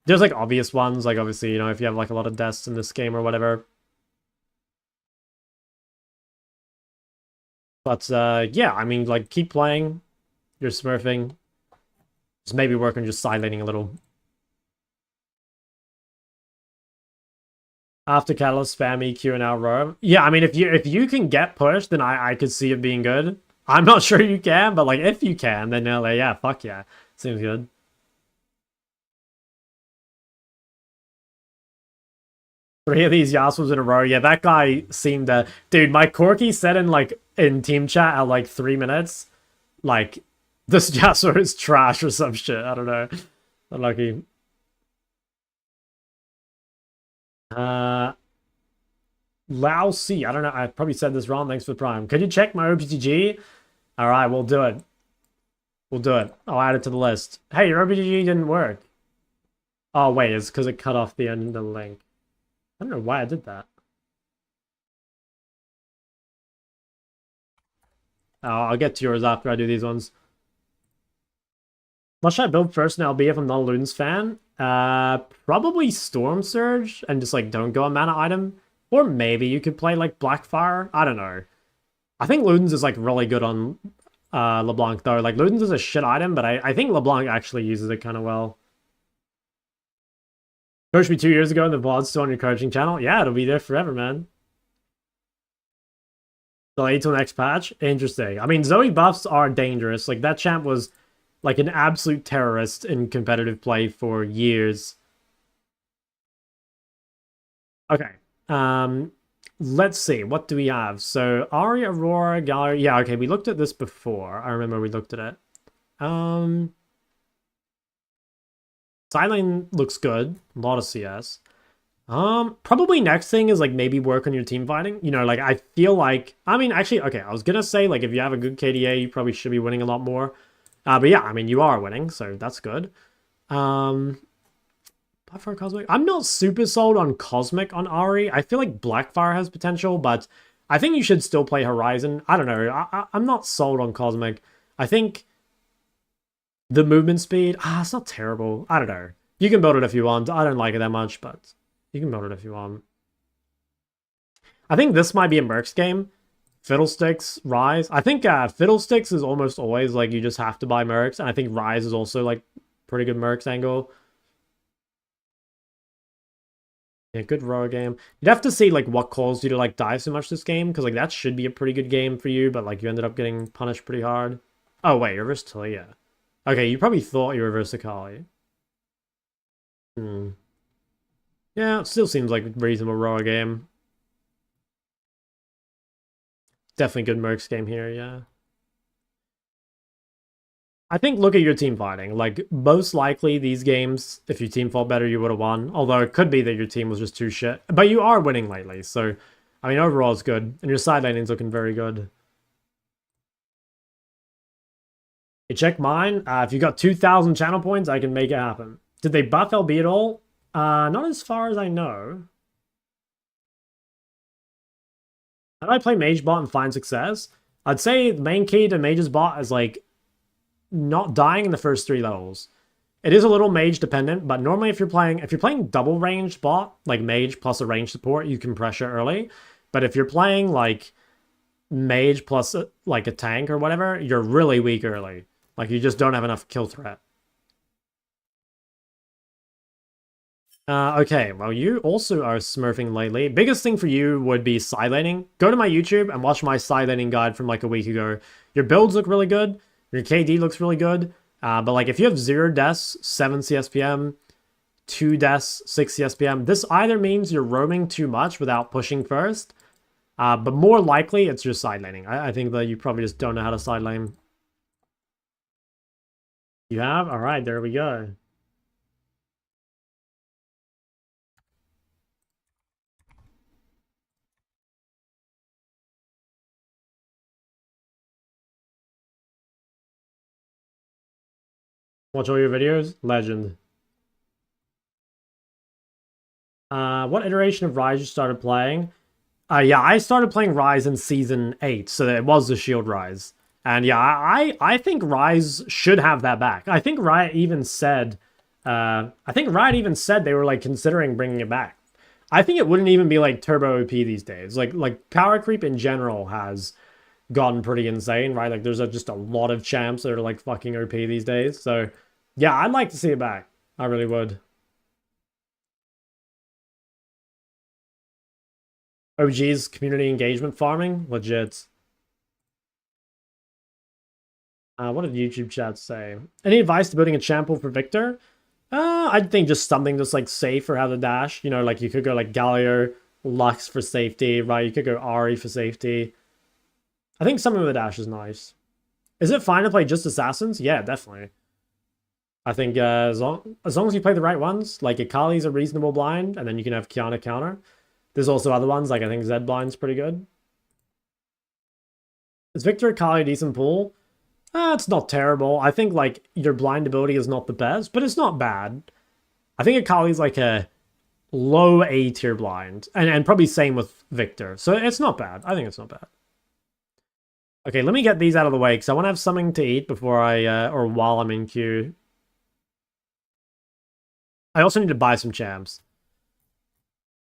There's, like, obvious ones. Like, obviously, you know, if you have, like, a lot of deaths in this game or whatever. But, yeah, I mean, like, keep playing. You're smurfing. Just maybe work on just side laning a little. After Catalyst, spam EQ and out roam. Yeah, I mean, if you can get pushed, then I could see it being good. I'm not sure you can, but, like, if you can, then, like, yeah, fuck yeah. Seems good. Three of these Yasuos in a row. Yeah, that guy seemed to... Dude, my Corky said in team chat at, like, 3 minutes, like, this Yasuo is trash or some shit. I don't know. Unlucky. Lao C. I don't know. I probably said this wrong. Thanks for the prime. Could you check my OPTG? All right, we'll do it. We'll do it. I'll add it to the list. Hey, your OPTG didn't work. Oh, wait. It's because it cut off the end of the link. I don't know why I did that. I'll get to yours after I do these ones. What should I build first in LB if I'm not a Luden's fan? Probably Storm Surge and just like don't go a mana item. Or maybe you could play like Blackfire. I don't know. I think Luden's is like really good on LeBlanc though. Like Luden's is a shit item, but I think LeBlanc actually uses it kind of well. Coached me 2 years ago and the VOD's still on your coaching channel. Yeah, it'll be there forever, man. Delayed till next patch? Interesting. I mean, Zoe buffs are dangerous. Like, that champ was like an absolute terrorist in competitive play for years. Okay. Let's see. What do we have? So, Ari, Aurora, Gallery. Yeah, okay. We looked at this before. I remember we looked at it. Silane looks good. A lot of CS. Probably next thing is like maybe work on your team fighting. You know, like I feel like, I mean, actually, okay, I was gonna say like if you have a good KDA, you probably should be winning a lot more. But yeah, I mean, you are winning, so that's good. For Cosmic, I'm not super sold on Cosmic on Ari. I feel like Blackfire has potential, but I think you should still play Horizon. I don't know. I'm not sold on Cosmic. I think the movement speed, it's not terrible. I don't know. You can build it if you want. I don't like it that much, but you can build it if you want. I think this might be a Mercs game. Fiddlesticks, Rise. I think Fiddlesticks is almost always like you just have to buy Mercs, and I think Rise is also like pretty good Mercs angle. Yeah, good row game. You'd have to see like what caused you to like die so much this game, because like that should be a pretty good game for you, but like you ended up getting punished pretty hard. Oh wait, you're Versatillia. Okay, you probably thought you were Versicali. Yeah, it still seems like a reasonable rower game. Definitely good Mercs game here, yeah. I think look at your team fighting. Like, most likely these games, if your team fought better, you would have won. Although it could be that your team was just too shit. But you are winning lately, so, I mean, overall it's good. And your side laning's looking very good. Hey, check mine. If you got 2,000 channel points, I can make it happen. Did they buff LB at all? Not as far as I know. How do I play Mage Bot and find success? I'd say the main key to Mage's Bot is, like, not dying in the first 3 levels. It is a little Mage dependent, but normally if you're playing double ranged bot, like Mage plus a range support, you can pressure early. But if you're playing, like, Mage plus, like, a tank or whatever, you're really weak early. Like, you just don't have enough kill threat. Okay, well, you also are smurfing lately. Biggest thing for you would be side laning. Go to my YouTube and watch my side laning guide from like a week ago. Your builds look really good. Your KD looks really good. But like if you have 0 deaths, 7 CSPM, 2 deaths, 6 CSPM, this either means you're roaming too much without pushing first, but more likely it's your side laning. I think that you probably just don't know how to side lane. You have? Alright, there we go. Watch all your videos? Legend. What iteration of Rise you started playing? Yeah, I started playing Rise in Season 8, so it was the Shield Rise. And yeah, I think Rise should have that back. I think Riot even said... they were, like, considering bringing it back. I think it wouldn't even be, like, turbo OP these days. Like power creep in general has gotten pretty insane, right? Like, there's just a lot of champs that are, like, fucking OP these days. So, yeah, I'd like to see it back. I really would. OG's community engagement farming? Legit. What did YouTube chat say? Any advice to building a champ pool for Victor? I'd think just something just, like, safe or have the dash. You know, like, you could go, like, Galio, Lux for safety, right? You could go Ari for safety. I think something with a dash is nice. Is it fine to play just assassins? Yeah, definitely. I think as long as you play the right ones, like Akali's a reasonable blind, and then you can have Kiana counter. There's also other ones, like I think Zed blind's pretty good. Is Victor Akali a decent pool? It's not terrible. I think like your blind ability is not the best, but it's not bad. I think Akali's like a low A tier blind, and probably same with Victor. So it's not bad. I think it's not bad. Okay, let me get these out of the way because I want to have something to eat before or while I'm in queue. I also need to buy some champs.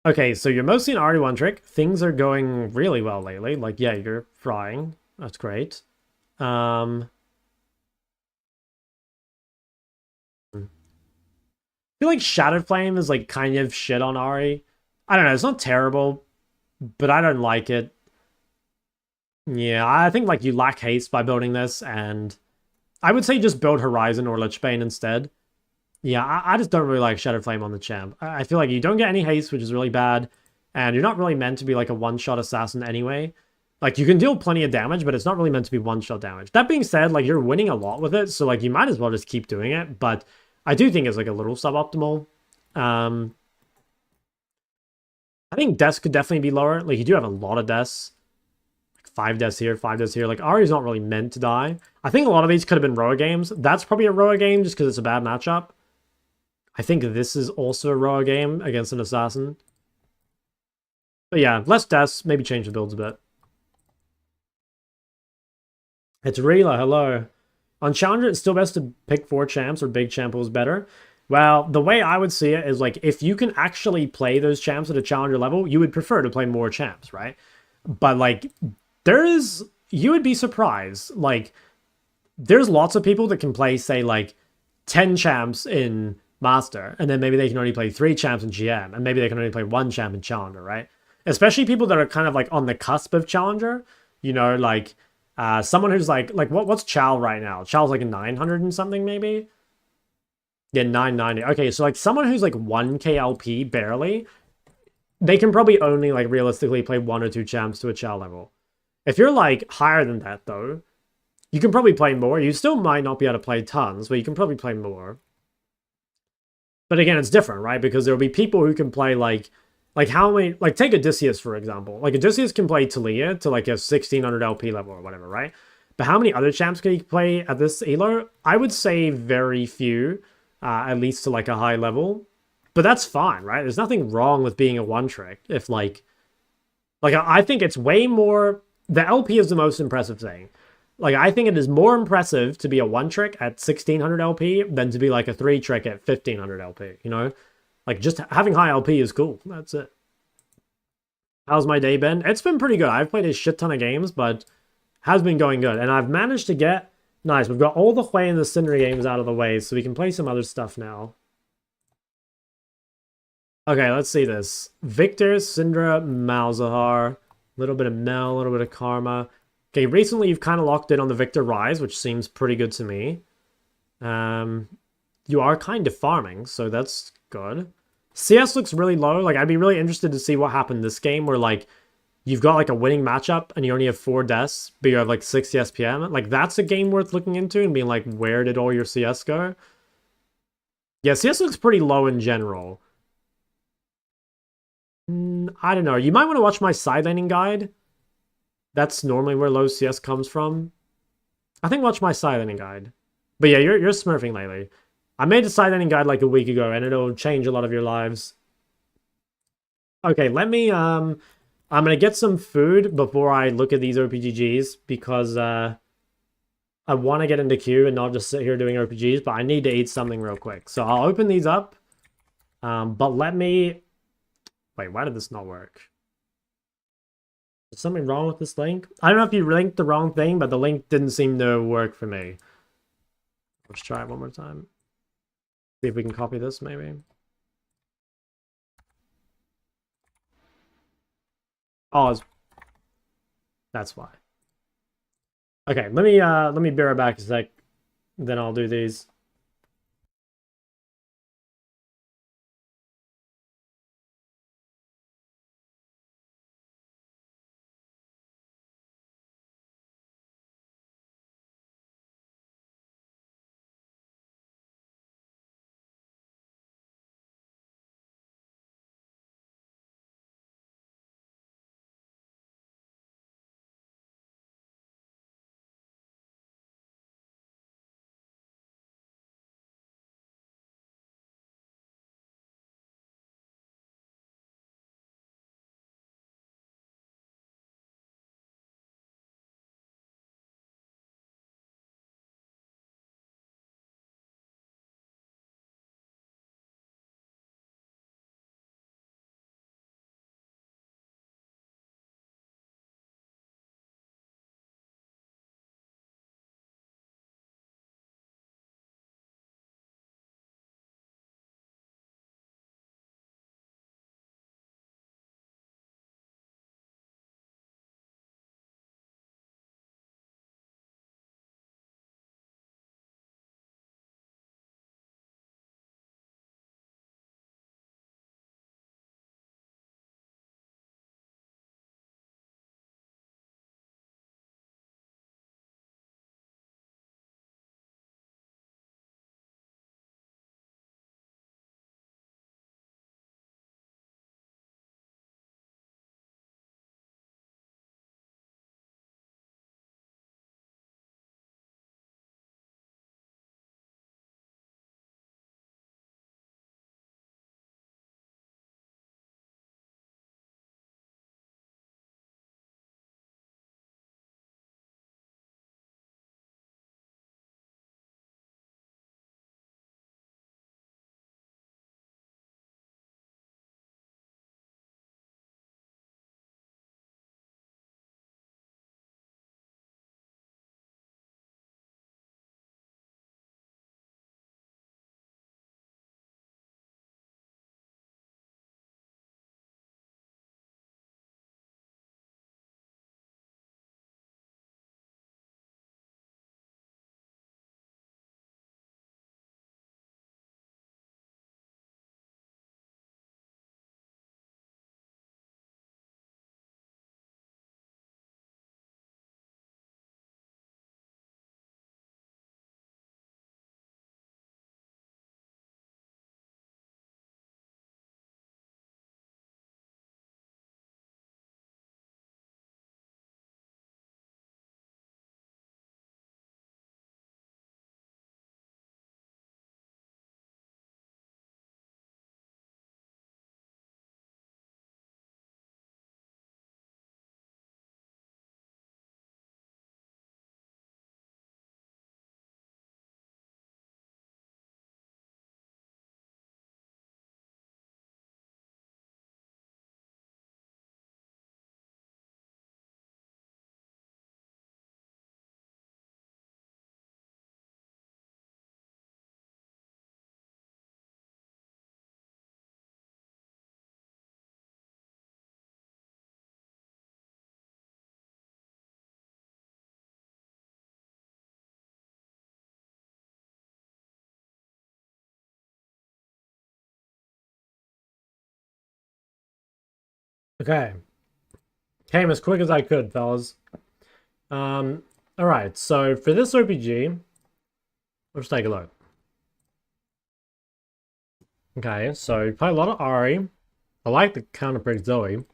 Okay, so you're mostly an RD1 trick. Things are going really well lately. Like, yeah, you're frying. That's great. I feel like Shattered Flame is like kind of shit on Ari. I don't know, it's not terrible, but I don't like it. Yeah, I think like you lack haste by building this, and I would say just build Horizon or Lichbane instead. Yeah, I just don't really like Shattered Flame on the champ. I feel like you don't get any haste, which is really bad, and you're not really meant to be like a one-shot assassin anyway. Like, you can deal plenty of damage, but it's not really meant to be one-shot damage. That being said, like, you're winning a lot with it, so like you might as well just keep doing it, but I do think it's like a little suboptimal. Um, I think deaths could definitely be lower. Like, you do have a lot of deaths. Like 5 deaths here, 5 deaths here. Like, Ari's not really meant to die. I think a lot of these could have been Roa games. That's probably a Roa game just because it's a bad matchup. I think this is also a Roa game against an assassin. But yeah, less deaths, maybe change the builds a bit. It's Rila, hello. On Challenger, it's still best to pick 4 champs or big champ was better. Well, the way I would see it is like if you can actually play those champs at a Challenger level, you would prefer to play more champs, right? But like you would be surprised. Like there's lots of people that can play, say, like 10 champs in Master, and then maybe they can only play 3 champs in GM, and maybe they can only play 1 champ in Challenger, right? Especially people that are kind of like on the cusp of Challenger, you know, like someone who's like what's Chal right now? Chal's like a 900 and something, maybe? Yeah, 990. Okay, so like someone who's like 1k LP barely, they can probably only like realistically play 1 or 2 champs to a Chal level. If you're like higher than that though, you can probably play more. You still might not be able to play tons, but you can probably play more. But again, it's different, right? Because there'll be people who can play like how many, like take Odysseus for example. Like Odysseus can play Talia to like a 1600 LP level or whatever, right? But how many other champs can he play at this elo? I would say very few, at least to like a high level. But that's fine, right? There's nothing wrong with being a one trick. If like I think it's way more. The LP is the most impressive thing. Like, I think it is more impressive to be a one trick at 1600 LP than to be like a 3 trick at 1500 LP, you know? Like, just having high LP is cool. That's it. How's my day been? It's been pretty good. I've played a shit ton of games, but has been going good. And I've managed to get... Nice, we've got all the Hui and the Cinder games out of the way, so we can play some other stuff now. Okay, let's see this. Victor, Syndra, Malzahar. A little bit of Mel, a little bit of Karma. Okay, recently you've kind of locked in on the Victor Rise, which seems pretty good to me. You are kind of farming, so that's good. CS looks really low. Like, I'd be really interested to see what happened this game where, like, you've got, like, a winning matchup and you only have 4 deaths, but you have, like, 60 SPM. Like, that's a game worth looking into and being like, where did all your CS go? Yeah, CS looks pretty low in general. I don't know. You might want to watch my side laning guide. That's normally where low CS comes from. I think watch my side laning guide. But yeah, you're smurfing lately. I made a side laning guide like a week ago, and it'll change a lot of your lives. Okay, let me I'm gonna get some food before I look at these OPGGs because I want to get into queue and not just sit here doing OPGs, but I need to eat something real quick. So I'll open these up. But let me... Wait, why did this not work? Is something wrong with this link? I don't know if you linked the wrong thing, but the link didn't seem to work for me. Let's try it one more time. See if we can copy this, maybe. Oh, that's why. Okay, let me be right back a sec. Then I'll do these. Okay. Came as quick as I could, fellas. Alright, so for this RPG, let's take a look. Okay, so you play a lot of Ari. I like the counterpick Zoe.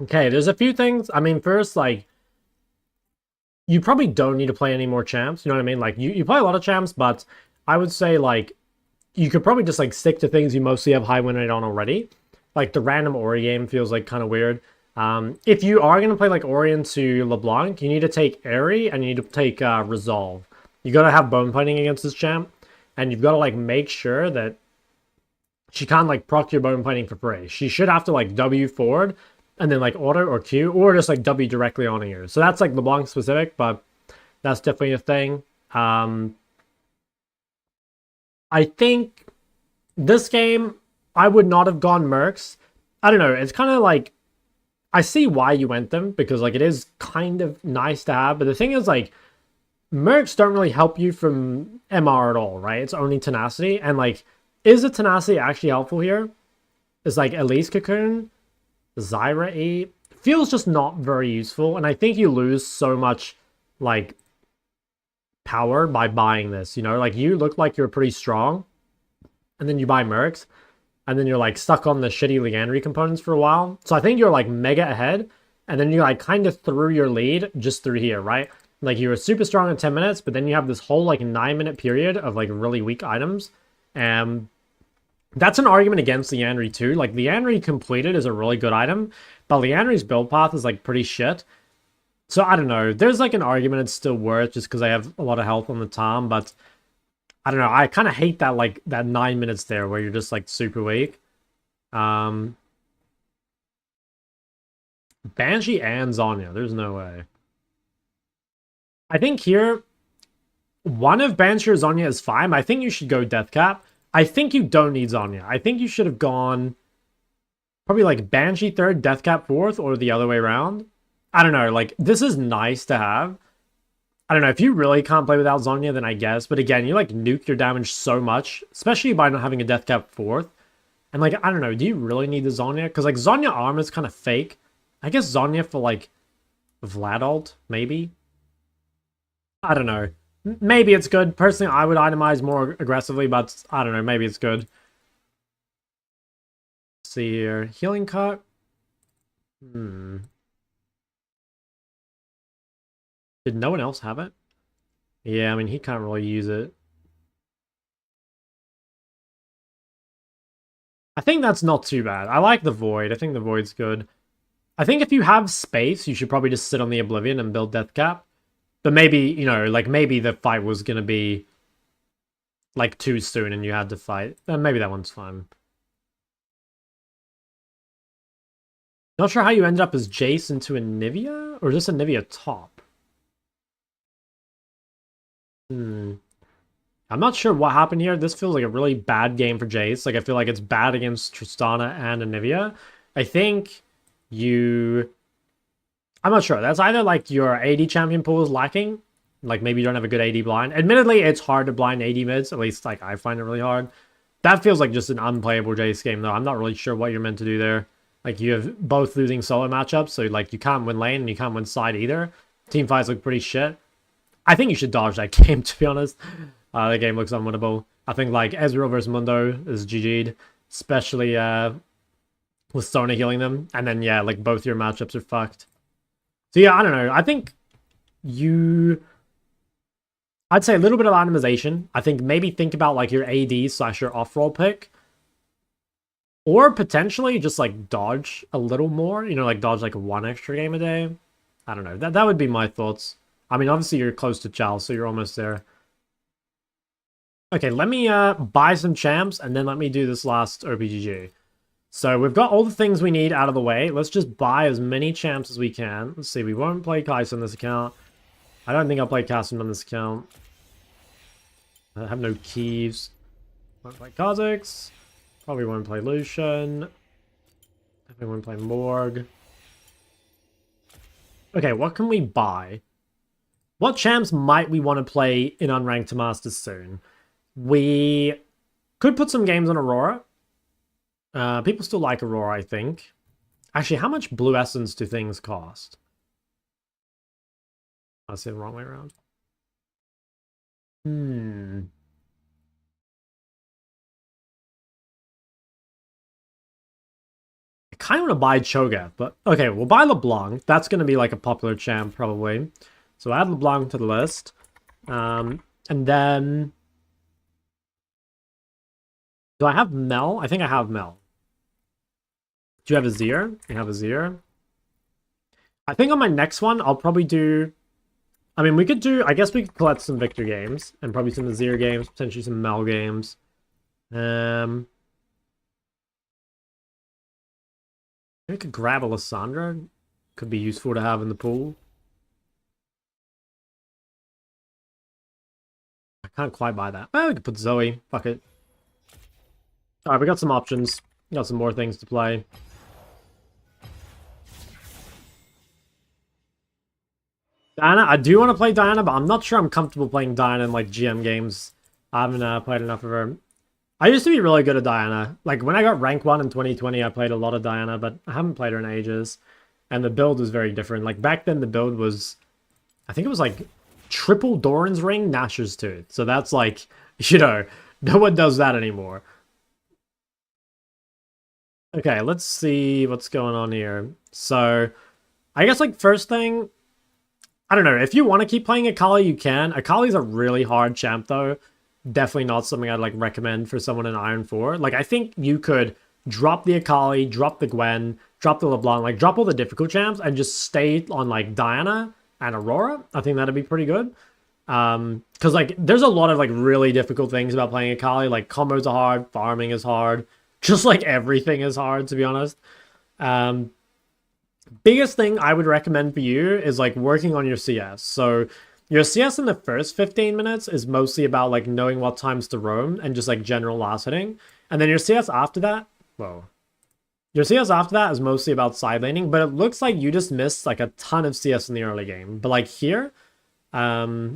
Okay, there's a few things. I mean, first, like, you probably don't need to play any more champs. You know what I mean? Like, you play a lot of champs, but I would say, like, you could probably just, like, stick to things you mostly have high win rate on already. Like, the random Ori game feels, like, kind of weird. If you are going to play, like, Ori into LeBlanc, you need to take Airy and you need to take Resolve. You got to have bone fighting against this champ, and you've got to, like, make sure that she can't, like, proc your bone fighting for free. She should have to, like, W forward and then, like, auto or Q, or just, like, W directly on you. So that's, like, LeBlanc specific, but that's definitely a thing. I think this game, I would not have gone Mercs. I don't know, it's kind of like, I see why you went them, because, like, it is kind of nice to have, but the thing is, like, Mercs don't really help you from MR at all, right? It's only Tenacity, and, like, is the Tenacity actually helpful here? Is, like, Elise Cocoon, Zyra E, feels just not very useful, and I think you lose so much, like, power by buying this, you know? Like, you look like you're pretty strong, and then you buy Mercs, and then you're, like, stuck on the shitty Leandry components for a while. So I think you're, like, mega ahead, and then you, like, kind of threw your lead just through here, right? Like, you were super strong in 10 minutes, but then you have this whole, like, 9-minute period of, like, really weak items. And that's an argument against Leandry, too. Like, Leandry completed is a really good item, but Leandry's build path is, like, pretty shit. So, I don't know. There's, like, an argument it's still worth just because I have a lot of health on the Tom, but I don't know. I kind of hate that, like, that 9 minutes there where you're just, like, super weak. Banshee and Zhonya. There's no way. I think here, one of Banshee or Zhonya is fine. I think you should go Deathcap. I think you don't need Zhonya. I think you should have gone probably, like, Banshee third, Deathcap fourth, or the other way around. I don't know. Like, this is nice to have. I don't know, if you really can't play without Zhonya, then I guess. But again, you, like, nuke your damage so much, especially by not having a Deathcap 4th. And, like, I don't know, do you really need the Zhonya? Because, like, Zhonya armor is kind of fake. I guess Zhonya for, like, Vlad ult, maybe? I don't know. Maybe it's good. Personally, I would itemize more aggressively, but I don't know, maybe it's good. Let's see here. Healing cut? Did no one else have it? Yeah, I mean, he can't really use it. I think that's not too bad. I like the Void. I think the Void's good. I think if you have space, you should probably just sit on the Oblivion and build Deathcap. But maybe, you know, like, maybe the fight was going to be, like, too soon and you had to fight. Then maybe that one's fine. Not sure how you ended up as Jace into a Nivea? Or just a Nivea top? I'm not sure what happened here. This feels like a really bad game for Jace. Like, I feel like it's bad against Tristana and Anivia. I think you... I'm not sure. That's either, like, your AD champion pool is lacking. Like, maybe you don't have a good AD blind. Admittedly, it's hard to blind AD mids. At least, like, I find it really hard. That feels like just an unplayable Jace game, though. I'm not really sure what you're meant to do there. Like, you have both losing solo matchups, so, like, you can't win lane and you can't win side either. Team fights look pretty shit. I think you should dodge that game, to be honest. The game looks unwinnable. I think, like, Ezreal versus Mundo is GG'd. Especially with Sona healing them. And then, yeah, like, both your matchups are fucked. So, yeah, I don't know. I think I'd say a little bit of optimization. I think maybe think about, like, your AD / your off-roll pick. Or potentially just, like, dodge a little more. You know, like, dodge, like, one extra game a day. I don't know. That would be my thoughts. I mean, obviously, you're close to Chal, so you're almost there. Okay, let me buy some champs, and then let me do this last OPGG. So we've got all the things we need out of the way. Let's just buy as many champs as we can. Let's see, we won't play Kai'Sa on this account. I don't think I'll play Cassim on this account. I have no Keeves. Won't play Kha'Zix. Probably won't play Lucian. Definitely won't play Morg. Okay, what can we buy? What champs might we want to play in Unranked to Masters soon? We could put some games on Aurora. People still like Aurora, I think. Actually, how much blue essence do things cost? I said the wrong way around. Hmm. I kind of want to buy Cho'Gath, but okay, we'll buy LeBlanc. That's going to be like a popular champ, probably. So add LeBlanc to the list. And then... Do I have Mel? I think I have Mel. Do you have a Azir? You have a Azir. I think on my next one, I'll probably do... I mean, we could do... I guess we could collect some Victor games. And probably some Azir games. Potentially some Mel games. Maybe we could grab Alessandra. Could be useful to have in the pool. I can't quite buy that. Well, we could put Zoe. Fuck it. Alright, we got some options. We got some more things to play. Diana, I do want to play Diana, but I'm not sure I'm comfortable playing Diana in like GM games. I haven't played enough of her. I used to be really good at Diana. Like when I got rank 1 in 2020, I played a lot of Diana, but I haven't played her in ages. And the build was very different. Like back then the build was, I think it was like triple Doran's Ring, Nashor's Tooth. So that's like, you know, no one does that anymore. Okay, let's see what's going on here. So, I guess like first thing, I don't know, if you want to keep playing Akali, you can. Akali's a really hard champ though. Definitely not something I'd like recommend for someone in Iron 4. Like I think you could drop the Akali, drop the Gwen, drop the LeBlanc, like drop all the difficult champs and just stay on like Diana and Aurora. I think that'd be pretty good. Because like there's a lot of like really difficult things about playing Akali. Like combos are hard, farming is hard, just like everything is hard to be honest. Biggest thing I would recommend for you is like working on your CS. So your CS in the first 15 minutes is mostly about like knowing what times to roam and just like general last hitting. And then your CS after that, whoa. Your CS after that is mostly about side laning, but it looks like you just missed like a ton of CS in the early game. But like here, that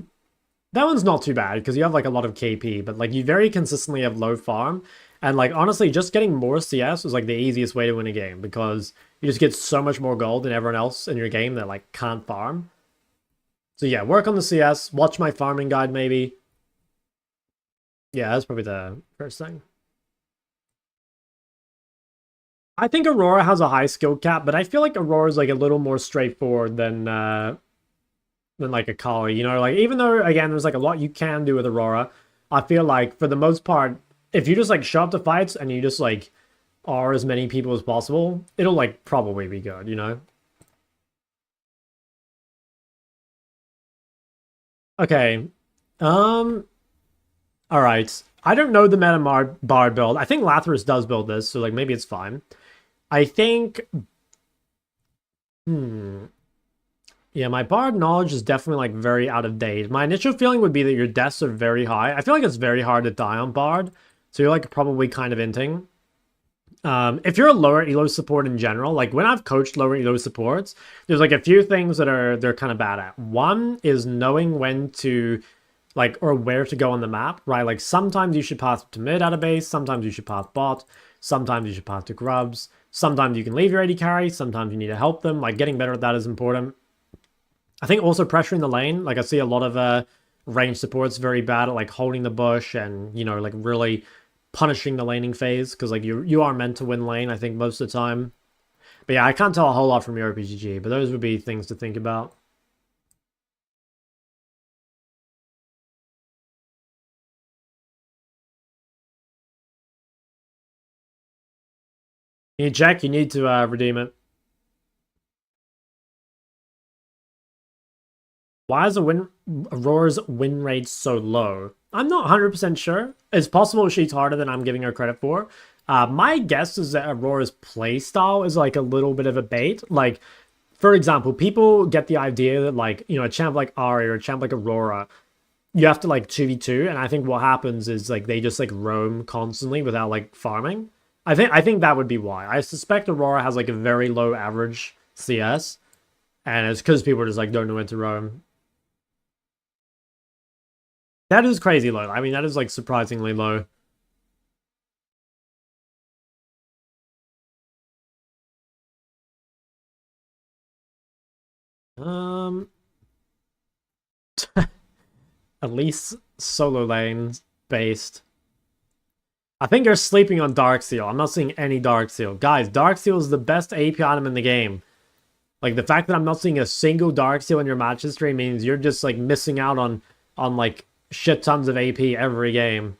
one's not too bad because you have like a lot of KP, but like you very consistently have low farm. And like honestly, just getting more CS is like the easiest way to win a game because you just get so much more gold than everyone else in your game that like can't farm. So yeah, work on the CS, watch my farming guide maybe. Yeah, that's probably the first thing. I think Aurora has a high skill cap, but I feel like Aurora's like a little more straightforward than like Akali. You know, like even though again there's like a lot you can do with Aurora, I feel like for the most part, if you just like show up to fights and you just like are as many people as possible, it'll like probably be good, you know? Okay. Um, all right. I don't know the meta bard build. I think Lathyrus does build this, so like maybe it's fine. I think yeah, my bard knowledge is definitely like very out of date. My initial feeling would be that your deaths are very high. I feel like it's very hard to die on bard, so you're like probably kind of inting. If you're a lower elo support in general, like when I've coached lower elo supports, there's like a few things that they're kind of bad at. One is knowing when to like or where to go on the map, right? Like sometimes you should pass to mid out of base, sometimes you should pass bot, sometimes you should pass to grubs, sometimes you can leave your AD carry, sometimes you need to help them. Like getting better at that is important. I think also pressuring the lane, like I see a lot of range supports very bad at like holding the bush and you know like really punishing the laning phase because like you are meant to win lane I think most of the time. But yeah, I can't tell a whole lot from your RPGG, but those would be things to think about. You need Jack, you need to redeem it. Why is Aurora's win rate so low? I'm not 100% sure. It's possible she's harder than I'm giving her credit for. My guess is that Aurora's playstyle is like a little bit of a bait. Like, for example, people get the idea that like, you know, a champ like Ari or a champ like Aurora, you have to like 2v2, and I think what happens is like they just like roam constantly without like farming. I think that would be why. I suspect Aurora has like a very low average CS, and it's because people just like don't know when to roam. That is crazy low. I mean, that is like surprisingly low. Um, at least solo lanes based. I think you're sleeping on Darksteel. I'm not seeing any Darksteel. Guys, Darksteel is the best AP item in the game. Like, the fact that I'm not seeing a single Darksteel in your match history means you're just, like, missing out on like, shit tons of AP every game.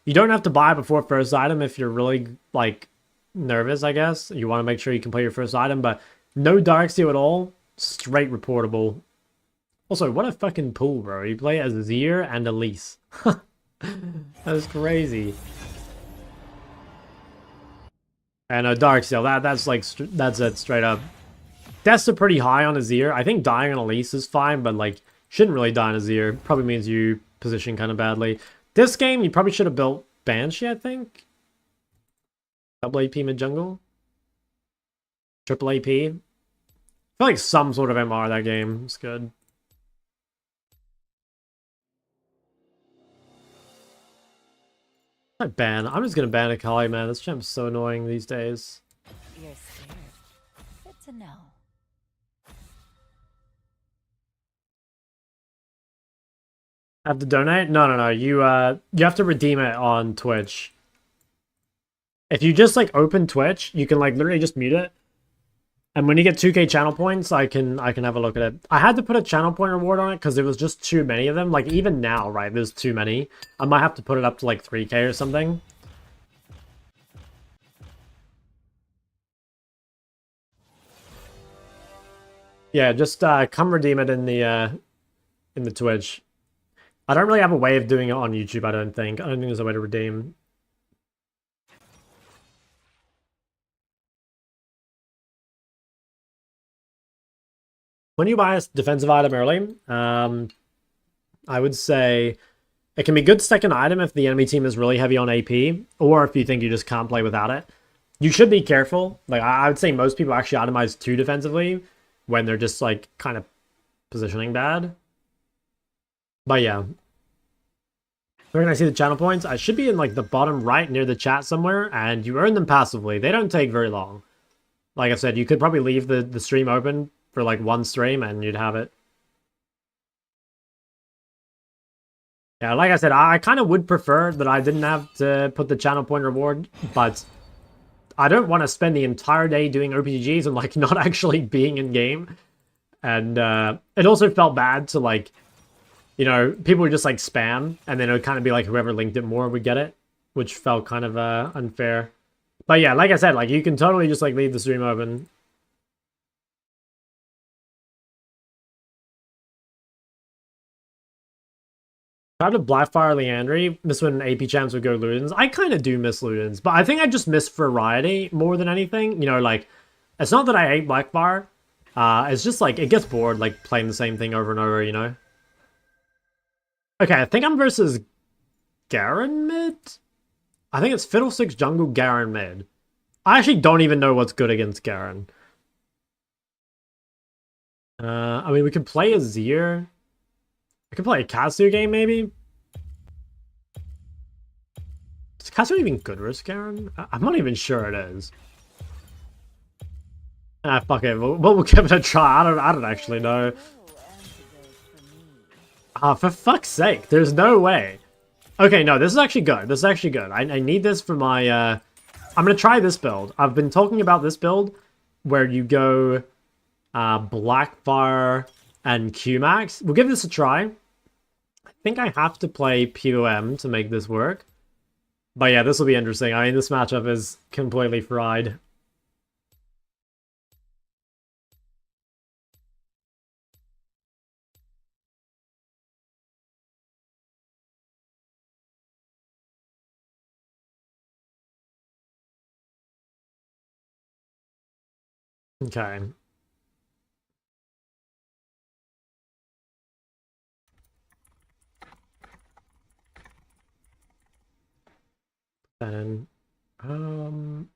You don't have to buy before first item if you're really, like, nervous, I guess. You want to make sure you can play your first item, but no Darksteel at all. Straight reportable. Also, what a fucking pool, bro. You play as Azir and Elise. That's crazy. And Darksteel, that's like, that's it straight up. Deaths are pretty high on Azir. I think dying on Elise is fine, but like, shouldn't really die on Azir. Probably means you position kind of badly. This game, you probably should have built Banshee, I think. Double AP mid jungle. Triple AP. I feel like some sort of MR that game. It's good. I ban. I'm just gonna ban Akali, man. This champ's so annoying these days. You're scared. Good to know. I have to donate? No. You have to redeem it on Twitch. If you just like open Twitch, you can like literally just mute it. And when you get 2k channel points, I can have a look at it. I had to put a channel point reward on it because there was just too many of them. Like even now, right, there's too many. I might have to put it up to like 3k or something. Yeah, just come redeem it in the Twitch. I don't really have a way of doing it on YouTube, I don't think. I don't think there's a way to redeem. When you buy a defensive item early, I would say it can be good second item if the enemy team is really heavy on AP, or if you think you just can't play without it. You should be careful. Like I would say most people actually itemize 2 defensively when they're just like kind of positioning bad. But yeah. Where can I see the channel points? I should be in like the bottom right near the chat somewhere, and you earn them passively. They don't take very long. Like I said, you could probably leave the stream open for like one stream and you'd have it. Yeah, like I said, I kind of would prefer that I didn't have to put the channel point reward, but I don't want to spend the entire day doing RPGs and like not actually being in game. And it also felt bad to like, you know, people would just like spam and then it would kind of be like whoever linked it more would get it, which felt kind of unfair. But yeah, like I said, like you can totally just like leave the stream open. Tried to Blackfire Leandry, miss when AP champs would go Ludens. I kind of do miss Ludens, but I think I just miss variety more than anything. You know, like, it's not that I hate Blackfire. It's just like, it gets bored, like, playing the same thing over and over, you know? Okay, I think I'm versus Garen mid? I think it's Fiddlesticks jungle, Garen mid. I actually don't even know what's good against Garen. I mean, we could play Azir. I could play a Katsu game, maybe? Is Katsu even good versus Garen? I'm not even sure it is. Ah, fuck it. We'll give it a try. I don't actually know. Ah, for fuck's sake. There's no way. Okay, no, this is actually good. This is actually good. I need this for my... I'm going to try this build. I've been talking about this build where you go Blackfire and Qmax. We'll give this a try. I think I have to play POM to make this work. But yeah, this will be interesting. I mean, this matchup is completely fried. Okay. Then, what am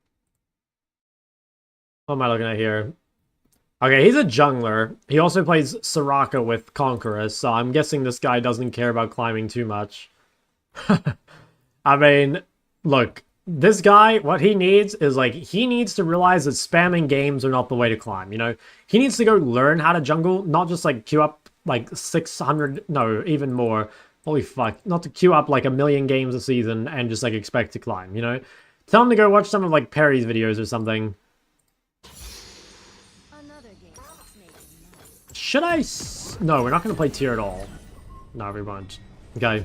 I looking at here? Okay, he's a jungler. He also plays Soraka with Conqueror, so I'm guessing this guy doesn't care about climbing too much. I mean, look, this guy, what he needs is like, he needs to realize that spamming games are not the way to climb, you know? He needs to go learn how to jungle, not just like queue up like 600, no, even more. Holy fuck, not to queue up like 1,000,000 games a season and just like expect to climb, you know? Tell him to go watch some of like Perry's videos or something. Should I? No, we're not going to play tier at all. No, we won't. Okay.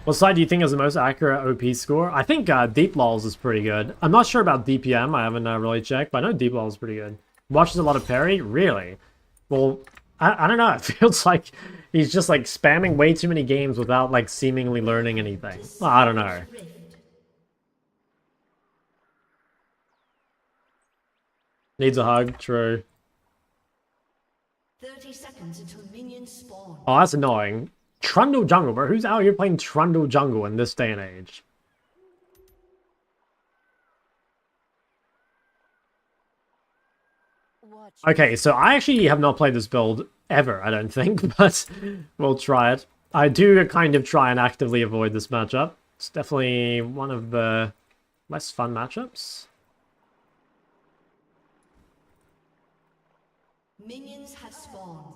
What side do you think has the most accurate OP score? I think Deep Lols is pretty good. I'm not sure about DPM. I haven't really checked, but I know Deep Lols is pretty good. Watches a lot of Perry? Really? Well, I don't know. It feels like he's just like spamming way too many games without like seemingly learning anything. Well, I don't know. Needs a hug, true. 30 seconds until minions spawn. Oh, that's annoying. Trundle jungle, bro. Who's out here playing Trundle jungle in this day and age? Okay, so I actually have not played this build ever, I don't think, but we'll try it. I do kind of try and actively avoid this matchup. It's definitely one of the less fun matchups. Minions have spawned.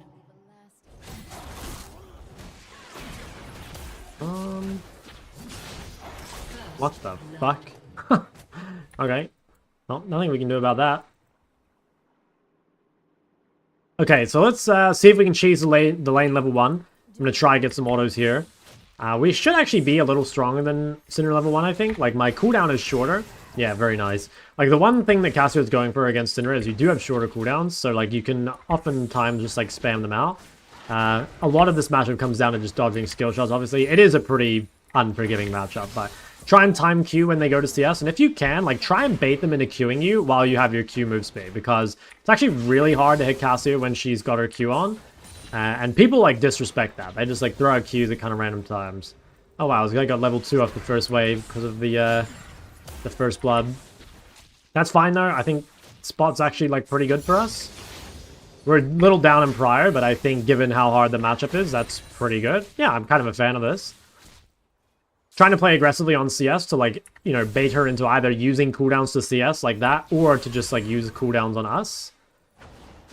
What the fuck? Okay. Well, nothing we can do about that. Okay, so let's see if we can cheese the lane level 1. I'm going to try and get some autos here. We should actually be a little stronger than Cinder level 1, I think. Like, my cooldown is shorter. Yeah, very nice. Like, the one thing that Cassio is going for against Cinder is you do have shorter cooldowns, so, like, you can oftentimes just, like, spam them out. A lot of this matchup comes down to just dodging skill shots, obviously. It is a pretty unforgiving matchup, but try and time Q when they go to CS, and if you can, like, try and bait them into queuing you while you have your Q move speed, because it's actually really hard to hit Cassio when she's got her Q on, and people, like, disrespect that. They just, like, throw out Qs at kind of random times. Oh, wow, this guy got level 2 off the first wave because of the first blood. That's fine, though. I think spot's actually, like, pretty good for us. We're a little down in prior, but I think given how hard the matchup is, that's pretty good. Yeah, I'm kind of a fan of this. Trying to play aggressively on CS to, like, you know, bait her into either using cooldowns to CS like that, or to just, like, use cooldowns on us.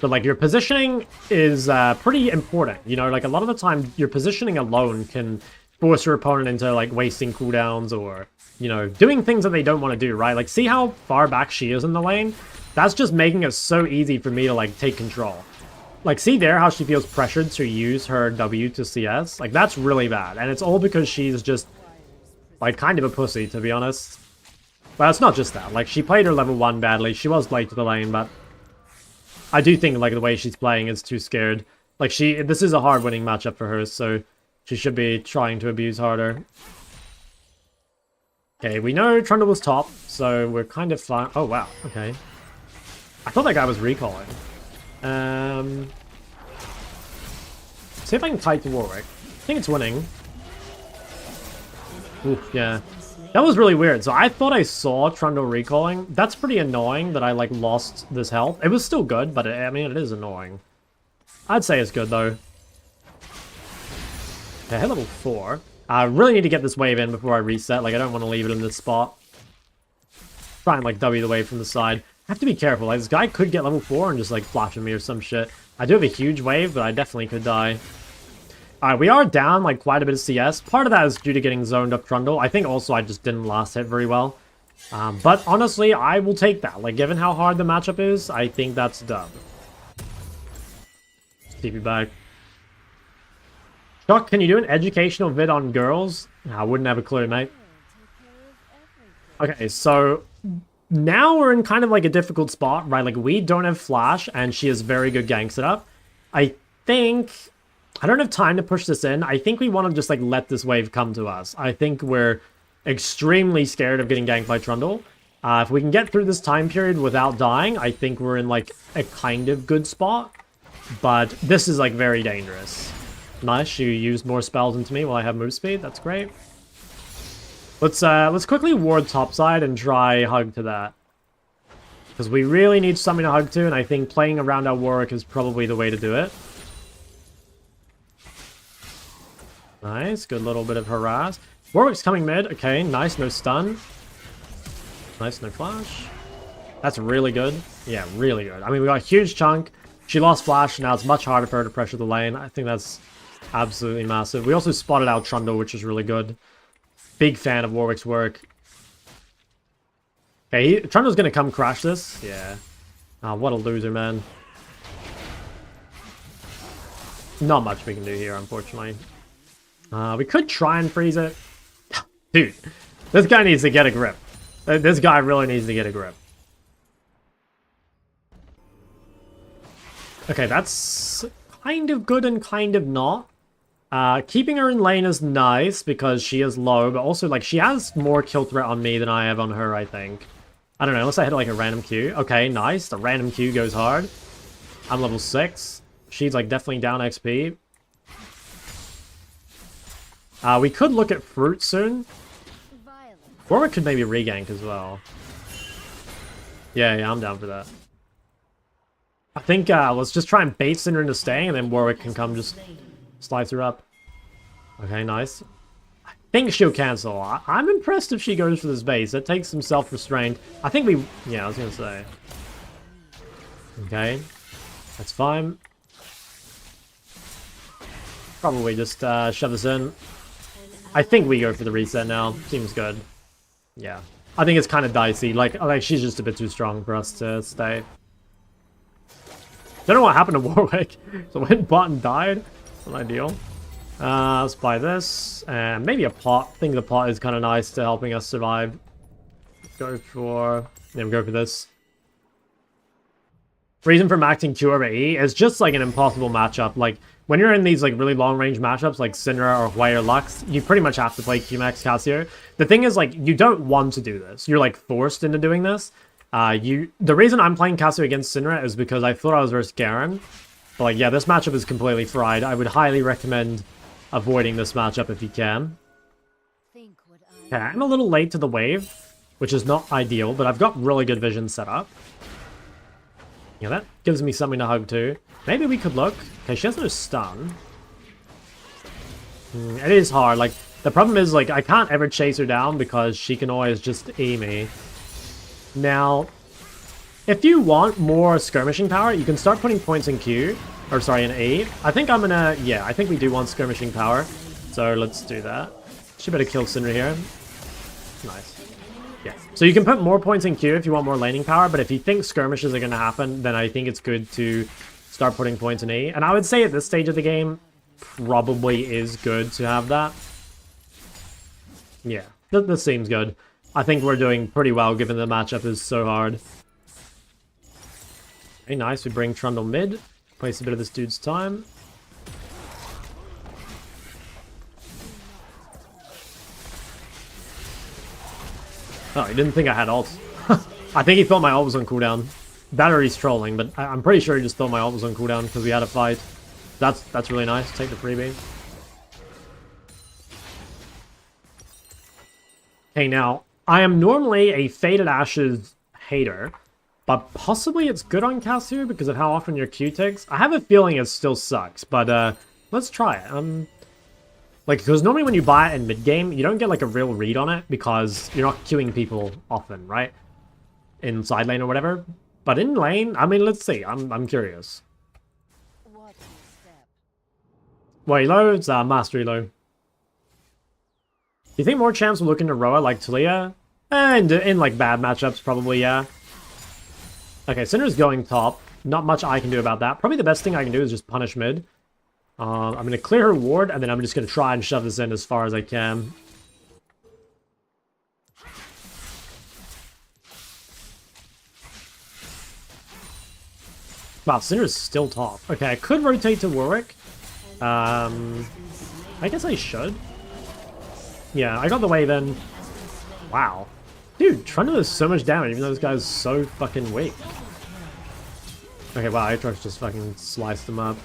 But, like, your positioning is pretty important. You know, like, a lot of the time, your positioning alone can force your opponent into, like, wasting cooldowns or, you know, doing things that they don't want to do, right? Like, see how far back she is in the lane? That's just making it so easy for me to, like, take control. Like, see there how she feels pressured to use her W to CS? Like, that's really bad. And it's all because she's just, like, kind of a pussy, to be honest. Well, it's not just that. Like, she played her level 1 badly. She was late to the lane, but I do think, like, the way she's playing is too scared. Like, this is a hard winning matchup for her, so she should be trying to abuse harder. Okay, we know Trundle was top, so we're kind of fine. Oh, wow. Okay. I thought that guy was recalling. See if I can fight the Warwick. I think it's winning. Oof, yeah. That was really weird. So I thought I saw Trundle recalling. That's pretty annoying that I, like, lost this health. It was still good, but I mean, it is annoying. I'd say it's good, though. Okay, hit level 4. I really need to get this wave in before I reset. Like, I don't want to leave it in this spot. Try and, like, W the wave from the side. I have to be careful. Like, this guy could get level 4 and just, like, flash at me or some shit. I do have a huge wave, but I definitely could die. Alright, we are down, like, quite a bit of CS. Part of that is due to getting zoned up Trundle. I think also I just didn't last hit very well. But honestly, I will take that. Like, given how hard the matchup is, I think that's dub. TP back. Chuck, can you do an educational vid on girls? I wouldn't have a clue, mate. Okay, so now we're in kind of like a difficult spot, right? Like, we don't have flash, and she has very good gank setup. I think I don't have time to push this in. I think we want to just, like, let this wave come to us. I think we're extremely scared of getting ganked by Trundle. If we can get through this time period without dying, I think we're in, like, a kind of good spot. But this is, like, very dangerous. Nice, you used more spells into me while I have move speed. That's great. Let's quickly ward topside and try hug to that. Because we really need something to hug to, and I think playing around our Warwick is probably the way to do it. Nice, good little bit of harass. Warwick's coming mid. Okay, nice. No stun. Nice, no flash. That's really good. Yeah, really good. I mean, we got a huge chunk. She lost flash. Now it's much harder for her to pressure the lane. I think that's absolutely massive. We also spotted out Trundle, which is really good. Big fan of Warwick's work. Okay, Trundle's going to come crash this. Yeah. Ah, what a loser, man. Not much we can do here, unfortunately. We could try and freeze it. Dude, this guy needs to get a grip. This guy really needs to get a grip. Okay, that's kind of good and kind of not. Keeping her in lane is nice because she is low, but also, like, she has more kill threat on me than I have on her, I think. I don't know, unless I hit, like, a random Q. Okay, nice. The random Q goes hard. I'm level 6. She's, like, definitely down XP. We could look at fruit soon. Warwick could maybe regank as well. Yeah, I'm down for that. I think let's just try and bait Cinder into staying, and then Warwick can come just slide through up. Okay, nice. I think she'll cancel. I'm impressed if she goes for this base. That takes some self-restraint. I think we... Yeah, I was going to say. Okay. That's fine. Probably just shove this in. I think we go for the reset now. Seems good. Yeah. I think it's kind of dicey. Like she's just a bit too strong for us to stay. Don't know what happened to Warwick. So when bot died, it's not ideal. Let's buy this. And maybe a pot. I think the pot is kind of nice to helping us survive. Go for... Yeah, we go for this. Reason for maxing Q over E is just like an impossible matchup. Like, when you're in these like really long range matchups like Syndra or Hui or Lux, you pretty much have to play Q-Max Cassio. The thing is, like, you don't want to do this. You're like forced into doing this. The reason I'm playing Cassio against Syndra is because I thought I was versus Garen. But like, yeah, this matchup is completely fried. I would highly recommend avoiding this matchup if you can. Okay, I'm a little late to the wave, which is not ideal, but I've got really good vision set up. Yeah, that gives me something to hug to. Maybe we could look. Okay, she has no stun. It is hard. Like, the problem is, like, I can't ever chase her down because she can always just E me. Now, if you want more skirmishing power, you can start putting points in Q. Or, sorry, in E. I think I'm gonna... Yeah, I think we do want skirmishing power. So, let's do that. She better kill Syndra here. Nice. Yeah. So you can put more points in Q if you want more laning power, but if you think skirmishes are going to happen, then I think it's good to start putting points in E. And I would say at this stage of the game, probably is good to have that. Yeah, this seems good. I think we're doing pretty well given the matchup is so hard. Okay, nice. We bring Trundle mid. Waste a bit of this dude's time. Oh, he didn't think I had ult. I think he thought my ult was on cooldown. Battery's trolling, but I'm pretty sure he just thought my ult was on cooldown because we had a fight. That's really nice. Take the freebie. Okay, now, I am normally a Faded Ashes hater, but possibly it's good on Cassio because of how often your Q ticks. I have a feeling it still sucks, but let's try it. Like, because normally when you buy it in mid-game, you don't get, like, a real read on it because you're not queuing people often, right? In side lane or whatever. But in lane, I mean, let's see. I'm curious. What elo? It's Mastery elo. Do you think more champs will look into Roa like Talia? And in, like, bad matchups, probably, yeah. Okay, Syndra's going top. Not much I can do about that. Probably the best thing I can do is just punish mid. I'm going to clear her ward, and then I'm just going to try and shove this in as far as I can. Wow, Syndra's still top. Okay, I could rotate to Warwick. I guess I should. Yeah, I got the wave in. Wow. Dude, Trundle does so much damage, even though this guy's so fucking weak. Okay, wow, Aatrox just fucking sliced him up.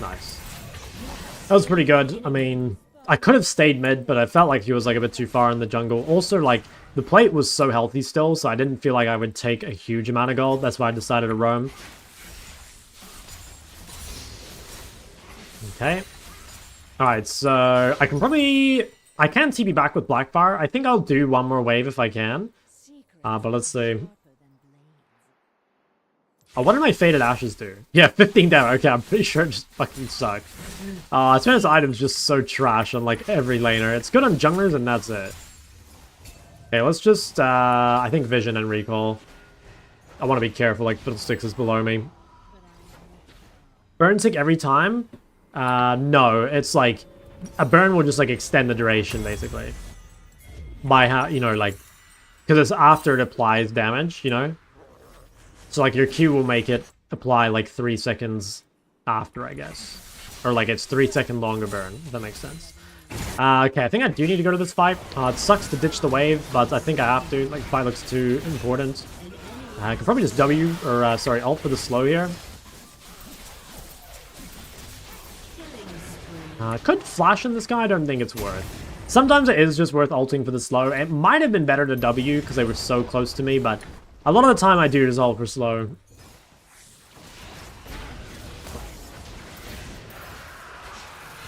Nice. That was pretty good. I mean, I could have stayed mid, but I felt like he was like a bit too far in the jungle. Also, like, the plate was so healthy still, so I didn't feel like I would take a huge amount of gold. That's why I decided to roam. Okay. Alright, so I can probably... I can TP back with Blackfire. I think I'll do one more wave if I can. But let's see. Oh, what did my Faded Ashes do? Yeah, 15 damage. Okay, I'm pretty sure it just fucking sucked. This item's just so trash on, like, every laner. It's good on junglers, and that's it. Okay, let's just, I think Vision and Recall. I want to be careful, like, Fiddlesticks is below me. Burn tick every time? No, it's like, a burn will just, like, extend the duration, basically. By how, you know, like, because it's after it applies damage, you know? So, like, your Q will make it apply, like, 3 seconds after, I guess. Or, like, it's 3-second longer burn, if that makes sense. Okay, I think I do need to go to this fight. It sucks to ditch the wave, but I think I have to. Like, fight looks too important. I could probably just W, or, sorry, ult for the slow here. Could flash in this guy, I don't think it's worth. Sometimes it is just worth ulting for the slow. It might have been better to W, because they were so close to me, but a lot of the time I do just ult for slow.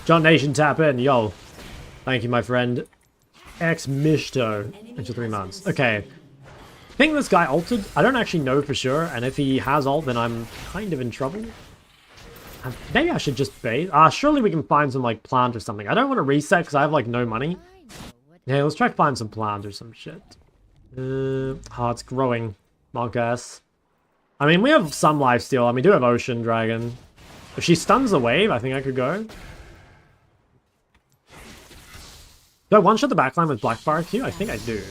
John Nation tap in, yo. Thank you, my friend. Ex-Mishto into 3 months. Okay. I think this guy ulted. I don't actually know for sure, and if he has ult, then I'm kind of in trouble. Maybe I should just bait. Surely we can find some, like, plant or something. I don't want to reset because I have, like, no money. Yeah, let's try to find some plant or some shit. It's growing. Monkass. I mean, we have some lifesteal, and we do have Ocean Dragon. If she stuns the wave, I think I could go. Do I one-shot the backline with Blackfire Q? I think I do.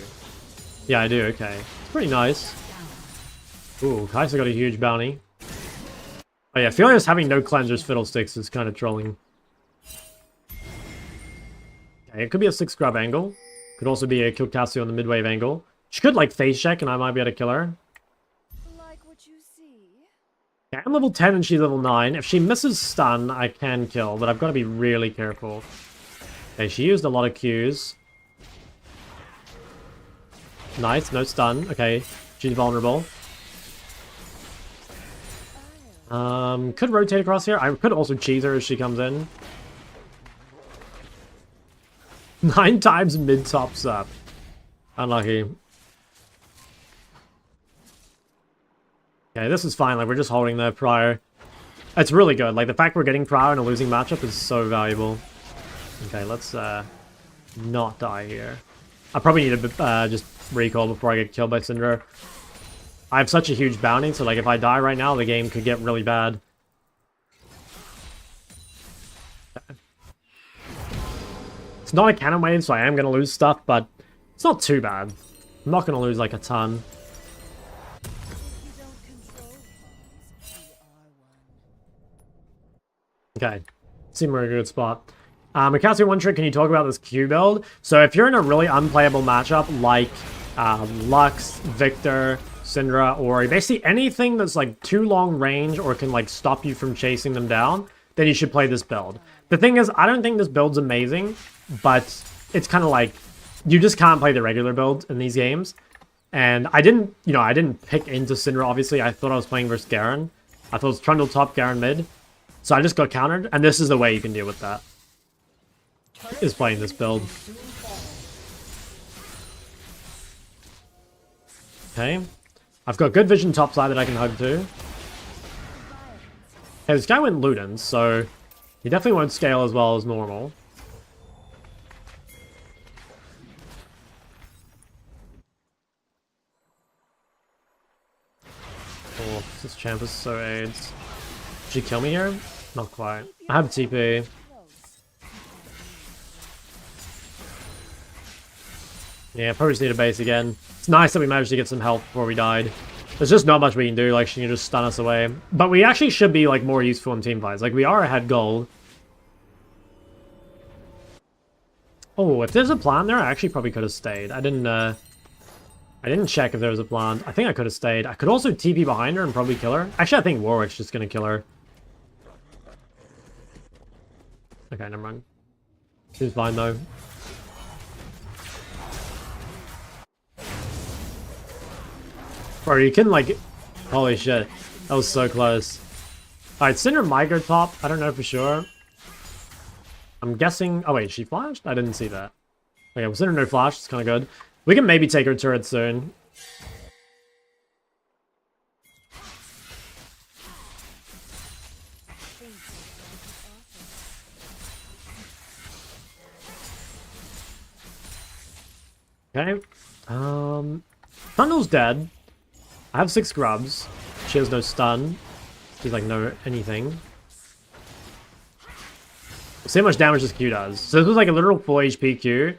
Yeah, I do, okay. It's pretty nice. Ooh, Kai'Sa got a huge bounty. Oh yeah, Furious having no cleansers Fiddlesticks is kind of trolling. Okay, it could be a 6 grab angle. Could also be a kill Cassie on the mid-wave angle. She could, like, face check and I might be able to kill her. Like what you see? Okay, I'm level 10 and she's level 9. If she misses stun, I can kill, but I've got to be really careful. Okay, she used a lot of Qs. Nice, no stun. Okay, she's vulnerable. Could rotate across here. I could also cheese her as she comes in. 9 times mid tops up. Unlucky. Okay, this is fine. Like, we're just holding the prior. It's really good. Like, the fact we're getting prior in a losing matchup is so valuable. Okay, let's not die here. I probably need to just recall before I get killed by Syndra. I have such a huge bounty, so like if I die right now, the game could get really bad. It's not a cannon wave, so I am going to lose stuff, but it's not too bad. I'm not going to lose like a ton. Okay, seem we're in a good spot. Mikasa, one trick, can you talk about this Q build? So if you're in a really unplayable matchup like Lux, Victor, Syndra, or basically anything that's like too long range or can like stop you from chasing them down, then you should play this build. The thing is, I don't think this build's amazing, but it's kind of like you just can't play the regular build in these games. And I didn't pick into Syndra, obviously. I thought I was playing versus Garen. I thought it was Trundle top, Garen mid. So I just got countered, and this is the way you can deal with that. Is playing this build. Okay. I've got good vision top side that I can hug to. Okay, this guy went Ludens, so he definitely won't scale as well as normal. Oh, this champ is so AIDS. Did she kill me here? Not quite. I have TP. Yeah, probably just need a base again. It's nice that we managed to get some health before we died. There's just not much we can do, like she can just stun us away. But we actually should be like more useful in team fights. Like we are ahead gold. Oh, if there's a plan there, I actually probably could have stayed. I didn't check if there was a plan. I think I could have stayed. I could also TP behind her and probably kill her. Actually, I think Warwick's just gonna kill her. Okay, never mind. She's fine though. Bro, you can like... Holy shit. That was so close. Alright, Syndra might go top. I don't know for sure. I'm guessing... Oh, wait, she flashed? I didn't see that. Okay, well, Cinder no flash. It's kind of good. We can maybe take her turret soon. Okay. Thundel's dead. I have 6 grubs. She has no stun. She's like no anything. We'll see how much damage this Q does. So this was like a literal 4 HP Q.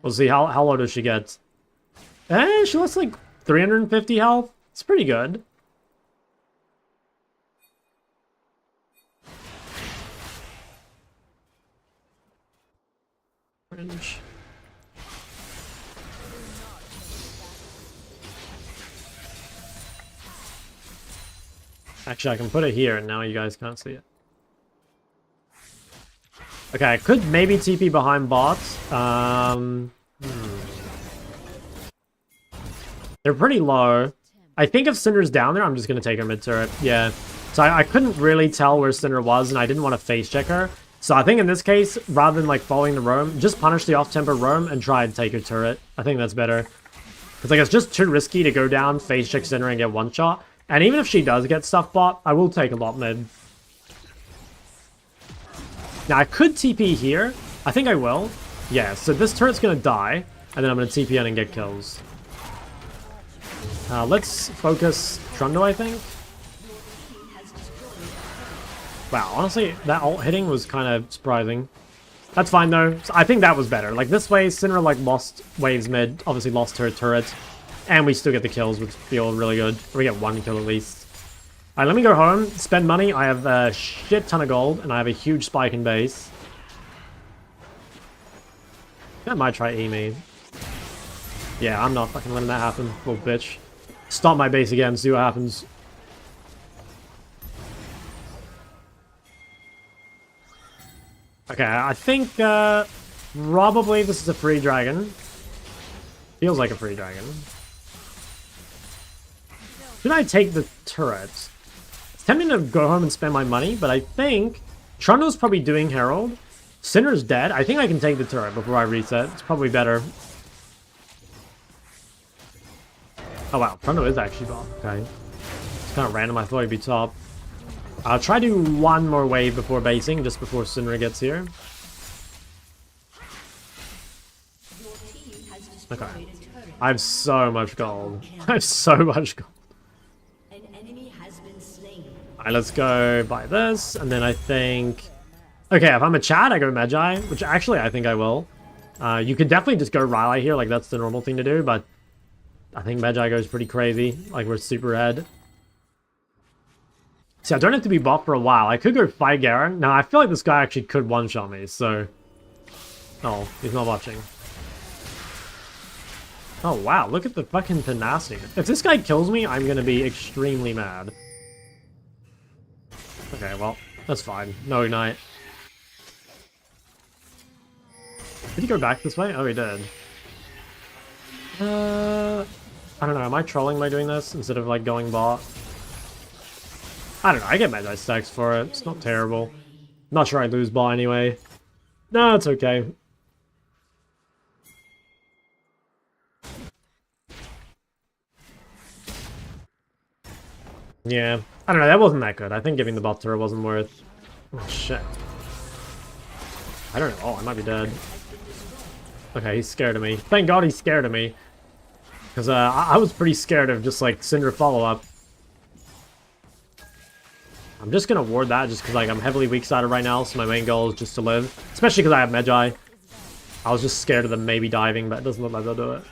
We'll see how low does she get. She lost like 350 health. It's pretty good. Orange. Actually, I can put it here, and now you guys can't see it. Okay, I could maybe TP behind bots. They're pretty low. I think if Cinder's down there, I'm just going to take her mid-turret. Yeah. So I couldn't really tell where Cinder was, and I didn't want to face check her. So I think in this case, rather than like following the roam, just punish the off-tempo roam and try and take her turret. I think that's better. Because like it's just too risky to go down, face check Cinder, and get one shot. And even if she does get stuff bot, I will take a bot mid. Now, I could TP here. I think I will. Yeah, so this turret's going to die. And then I'm going to TP in and get kills. Let's focus Trundle, I think. Wow, honestly, that ult hitting was kind of surprising. That's fine, though. So I think that was better. Like, this way, Cinder, like, lost waves mid. Obviously lost her turret. And we still get the kills, which feel really good. We get 1 kill at least. Alright, let me go home, spend money. I have a shit ton of gold, and I have a huge spike in base. I might try E-me. Yeah, I'm not fucking letting that happen, little bitch. Stop my base again, see what happens. Okay, I think probably this is a free dragon. Feels like a free dragon. Should I take the turret? It's tempting to go home and spend my money, but I think Trundle's probably doing Herald. Cinder's dead. I think I can take the turret before I reset. It's probably better. Oh wow, Trundle is actually bot. Okay. It's kind of random. I thought he'd be top. I'll try to do one more wave before basing, just before Cinder gets here. Okay. I have so much gold. I have so much gold. Alright, let's go buy this, and then I think... Okay, if I'm a Chad, I go Magi, which actually I think I will. You could definitely just go Riley here, like that's the normal thing to do, but I think Magi goes pretty crazy, like we're super red. See, I don't have to be bot for a while. I could go fight Garen. Now, I feel like this guy actually could one-shot me, so... Oh, he's not watching. Oh, wow, look at the fucking tenacity. If this guy kills me, I'm gonna be extremely mad. Okay, well, that's fine. No ignite. Did he go back this way? Oh, he did. I don't know. Am I trolling by doing this instead of, like, going bot? I don't know. I get Magi stacks for it. It's not terrible. Not sure I lose bot anyway. No, it's okay. Yeah. I don't know. That wasn't that good. I think giving the bot turret wasn't worth... Oh, shit. I don't know. Oh, I might be dead. Okay, he's scared of me. Thank God he's scared of me. Because I was pretty scared of just, like, Cinder follow-up. I'm just going to ward that just because, like, I'm heavily weak-sided right now, so my main goal is just to live. Especially because I have Magi. I was just scared of them maybe diving, but it doesn't look like they'll do it.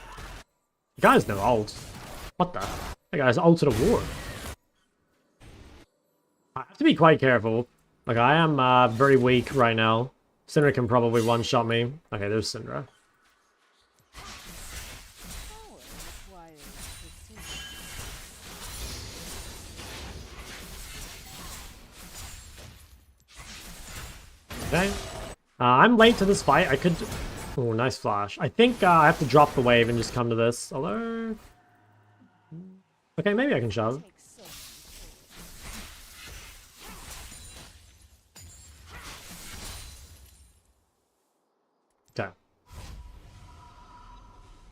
The guy's no ult. What the? That guy's ulted a ward. I have to be quite careful. Like, I am very weak right now. Syndra can probably one-shot me. Okay, there's Syndra. Okay. I'm late to this fight. I could... Oh, nice flash. I think I have to drop the wave and just come to this. Although... Okay, maybe I can shove.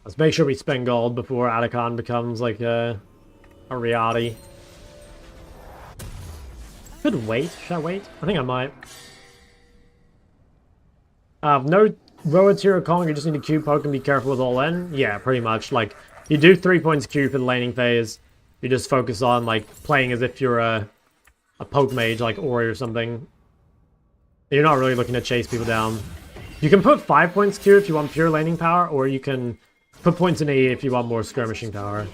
Let's make sure we spend gold before Atacon becomes like a reality. Could wait. Should I wait? I think I might. No Roads here Kong, you just need to Q poke and be careful with all in. Yeah, pretty much. Like, you do 3 points Q for the laning phase. You just focus on, like, playing as if you're a poke mage, like Ori or something. You're not really looking to chase people down. You can put 5 points Q if you want pure laning power, or you can put points in E if you want more skirmishing power.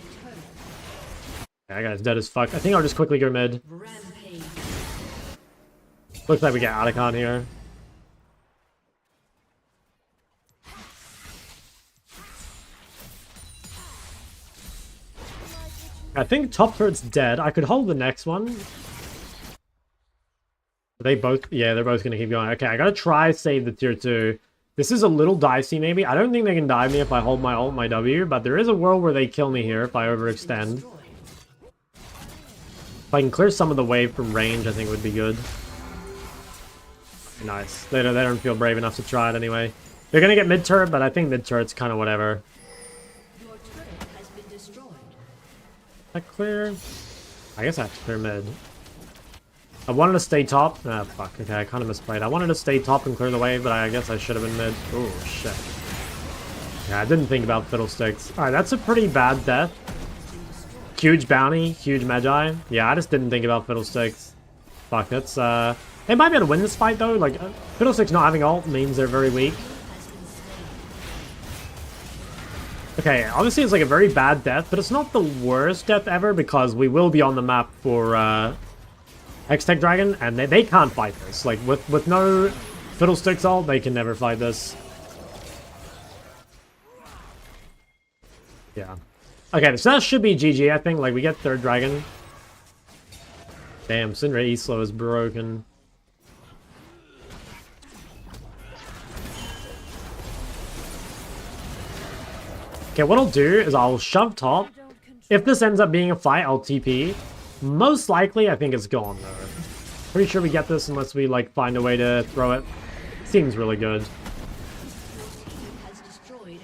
Yeah, that guy's dead as fuck. I think I'll just quickly go mid. Looks like we get Atacon here. I think top turret's dead. I could hold the next one. They both... Yeah, they're both going to keep going. Okay, I got to try save the tier 2. This is a little dicey, maybe. I don't think they can dive me if I hold my ult, my W, but there is a world where they kill me here if I overextend. If I can clear some of the wave from range, I think would be good. Nice. They don't feel brave enough to try it anyway. They're going to get mid-turret, but I think mid-turret's kind of whatever. Your turret has been destroyed. That clear? I guess I have to clear mid. I wanted to stay top. Ah, fuck. Okay, I kind of misplayed. I wanted to stay top and clear the wave, but I guess I should have been mid. Oh, shit. Yeah, I didn't think about Fiddlesticks. Alright, that's a pretty bad death. Huge bounty, huge Magi. Yeah, I just didn't think about Fiddlesticks. Fuck, that's, They might be able to win this fight, though. Like, Fiddlesticks not having ult means they're very weak. Okay, obviously it's like a very bad death, but it's not the worst death ever because we will be on the map for Hextech Dragon, and they can't fight this. Like, with no Fiddlesticks ult, they can never fight this. Yeah. Okay, so that should be GG, I think. Like, we get third dragon. Damn, Syndra E-Slow is broken. Okay, what I'll do is I'll shove top. If this ends up being a fight, I'll TP. Most likely, I think it's gone, though. Pretty sure we get this unless we, like, find a way to throw it. Seems really good. Your team has destroyed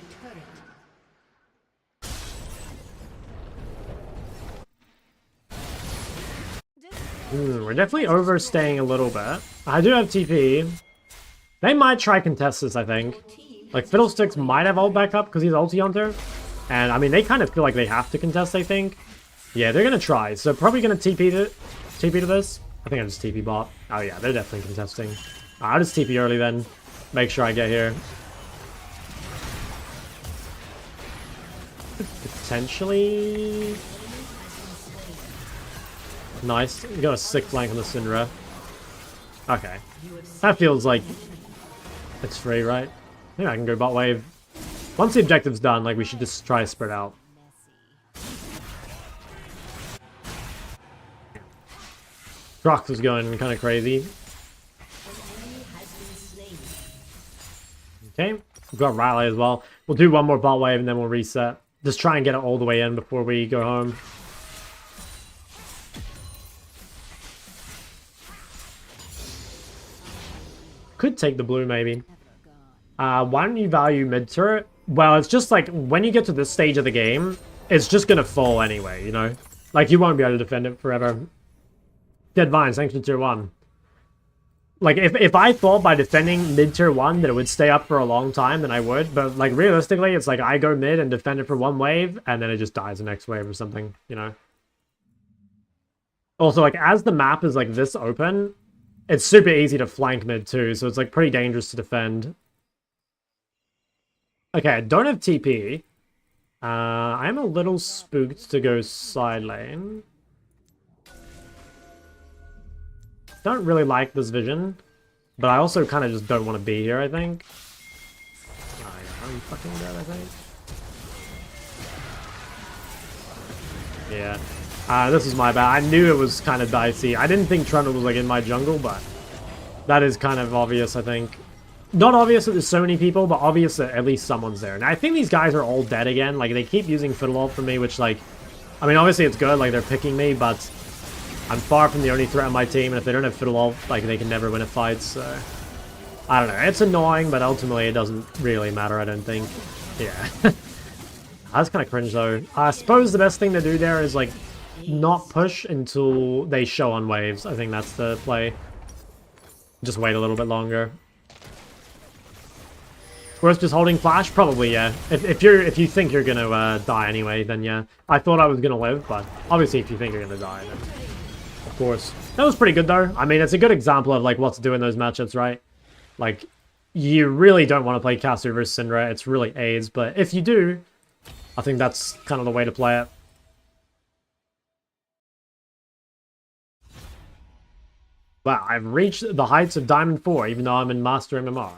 a turret. We're definitely overstaying a little bit. I do have TP. They might try contest this, I think. Like, Fiddlesticks might have ult back up because he's ulti hunter. And, I mean, they kind of feel like they have to contest, I think. Yeah, they're going to try. So, probably going to TP to this. I think I just TP bot. Oh, yeah, they're definitely contesting. I'll just TP early then. Make sure I get here. Potentially... Nice. We got a sick flank on the Syndra. Okay. That feels like it's free, right? I think I can go bot wave. Once the objective's done, like, we should just try to spread out. Drox is going kind of crazy. Okay, we've got Riley as well. We'll do one more bot wave and then we'll reset. Just try and get it all the way in before we go home. Could take the blue, maybe. Why don't you value mid-turret? Well, it's just like, when you get to this stage of the game, it's just gonna fall anyway, you know? Like, you won't be able to defend it forever. Dead Vines, thanks for tier 1. Like, if I thought by defending mid-tier 1 that it would stay up for a long time, then I would. But, like, realistically, it's like I go mid and defend it for one wave, and then it just dies the next wave or something, you know? Also, like, as the map is, like, this open, it's super easy to flank mid, too, so it's, like, pretty dangerous to defend. Okay, I don't have TP. I'm a little spooked to go side lane. Don't really like this vision, but I also kind of just don't want to be here, I think. Oh, yeah, I'm fucking dead, I think. Yeah. This is my bad. I knew it was kind of dicey. I didn't think Trundle was, like, in my jungle, but that is kind of obvious, I think. Not obvious that there's so many people, but obvious that at least someone's there. And I think these guys are all dead again. Like, they keep using Fiddle Ult for me, which, like... I mean, obviously it's good, like, they're picking me, but... I'm far from the only threat on my team, and if they don't have Fiddle Ult, like, they can never win a fight, so... I don't know, it's annoying, but ultimately it doesn't really matter, I don't think. Yeah. That's kind of cringe though. I suppose the best thing to do there is like not push until they show on waves. I think that's the play. Just wait a little bit longer. Worth just holding flash? Probably, yeah. If you think you're gonna die anyway, then yeah. I thought I was gonna live, but obviously if you think you're gonna die, then of course. That was pretty good though. I mean, it's a good example of like what to do in those matchups, right? Like, you really don't want to play Caster versus Syndra. It's really AIDS, but if you do, I think that's kind of the way to play it. Wow, I've reached the heights of Diamond 4, even though I'm in Master MMR.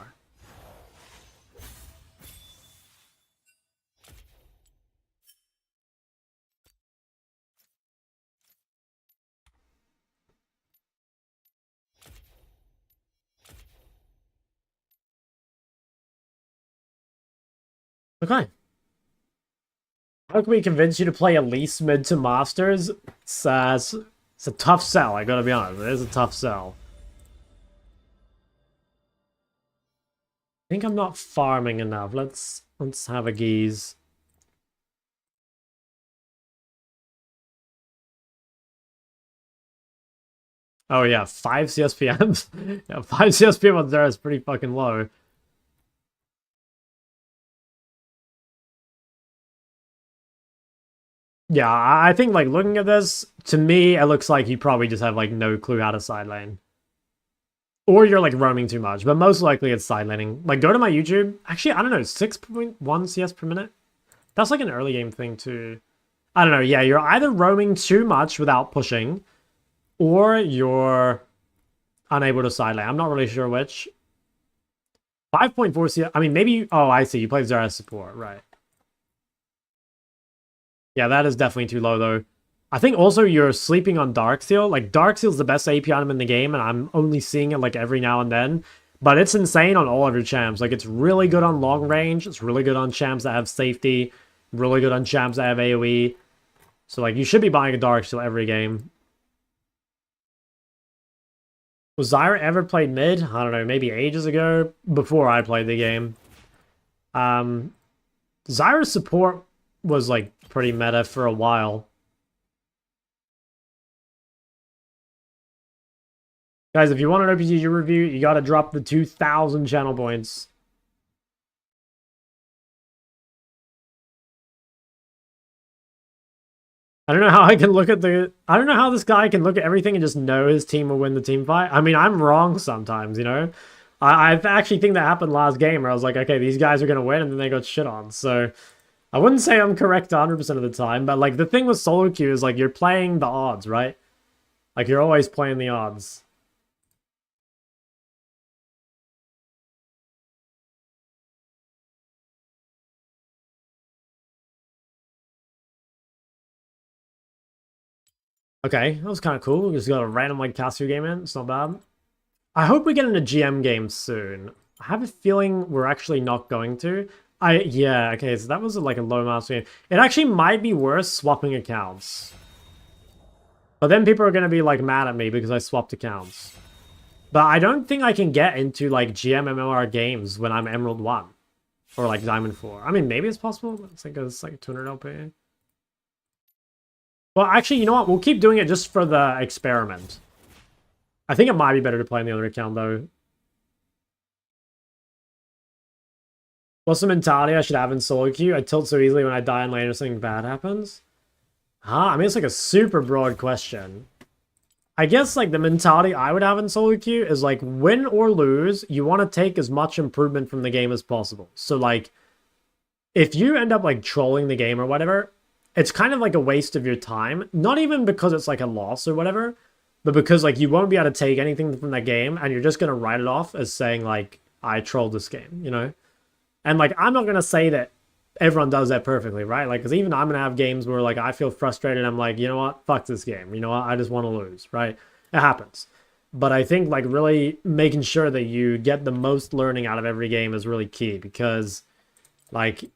Okay. How can we convince you to play at least mid to Masters? It's a tough sell, I gotta be honest. It is a tough sell. I think I'm not farming enough. Let's have a geese. Oh yeah, 5 CSPMs. Yeah, 5 CSPM on there is pretty fucking low. Yeah, I think like looking at this, to me, it looks like you probably just have like no clue how to side lane. Or you're like roaming too much, but most likely it's side laning. Like go to my YouTube. Actually, I don't know, 6.1 CS per minute. That's like an early game thing too. I don't know, yeah, you're either roaming too much without pushing, or you're unable to side lane. I'm not really sure which. 5.4 CS, I mean maybe, oh I see, you play Zara support, right. Yeah, that is definitely too low, though. I think also you're sleeping on Darksteel. Like, Darksteel's the best AP item in the game, and I'm only seeing it, like, every now and then. But it's insane on all of your champs. Like, it's really good on long range. It's really good on champs that have safety. Really good on champs that have AoE. So, like, you should be buying a Darksteel every game. Was Zyra ever played mid? I don't know, maybe ages ago? Before I played the game. Zyra's support was, like, pretty meta for a while. Guys, if you want an OPGG review, you gotta drop the 2,000 channel points. I don't know how I can look at the... I don't know how this guy can look at everything and just know his team will win the team fight. I mean, I'm wrong sometimes, you know? I actually think that happened last game where I was like, okay, these guys are gonna win, and then they got shit on, so... I wouldn't say I'm correct 100% of the time, but like the thing with solo queue is like you're playing the odds, right? Like you're always playing the odds. Okay, that was kind of cool. We just got a random like Casio game in. It's not bad. I hope we get into GM games soon. I have a feeling we're actually not going to. Yeah, okay, so that was like a low master game. It actually might be worth swapping accounts. But then people are going to be like mad at me because I swapped accounts. But I don't think I can get into like GM MMR games when I'm Emerald 1. Or like Diamond 4. I mean, maybe it's possible. It's like 200 LP. Well, actually, you know what? We'll keep doing it just for the experiment. I think it might be better to play on the other account, though. What's the mentality I should have in solo queue? I tilt so easily when I die in lane or something bad happens. I mean, it's like a super broad question. I guess like the mentality I would have in solo queue is like win or lose, you want to take as much improvement from the game as possible. So like if you end up like trolling the game or whatever, it's kind of like a waste of your time. Not even because it's like a loss or whatever, but because like you won't be able to take anything from that game and you're just going to write it off as saying like, I trolled this game, you know? And like, I'm not going to say that everyone does that perfectly, right? Like, because even I'm going to have games where like I feel frustrated. I'm like, you know what? Fuck this game. You know what? I just want to lose, right? It happens. But I think like really making sure that you get the most learning out of every game is really key because like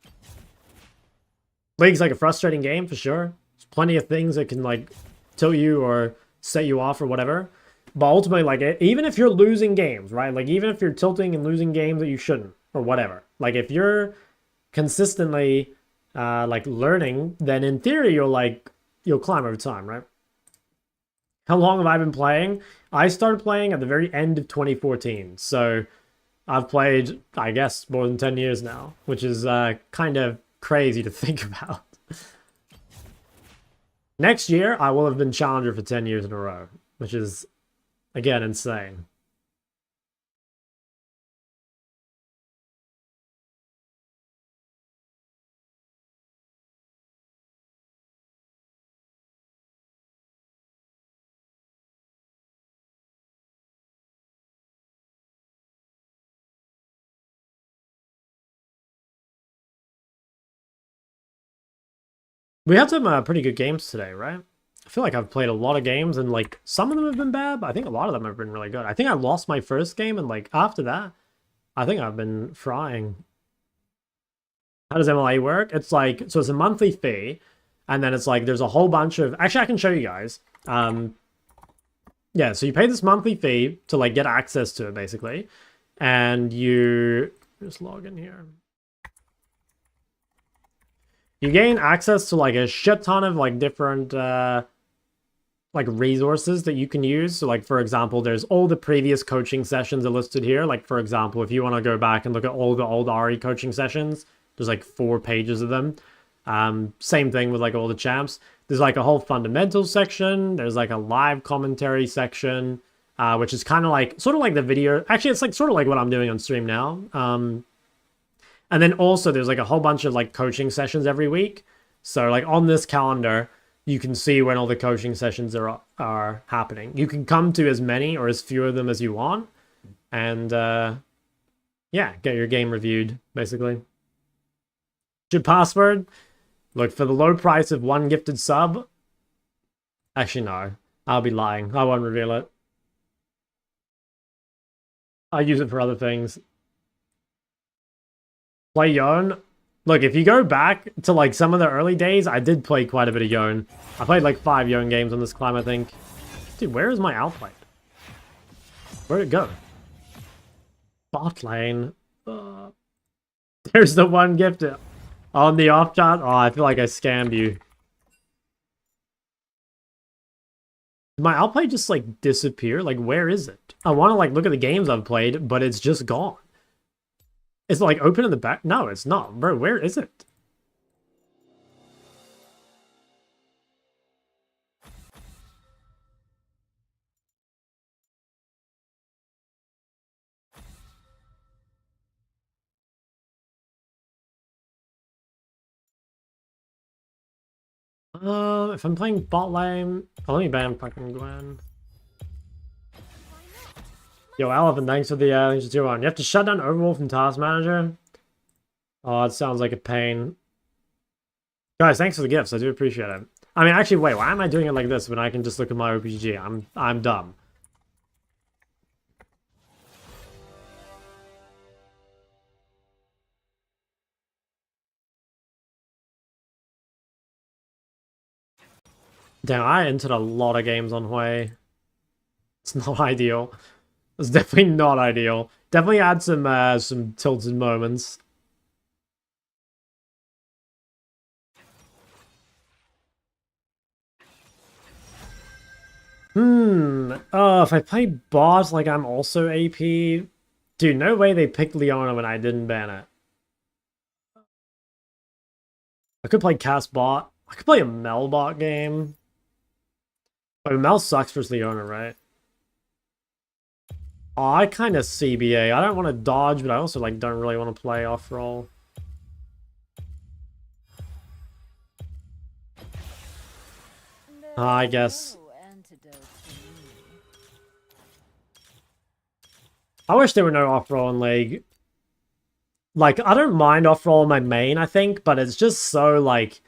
League's like a frustrating game for sure. There's plenty of things that can like tilt you or set you off or whatever. But ultimately, like even if you're losing games, right? Like even if you're tilting and losing games that you shouldn't or whatever. Like if you're consistently like learning, then in theory you'll climb over time, right? How long have I been playing? I started playing at the very end of 2014, so I've played, I guess, more than 10 years now, which is kind of crazy to think about. Next year, I will have been challenger for 10 years in a row, which is, again, insane. We had some pretty good games today, right? I feel like I've played a lot of games, and like some of them have been bad, but I think a lot of them have been really good. I think I lost my first game, and like after that, I think I've been frying. How does MLA work? It's like, so it's a monthly fee, and then it's like there's a whole bunch of, actually I can show you guys. Yeah, so you pay this monthly fee to like get access to it basically, and you just log in here. You gain access to like a shit ton of like different like resources that you can use. So like for example, there's all the previous coaching sessions are listed here. Like for example, if you want to go back and look at all the old RE coaching sessions, there's like 4 pages of them. Same thing with like all the champs. There's like a whole fundamentals section. There's like a live commentary section, which is kind of like sort of like the video. Actually, it's like sort of like what I'm doing on stream now. And then also there's like a whole bunch of like coaching sessions every week. So like on this calendar, you can see when all the coaching sessions are happening. You can come to as many or as few of them as you want. And yeah, get your game reviewed, basically. Your password? Look, for the low price of 1 gifted sub. Actually, no. I'll be lying. I won't reveal it. I use it for other things. Play Yone. Look, if you go back to like some of the early days, I did play quite a bit of Yone. I played like 5 Yone games on this climb, I think. Dude, where is my outplay? Where'd it go? Bot lane. There's the 1 gifted. On the off chance. Oh, I feel like I scammed you. Did my outplay just like disappear? Like, where is it? I want to like look at the games I've played, but it's just gone. It's like open in the back. No, it's not. Bro, where is it? If I'm playing bot lane, oh, let me ban fucking Gwen. Yo, Elephant, thanks for the thanks for 2-1. You have to shut down Overwolf from Task Manager. Oh, it sounds like a pain. Guys, thanks for the gifts. I do appreciate it. I mean, actually, wait, why am I doing it like this when I can just look at my OPG? I'm dumb. Damn, I entered a lot of games on Hui. It's not ideal. It's definitely not ideal. Definitely had some tilted moments. Oh, if I play bot like I'm also AP. Dude, no way they picked Leona when I didn't ban it. I could play cast bot. I could play a Mel bot game. But Mel sucks versus Leona, right? Oh, I kind of CBA. I don't want to dodge, but I also like don't really want to play off roll. I guess. I wish there were no off roll in League. Like, I don't mind off roll in my main, I think, but it's just so like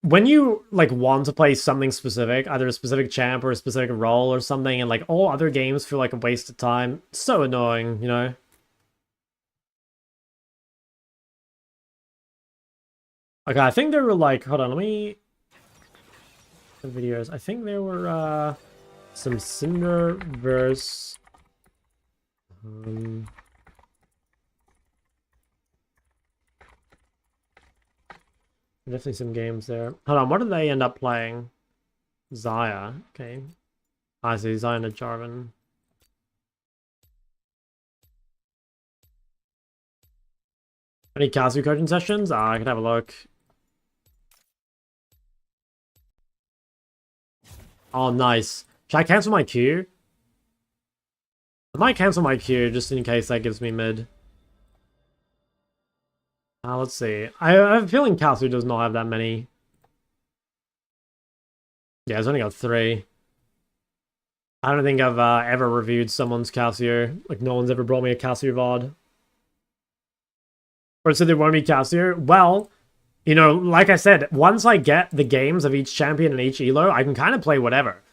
when you like want to play something specific, either a specific champ or a specific role or something, and like all other games feel like a waste of time. It's so annoying, you know? Okay, I think there were like, hold on, let me the videos. I think there were some Cinder versus Definitely some games there. Hold on, what did they end up playing? Zaya. Okay. I see, Zaya and Jarvan. Any Kazu coaching sessions? I could have a look. Oh, nice. Should I cancel my queue? I might cancel my queue just in case that gives me mid. Let's see. I have a feeling Kazu does not have that many. Yeah, it's only got 3. I don't think I've ever reviewed someone's Casio. Like, no one's ever brought me a Casio VOD. Or said there won't be Casio. Well, you know, like I said, once I get the games of each champion and each elo, I can kind of play whatever.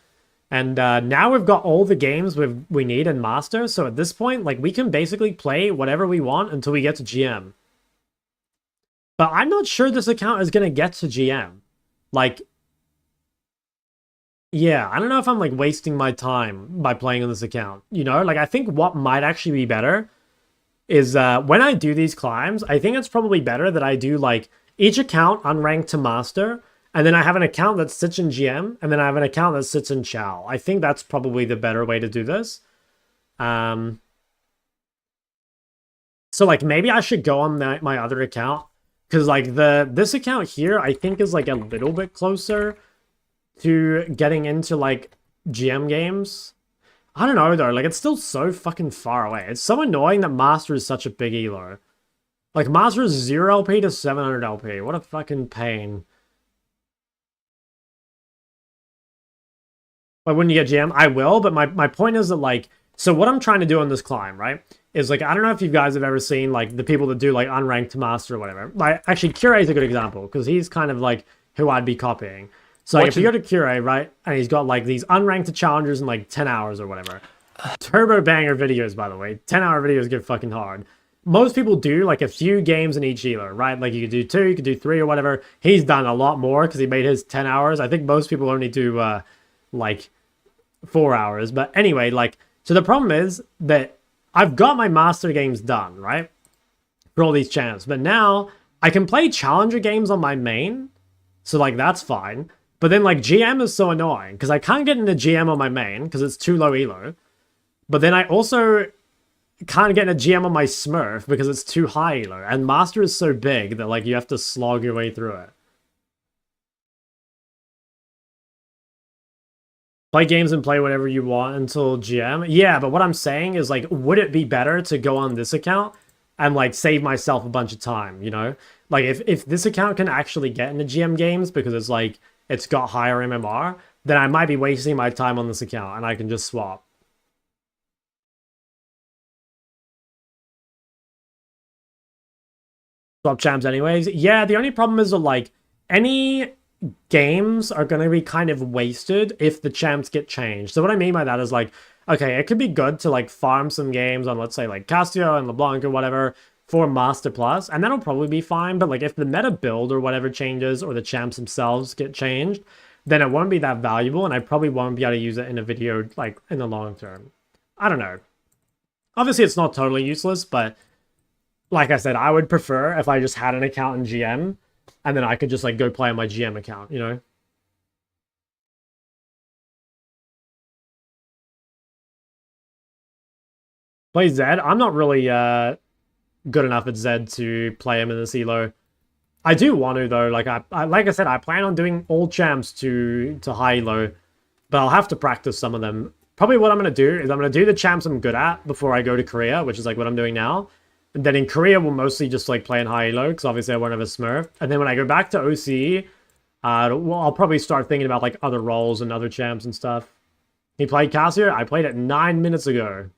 And now we've got all the games we need in Master, so at this point, like, we can basically play whatever we want until we get to GM. But I'm not sure this account is going to get to GM. Like, yeah, I don't know if I'm, like, wasting my time by playing on this account. You know, like, I think what might actually be better is when I do these climbs, I think it's probably better that I do, like, each account unranked to Master, and then I have an account that sits in GM, and then I have an account that sits in Chow. I think that's probably the better way to do this. So, like, maybe I should go on my other account, because, like, this account here, I think is, like, a little bit closer to getting into, like, GM games. I don't know, though. Like, it's still so fucking far away. It's so annoying that Master is such a big elo. Like, Master is 0 LP to 700 LP. What a fucking pain. Like, when you get GM, I will, but my point is that, like, so what I'm trying to do on this climb, right, is, like, I don't know if you guys have ever seen, like, the people that do, like, unranked to Master or whatever. Like, actually, Cure is a good example, because he's kind of, like, who I'd be copying. So, like, if you go to Cure, right, and he's got, like, these unranked challengers in, like, 10 hours or whatever. Turbo banger videos, by the way. 10-hour videos get fucking hard. Most people do, like, a few games in each elo, right? Like, you could do 2, you could do 3 or whatever. He's done a lot more, because he made his 10 hours. I think most people only do, like, 4 hours. But anyway, like, so the problem is that I've got my Master games done, right? For all these champs. But now, I can play Challenger games on my main. So, like, that's fine. But then, like, GM is so annoying, because I can't get into GM on my main, because it's too low elo. But then I also can't get into GM on my Smurf, because it's too high elo. And Master is so big that, like, you have to slog your way through it. Play games and play whatever you want until GM. Yeah, but what I'm saying is, like, would it be better to go on this account and, like, save myself a bunch of time, you know? Like, if this account can actually get into GM games because it's, like, it's got higher MMR, then I might be wasting my time on this account and I can just swap. Swap champs anyways. Yeah, the only problem is that, like, any games are going to be kind of wasted if the champs get changed. So what I mean by that is, like, okay, it could be good to, like, farm some games on, let's say, like, Casio and LeBlanc or whatever for Master Plus, and that'll probably be fine. But, like, if the meta build or whatever changes, or the champs themselves get changed, then it won't be that valuable, and I probably won't be able to use it in a video, like, in the long term. I don't know. Obviously, it's not totally useless, but like I said, I would prefer if I just had an account in GM, and then I could just, like, go play on my GM account, you know? Play Zed? I'm not really good enough at Zed to play him in this elo. I do want to, though. Like I said, I plan on doing all champs to high elo, but I'll have to practice some of them. Probably what I'm going to do is I'm going to do the champs I'm good at before I go to Korea, which is, like, what I'm doing now. And then in Korea, we'll mostly just, like, play in high elo, because obviously I won't have a Smurf. And then when I go back to OCE, well, I'll probably start thinking about, like, other roles and other champs and stuff. He played Casio? I played it 9 minutes ago.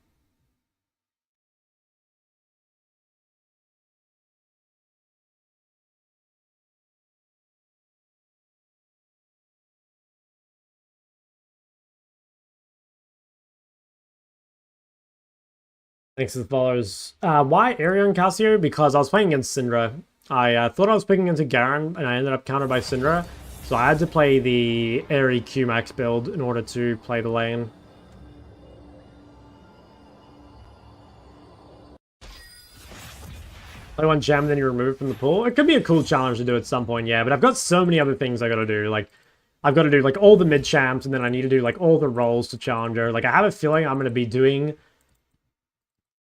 Thanks to the followers. Why Arion Casio? Because I was playing against Syndra. I thought I was picking into Garen, and I ended up countered by Syndra. So I had to play the Airy Qmax build in order to play the lane. Play one gem, then you're removed from the pool. It could be a cool challenge to do at some point, yeah. But I've got so many other things I gotta do. Like, I've got to do like all the mid champs, and then I need to do like all the roles to challenger. Like, I have a feeling I'm gonna be doing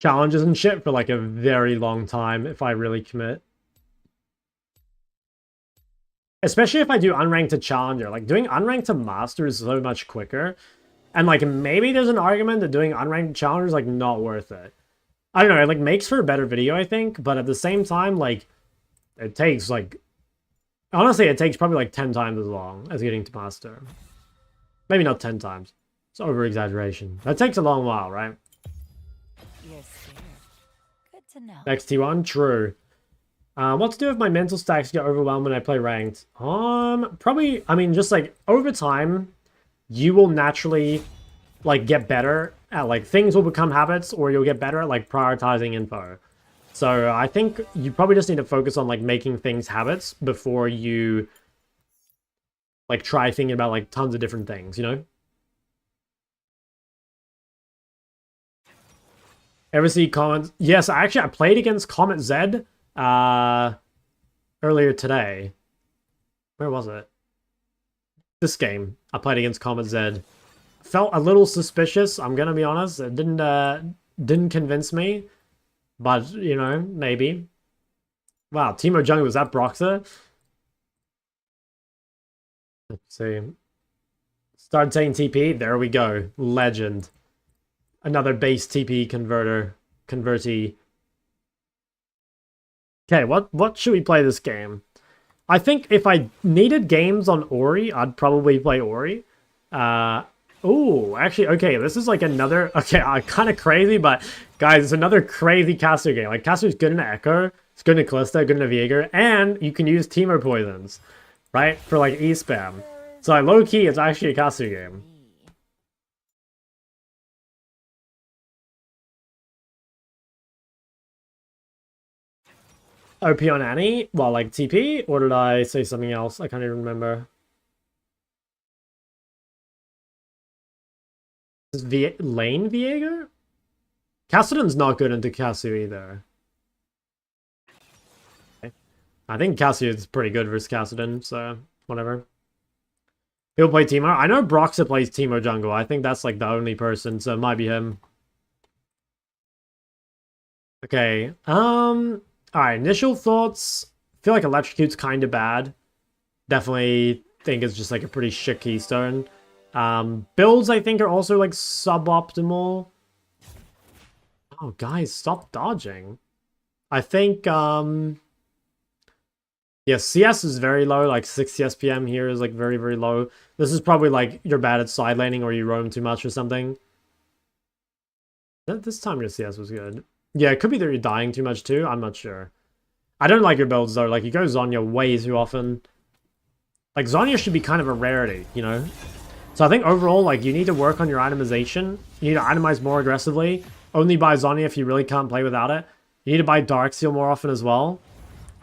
challenges and shit for like a very long time if I really commit. Especially if I do unranked to challenger. Like, doing unranked to master is so much quicker. And like, maybe there's an argument that doing unranked to challenger is like not worth it. I don't know, it like makes for a better video, I think, but at the same time, like, it takes like, honestly, it takes probably like 10 times as long as getting to master. Maybe not 10 times. It's over-exaggeration. That takes a long while, right? You're scared. Good to know. Next T1, true. What to do if my mental stacks get overwhelmed when I play ranked? Probably, I mean, just like, over time, you will naturally, like, get better at, like, things will become habits, or you'll get better at, like, prioritizing info. So I think you probably just need to focus on, like, making things habits before you, like, try thinking about, like, tons of different things, you know? Ever see comments? Yes, I played against Comet Z earlier today. Where was it? This game. I played against Comet Z. Felt a little suspicious, I'm gonna be honest. It didn't convince me. But, you know, maybe. Wow, Teemo Jungle, was that Broxer? Let's see. Started saying TP. There we go. Legend. Another base TP convertee. Okay, what should we play this game? I think if I needed games on Ori, I'd probably play Ori. Oh, actually, okay, this is like another... Okay, kind of crazy, but guys, it's another crazy Caster game. Like, Caster's good in Echo, it's good in Callista, good in Viego, and you can use Teemo Poisons, right? For, like, E-spam. So, like, low-key, it's actually a Caster game. OP on Annie? Well, like, TP? Or did I say something else? I can't even remember. Is Lane Viego? Cassidy's not good into Cassio either. Okay. I think Cassio is pretty good versus Cassidon, so whatever. He'll play Teemo. I know Broxah plays Teemo Jungle. I think that's like the only person, so it might be him. Okay. Alright, initial thoughts. I feel like Electrocute's kind of bad. Definitely think it's just like a pretty shit keystone. Builds, I think, are also, like, suboptimal. Oh, guys, stop dodging. I think, yeah, CS is very low, like, 60 SPM here is, like, very, very low. This is probably, like, you're bad at side laning or you roam too much or something. This time your CS was good. Yeah, it could be that you're dying too much, too. I'm not sure. I don't like your builds, though. Like, you go Zhonya way too often. Like, Zhonya should be kind of a rarity, you know? So I think overall, like, you need to work on your itemization. You need to itemize more aggressively. Only buy Zhonya if you really can't play without it. You need to buy Darksteel more often as well.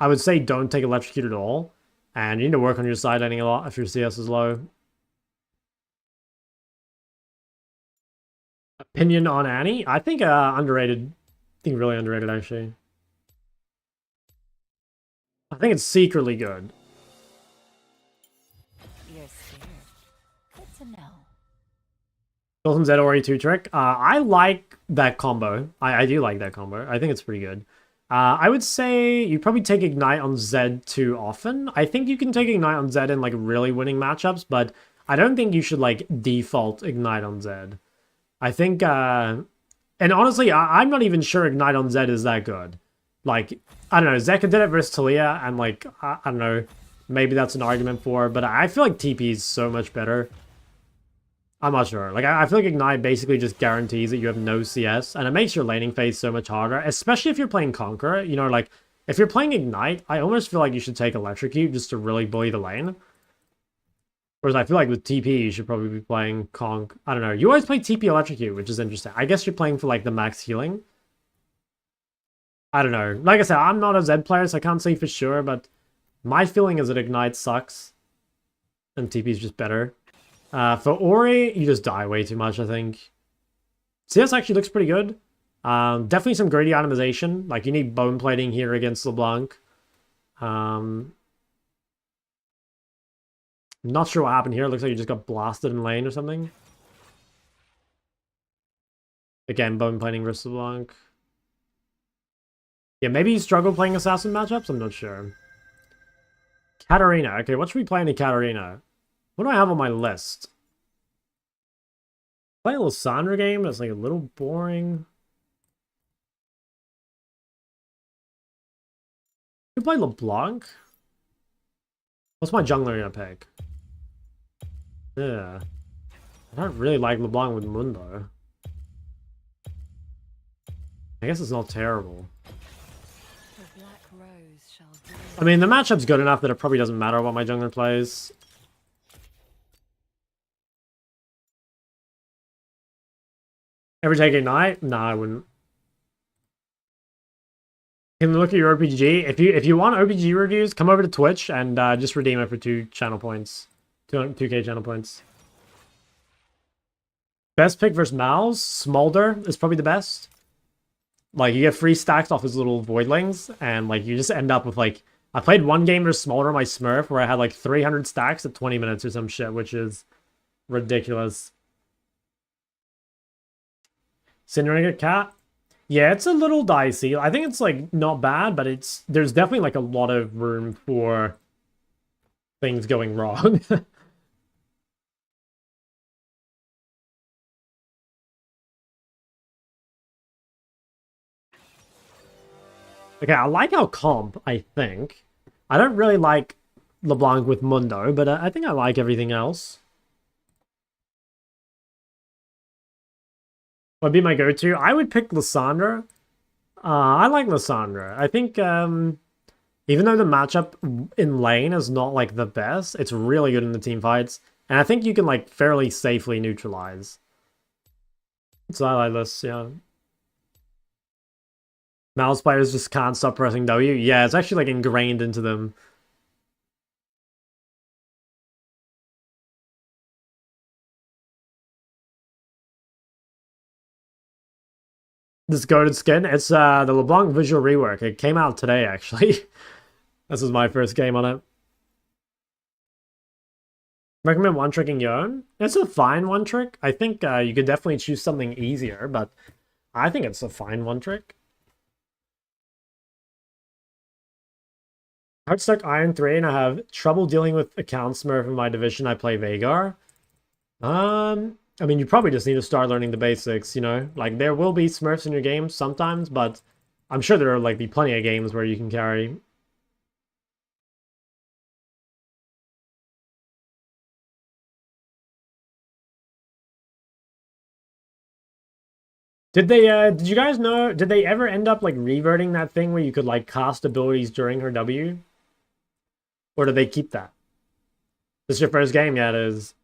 I would say don't take Electrocute at all. And you need to work on your side laning a lot if your CS is low. Opinion on Annie? I think underrated. I think really underrated, actually. I think it's secretly good. You're scared. Good to know. Dolphin Z Ori 2 trick. I like that combo. I do like that combo. I think it's pretty good. I would say you probably take Ignite on Z too often. I think you can take Ignite on Z in like really winning matchups, but I don't think you should like default Ignite on Z. I think, and honestly, I'm not even sure Ignite on Z is that good. Like, I don't know, Zeka did it versus Talia, and like, I don't know, maybe that's an argument for, but I feel like TP is so much better. I'm not sure. Like, I feel like Ignite basically just guarantees that you have no CS, and it makes your laning phase so much harder, especially if you're playing Conqueror. You know, like, if you're playing Ignite, I almost feel like you should take Electrocute just to really bully the lane. Whereas I feel like with TP, you should probably be playing Conk. I don't know. You always play TP Electrocute, which is interesting. I guess you're playing for, like, the max healing. I don't know. Like I said, I'm not a Z player, so I can't say for sure, but my feeling is that Ignite sucks, and TP is just better. For Ori, you just die way too much, I think. CS actually looks pretty good. Definitely some greedy itemization. Like, you need bone plating here against LeBlanc. Not sure what happened here. It looks like you just got blasted in lane or something. Again, bone plating versus LeBlanc. Yeah, maybe you struggle playing assassin matchups? I'm not sure. Katarina. Okay, what should we play in a Katarina? What do I have on my list? Play a Lysandra game? That's like a little boring. You play LeBlanc? What's my jungler gonna pick? Yeah. I don't really like LeBlanc with Mundo. I guess it's not terrible. The black rose shall be. I mean, the matchup's good enough that it probably doesn't matter what my jungler plays. Ever take Ignite? Nah, I wouldn't. You can look at your OPG. If you want OPG reviews, come over to Twitch and just redeem it for 2 channel points. 2K channel points. Best pick versus Mouse? Smolder is probably the best. Like, you get free stacks off his little voidlings, and like you just end up with like... I played one game versus Smolder on my Smurf where I had like 300 stacks at 20 minutes or some shit, which is ridiculous. Cinderella Cat? Yeah, it's a little dicey. I think it's like not bad, but there's definitely like a lot of room for things going wrong. Okay, I like our comp, I think. I don't really like LeBlanc with Mundo, but I think I like everything else. Would be my go-to. I would pick Lysandra. I like Lysandra. I think even though the matchup in lane is not like the best, it's really good in the team fights. And I think you can like fairly safely neutralize. So I like this, yeah. Mouse players just can't stop pressing W. Yeah, it's actually like ingrained into them. This goated skin, it's the LeBlanc visual rework. It came out today, actually. This was my first game on it. Recommend one-tricking Yon? It's a fine one-trick. I think you could definitely choose something easier, but I think it's a fine one-trick. Heartstuck Iron 3, and I have trouble dealing with account Smurf in my division. I play Veigar. I mean, you probably just need to start learning the basics, you know? Like, there will be Smurfs in your games sometimes, but I'm sure there are, like, be plenty of games where you can carry. Did you guys know, did they ever end up, like, reverting that thing where you could, like, cast abilities during her W? Or did they keep that? This is your first game? Yeah, it is.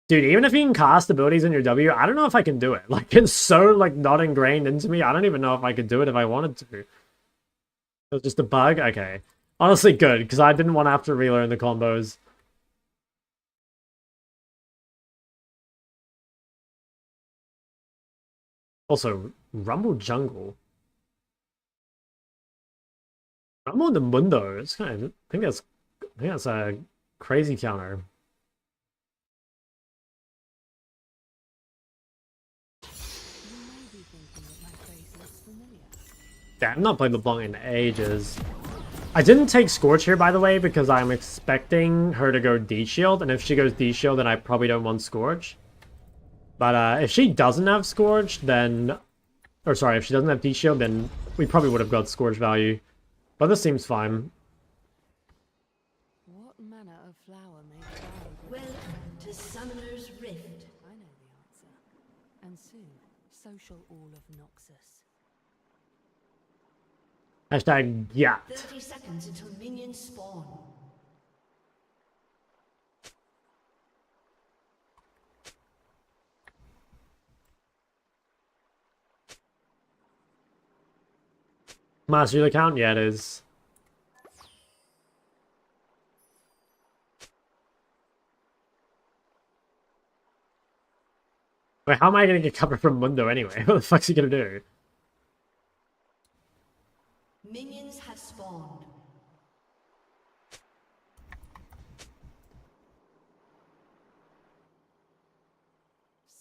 Dude, even if you can cast abilities in your W, I don't know if I can do it. Like, it's so, like, not ingrained into me. I don't even know if I could do it if I wanted to. It was just a bug? Okay. Honestly, good, because I didn't want to have to relearn the combos. Also, Rumble Jungle. Rumble the Mundo. It's kind of, I think that's a crazy counter. Yeah, I've not played LeBlanc in ages. I didn't take Scorch here, by the way, because I'm expecting her to go D-Shield, and if she goes D-Shield, then I probably don't want Scorch. But if she doesn't have Scorch, then... Or sorry, if she doesn't have D-Shield, then we probably would have got Scorch value. But this seems fine. What manner of flower may flower? Welcome to Summoner's Rift. I know the answer. And soon, so shall all of Noxus. Hashtag yeah. 30 seconds until minions spawn. Master account? Yeah, it is. Wait, how am I gonna get cover from Mundo anyway? What the fuck's he gonna do? Minions have spawned.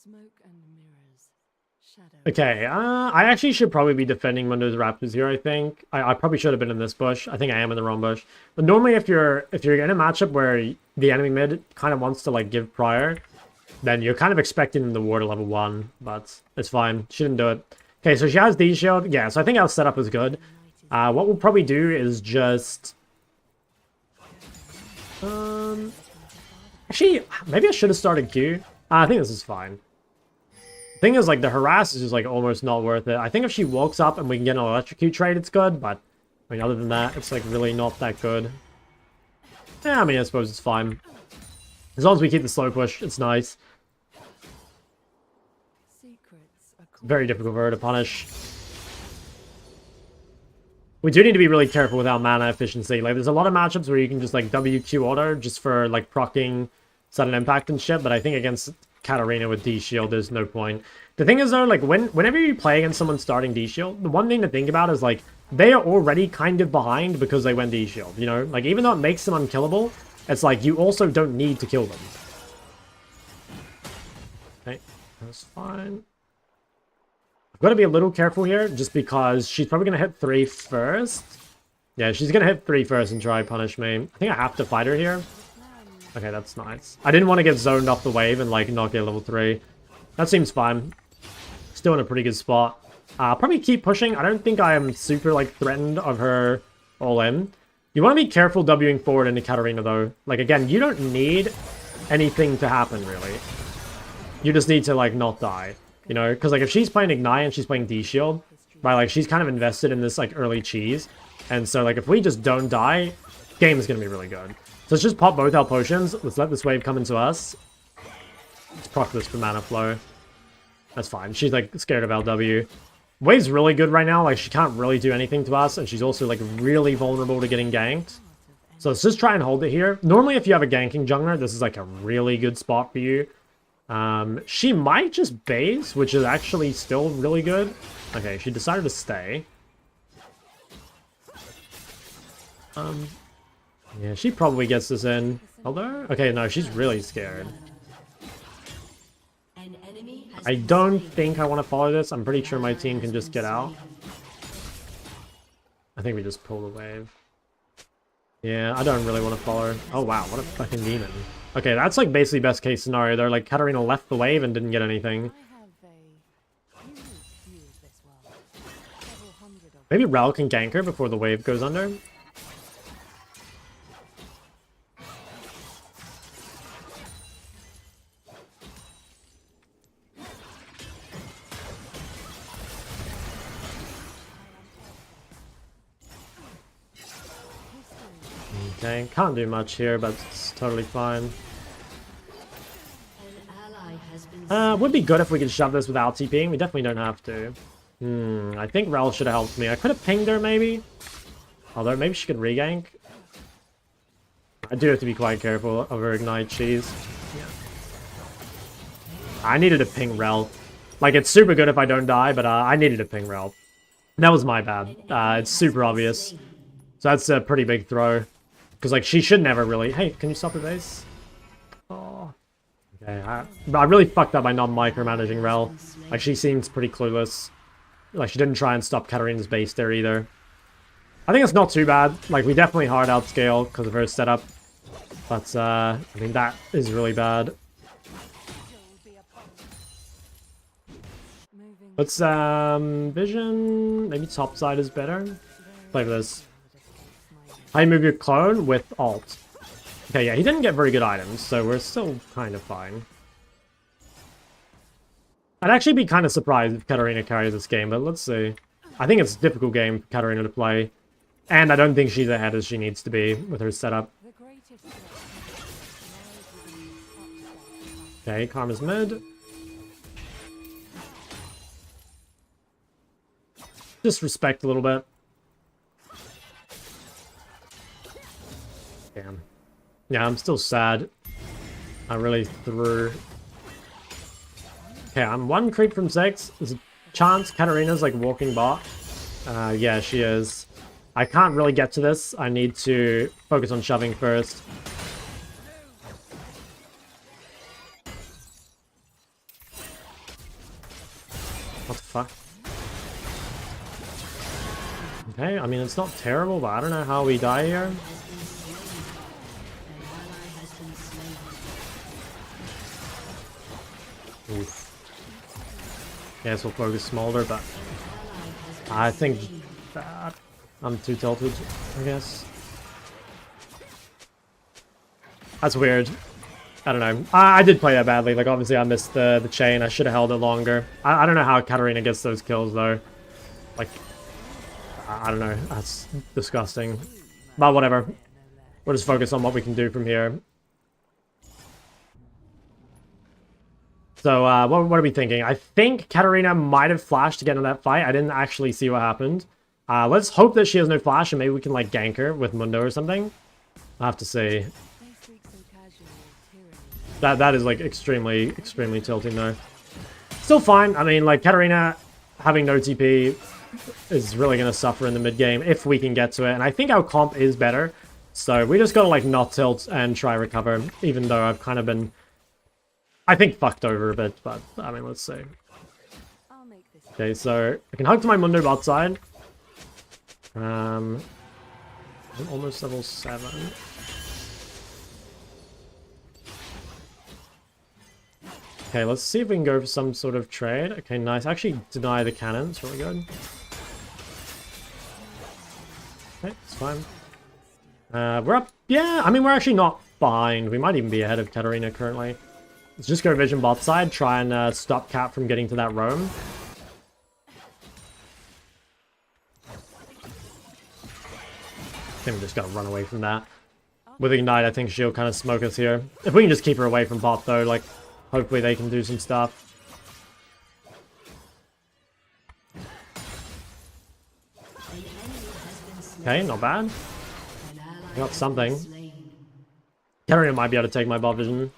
Smoke and mirrors. Shadow. Okay, I actually should probably be defending Mundo's Raptors here, I think. I probably should have been in this bush. I think I am in the wrong bush. But normally if you're in a matchup where the enemy mid kind of wants to like give prior, then you're kind of expecting them to ward a level 1, but it's fine. She didn't do it. Okay, so she has D-Shield. Yeah, so I think our setup is good. What we'll probably do is just... Actually, maybe I should have started Q. I think this is fine. Thing is, like, the harass is just, like, almost not worth it. I think if she walks up and we can get an electrocute trade, it's good, but, I mean, other than that, it's, like, really not that good. Yeah, I mean, I suppose it's fine. As long as we keep the slow push, it's nice. Secrets are Very difficult for her to punish. We do need to be really careful with our mana efficiency. Like, there's a lot of matchups where you can just, like, WQ auto just for, like, proccing sudden impact and shit, but I think against Katarina with D-Shield, there's no point. The thing is, though, like, whenever you play against someone starting D-Shield, the one thing to think about is, like, they are already kind of behind because they went D-Shield, you know? Like, even though it makes them unkillable, it's like, you also don't need to kill them. Okay, that's fine. I've got to be a little careful here, just because she's probably going to hit 3 first. Yeah, she's going to hit 3 first and try punish me. I think I have to fight her here. Okay, that's nice. I didn't want to get zoned off the wave and, like, not get level 3. That seems fine. Still in a pretty good spot. Probably keep pushing. I don't think I am super, like, threatened of her all in. You want to be careful Wing forward into Katarina, though. Like, again, you don't need anything to happen, really. You just need to, like, not die. You know? Because, like, if she's playing Ignite and she's playing D-Shield, right, like, she's kind of invested in this, like, early cheese. And so, like, if we just don't die, game is going to be really good. So let's just pop both our potions. Let's let this wave come into us. Let's proc this for mana flow. That's fine. She's, like, scared of LW. Wave's really good right now. Like, she can't really do anything to us. And she's also, like, really vulnerable to getting ganked. So let's just try and hold it here. Normally, if you have a ganking jungler, this is, like, a really good spot for you. She might just base, which is actually still really good. Okay, she decided to stay. Yeah, she probably gets this in. Although, okay, no, she's really scared. An enemy has I don't think I want to follow this. I'm pretty sure my team can just get out. I think we just pull the wave. Yeah, I don't really want to follow her. Oh, wow, what a fucking demon. Okay, that's like basically best case scenario. They're like, Katarina left the wave and didn't get anything. I have a unique view of this world. Several hundred of Maybe Rel can gank her before the wave goes under. Okay, can't do much here, but it's totally fine. an ally has been Would be good if we could shove this without TPing. We definitely don't have to. I think Rel should have helped me. I could have pinged her, maybe. Although, maybe she could regank. I do have to be quite careful of her Ignite cheese. I needed to ping Rel. Like, it's super good if I don't die, but I needed to ping Rel. That was my bad. It's super obvious. So that's a pretty big throw. Because, like, she should never really... Hey, can you stop the base? Oh. Okay, I really fucked up by not micromanaging Rel. Like, she seems pretty clueless. Like, she didn't try and stop Katarina's base there either. I think it's not too bad. Like, we definitely hard outscale because of her setup. But, I mean, that is really bad. Let's, vision... Maybe top side is better. Play for this. How you move your clone with alt. Okay, yeah, he didn't get very good items, so we're still kind of fine. I'd actually be kind of surprised if Katarina carries this game, but let's see. I think it's a difficult game for Katarina to play. And I don't think she's ahead as she needs to be with her setup. the greatest Okay, Karma's mid. Just respect a little bit. Damn. Yeah, I'm still sad. I really threw... Okay, I'm 1 creep from 6. There's a chance Katarina's like walking bot. Yeah, she is. I can't really get to this. I need to focus on shoving first. What the fuck? Okay, I mean, it's not terrible, but I don't know how we die here. Oof. Guess we'll focus Smolder, but I think that I'm too tilted, I guess. That's weird. I don't know. I did play that badly. Like, obviously, I missed the chain. I should have held it longer. I don't know how Katarina gets those kills, though. Like, I don't know. That's disgusting. But whatever. We'll just focus on what we can do from here. So, what are we thinking? I think Katarina might have flashed to get into that fight. I didn't actually see what happened. Let's hope that she has no flash, and maybe we can, like, gank her with Mundo or something. I'll have to see. That is, like, extremely tilting, though. Still fine. I mean, like, Katarina having no TP is really going to suffer in the mid-game if we can get to it. And I think our comp is better. So we just got to, like, not tilt and try recover, even though I've kind of been, I think, fucked over a bit. But, I mean, let's see. Okay, so I can hug to my Mundo bot side. I'm almost level 7. Okay, let's see if we can go for some sort of trade. Okay, nice. Actually, deny the cannon. It's really good. Okay, it's fine. We're up. Yeah, I mean, we're actually not behind. We might even be ahead of Katarina currently. Let's just go vision bot side. Try and stop Cat from getting to that roam. I think we just gotta run away from that. With Ignite, I think she'll kind of smoke us here. If we can just keep her away from bot, though, like, hopefully they can do some stuff. Okay, not bad. Got something. Katarina might be able to take my bot vision.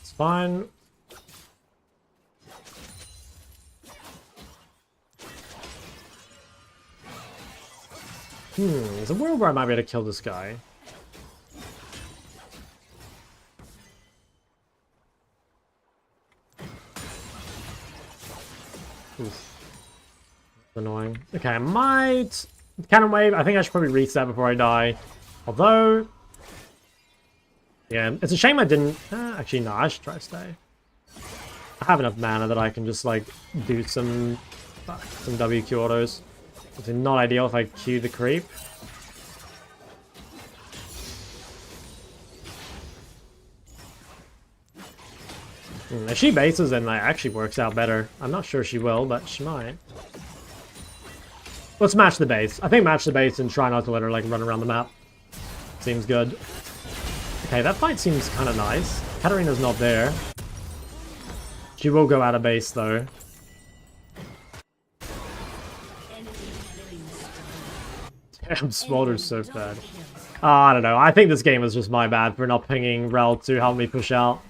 It's fine. There's a world where I might be able to kill this guy. Oof. Annoying. Okay, I might... Cannon wave, I think I should probably reset before I die. Although... Yeah, it's a shame I didn't... actually, no, I should try to stay. I have enough mana that I can just, like, do some WQ autos. It's not ideal if I Q the creep. If she bases, then that actually works out better. I'm not sure she will, but she might. Let's match the base. I think match the base and try not to let her, like, run around the map. Seems good. Okay, that fight seems kind of nice. Katarina's not there. She will go out of base, though. Damn, Smolder's so bad. I don't know. I think this game was just my bad for not pinging Rel to help me push out.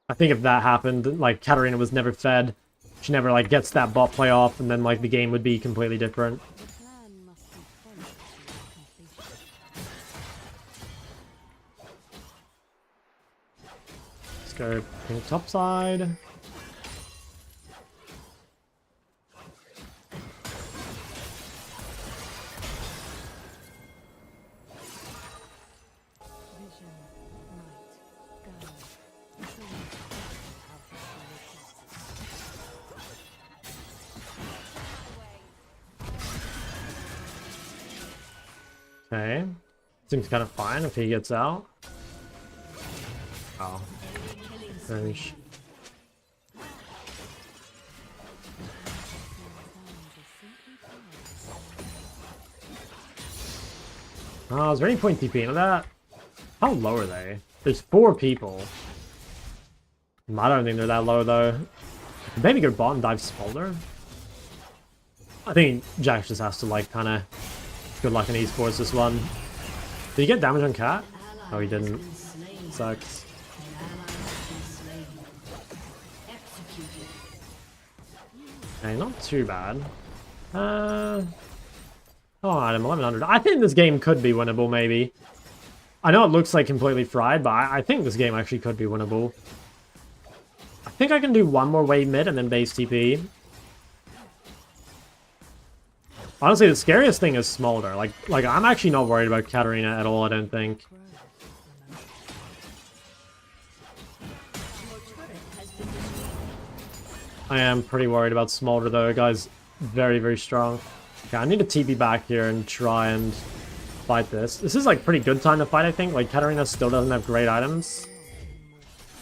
I think if that happened, like, Katarina was never fed. She never, like, gets that bot play off, and then, like, the game would be completely different. Let's go ping top side. Okay. Seems kind of fine if he gets out. Oh. Fringe. Oh, is there any point TP into that? How low are they? There's 4 people. I don't think they're that low, though. Maybe go bot and dive Smolder? I think Jax just has to, like, kind of... Good luck in esports this one. Did he get damage on Cat? Oh, he didn't. sucks. An ally has been slain. Executed. Okay, not too bad. Oh, item 1100. I think this game could be winnable, maybe. I know it looks like completely fried, but I think this game actually could be winnable. I think I can do one more wave mid and then base TP. Honestly, the scariest thing is Smolder. Like I'm actually not worried about Katarina at all, I don't think. I am pretty worried about Smolder though, guys. Very, very strong. Okay, I need to TP back here and try and fight this. This is like pretty good time to fight, I think. Like Katarina still doesn't have great items.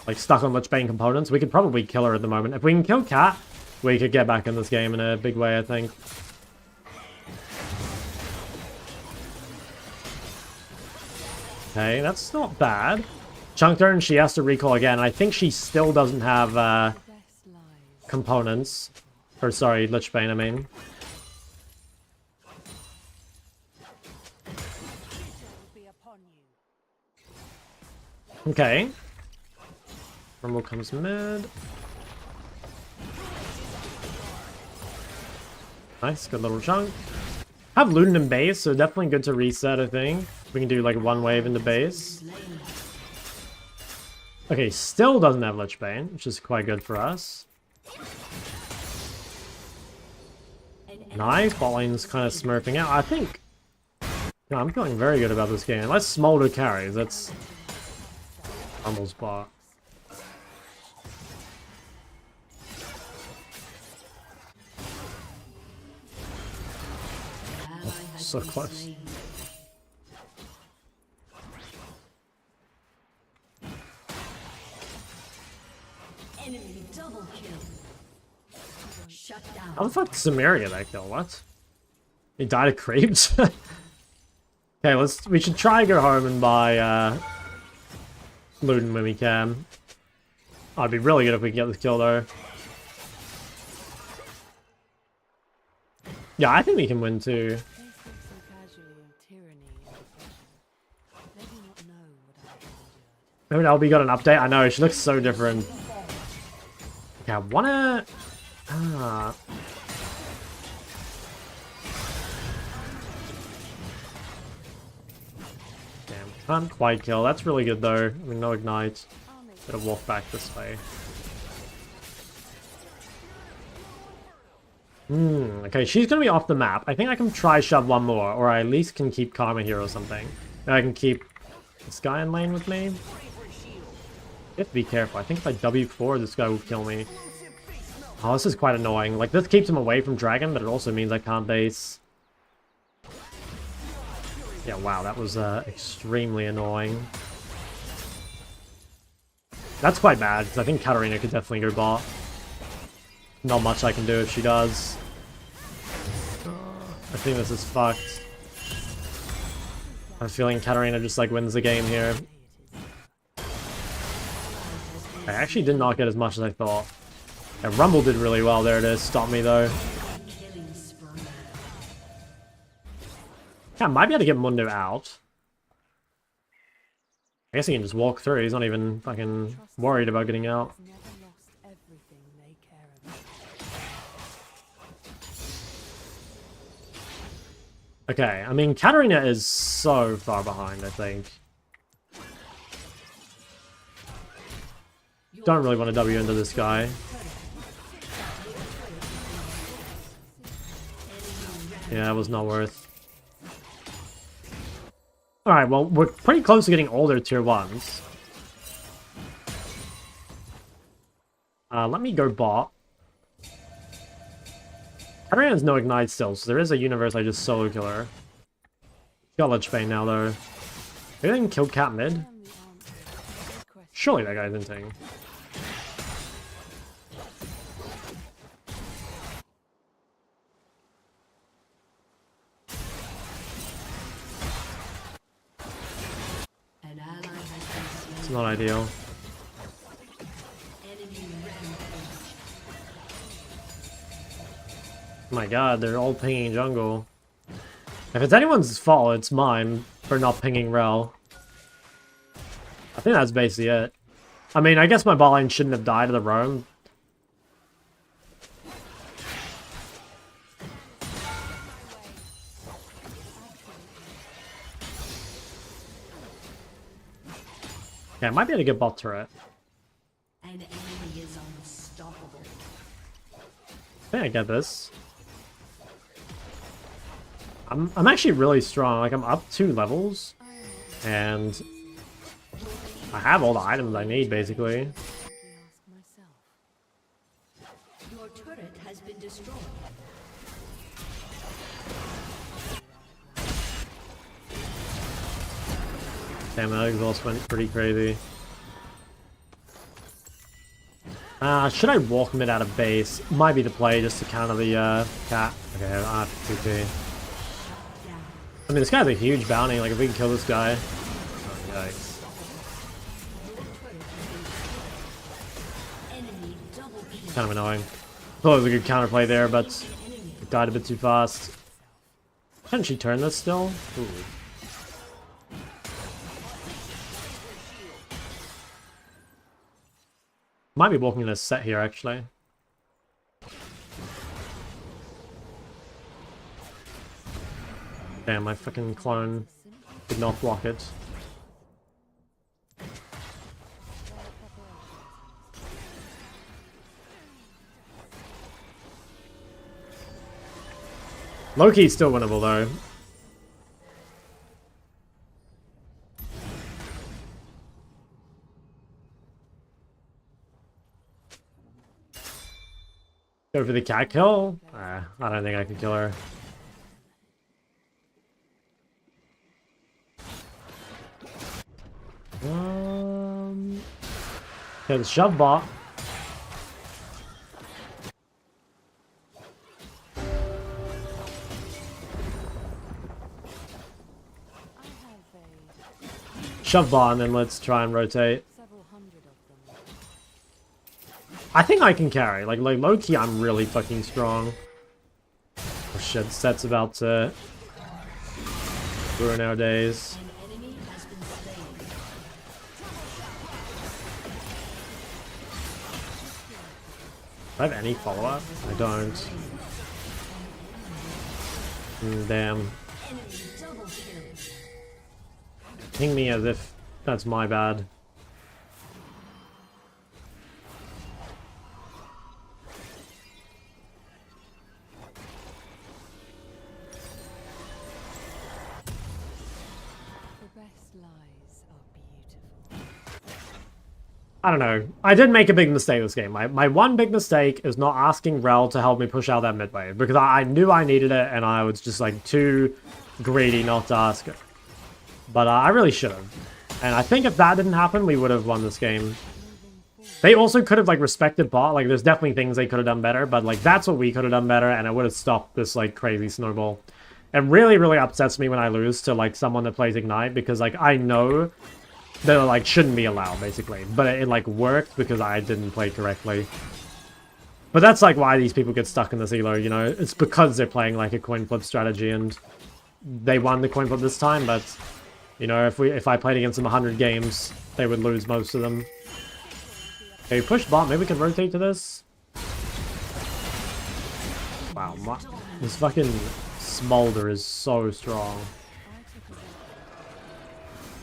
Like stuck on Lich Bane components. We could probably kill her at the moment. If we can kill Cat, we could get back in this game in a big way, I think. Okay, that's not bad. Chunk turn, she has to recall again. I think she still doesn't have components. Or sorry, Lich Bane, I mean. Okay. Rumble comes mid. Nice, good little chunk. I have Luden in base, so definitely good to reset, I think. We can do like one wave into base. Okay, still doesn't have Lich Bane, which is quite good for us. Nice, bot lane's kind of smurfing out. I think... Yeah, I'm feeling very good about this game. Unless Smolder carries, that's... Rumble's bot. So close. Enemy double kill. Shut down. How the fuck did Samaria that kill? What? He died of creeps? Okay, we should try and go home and buy Luden when we can. Oh, it'd be really good if we could get this kill though. Yeah, I think we can win too. Maybe LB got an update. I know, she looks so different. Okay, I wanna... Damn, can't quite kill. That's really good though. I mean, no ignite. Gotta walk back this way. Okay, she's gonna be off the map. I think I can try shove one more, or I at least can keep Karma here or something. And I can keep this guy in lane with me. You have to be careful. I think if I W4, this guy will kill me. Oh, this is quite annoying. Like, this keeps him away from Dragon, but it also means I can't base. Yeah, wow, that was extremely annoying. That's quite bad, because I think Katarina could definitely go bot. Not much I can do if she does. I think this is fucked. I have a feeling Katarina just like wins the game here. I actually did not get as much as I thought. Yeah, Rumble did really well. There it is. Stop me though. Yeah, I might be able to get Mundo out. I guess he can just walk through. He's not even fucking worried about getting out. Okay, I mean, Katarina is so far behind, I think. Don't really want to W into this guy. Yeah, it was not worth. Alright, well, we're pretty close to getting all their tier 1s. Let me go bot. Katarina has no ignite still, so there is a universe I just solo kill her. Got Lich Bane now, though. Maybe they can kill Cat mid? Surely that guy's inting. It's not ideal. Oh my god, they're all pinging jungle. If it's anyone's fault, it's mine for not pinging Rel. I think that's basically it. I mean, I guess my bot lane shouldn't have died to the roam. Yeah, I might be able to get bot turret. An enemy is unstoppable. I think I get this. I'm actually really strong. Like, I'm up 2 levels. And I have all the items I need, basically. Ask myself. Your turret has been destroyed. Damn, that exhaust went pretty crazy. Should I walk mid out of base? Might be the play just to counter the cat. Okay, I have to TP. I mean, this guy's a huge bounty. Like, if we can kill this guy. Oh, yikes. Enemy double kill. Kind of annoying. Thought it was a good counterplay there, but it died a bit too fast. Shouldn't she turn this still? Ooh. Might be walking in a set here, actually. Damn, my fucking clone did not block it. Loki's still winnable, though. Go for the cat kill? I don't think I can kill her. Okay, the shove bot. I have Shove bot, and then let's try and rotate. several hundred of them. I think I can carry. Like low-key, I'm really fucking strong. Oh shit, set's about to ruin our days. An enemy has been slain. Do I have any follow-up? I don't. Damn. Enemy double kill. Ping me as if that's my bad. The best lies are beautiful. I don't know. I did make a big mistake this game. My one big mistake is not asking Rel to help me push out that mid wave, because I knew I needed it and I was just like too greedy not to ask it. But I really should have. And I think if that didn't happen, we would have won this game. They also could have like respected bot. Like there's definitely things they could have done better, but like that's what we could have done better, and it would have stopped this like crazy snowball. It really, really upsets me when I lose to like someone that plays Ignite, because like I know that it like shouldn't be allowed basically, but it like worked because I didn't play correctly. But that's like why these people get stuck in this elo, you know? It's because they're playing like a coin flip strategy, and they won the coin flip this time, but you know, if I played against them 100 games, they would lose most of them. Okay, push bot. Maybe we can rotate to this. Wow, this fucking Smolder is so strong.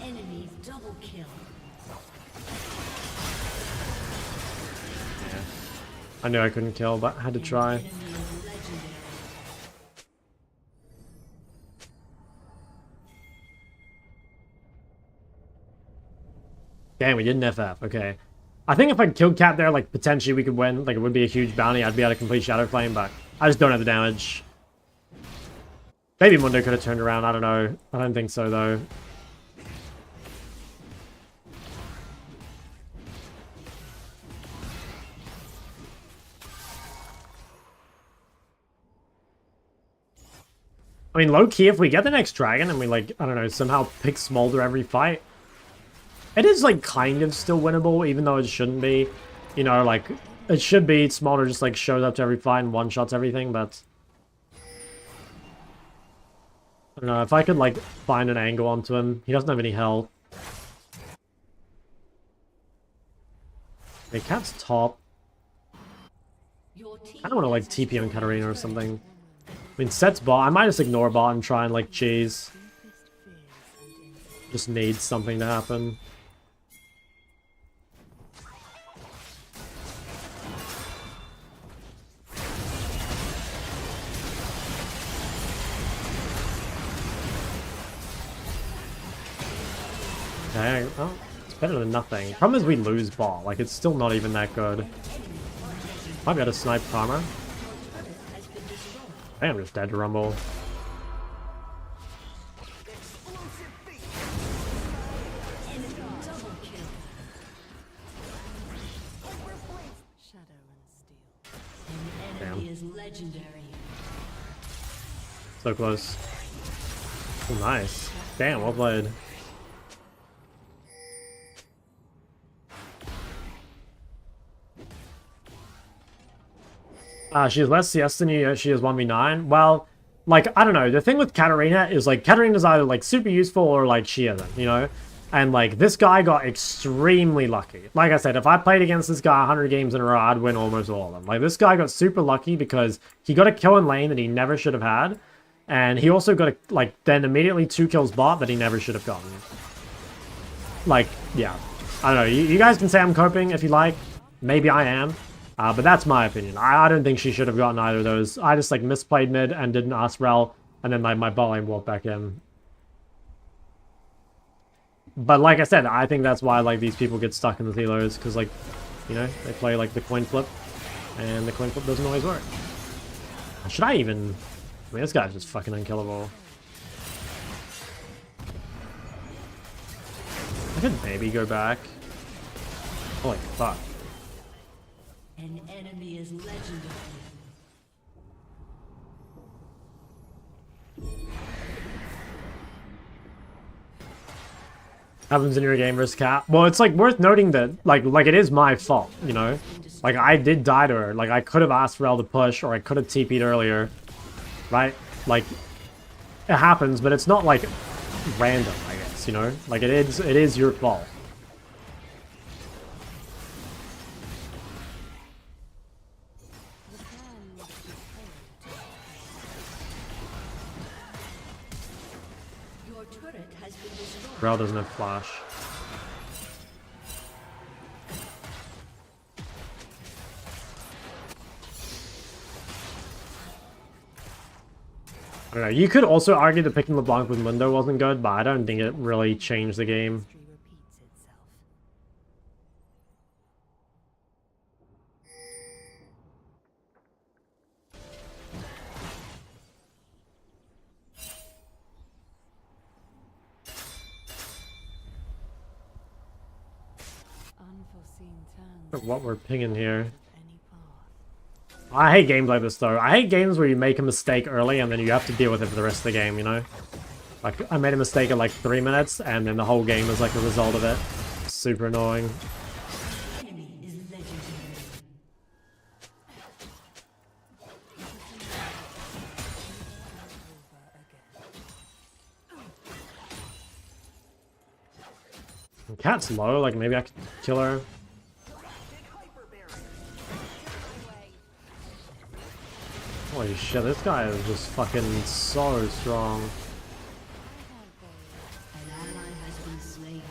Enemy double kill. I knew I couldn't kill, but I had to try. Enemy is legendary. Damn, we didn't FF. Okay. I think if I killed Cat there, like, potentially we could win. Like, it would be a huge bounty. I'd be able to complete Shadow Flame, but I just don't have the damage. Maybe Mundo could have turned around. I don't know. I don't think so, though. I mean, low-key, if we get the next dragon and we, like, I don't know, somehow pick Smolder every fight, it is, like, kind of still winnable, even though it shouldn't be. You know, like, it should be Smolder just, like, shows up to every fight and one-shots everything, but I don't know, if I could, like, find an angle onto him. He doesn't have any health. Okay, Cat's top. Your team I don't want to like has TP on destroyed Katarina a or turret. something. I mean, Set's bot. I might just ignore bot and try and like cheese. Deepest fears and insights. Just needs something to happen. Okay, well, it's better than nothing. Problem is we lose ball. Like, it's still not even that good. Might be able to snipe Karma. I am just dead to Rumble. Shadow and steel. Enemy is legendary. So close. Oh, nice. Damn, well played. She has less CS than you, she has 1v9. Well, like, I don't know. The thing with Katarina is, like, Katarina's either, like, super useful or, like, she isn't, you know? And, like, this guy got extremely lucky. Like I said, if I played against this guy 100 games in a row, I'd win almost all of them. Like, this guy got super lucky because he got a kill in lane that he never should have had. And he also got, like, then immediately 2 kills bot that he never should have gotten. Like, yeah. I don't know. You guys can say I'm coping if you like. Maybe I am. But that's my opinion. I don't think she should have gotten either of those. I just, like, misplayed mid and didn't ask Rel, and then my bot lane walked back in. But like I said, I think that's why, like, these people get stuck in the Thelos, because, like, you know, they play, like, the coin flip, and the coin flip doesn't always work. Should I even... I mean, this guy's just fucking unkillable. I could maybe go back. Holy fuck. An enemy is legendary. Happens in your game versus Cat. Well, it's like worth noting that like it is my fault, you know? Like I did die to her. Like I could have asked Rel to push or I could have TP'd earlier. Right? Like it happens, but it's not like random, I guess, you know? Like it is your fault. The plan must be failed to Your turret has been destroyed. Rel doesn't have flash. I don't know. You could also argue that picking LeBlanc with Mundo wasn't good, but I don't think it really changed the game. history repeats itself. Unforeseen turns What we're pinging here. of any path. I hate games like this, though. I hate games where you make a mistake early and then you have to deal with it for the rest of the game, you know? Like, I made a mistake at like 3 minutes and then the whole game is like a result of it. Super annoying. Enemy is legendary. Cat's low, like maybe I could kill her. Holy shit, this guy is just fucking so strong. An ally has been slain.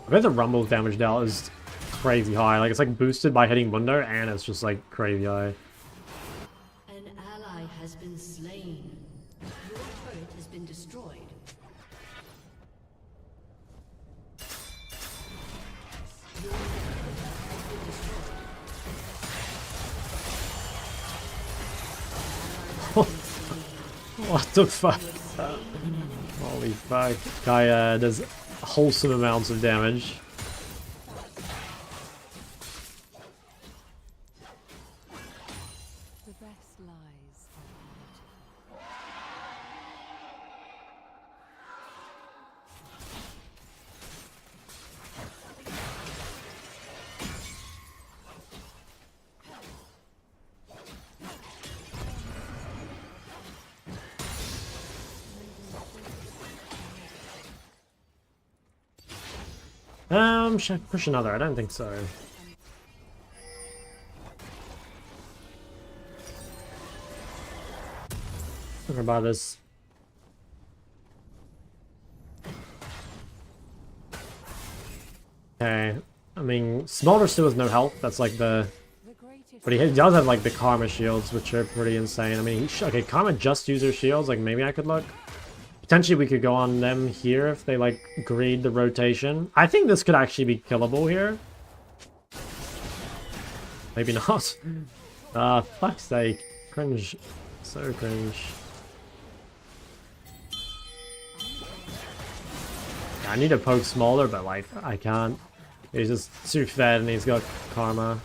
I bet the Rumble's damage dealt is crazy high. Like, it's like boosted by hitting Mundo, and it's just like crazy high. An ally has been slain. Your turret has been destroyed. Your turret has been destroyed. What the fuck? Holy fuck. Guy does wholesome amounts of damage. The best lies are beautiful. Should I push another? I don't think so. What about this? Okay. I mean, Smolder still has no health. That's like the... The greatest But he does have like the Karma shields, which are pretty insane. I mean, okay, Karma just uses shields. Like, maybe I could look. Potentially we could go on them here if they like greed the rotation. I think this could actually be killable here. Maybe not. Fuck's sake. Cringe. So cringe. I need to poke Smaller, but like, I can't. He's just too fed and he's got Karma.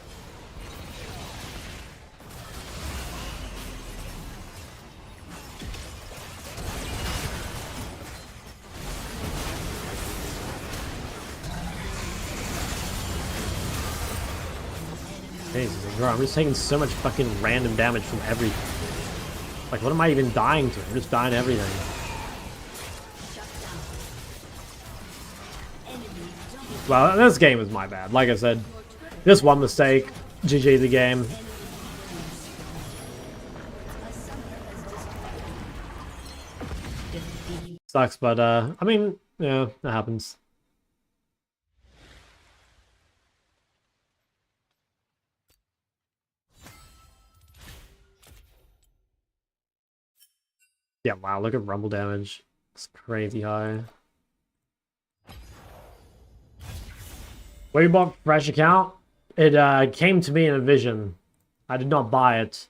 Jesus, bro, I'm just taking so much fucking random damage from everything. Like, what am I even dying to? I'm just dying to everything. Well, this game was my bad. Like I said, just one mistake. GG the game. Sucks, but I mean, yeah, that happens. Yeah, wow, look at rumble damage. It's crazy high. Where you bought fresh account? It came to me in a vision. I did not buy it.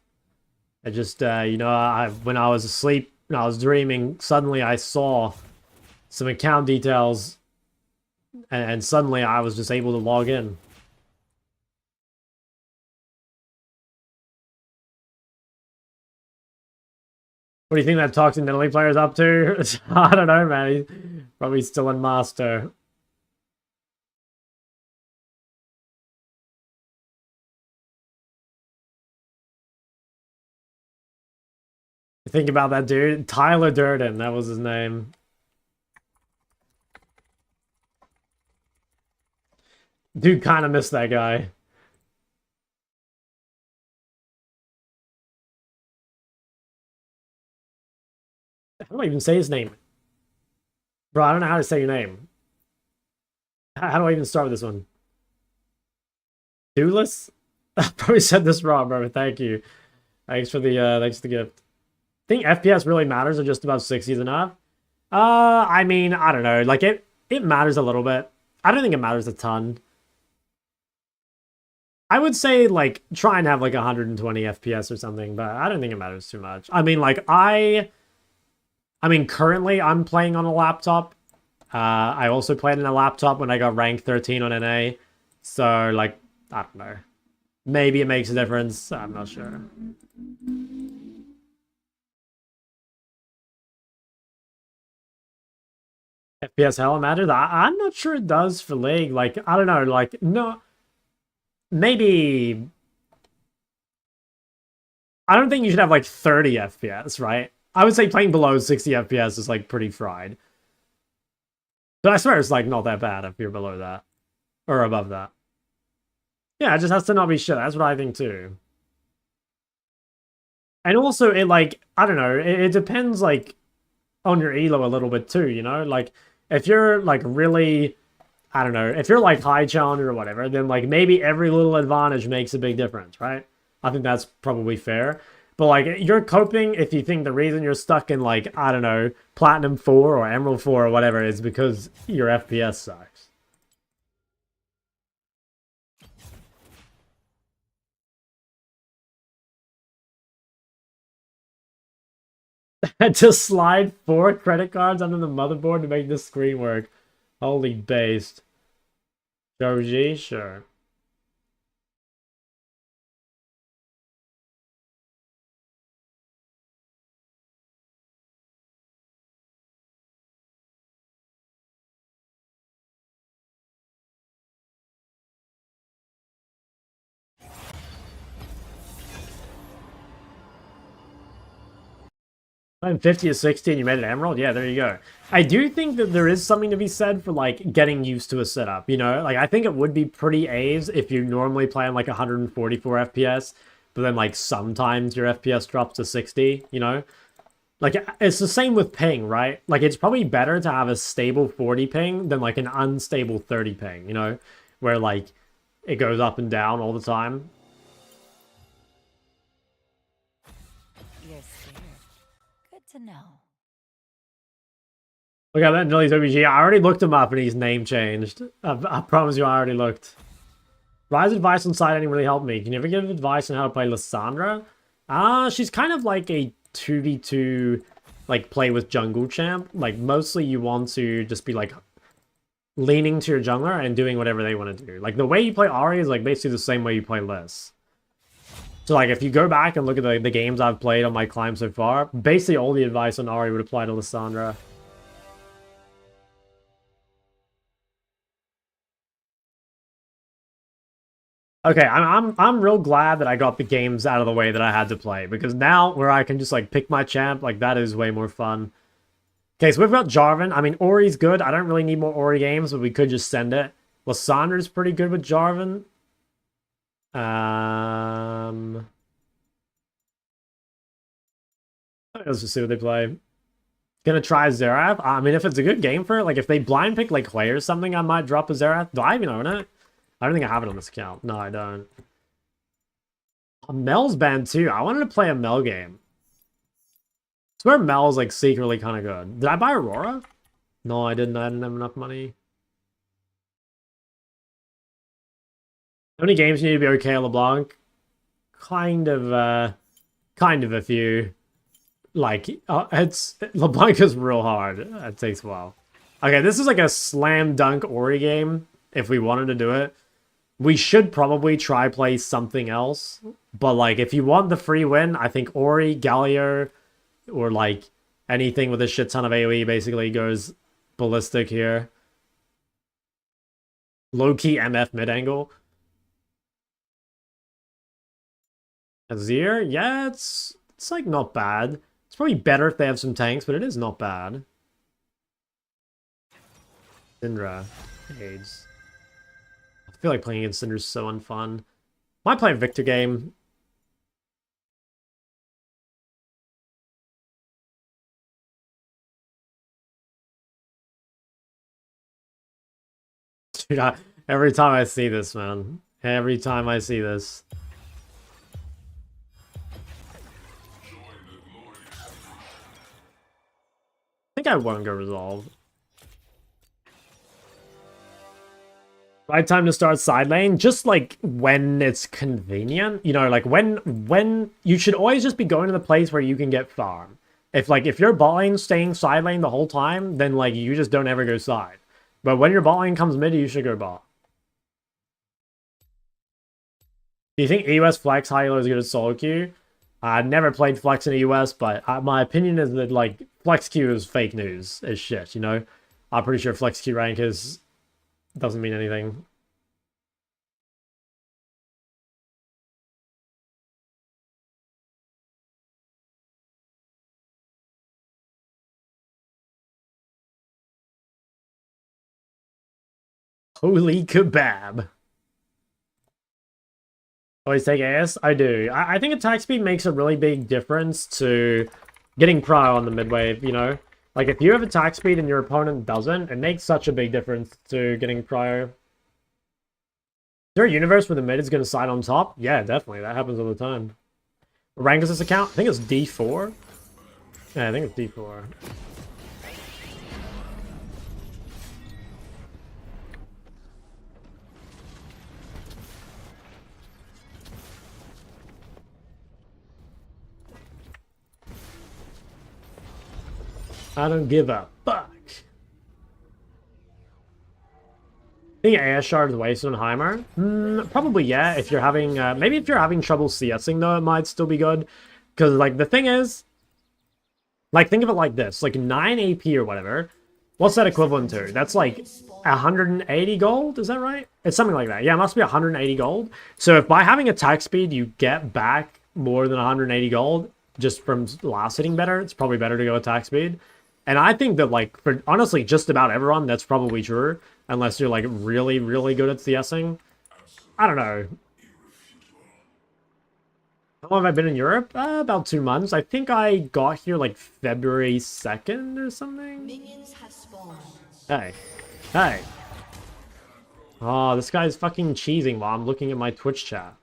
It just, you know, when I was asleep, when I was dreaming, suddenly I saw some account details, and suddenly I was just able to log in. What do you think that toxic Italy player's up to? I don't know, man. He's probably still in Master. Think about that dude. Tyler Durden, that was his name. Dude kind of missed that guy. How do I even say his name? Bro, I don't know how to say your name. How do I even start with this one? Dooless? I probably said this wrong, bro. Thank you. Thanks for the gift. I think FPS really matters, or just about 60 is enough. I mean, I don't know. Like it matters a little bit. I don't think it matters a ton. I would say like try and have like 120 FPS or something, but I don't think it matters too much. I mean, like I mean, currently I'm playing on a laptop. I also played on a laptop when I got ranked 13 on NA. So like, I don't know. Maybe it makes a difference. I'm not sure. FPS hell matters. I'm not sure it does for League. Like, I don't know. Like, no. Maybe. I don't think you should have like 30 FPS, right? I would say playing below 60 FPS is like pretty fried. But I swear it's like not that bad if you're below that. Or above that. Yeah, it just has to not be shit. That's what I think too. And also, it like, I don't know, it depends like on your elo a little bit too, you know? Like, if you're like really, I don't know, if you're like high challenger or whatever, then like maybe every little advantage makes a big difference, right? I think that's probably fair. But like, you're coping if you think the reason you're stuck in like, I don't know, Platinum 4 or Emerald 4 or whatever is because your FPS sucks. To slide 4 credit cards under the motherboard to make this screen work. Holy based. Joji, sure. I'm 50 to 60 and you made an emerald? Yeah, there you go. I do think that there is something to be said for, like, getting used to a setup, you know? Like, I think it would be pretty A's if you normally play on, like, 144 FPS, but then, like, sometimes your FPS drops to 60, you know? Like, it's the same with ping, right? Like, it's probably better to have a stable 40 ping than, like, an unstable 30 ping, you know? Where, like, it goes up and down all the time. You're scared. Good to know. Look at that Nilly's OBG. I already looked him up and he's name changed. I promise you I already looked. Rise advice on side ending really helped me. Can you ever give advice on how to play Lissandra? She's kind of like a 2v2, like, play with jungle champ. Like, mostly you want to just be, like, leaning to your jungler and doing whatever they want to do. Like, the way you play Ahri is, like, basically the same way you play Liss. So, like, if you go back and look at the games I've played on my climb so far, basically all the advice on Ahri would apply to Lissandra. Okay, I'm real glad that I got the games out of the way that I had to play, because now where I can just, like, pick my champ, like, that is way more fun. Okay, so we've got Jarvan. I mean, Ori's good. I don't really need more Ori games, but we could just send it. Lissandra's pretty good with Jarvan. Let's just see what they play. Gonna try Xerath. I mean, if it's a good game for it, like, if they blind pick, like, Clay or something, I might drop a Xerath. Do I even own it? I don't think I have it on this account. No, I don't. Mel's banned too. I wanted to play a Mel game. I swear Mel's, like, secretly kind of good. Did I buy Aurora? No, I didn't. I didn't have enough money. How many games you need to be okay at LeBlanc? Kind of a few. Like, LeBlanc is real hard. It takes a while. Okay, this is like a slam dunk Ori game, if we wanted to do it. We should probably try play something else. But, like, if you want the free win, I think Ori, Galio, or, like, anything with a shit ton of AoE basically goes ballistic here. Low-key MF mid-angle. Azir? Yeah, it's like, not bad. It's probably better if they have some tanks, but it is not bad. Syndra. AIDS. I feel like playing against Syndra is so unfun. Might play a Victor game. Dude, every time I see this, man. Every time I see this. I think I won't go resolve. Right time to start side lane, just, like, when it's convenient. You know, like, when you should always just be going to the place where you can get farm. If your bot lane staying side lane the whole time, then, like, you just don't ever go side. But when your bot lane comes mid, you should go bot. Do you think EUS Flex high elo is good as solo queue? I've never played Flex in the US, but my opinion is that, like, Flex queue is fake news, is shit, you know? I'm pretty sure Flex queue rank doesn't mean anything. Holy kebab. Always take AS? I do. I think attack speed makes a really big difference to getting prio on the mid wave, you know? Like, if you have attack speed and your opponent doesn't, it makes such a big difference to getting prio. Is there a universe where the mid is going to side on top? Yeah, definitely. That happens all the time. What rank is this account? I think it's D4. Yeah, I think it's D4. I don't give a fuck. I think AS Shard is wasted on Heimer. Probably, yeah. If you're having, maybe if you're having trouble CSing, though, it might still be good. Because, like, the thing is, like, think of it like this. Like, 9 AP or whatever. What's that equivalent to? That's, like, 180 gold? Is that right? It's something like that. Yeah, it must be 180 gold. So if by having attack speed, you get back more than 180 gold, just from last hitting better, it's probably better to go attack speed. And I think that, like, for honestly just about everyone, that's probably true. Unless you're, like, really, really good at CSing. I don't know. How long have I been in Europe? About 2 months. I think I got here, like, February 2nd or something. Minions have spawned. Hey. Hey. Oh, this guy's fucking cheesing while I'm looking at my Twitch chat.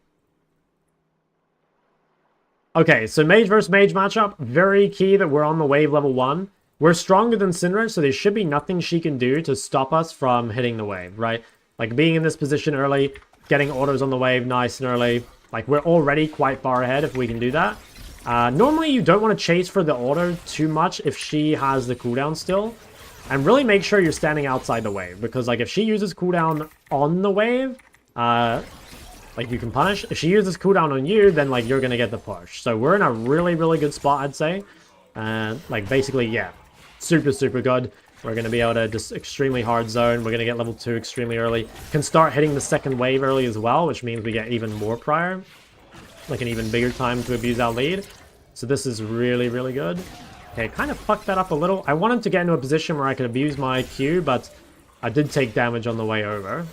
Okay, so mage versus mage matchup. Very key that we're on the wave level 1. We're stronger than Syndra, so there should be nothing she can do to stop us from hitting the wave, right? Like, being in this position early, getting autos on the wave nice and early. Like, we're already quite far ahead if we can do that. Normally, you don't want to chase for the auto too much if she has the cooldown still. And really make sure you're standing outside the wave. Because, like, if she uses cooldown on the wave, like, you can punish. If she uses cooldown on you, then, like, you're going to get the push. So we're in a really, really good spot, I'd say. Like, basically, yeah. Super, super good. We're going to be able to just extremely hard zone. We're going to get level 2 extremely early. Can start hitting the second wave early as well, which means we get even more prior. Like, an even bigger time to abuse our lead. So this is really, really good. Okay, kind of fucked that up a little. I wanted to get into a position where I could abuse my Q, but I did take damage on the way over.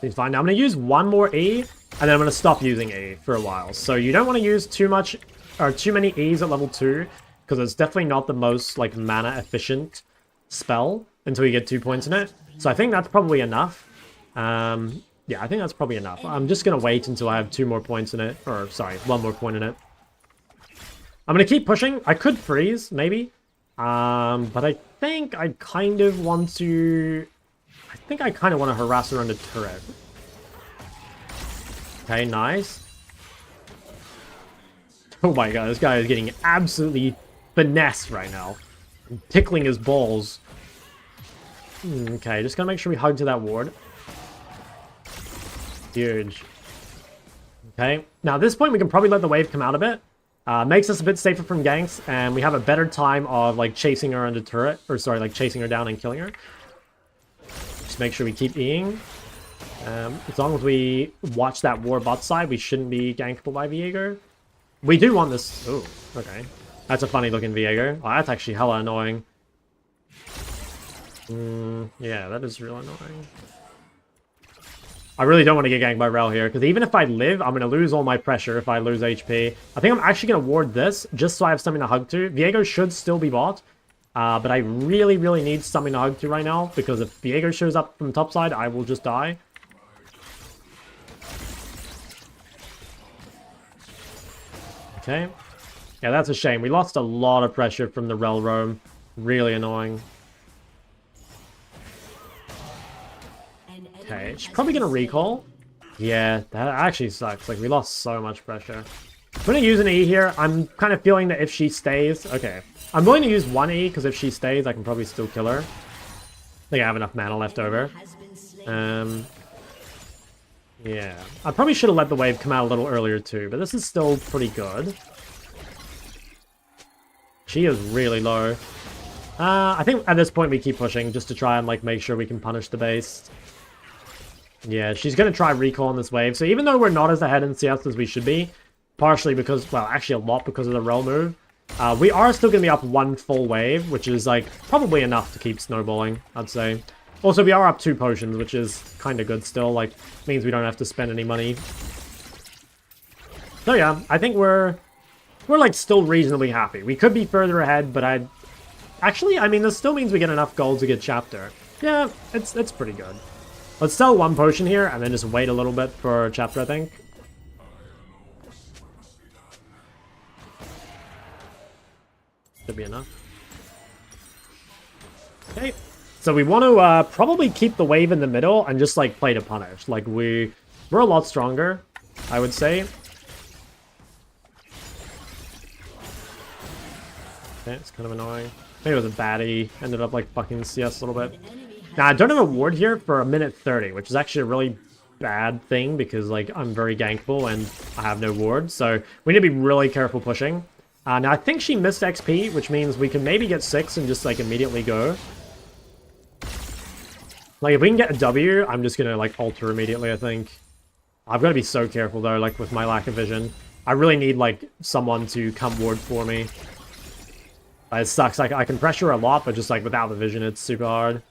It's fine. Now I'm going to use one more E, and then I'm going to stop using E for a while. So you don't want to use too much, or too many E's at level 2, because it's definitely not the most, like, mana-efficient spell until you get 2 points in it. So I think that's probably enough. Yeah, I think that's probably enough. I'm just going to wait until I have 2 more points in it. Or, sorry, 1 more point in it. I'm going to keep pushing. I could freeze, maybe. But I think I kind of want to... I think I kind of want to harass her on the turret. Okay, nice. Oh my god, this guy is getting absolutely finessed right now. I'm tickling his balls. Okay, just gotta make sure we hug to that ward. Huge. Okay, now at this point we can probably let the wave come out a bit. Makes us a bit safer from ganks, and we have a better time of, like, chasing her under turret. Or, sorry, like, chasing her down and killing her. Just make sure we keep Eing. As long as we watch that war bot side, we shouldn't be gankable by Viego. We do want this... Oh, okay. That's a funny looking Viego. Oh, that's actually hella annoying. Yeah, that is real annoying. I really don't want to get ganked by Rel here, because even if I live, I'm going to lose all my pressure if I lose HP. I think I'm actually going to ward this, just so I have something to hug to. Viego should still be bot, but I really, really need something to hug to right now, because if Viego shows up from top side, I will just die. Okay. Yeah, that's a shame. We lost a lot of pressure from the Rel roam. Really annoying. Okay, she's probably gonna recall. Yeah, that actually sucks. Like, we lost so much pressure. I'm gonna use an E here. I'm kind of feeling that if she stays... Okay. I'm willing to use one E, because if she stays, I can probably still kill her. I think I have enough mana left over. Yeah. I probably should have let the wave come out a little earlier too, but this is still pretty good. She is really low. I think at this point we keep pushing, just to try and, like, make sure we can punish the base. Yeah, she's going to try recall on this wave. So even though we're not as ahead in CS as we should be, partially because, well, actually a lot because of the Rel move, we are still going to be up 1 full wave, which is, like, probably enough to keep snowballing, I'd say. Also, we are up 2 potions, which is kind of good still. Like, means we don't have to spend any money. So yeah, I think we're like, still reasonably happy. We could be further ahead, but actually, I mean, this still means we get enough gold to get chapter. Yeah, it's pretty good. Let's sell 1 potion here, and then just wait a little bit for chapter, I think. Should be enough. Okay. So we want to probably keep the wave in the middle and just, like, play to punish. Like, we're a lot stronger, I would say. Okay, it's kind of annoying. Maybe it was a baddie. Ended up, like, fucking CS a little bit. Now, I don't have a ward here for 1:30, which is actually a really bad thing because, like, I'm very gankable and I have no ward. So we need to be really careful pushing. Now, I think she missed XP, which means we can maybe get 6 and just, like, immediately go. Like, if we can get a W, I'm just going to, like, alter immediately, I think. I've got to be so careful, though, like, with my lack of vision. I really need, like, someone to come ward for me. It sucks. I can pressure a lot, but just, like, without the vision, it's super hard.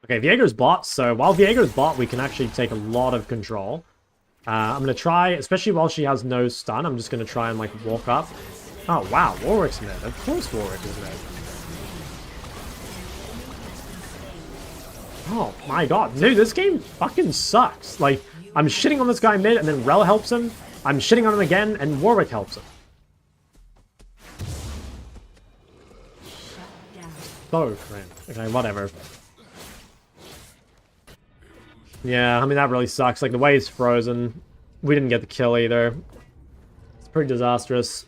Okay, Viego's bot, so while Viego's bot, we can actually take a lot of control. I'm going to try, especially while she has no stun, I'm just going to try and, like, walk up. Oh, wow, Warwick's mid. Of course Warwick is mid. Oh, my god. Dude, this game fucking sucks. Like, I'm shitting on this guy mid, and then Rel helps him. I'm shitting on him again, and Warwick helps him. So cringe. Okay, whatever. Yeah, I mean, that really sucks. Like, the wave's frozen. We didn't get the kill either. It's pretty disastrous.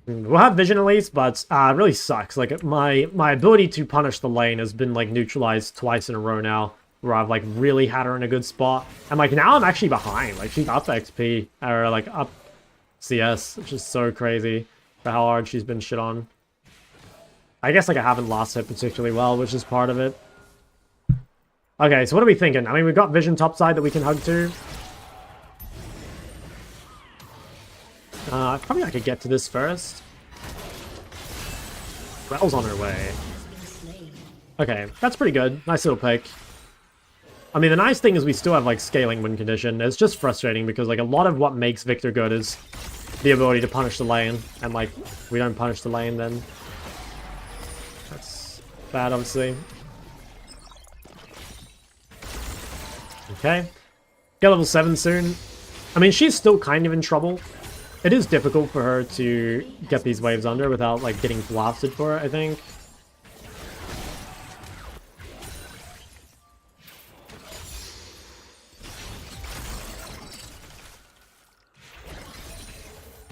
We'll have vision at least, but it really sucks. Like, my ability to punish the lane has been, like, neutralized twice in a row now, where I've, like, really had her in a good spot. And, like, now I'm actually behind. Like, she's up XP, or, like, up CS, which is so crazy for how hard she's been shit on. I guess, like, I haven't last hit particularly well, which is part of it. Okay, so what are we thinking? I mean, we've got vision topside that we can hug to. Probably I could get to this first. Rel's on her way. Okay, that's pretty good. Nice little pick. I mean, the nice thing is we still have, like, scaling win condition. It's just frustrating because, like, a lot of what makes Victor good is the ability to punish the lane. And, like, we don't punish the lane, then that's bad, obviously. Okay. Get level 7 soon. I mean, she's still kind of in trouble. It is difficult for her to get these waves under without, like, getting blasted for it, I think.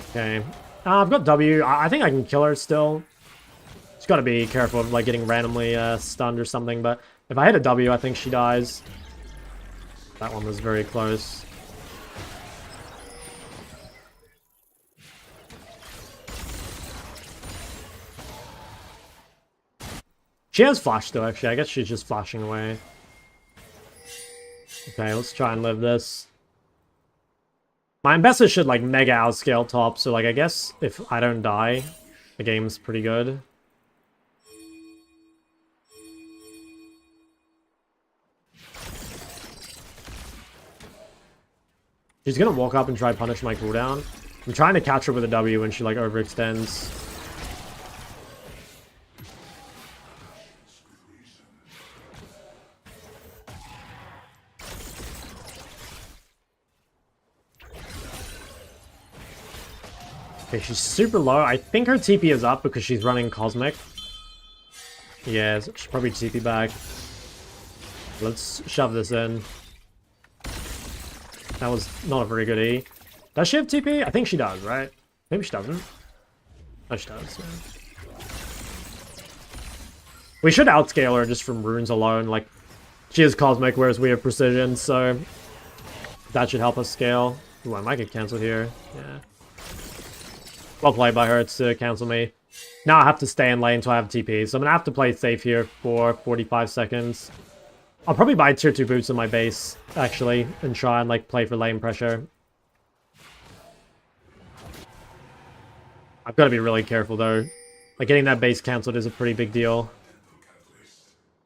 Okay. I've got W. I think I can kill her still. Just gotta be careful of, like, getting randomly stunned or something, but if I hit a W, I think she dies. That one was very close. She has flash though, actually. I guess she's just flashing away. Okay, let's try and live this. My Ambessa should, like, mega outscale top, so, like, I guess if I don't die, the game's pretty good. She's gonna walk up and try punish my cooldown. I'm trying to catch her with a W when she, like, overextends. Okay, she's super low. I think her TP is up because she's running Cosmic. Yeah, so she's probably TP back. Let's shove this in. That was not a very good E. Does she have TP? I think she does, right? Maybe she doesn't. Oh, she does. Yeah. We should outscale her just from runes alone. Like, she has Cosmic, whereas we have Precision, so that should help us scale. Ooh, I might get cancelled here. Yeah. Well played by her to cancel me. Now I have to stay in lane until I have TP, so I'm gonna have to play safe here for 45 seconds. I'll probably buy tier 2 boots in my base, actually, and try and, like, play for lane pressure. I've got to be really careful, though. Like, getting that base cancelled is a pretty big deal.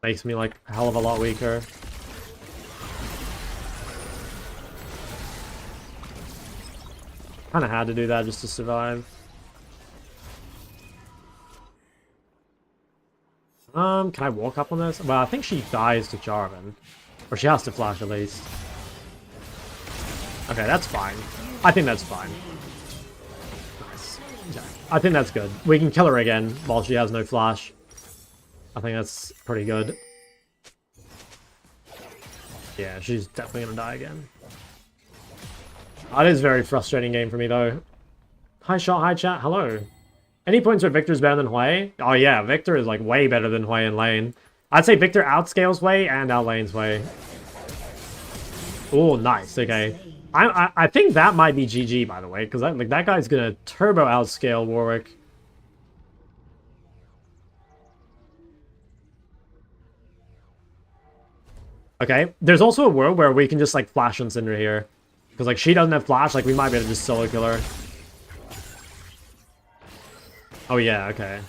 Makes me, like, a hell of a lot weaker. Kinda had to do that just to survive. Can I walk up on this? Well, I think she dies to Jarvan. Or she has to flash at least. Okay, that's fine. I think that's fine. Nice. Okay. I think that's good. We can kill her again while she has no flash. I think that's pretty good. Yeah, she's definitely gonna die again. That is a very frustrating game for me, though. Hi, Shot. Hi, chat. Hello. Any points where Victor's better than Hui? Oh, yeah. Victor is, like, way better than Hui in lane. I'd say Victor outscales Hui and outlanes Hui. Oh, nice. Okay. I think that might be GG, by the way, because like, that guy's going to turbo outscale Warwick. Okay, there's also a world where we can just like flash on Syndra here. Because like she doesn't have flash, like we might be able to just solo kill her. Oh yeah, okay.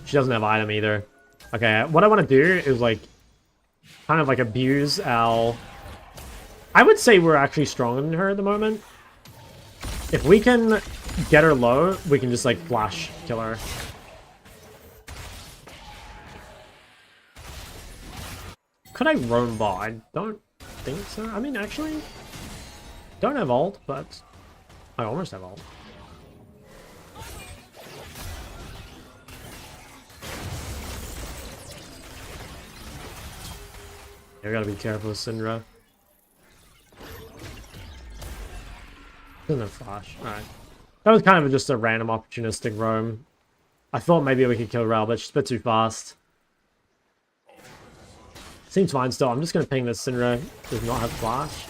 She doesn't have item either. Okay, what I want to do is like kind of like abuse our... I would say we're actually stronger than her at the moment. If we can get her low, we can just like flash kill her. Could I roam bot? I don't think so. I mean, actually, don't have ult, but I almost have ult. You gotta be careful with Syndra. Doesn't have flash. Alright. That was kind of just a random opportunistic roam. I thought maybe we could kill Rel, but she's a bit too fast. Seems fine still. I'm just gonna ping this Syndra. Does not have flash.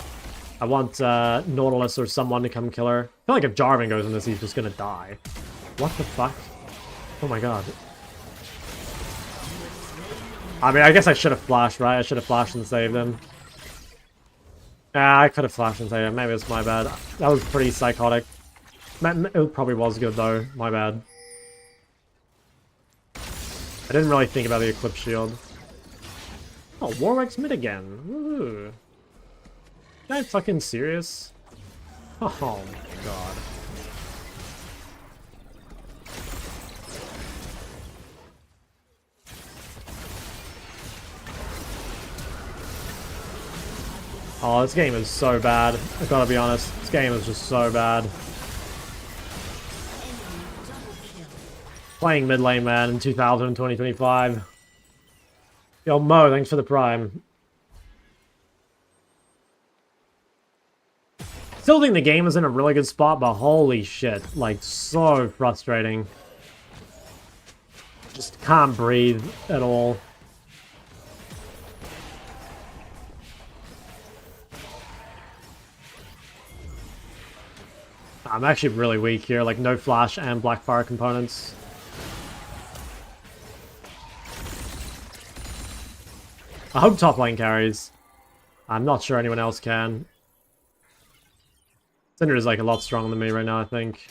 I want Nautilus or someone to come kill her. I feel like if Jarvan goes in this, he's just gonna die. What the fuck? Oh my god. I mean, I guess I should have flashed, right? I should have flashed and saved him. Yeah, I could have flashed and saved him. Maybe it's my bad. That was pretty psychotic. It probably was good, though. My bad. I didn't really think about the Eclipse Shield. Oh, Warwick's mid again. Woo. Are you fucking serious? Oh my god. Oh, this game is so bad. I gotta be honest. This game is just so bad. Playing mid lane, man, in 2025. Yo, Mo, thanks for the prime. Still think the game is in a really good spot, but holy shit. Like, so frustrating. Just can't breathe at all. I'm actually really weak here, like no flash and black fire components. I hope top lane carries. I'm not sure anyone else can. Cinder is like a lot stronger than me right now, I think.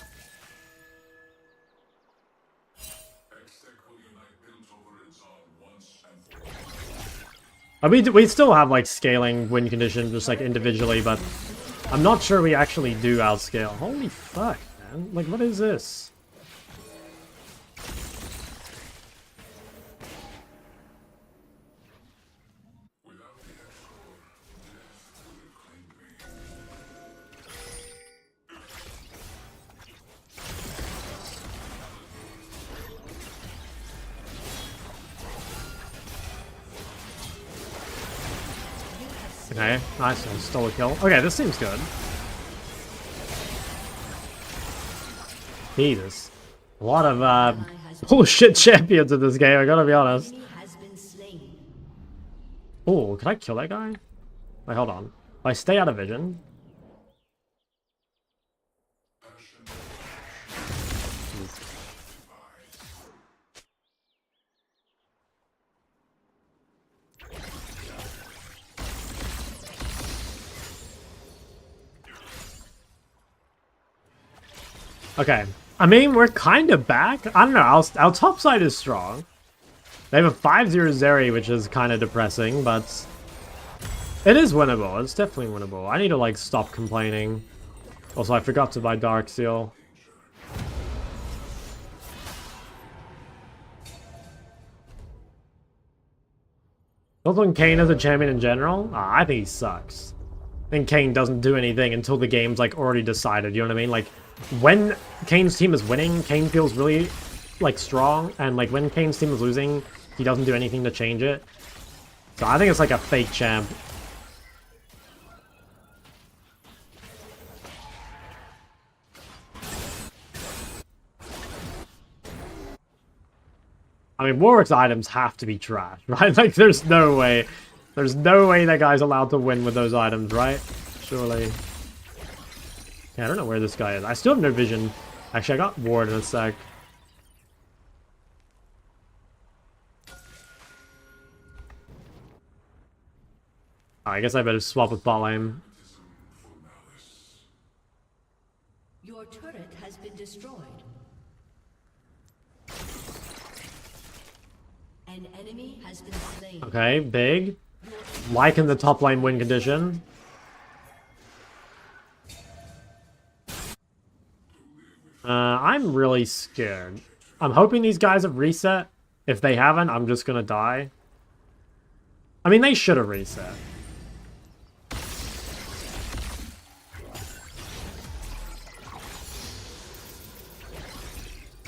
We still have like scaling win condition just like individually, but I'm not sure we actually do outscale. Holy fuck, man. Like, what is this? Okay, nice one. Stole a kill. Okay, this seems good. Jesus. A lot of bullshit champions in this game, I gotta be honest. Oh, can I kill that guy? Wait, hold on. If I stay out of vision. Okay. I mean, we're kind of back. I don't know. Our top side is strong. They have a 5-0 Zeri, which is kind of depressing, but it is winnable. It's definitely winnable. I need to, like, stop complaining. Also, I forgot to buy Dark Seal. Also, when Kane is a champion in general, I think he sucks. I think Kane doesn't do anything until the game's, like, already decided. You know what I mean? Like, when Kane's team is winning, Kane feels really, like, strong. And, like, when Kane's team is losing, he doesn't do anything to change it. So I think it's, like, a fake champ. I mean, Warwick's items have to be trash, right? Like, there's no way. There's no way that guy's allowed to win with those items, right? Surely. Yeah, I don't know where this guy is. I still have no vision. Actually, I got ward in a sec. I guess I better swap with bot lane. Your turret has been destroyed. An enemy has been slain. Okay, big. Liking the top lane win condition. I'm really scared. I'm hoping these guys have reset. If they haven't, I'm just gonna die. I mean, they should have reset.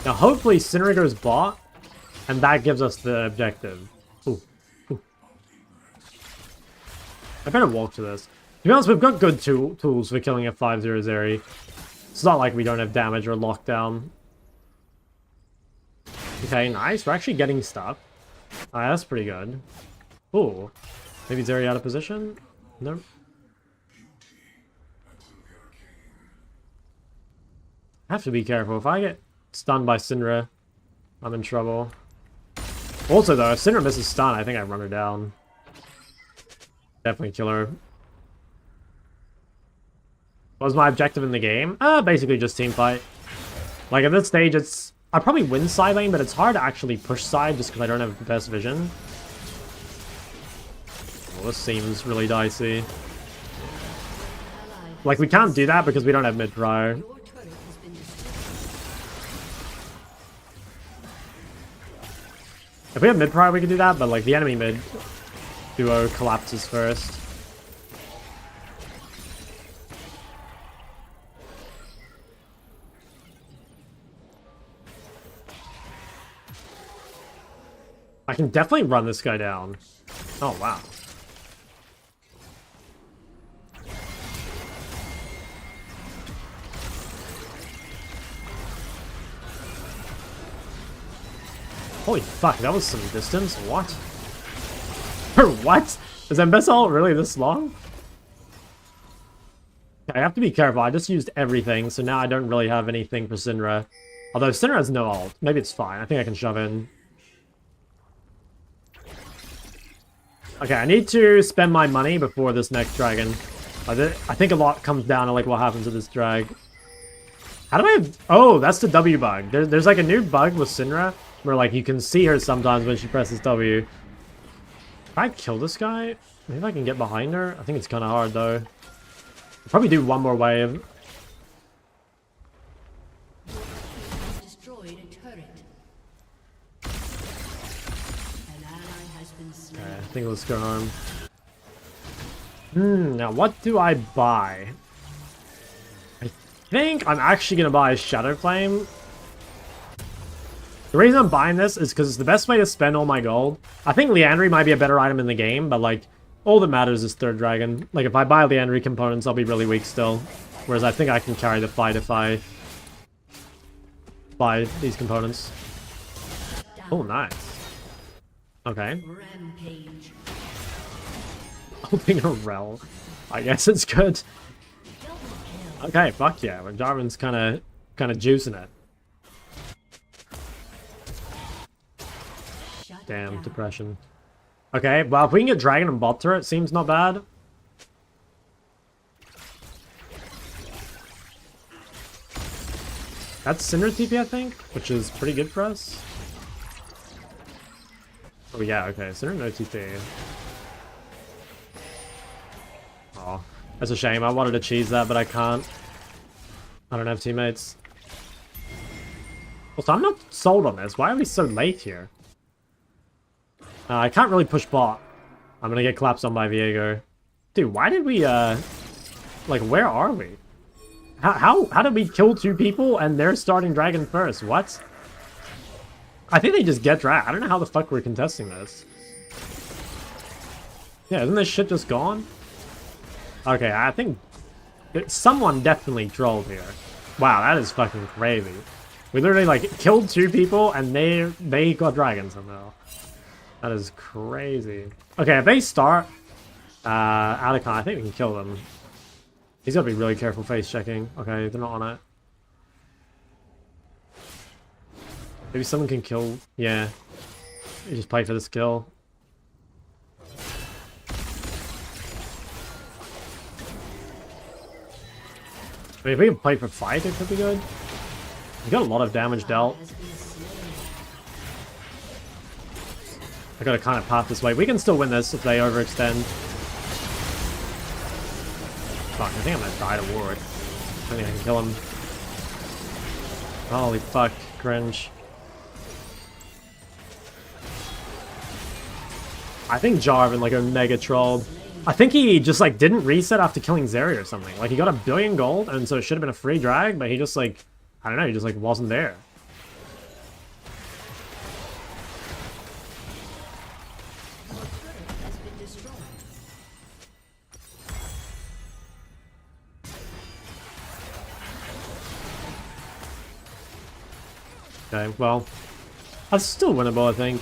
Now, hopefully, Syndra goes bot, and that gives us the objective. Ooh. Ooh. I better walk to this. To be honest, we've got good tools for killing a 5-0 Zeri. It's not like we don't have damage or lockdown. Okay, nice. We're actually getting stuff. Alright, that's pretty good. Ooh. Maybe Zeri out of position? No. I have to be careful. If I get stunned by Syndra, I'm in trouble. Also, though, if Syndra misses stun, I think I run her down. Definitely kill her. What was my objective in the game? Basically just team fight. Like, at this stage, it's... I probably win side lane, but it's hard to actually push side just because I don't have the best vision. Well, this seems really dicey. Like, we can't do that because we don't have mid prior. Your turret has been destroyed. If we have mid prior, we can do that, but like the enemy mid duo collapses first. I can definitely run this guy down. Oh, wow. Holy fuck, that was some distance. What? What? Is that missile really this long? I have to be careful. I just used everything, so now I don't really have anything for Syndra. Although Syndra has no ult. Maybe it's fine. I think I can shove in. Okay, I need to spend my money before this next dragon. I think a lot comes down to like what happens to this drag. How do I... Oh, that's the W bug. There's like a new bug with Syndra where like you can see her sometimes when she presses W. If I kill this guy, maybe I can get behind her. I think it's kind of hard though. I'll probably do one more wave. Destroyed a turret. An ally has been slain. Okay, I think let's go home. Now what do I buy? I think I'm actually going to buy Shadow Flame. The reason I'm buying this is because it's the best way to spend all my gold. I think Liandry might be a better item in the game, but like, all that matters is third dragon. Like, if I buy Liandry components, I'll be really weak still. Whereas I think I can carry the fight if I buy these components. Oh, nice. Okay. Rampage. Opening a rel. I guess it's good. Double kill. Okay, fuck yeah. When Jarvan's kind of juicing it. Shut Damn, down. depression. Okay, well, if we can get Dragon and bot turret, seems not bad. That's Syndra TP, I think, which is pretty good for us. Oh yeah, okay, Syndra no TP. Oh, that's a shame. I wanted to cheese that, but I can't. I don't have teammates. Also, I'm not sold on this. Why are we so late here? I can't really push bot. I'm gonna get collapsed on by Viego. Dude, why did we, like, where are we? How did we kill two people and they're starting dragon first? What? I think they just get drag. I don't know how the fuck we're contesting this. Yeah, isn't this shit just gone? Okay, I think someone definitely trolled here. Wow, that is fucking crazy. We literally, like, killed two people and they got dragons somehow. That is crazy. Okay, if they start Atacon, I think we can kill them. He's gotta be really careful face checking. Okay, they're not on it. Maybe someone can kill... Yeah. You just play for this kill. I mean, if we can play for fight, it could be good. We got a lot of damage dealt. I gotta kind of path this way. We can still win this if they overextend. Fuck, I think I'm gonna die to Warwick. I think I can kill him. Holy fuck, cringe. I think Jarvan like a mega trolled. I think he just like didn't reset after killing Zeri or something. Like he got 1 billion gold and so it should have been a free drag, but he just like, I don't know, he just like wasn't there. Has been destroyed. Okay, well, that's still winnable, I think.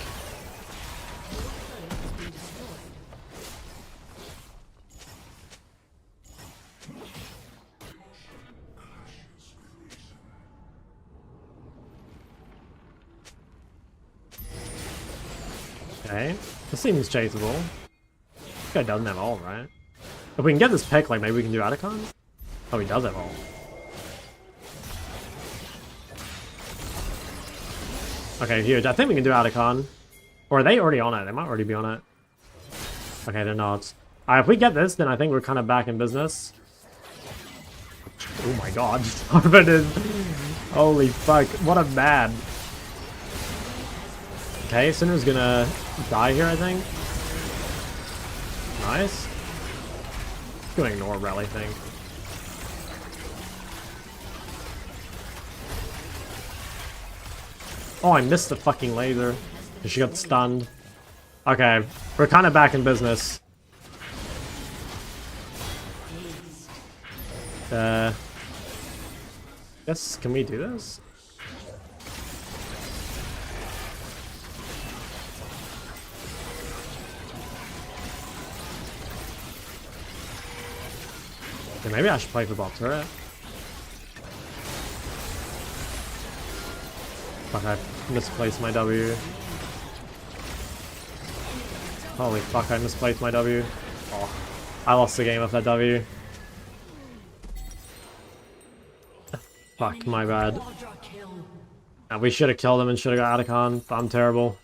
Okay, this seems chaseable. This guy doesn't have all, right? If we can get this pick, like maybe we can do Atacon? Oh, he does have all. Okay, huge. I think we can do Atacon. Or are they already on it? They might already be on it. Okay, they're not. Alright, if we get this, then I think we're kind of back in business. Oh my god. Jarvan is... Holy fuck. What a man. Okay, Cinder's gonna die here, I think. Nice. Just gonna ignore Rel, I think. Oh, I missed the fucking laser. She got stunned. Okay, we're kind of back in business. Guess, can we do this? Okay, maybe I should play for bot turret. Fuck, I misplaced my W. Holy fuck, I misplaced my W. Oh, I lost the game off that W. Fuck, my bad. We should have killed him and should have got Atacon. I'm terrible.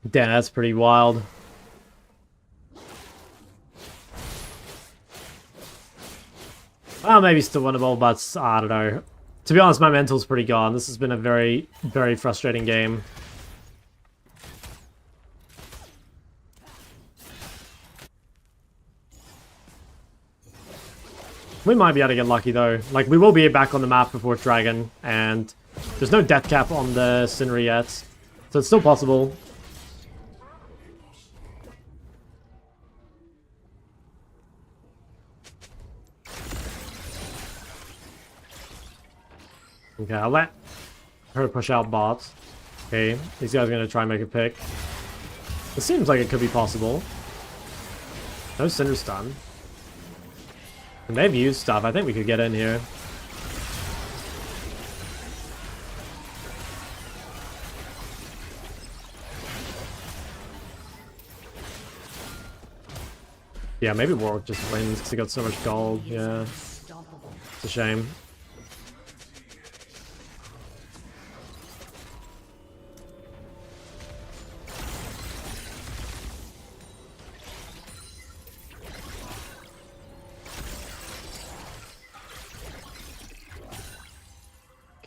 Damn, that's pretty wild. Well, maybe still winnable, but I don't know. To be honest, my mental's pretty gone. This has been a very, very frustrating game. We might be able to get lucky though. Like, we will be back on the map before Dragon, and there's no death cap on the Scenery yet. So it's still possible. Okay, I'll let her push out bots. Okay, these guys are going to try and make a pick. It seems like it could be possible. No Cinder stun. And they've used stuff. I think we could get in here. Yeah, maybe Warwick just wins because he got so much gold. Yeah, it's a shame.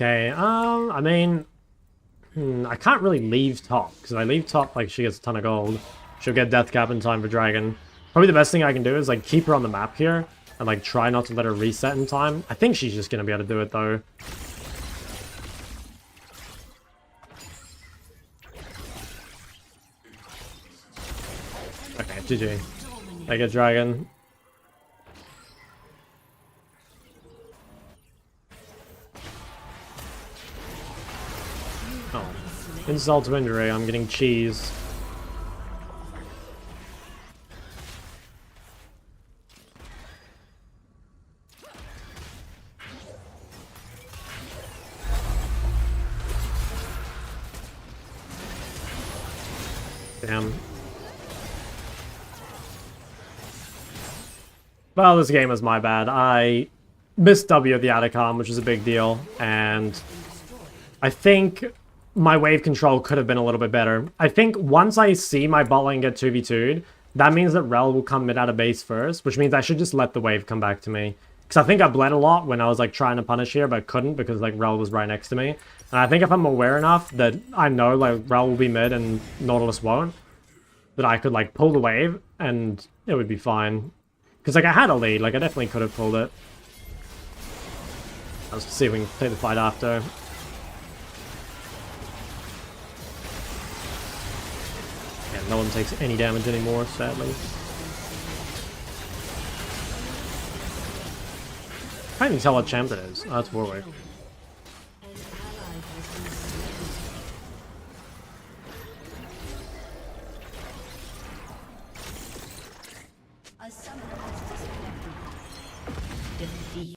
Okay, I mean, I can't really leave top, because if I leave top, like, she gets a ton of gold. She'll get death cap in time for Dragon. Probably the best thing I can do is, like, keep her on the map here, and, like, try not to let her reset in time. I think she's just gonna be able to do it, though. Okay, GG. I get Dragon. Oh. Insult to injury, I'm getting cheese. Damn. Well, this game is my bad. I missed W at the Atacom, which is a big deal, and I think my wave control could have been a little bit better. I think once I see my bot lane get 2v2'd, that means that Rel will come mid out of base first, which means I should just let the wave come back to me. Because I think I bled a lot when I was like trying to punish here, but couldn't because like Rel was right next to me. And I think if I'm aware enough that I know like Rel will be mid and Nautilus won't, that I could like pull the wave and it would be fine. Because like I had a lead, like I definitely could have pulled it. Let's see if we can take the fight after. Yeah, no one takes any damage anymore, sadly. I can't even tell what champ it is. Oh, that's Warwick. A summoner has disconnected. Defeat.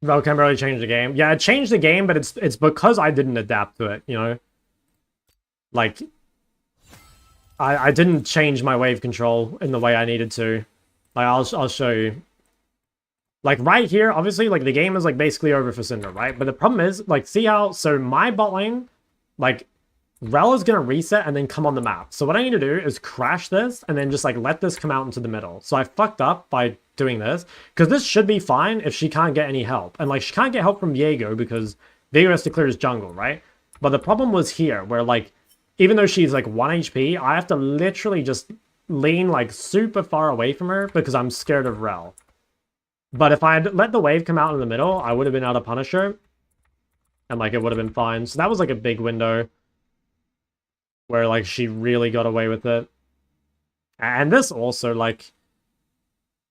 Vel can barely change the game. Yeah, it changed the game, but it's because I didn't adapt to it, you know? Like, I didn't change my wave control in the way I needed to. Like, I'll show you. Like, right here, obviously, like, the game is, like, basically over for Syndra, right? But the problem is, like, see how... So, my bot lane, like, Rel is going to reset and then come on the map. So, what I need to do is crash this and then just, like, let this come out into the middle. So, I fucked up by doing this. Because this should be fine if she can't get any help. And, like, she can't get help from Viego because Viego has to clear his jungle, right? But the problem was here, where, like, even though she's, like, 1 HP, I have to literally just lean, like, super far away from her because I'm scared of Rel. But if I had let the wave come out in the middle, I would have been able to punish her. And, like, it would have been fine. So that was, like, a big window where, like, she really got away with it. And this also, like,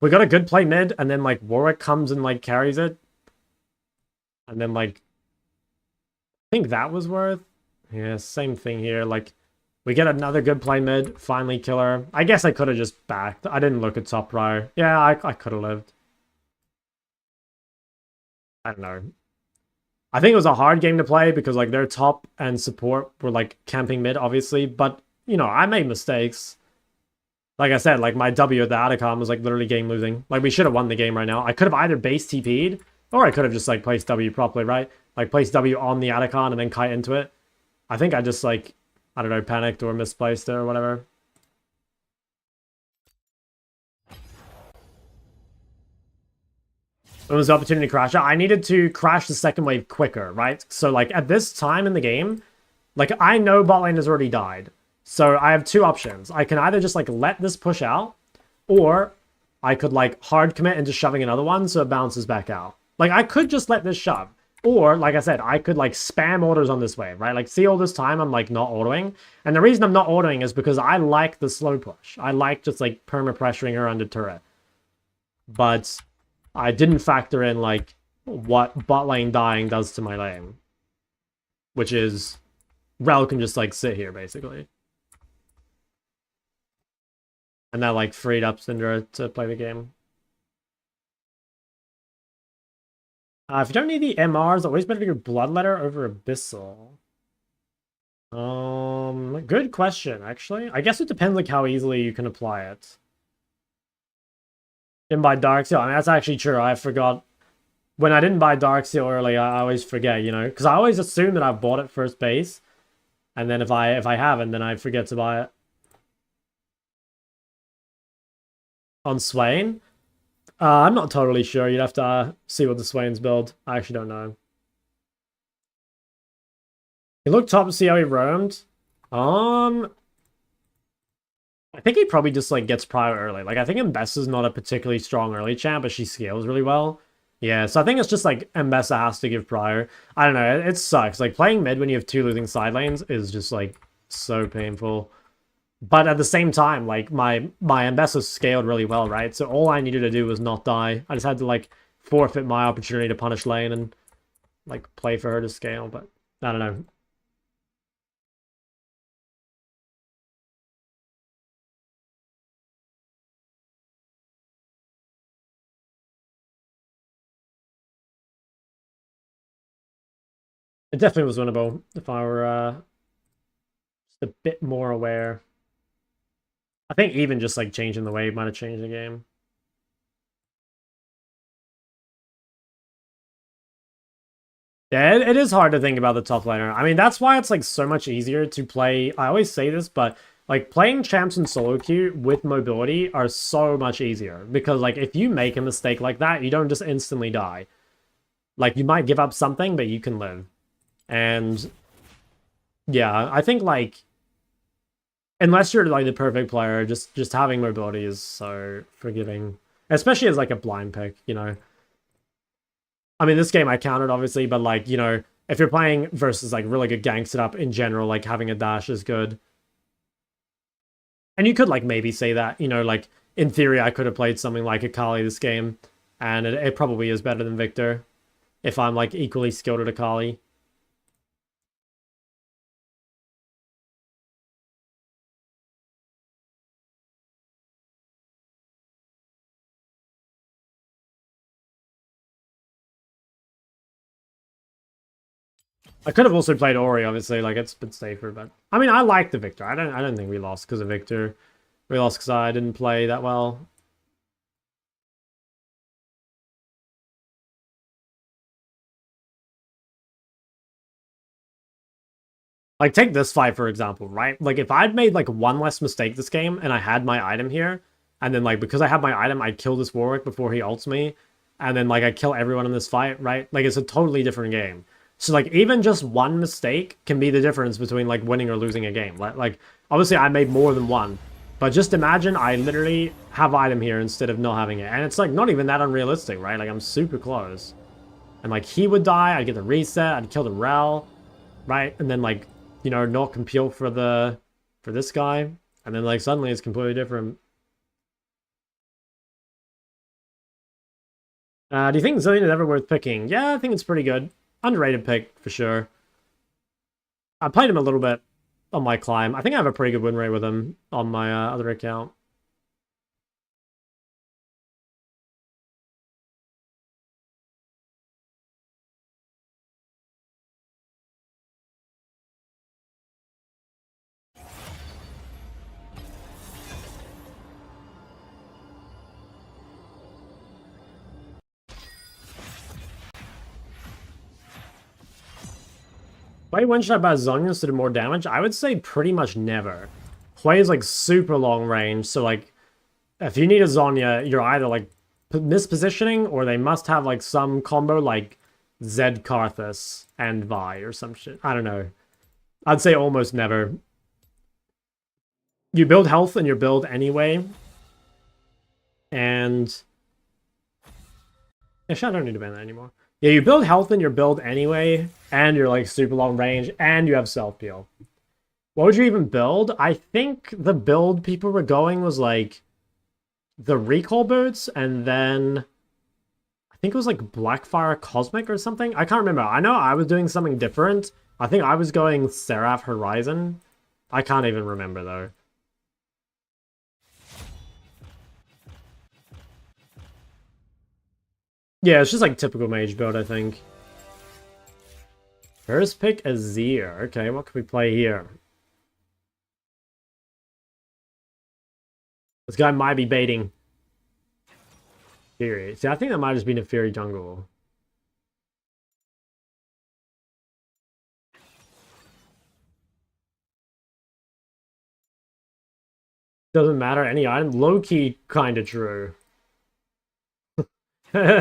we got a good play mid, and then, like, Warwick comes and, like, carries it. And then, like, I think that was worth. Yeah, same thing here. Like, we get another good play mid, finally kill her. I guess I could have just backed. I didn't look at top prior. Yeah, I could have lived. I don't know. I think it was a hard game to play because, like, their top and support were, like, camping mid, obviously. But, you know, I made mistakes. Like I said, like, my W at the Atacom was, like, literally game losing. Like, we should have won the game right now. I could have either base TP'd, or I could have just, like, placed W properly, right? Like, placed W on the Atacon and then kite into it. I think I just, like, I don't know, panicked or misplaced it or whatever. It was the opportunity to crash it. I needed to crash the second wave quicker, right? So, like, at this time in the game, like, I know bot lane has already died. So I have two options. I can either just, like, let this push out, or I could, like, hard commit into shoving another one so it bounces back out. Like, I could just let this shove. Or, like I said, I could, like, spam orders on this wave, right? Like, see all this time I'm, like, not autoing. And the reason I'm not autoing is because I like the slow push. I like just, like, perma-pressuring her under turret. But I didn't factor in, like, what bot lane dying does to my lane. Which is, Rel can just, like, sit here, basically. And that, like, freed up Syndra to play the game. If you don't need the MRs, always better to go Bloodletter over Abyssal. Good question, actually. I guess it depends, like, how easily you can apply it. Didn't buy Darkseal. I mean, that's actually true. I forgot. When I didn't buy Darkseal early, I always forget, you know? Because I always assume that I've bought it first base. And then if I haven't, then I forget to buy it. On Swain? I'm not totally sure. You'd have to see what the Swains build. I actually don't know. He looked top to see how he roamed. I think he probably just, like, gets prior early. Like, I think Mbessa's not a particularly strong early champ, but she scales really well. Yeah, so I think it's just, like, Mbessa has to give prior. I don't know, it sucks. Like, playing mid when you have two losing side lanes is just, like, so painful. But at the same time, like, my Mbessa scaled really well, right? So all I needed to do was not die. I just had to, like, forfeit my opportunity to punish lane and, like, play for her to scale, but I don't know. It definitely was winnable if I were just a bit more aware. I think even just, like, changing the wave might have changed the game. Yeah, it is hard to think about the top laner. I mean, that's why it's like so much easier to play. I always say this, but like playing champs in solo queue with mobility are so much easier because like if you make a mistake like that, you don't just instantly die. Like you might give up something, but you can live. And yeah, I think like unless you're like the perfect player, just having mobility is so forgiving, especially as like a blind pick, you know. I mean, this game I counted, obviously, but, like, you know, if you're playing versus, like, really good gank setup in general, like, having a dash is good. And you could, like, maybe say that, you know, like, in theory, I could have played something like Akali this game, and it probably is better than Victor if I'm, like, equally skilled at Akali. I could have also played Ori, obviously, like, it's been safer, but... I mean, I like the Victor. I don't think we lost because of Victor. We lost because I didn't play that well. Like, take this fight, for example, right? Like, if I'd made, like, one less mistake this game, and I had my item here, and then, like, because I have my item, I'd kill this Warwick before he ults me, and then, like, I kill everyone in this fight, right? Like, it's a totally different game. So, like, even just one mistake can be the difference between, like, winning or losing a game. Like obviously, I made more than one. But just imagine I literally have item here instead of not having it. And it's, like, not even that unrealistic, right? Like, I'm super close. And, like, he would die, I'd get the reset, I'd kill the Rel, right? And then, like, you know, not compute for this guy, and then like suddenly it's completely different. Do you think Zillion is ever worth picking? Yeah, I think it's pretty good. Underrated pick for sure. I played him a little bit on my climb. I think I have a pretty good win rate with him on my other account. Wait, when should I buy Zhonya's to do more damage? I would say pretty much never. Hwei is like super long range, so like if you need a Zhonya, you're either like mispositioning or they must have like some combo like Zed Karthus and Vi or some shit. I don't know. I'd say almost never. You build health in your build anyway. And actually, I don't need to ban that anymore. Yeah, you build health in your build anyway, and you're like super long range, and you have self peel. What would you even build? I think the build people were going was like the recall boots, and then I think it was like Blackfire Cosmic or something. I can't remember. I know I was doing something different. I think I was going Seraph Horizon. I can't even remember though. Yeah, it's just like typical mage build, I think. First pick Azir. Okay, what can we play here? This guy might be baiting Fury. See, I think that might have just been a Fury jungle. Doesn't matter, any item. Low-key kind of true.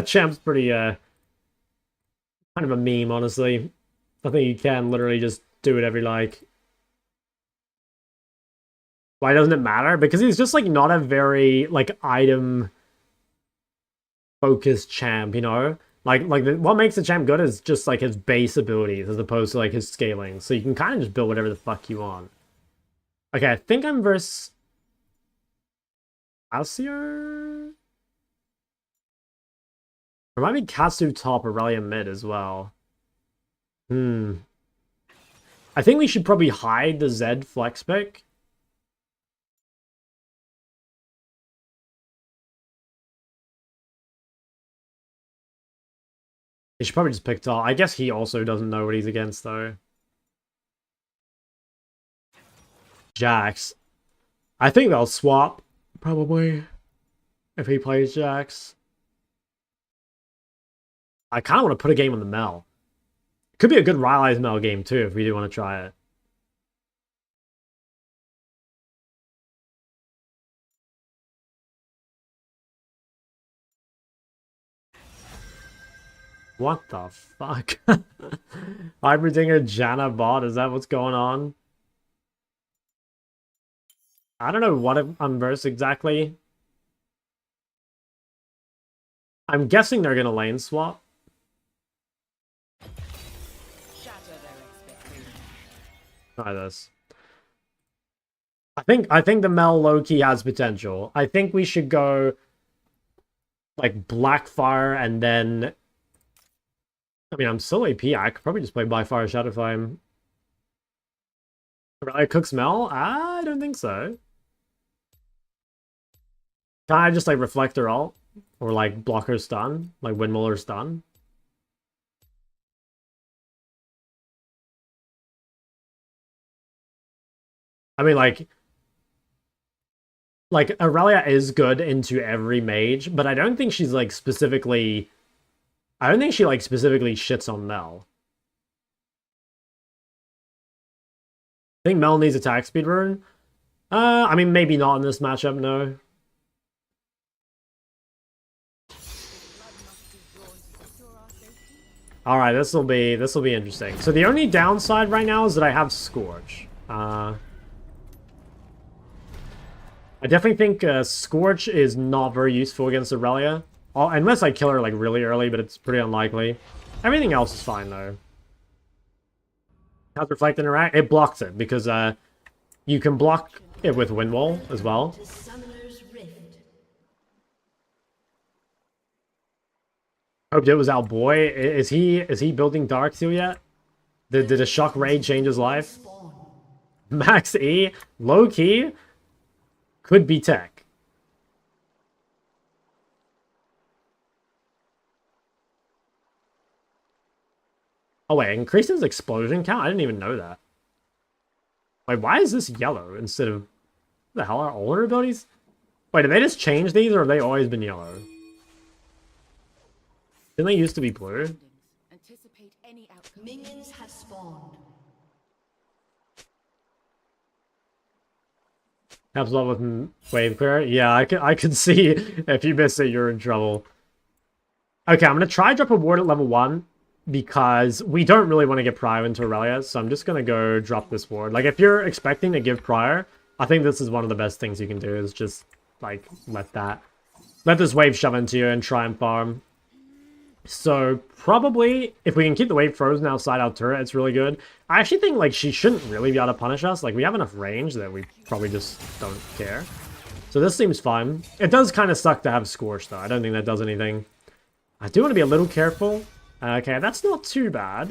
Champ's pretty, kind of a meme, honestly. I think you can literally just do whatever you like. Why doesn't it matter? Because he's just, like, not a very, like, item-focused champ, you know? What makes the champ good is just, like, his base abilities as opposed to, like, his scaling. So you can kind of just build whatever the fuck you want. Okay, I think I'm versus... Alcier? Or might be Katsu top or Relia mid as well. I think we should probably hide the Zed flex pick. He should probably just pick top. I guess he also doesn't know what he's against though. Jax. I think they'll swap, probably, if he plays Jax. I kind of want to put a game on the Mel. Could be a good Rylai's Mel game too if we do want to try it. What the fuck? Hyperdinger Janna bot, is that what's going on? I don't know what I'm versed exactly. I'm guessing they're gonna lane swap. Try this. I think the Mel low-key has potential. I think we should go like Blackfire and then I mean I'm still AP. I could probably just play Blackfire Shadowflame. Really cooks Mel? I don't think so. Can I just like Reflector ult? Or like blocker stun? Like Windmill or stun? I mean like Aurelia is good into every mage, but I don't think she's like specifically I don't think she like specifically shits on Mel. I think Mel needs attack speed rune. I mean maybe not in this matchup, no. All right, this will be interesting. So the only downside right now is that I have Scorch. I definitely think Scorch is not very useful against Aurelia. Unless I kill her like really early, but it's pretty unlikely. Everything else is fine though. How's Reflect interact? It blocks it because you can block it with Windwall as well. Hoped it was our boy. Is he building Darksteel yet? Did a shock raid change his life? Max E, low key, could be tech. Oh wait, increases explosion count? I didn't even know that. Wait, why is this yellow instead of... What the hell are older abilities? Wait, did they just change these or have they always been yellow? Didn't they used to be blue? Minions have spawned. Helps a lot with wave clear. Yeah, I can see if you miss it, you're in trouble. Okay, I'm gonna try drop a ward at level 1 because we don't really want to get Prior into Aurelia, so I'm just gonna go drop this ward. Like, if you're expecting to give Prior, I think this is one of the best things you can do, is just, like, let this wave shove into you and try and farm. So, probably, if we can keep the wave frozen outside our turret, it's really good. I actually think, like, she shouldn't really be able to punish us. Like, we have enough range that we probably just don't care. So this seems fine. It does kind of suck to have Scorch, though. I don't think that does anything. I do want to be a little careful. Okay, that's not too bad.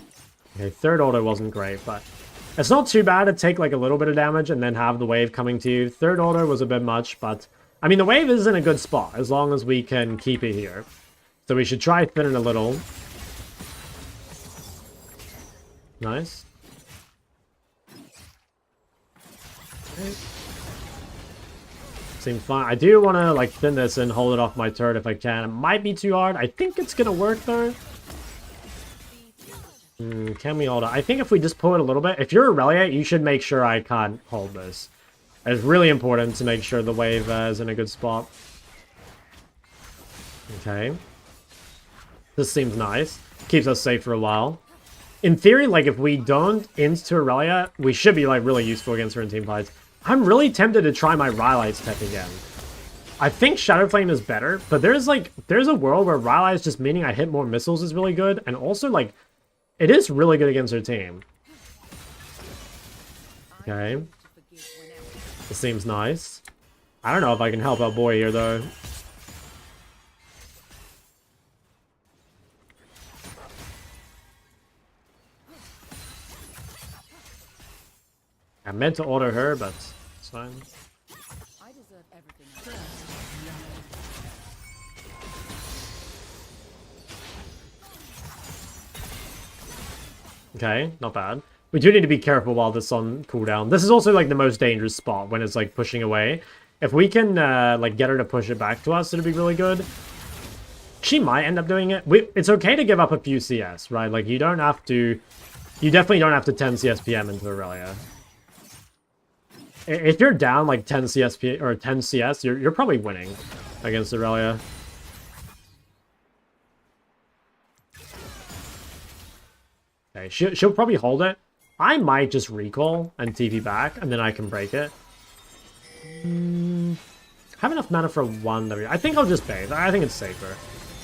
Okay, third auto wasn't great, but it's not too bad to take, like, a little bit of damage and then have the wave coming to you. Third auto was a bit much, but... I mean, the wave is in a good spot, as long as we can keep it here. So we should try thin it a little. Nice. Okay. Seems fine. I do want to like thin this and hold it off my turret if I can. It might be too hard. I think it's going to work though. Can we hold it? I think if we just pull it a little bit. If you're Aurelia, you should make sure I can't hold this. It's really important to make sure the wave is in a good spot. Okay. This seems nice. Keeps us safe for a while. In theory, like, if we don't insta Aurelia, we should be, like, really useful against her in team fights. I'm really tempted to try my Rylai's tech again. I think Shadowflame is better, but there's a world where Rylai's just meaning I hit more missiles is really good, and also, like, it is really good against her team. Okay. This seems nice. I don't know if I can help our boy here, though. I meant to order her, but it's fine. I deserve everything. Okay, not bad. We do need to be careful while this is on cooldown. This is also like the most dangerous spot when it's like pushing away. If we can like get her to push it back to us, it'd be really good. she might end up doing it. It's okay to give up a few CS, right? Like, you don't have to... You definitely don't have to 10 CS PM into Aurelia. If you're down, like, 10 CS or 10 CS, you're probably winning against Aurelia. Okay, she'll probably hold it. I might just recall and TP back, and then I can break it. Have enough mana for one W. I think I'll just bathe. I think it's safer.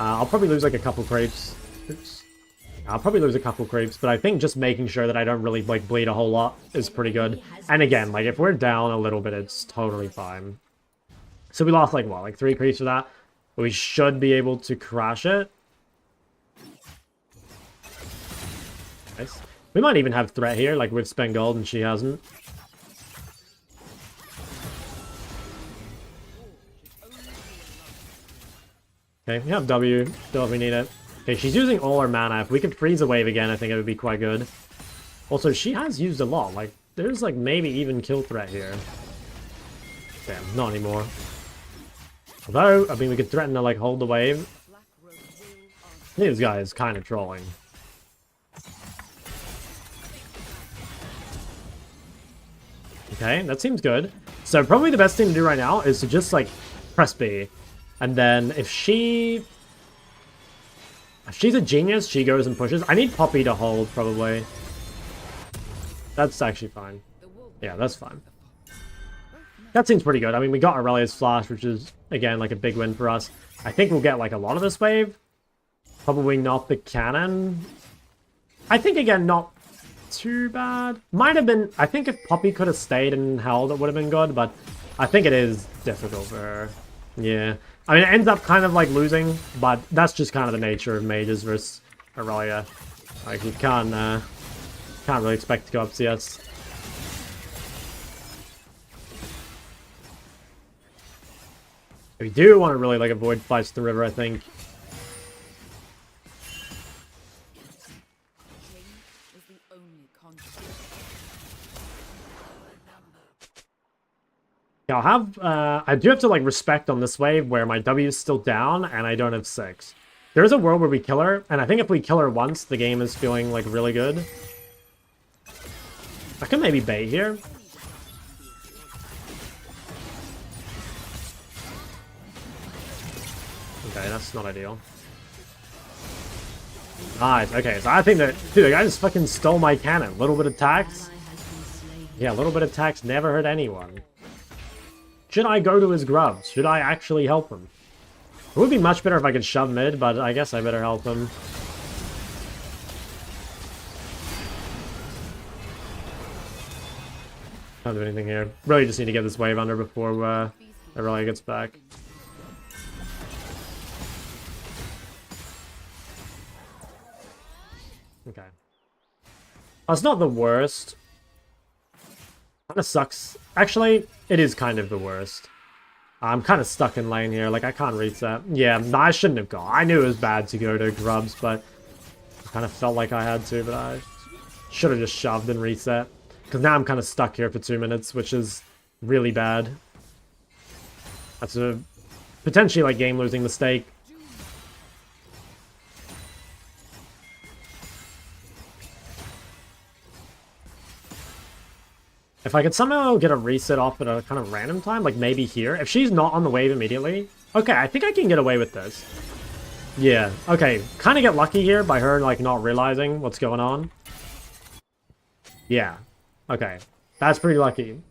I'll probably lose like a couple creeps. Oops. I'll probably lose a couple creeps, but I think just making sure that I don't really like bleed a whole lot is pretty good. And again, like if we're down a little bit, it's totally fine. So we lost like what, like 3 creeps for that? But we should be able to crash it. Nice. We might even have threat here, like we've spent gold and she hasn't. Okay, we have W, still if we need it. Okay, she's using all her mana. If we could freeze a wave again, I think it would be quite good. Also, she has used a lot. Like, there's like maybe even kill threat here. Damn, not anymore. Although, I mean, we could threaten to like hold the wave. This guy is kind of trolling. Okay, that seems good. So probably the best thing to do right now is to just like press B. And then if she's a genius, she goes and pushes. I need Poppy to hold, probably. That's actually fine. Yeah, that's fine. That seems pretty good. I mean, we got Aurelia's Flash, which is, again, like a big win for us. I think we'll get like a lot of this wave. Probably not the cannon. I think, again, not too bad. Might have been... I think if Poppy could have stayed and held, it would have been good, but I think it is difficult for her. Yeah. I mean, it ends up kind of like losing, but that's just kind of the nature of mages versus Aurelia. Like, you can't really expect to go up CS. We do want to really like avoid fights to the river, I think. Yeah, I'll have, I do have to like respect on this wave where my W is still down and I don't have 6. There is a world where we kill her, and I think if we kill her once, the game is feeling like really good. I can maybe bait here. Okay, that's not ideal. Nice, okay, so I think that, dude, the guy just fucking stole my cannon. A little bit of tax. Yeah, a little bit of tax never hurt anyone. Should I go to his grubs? Should I actually help him? It would be much better if I could shove mid, but I guess I better help him. Can't do anything here. Really just need to get this wave under before Aurelia gets back. Okay. That's not the worst. Kinda sucks. Actually, it is kind of the worst. I'm kind of stuck in lane here. Like, I can't reset. Yeah, I shouldn't have gone. I knew it was bad to go to grubs, but I kind of felt like I had to, but I should have just shoved and reset. Because now I'm kind of stuck here for 2 minutes, which is really bad. That's a potentially, like, game-losing mistake. If I could somehow get a reset off at a kind of random time, like maybe here. If she's not on the wave immediately. Okay, I think I can get away with this. Yeah, okay. Kind of get lucky here by her, like, not realizing what's going on. Yeah. Okay. That's pretty lucky.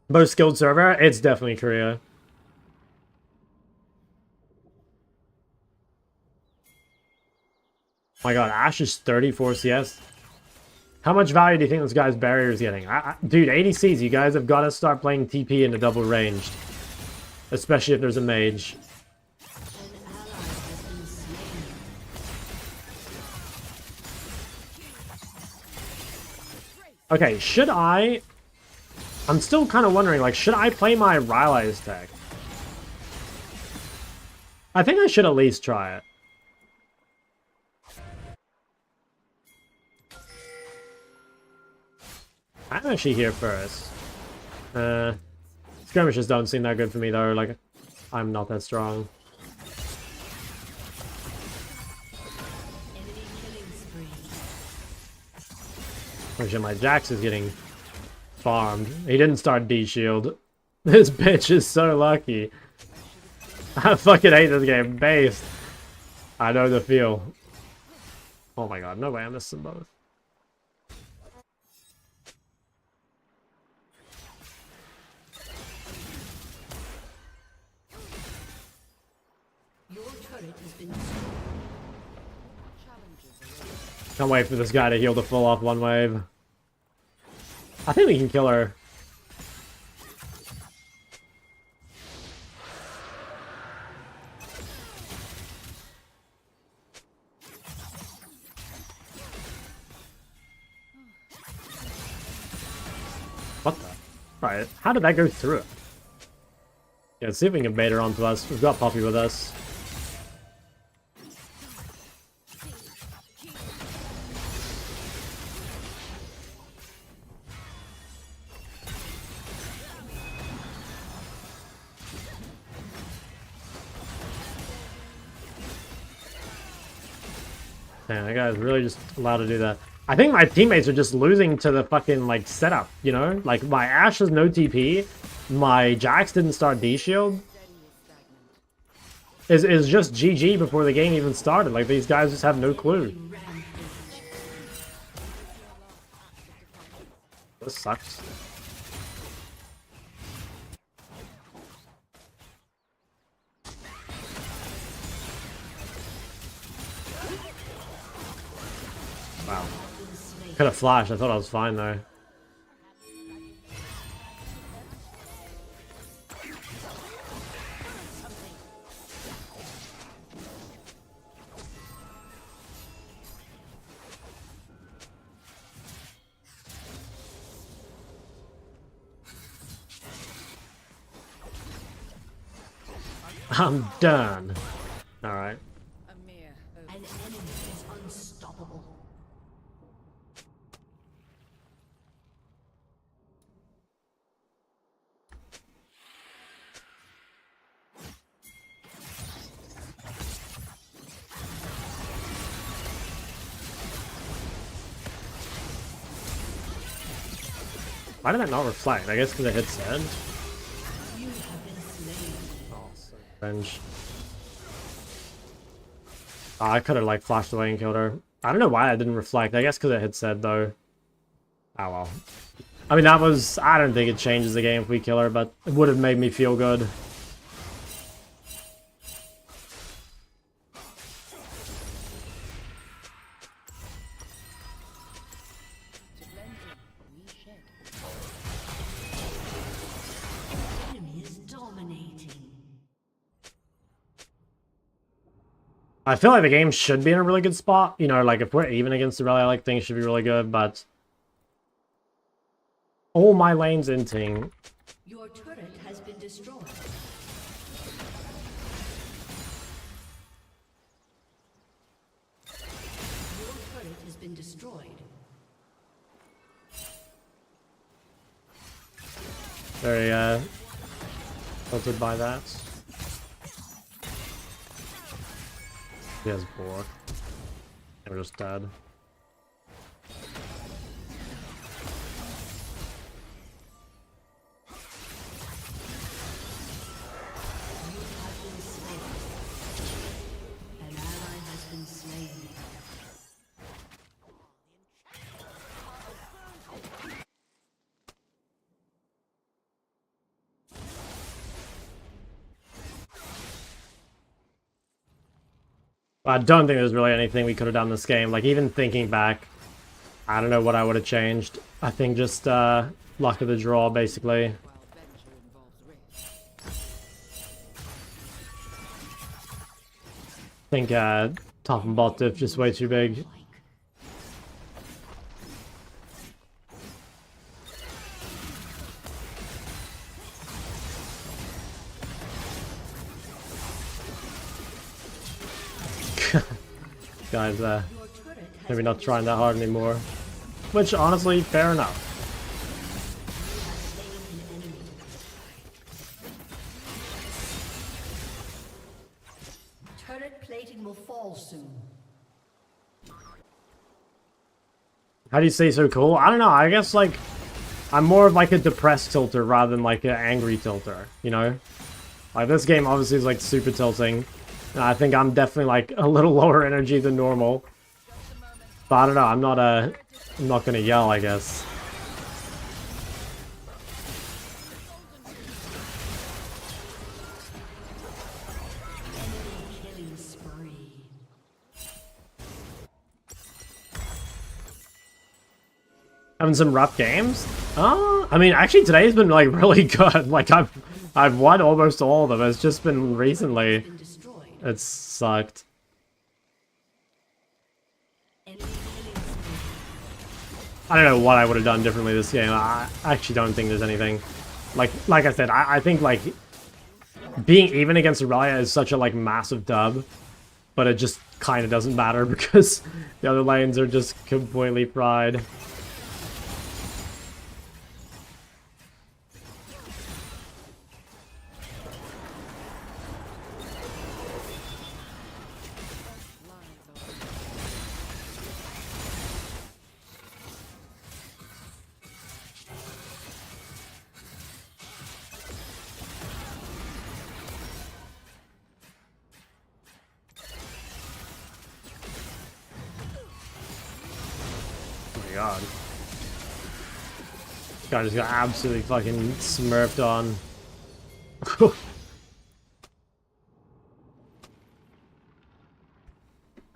Most skilled server? It's definitely Korea. Oh my god, Ashe is 34 CS. How much value do you think this guy's barrier is getting? Dude, ADCs, you guys have got to start playing TP in a double ranged. Especially if there's a mage. Okay, should I... I'm still kind of wondering, like, should I play my Rylai's tech? I think I should at least try it. I'm actually here first. Skirmishes don't seem that good for me though, like, I'm not that strong. Actually, my Jax is getting farmed. He didn't start D-shield. This bitch is so lucky. I fucking hate this game. Based. I know the feel. Oh my god, no way I missed them both. Your turret has been Can't wait for this guy to heal the full off one wave. I think we can kill her. What the? Right, how did that go through it? Yeah, let's see if we can bait her onto us. We've got Puppy with us. Man, that guy's really just allowed to do that. I think my teammates are just losing to the fucking, like, setup, you know? Like, my Ashe has no TP, my Jax didn't start D-shield. Is just GG before the game even started. Like, these guys just have no clue. This sucks. Wow. Could have flashed. I thought I was fine though. I'm done. All right. an enemy is unstoppable. Why did that not reflect? I guess because it hit send. You have been slain. Oh, so cringe. Oh, I could have like flashed away and killed her. I don't know why I didn't reflect. I guess because it hit said though. Oh well. I mean that was. I don't think it changes the game if we kill her, but it would have made me feel good. Enemy is dominating. I feel like the game should be in a really good spot. You know, like if we're even against Irelia, like things should be really good, but all my lanes inting. Your turret has been destroyed. Your turret has been destroyed. Very filtered by that. He has Bork. We're just dead. An ally has been slain. I don't think there's really anything we could have done this game. Like, even thinking back, I don't know what I would have changed. I think just luck of the draw, basically. I think top and bot diff just way too big. Guys, maybe not trying that hard anymore. Which, honestly, fair enough. Turret plating will fall soon. How do you say so cool? I don't know. I guess like I'm more of like a depressed tilter rather than like an angry tilter, you know? Like this game obviously is like super tilting. And I think I'm definitely like a little lower energy than normal. But I don't know, I'm not gonna yell, I guess. Killing spree. Having some rough games? I mean, actually today's been like really good. Like I've won almost all of them. It's just been recently Been destroyed. it's sucked. Enemy killing spree. I don't know what I would have done differently this game. I actually don't think there's anything. Like I said, I think like being even against Aurelia is such a like massive dub, but it just kind of doesn't matter because the other lanes are just completely fried. Oh my god. This guy just got absolutely fucking smurfed on.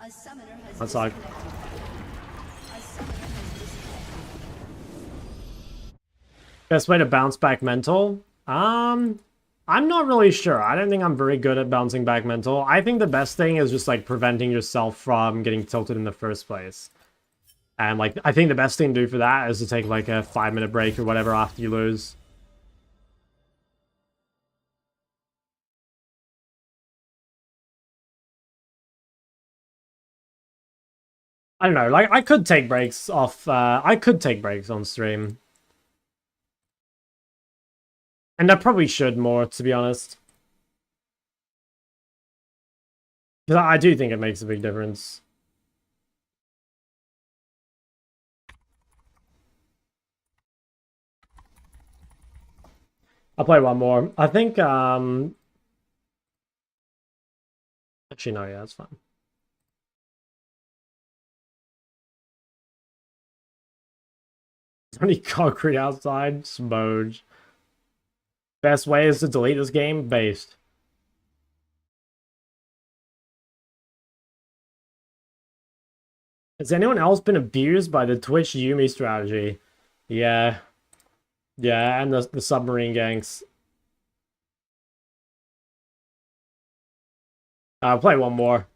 A summoner has That's like disconnected. A summoner has disconnected. best way to bounce back mental? I'm not really sure. I don't think I'm very good at bouncing back mental. I think the best thing is just like preventing yourself from getting tilted in the first place. And like I think the best thing to do for that is to take like a 5-minute break or whatever after you lose. I don't know, like I could take breaks off I could take breaks on stream. And I probably should more, to be honest. Because I do think it makes a big difference. I'll play one more. I think actually no, yeah, that's fine. There's only concrete outside. Smoj. Best way is to delete this game? Based. Has anyone else been abused by the Twitch Yumi strategy? Yeah. Yeah, and the submarine ganks. I'll play one more.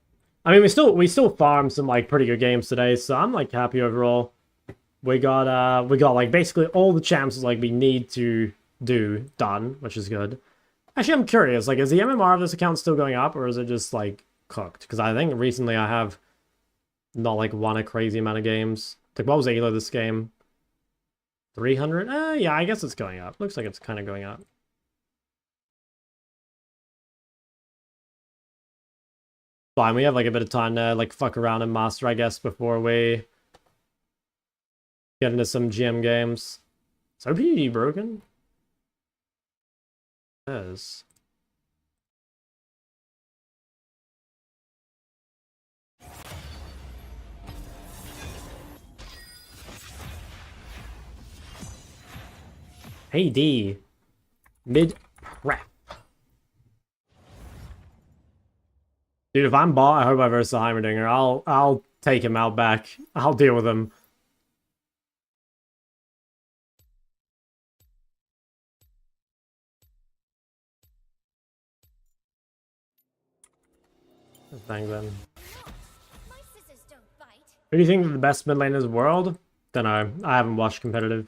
I mean, we still farmed some like pretty good games today, so I'm like happy overall. We got like basically all the champs like we need to do done, which is good. Actually, I'm curious, like is the MMR of this account still going up or is it just like cooked? Because I think recently I have not like won a crazy amount of games. Like what was Elo this game? 300? Yeah, I guess it's going up. Looks like it's kind of going up. Fine, we have like a bit of time to like fuck around and master, I guess, before we get into some GM games. Is OPG broken? It is. Hey D. Mid prep. Dude, if I'm bot, I hope I verse the Heimerdinger. I'll take him out back. I'll deal with him. Thanks then. My scissors don't bite. Who do you think is the best mid lane in the world? Don't know. I haven't watched competitive.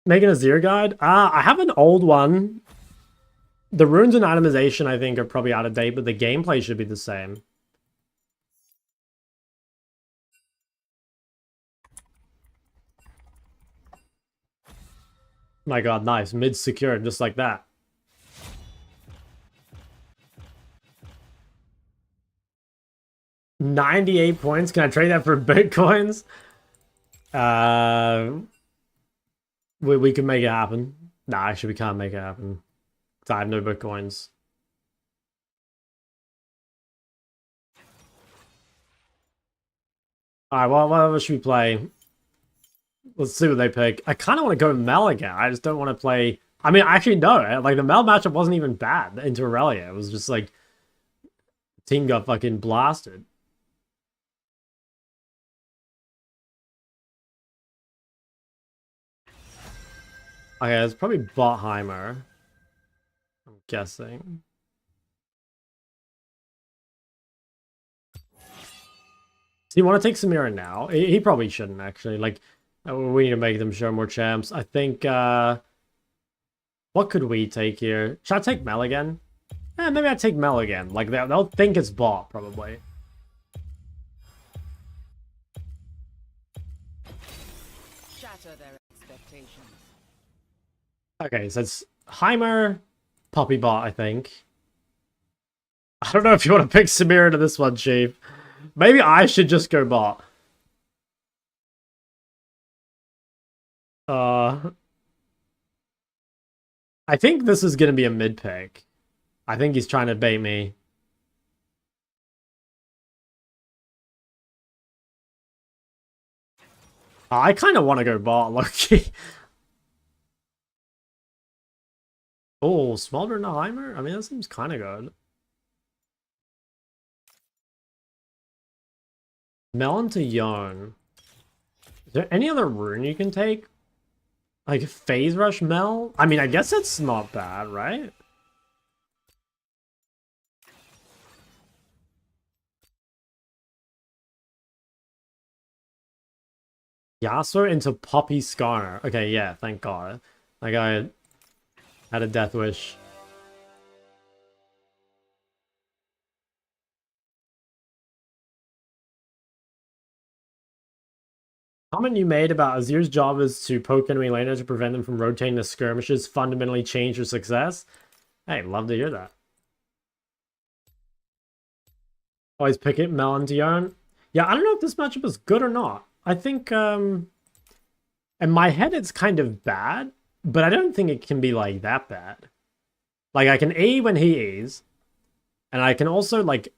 Making a Zero guide? I have an old one. The runes and itemization, I think, are probably out of date, but the gameplay should be the same. My god, nice. Mid secured, just like that. 98 points. Can I trade that for Bitcoins? We can make it happen. Nah, actually, we can't make it happen. 'Cause I have no Bitcoins. Alright, what should we play? Let's see what they pick. I kind of want to go Mel again. I just don't want to play... I mean, actually, no. Like, the Mel matchup wasn't even bad into Aurelia. It was just like... Team got fucking blasted. Okay, it's probably Botheimer. I'm guessing. Do you want to take Samira now? He probably shouldn't, actually. Like, we need to make them show more champs. I think, what could we take here? Should I take Mel again? Maybe I take Mel again. Like, they'll think it's bot, probably. Shatter their expectations. Okay, so it's Heimer, Poppy bot, I think. I don't know if you want to pick Samira to this one, Chief. Maybe I should just go bot. I think this is going to be a mid pick. I think he's trying to bait me. I kind of want to go bot, Loki. Oh, Smolder and Heimer? I mean, that seems kind of good. Melon to Yarn. Is there any other rune you can take? Like Phase Rush Mel? I mean, I guess it's not bad, right? Yasuo into Poppy Skarner. Okay, yeah, thank God. Like, I had a death wish. Comment you made about Azir's job is to poke enemy laners to prevent them from rotating the skirmishes fundamentally change your success. Hey, love to hear that. Always pick it, Melon to Yarn. Yeah, I don't know if this matchup is good or not. I think, in my head it's kind of bad, but I don't think it can be, like, that bad. Like, I can E when he E's, and I can also, like,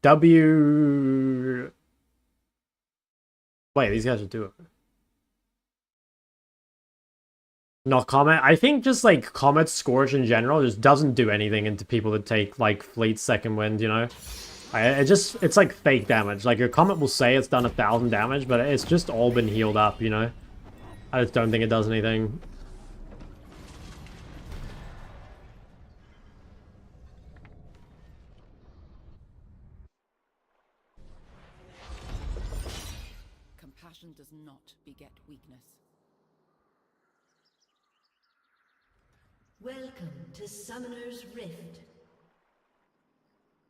W... Wait, these guys should do it. Not Comet. I think just, like, Comet Scorch in general just doesn't do anything into people that take, like, Fleet Second Wind, you know? It's like fake damage. Like, your Comet will say it's done 1,000 damage, but it's just all been healed up, you know? I just don't think it does anything. Compassion does not beget weakness. Welcome to Summoner's Rift.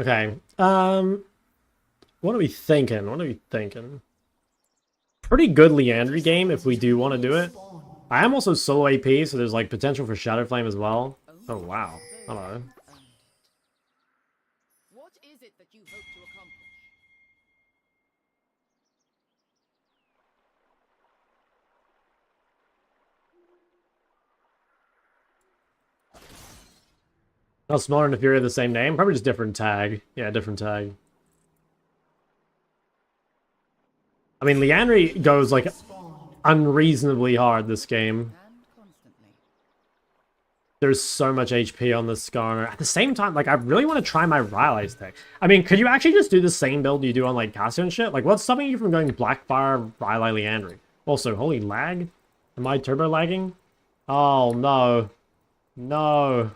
Okay. What are we thinking? What are we thinking? Pretty good Leandry game if we do want to do it. I am also solo AP, so there's like potential for Shadow Flame as well. Oh wow. Hello. What is it that you hope to accomplish? Not Smaller and Fury are the same name? Probably just different tag. Yeah, different tag. I mean, Leandry goes like unreasonably hard this game. And constantly. There's so much HP on this Skarner. At the same time, like, I really want to try my Rylai's tech. I mean, could you actually just do the same build you do on, like, Cassio and shit? Like, what's stopping you from going Blackfire, Rylai, Leandry? Also, holy lag? Am I turbo lagging? Oh, no. No.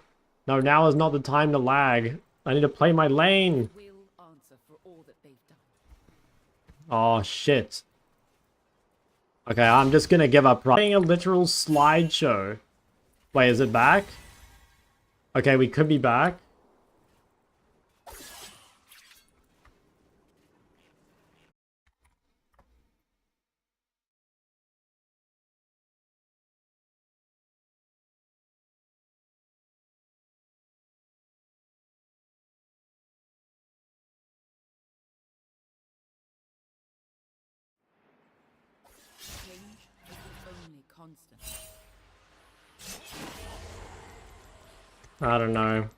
No, now is not the time to lag. I need to play my lane. Will answer for all that they've done. Oh, shit. Okay, I'm just gonna give up. Playing a literal slideshow. Wait, is it back? Okay, we could be back. constant. I don't know.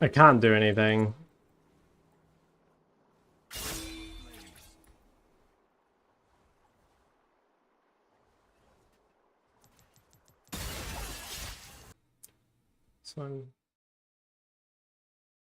I can't do anything. So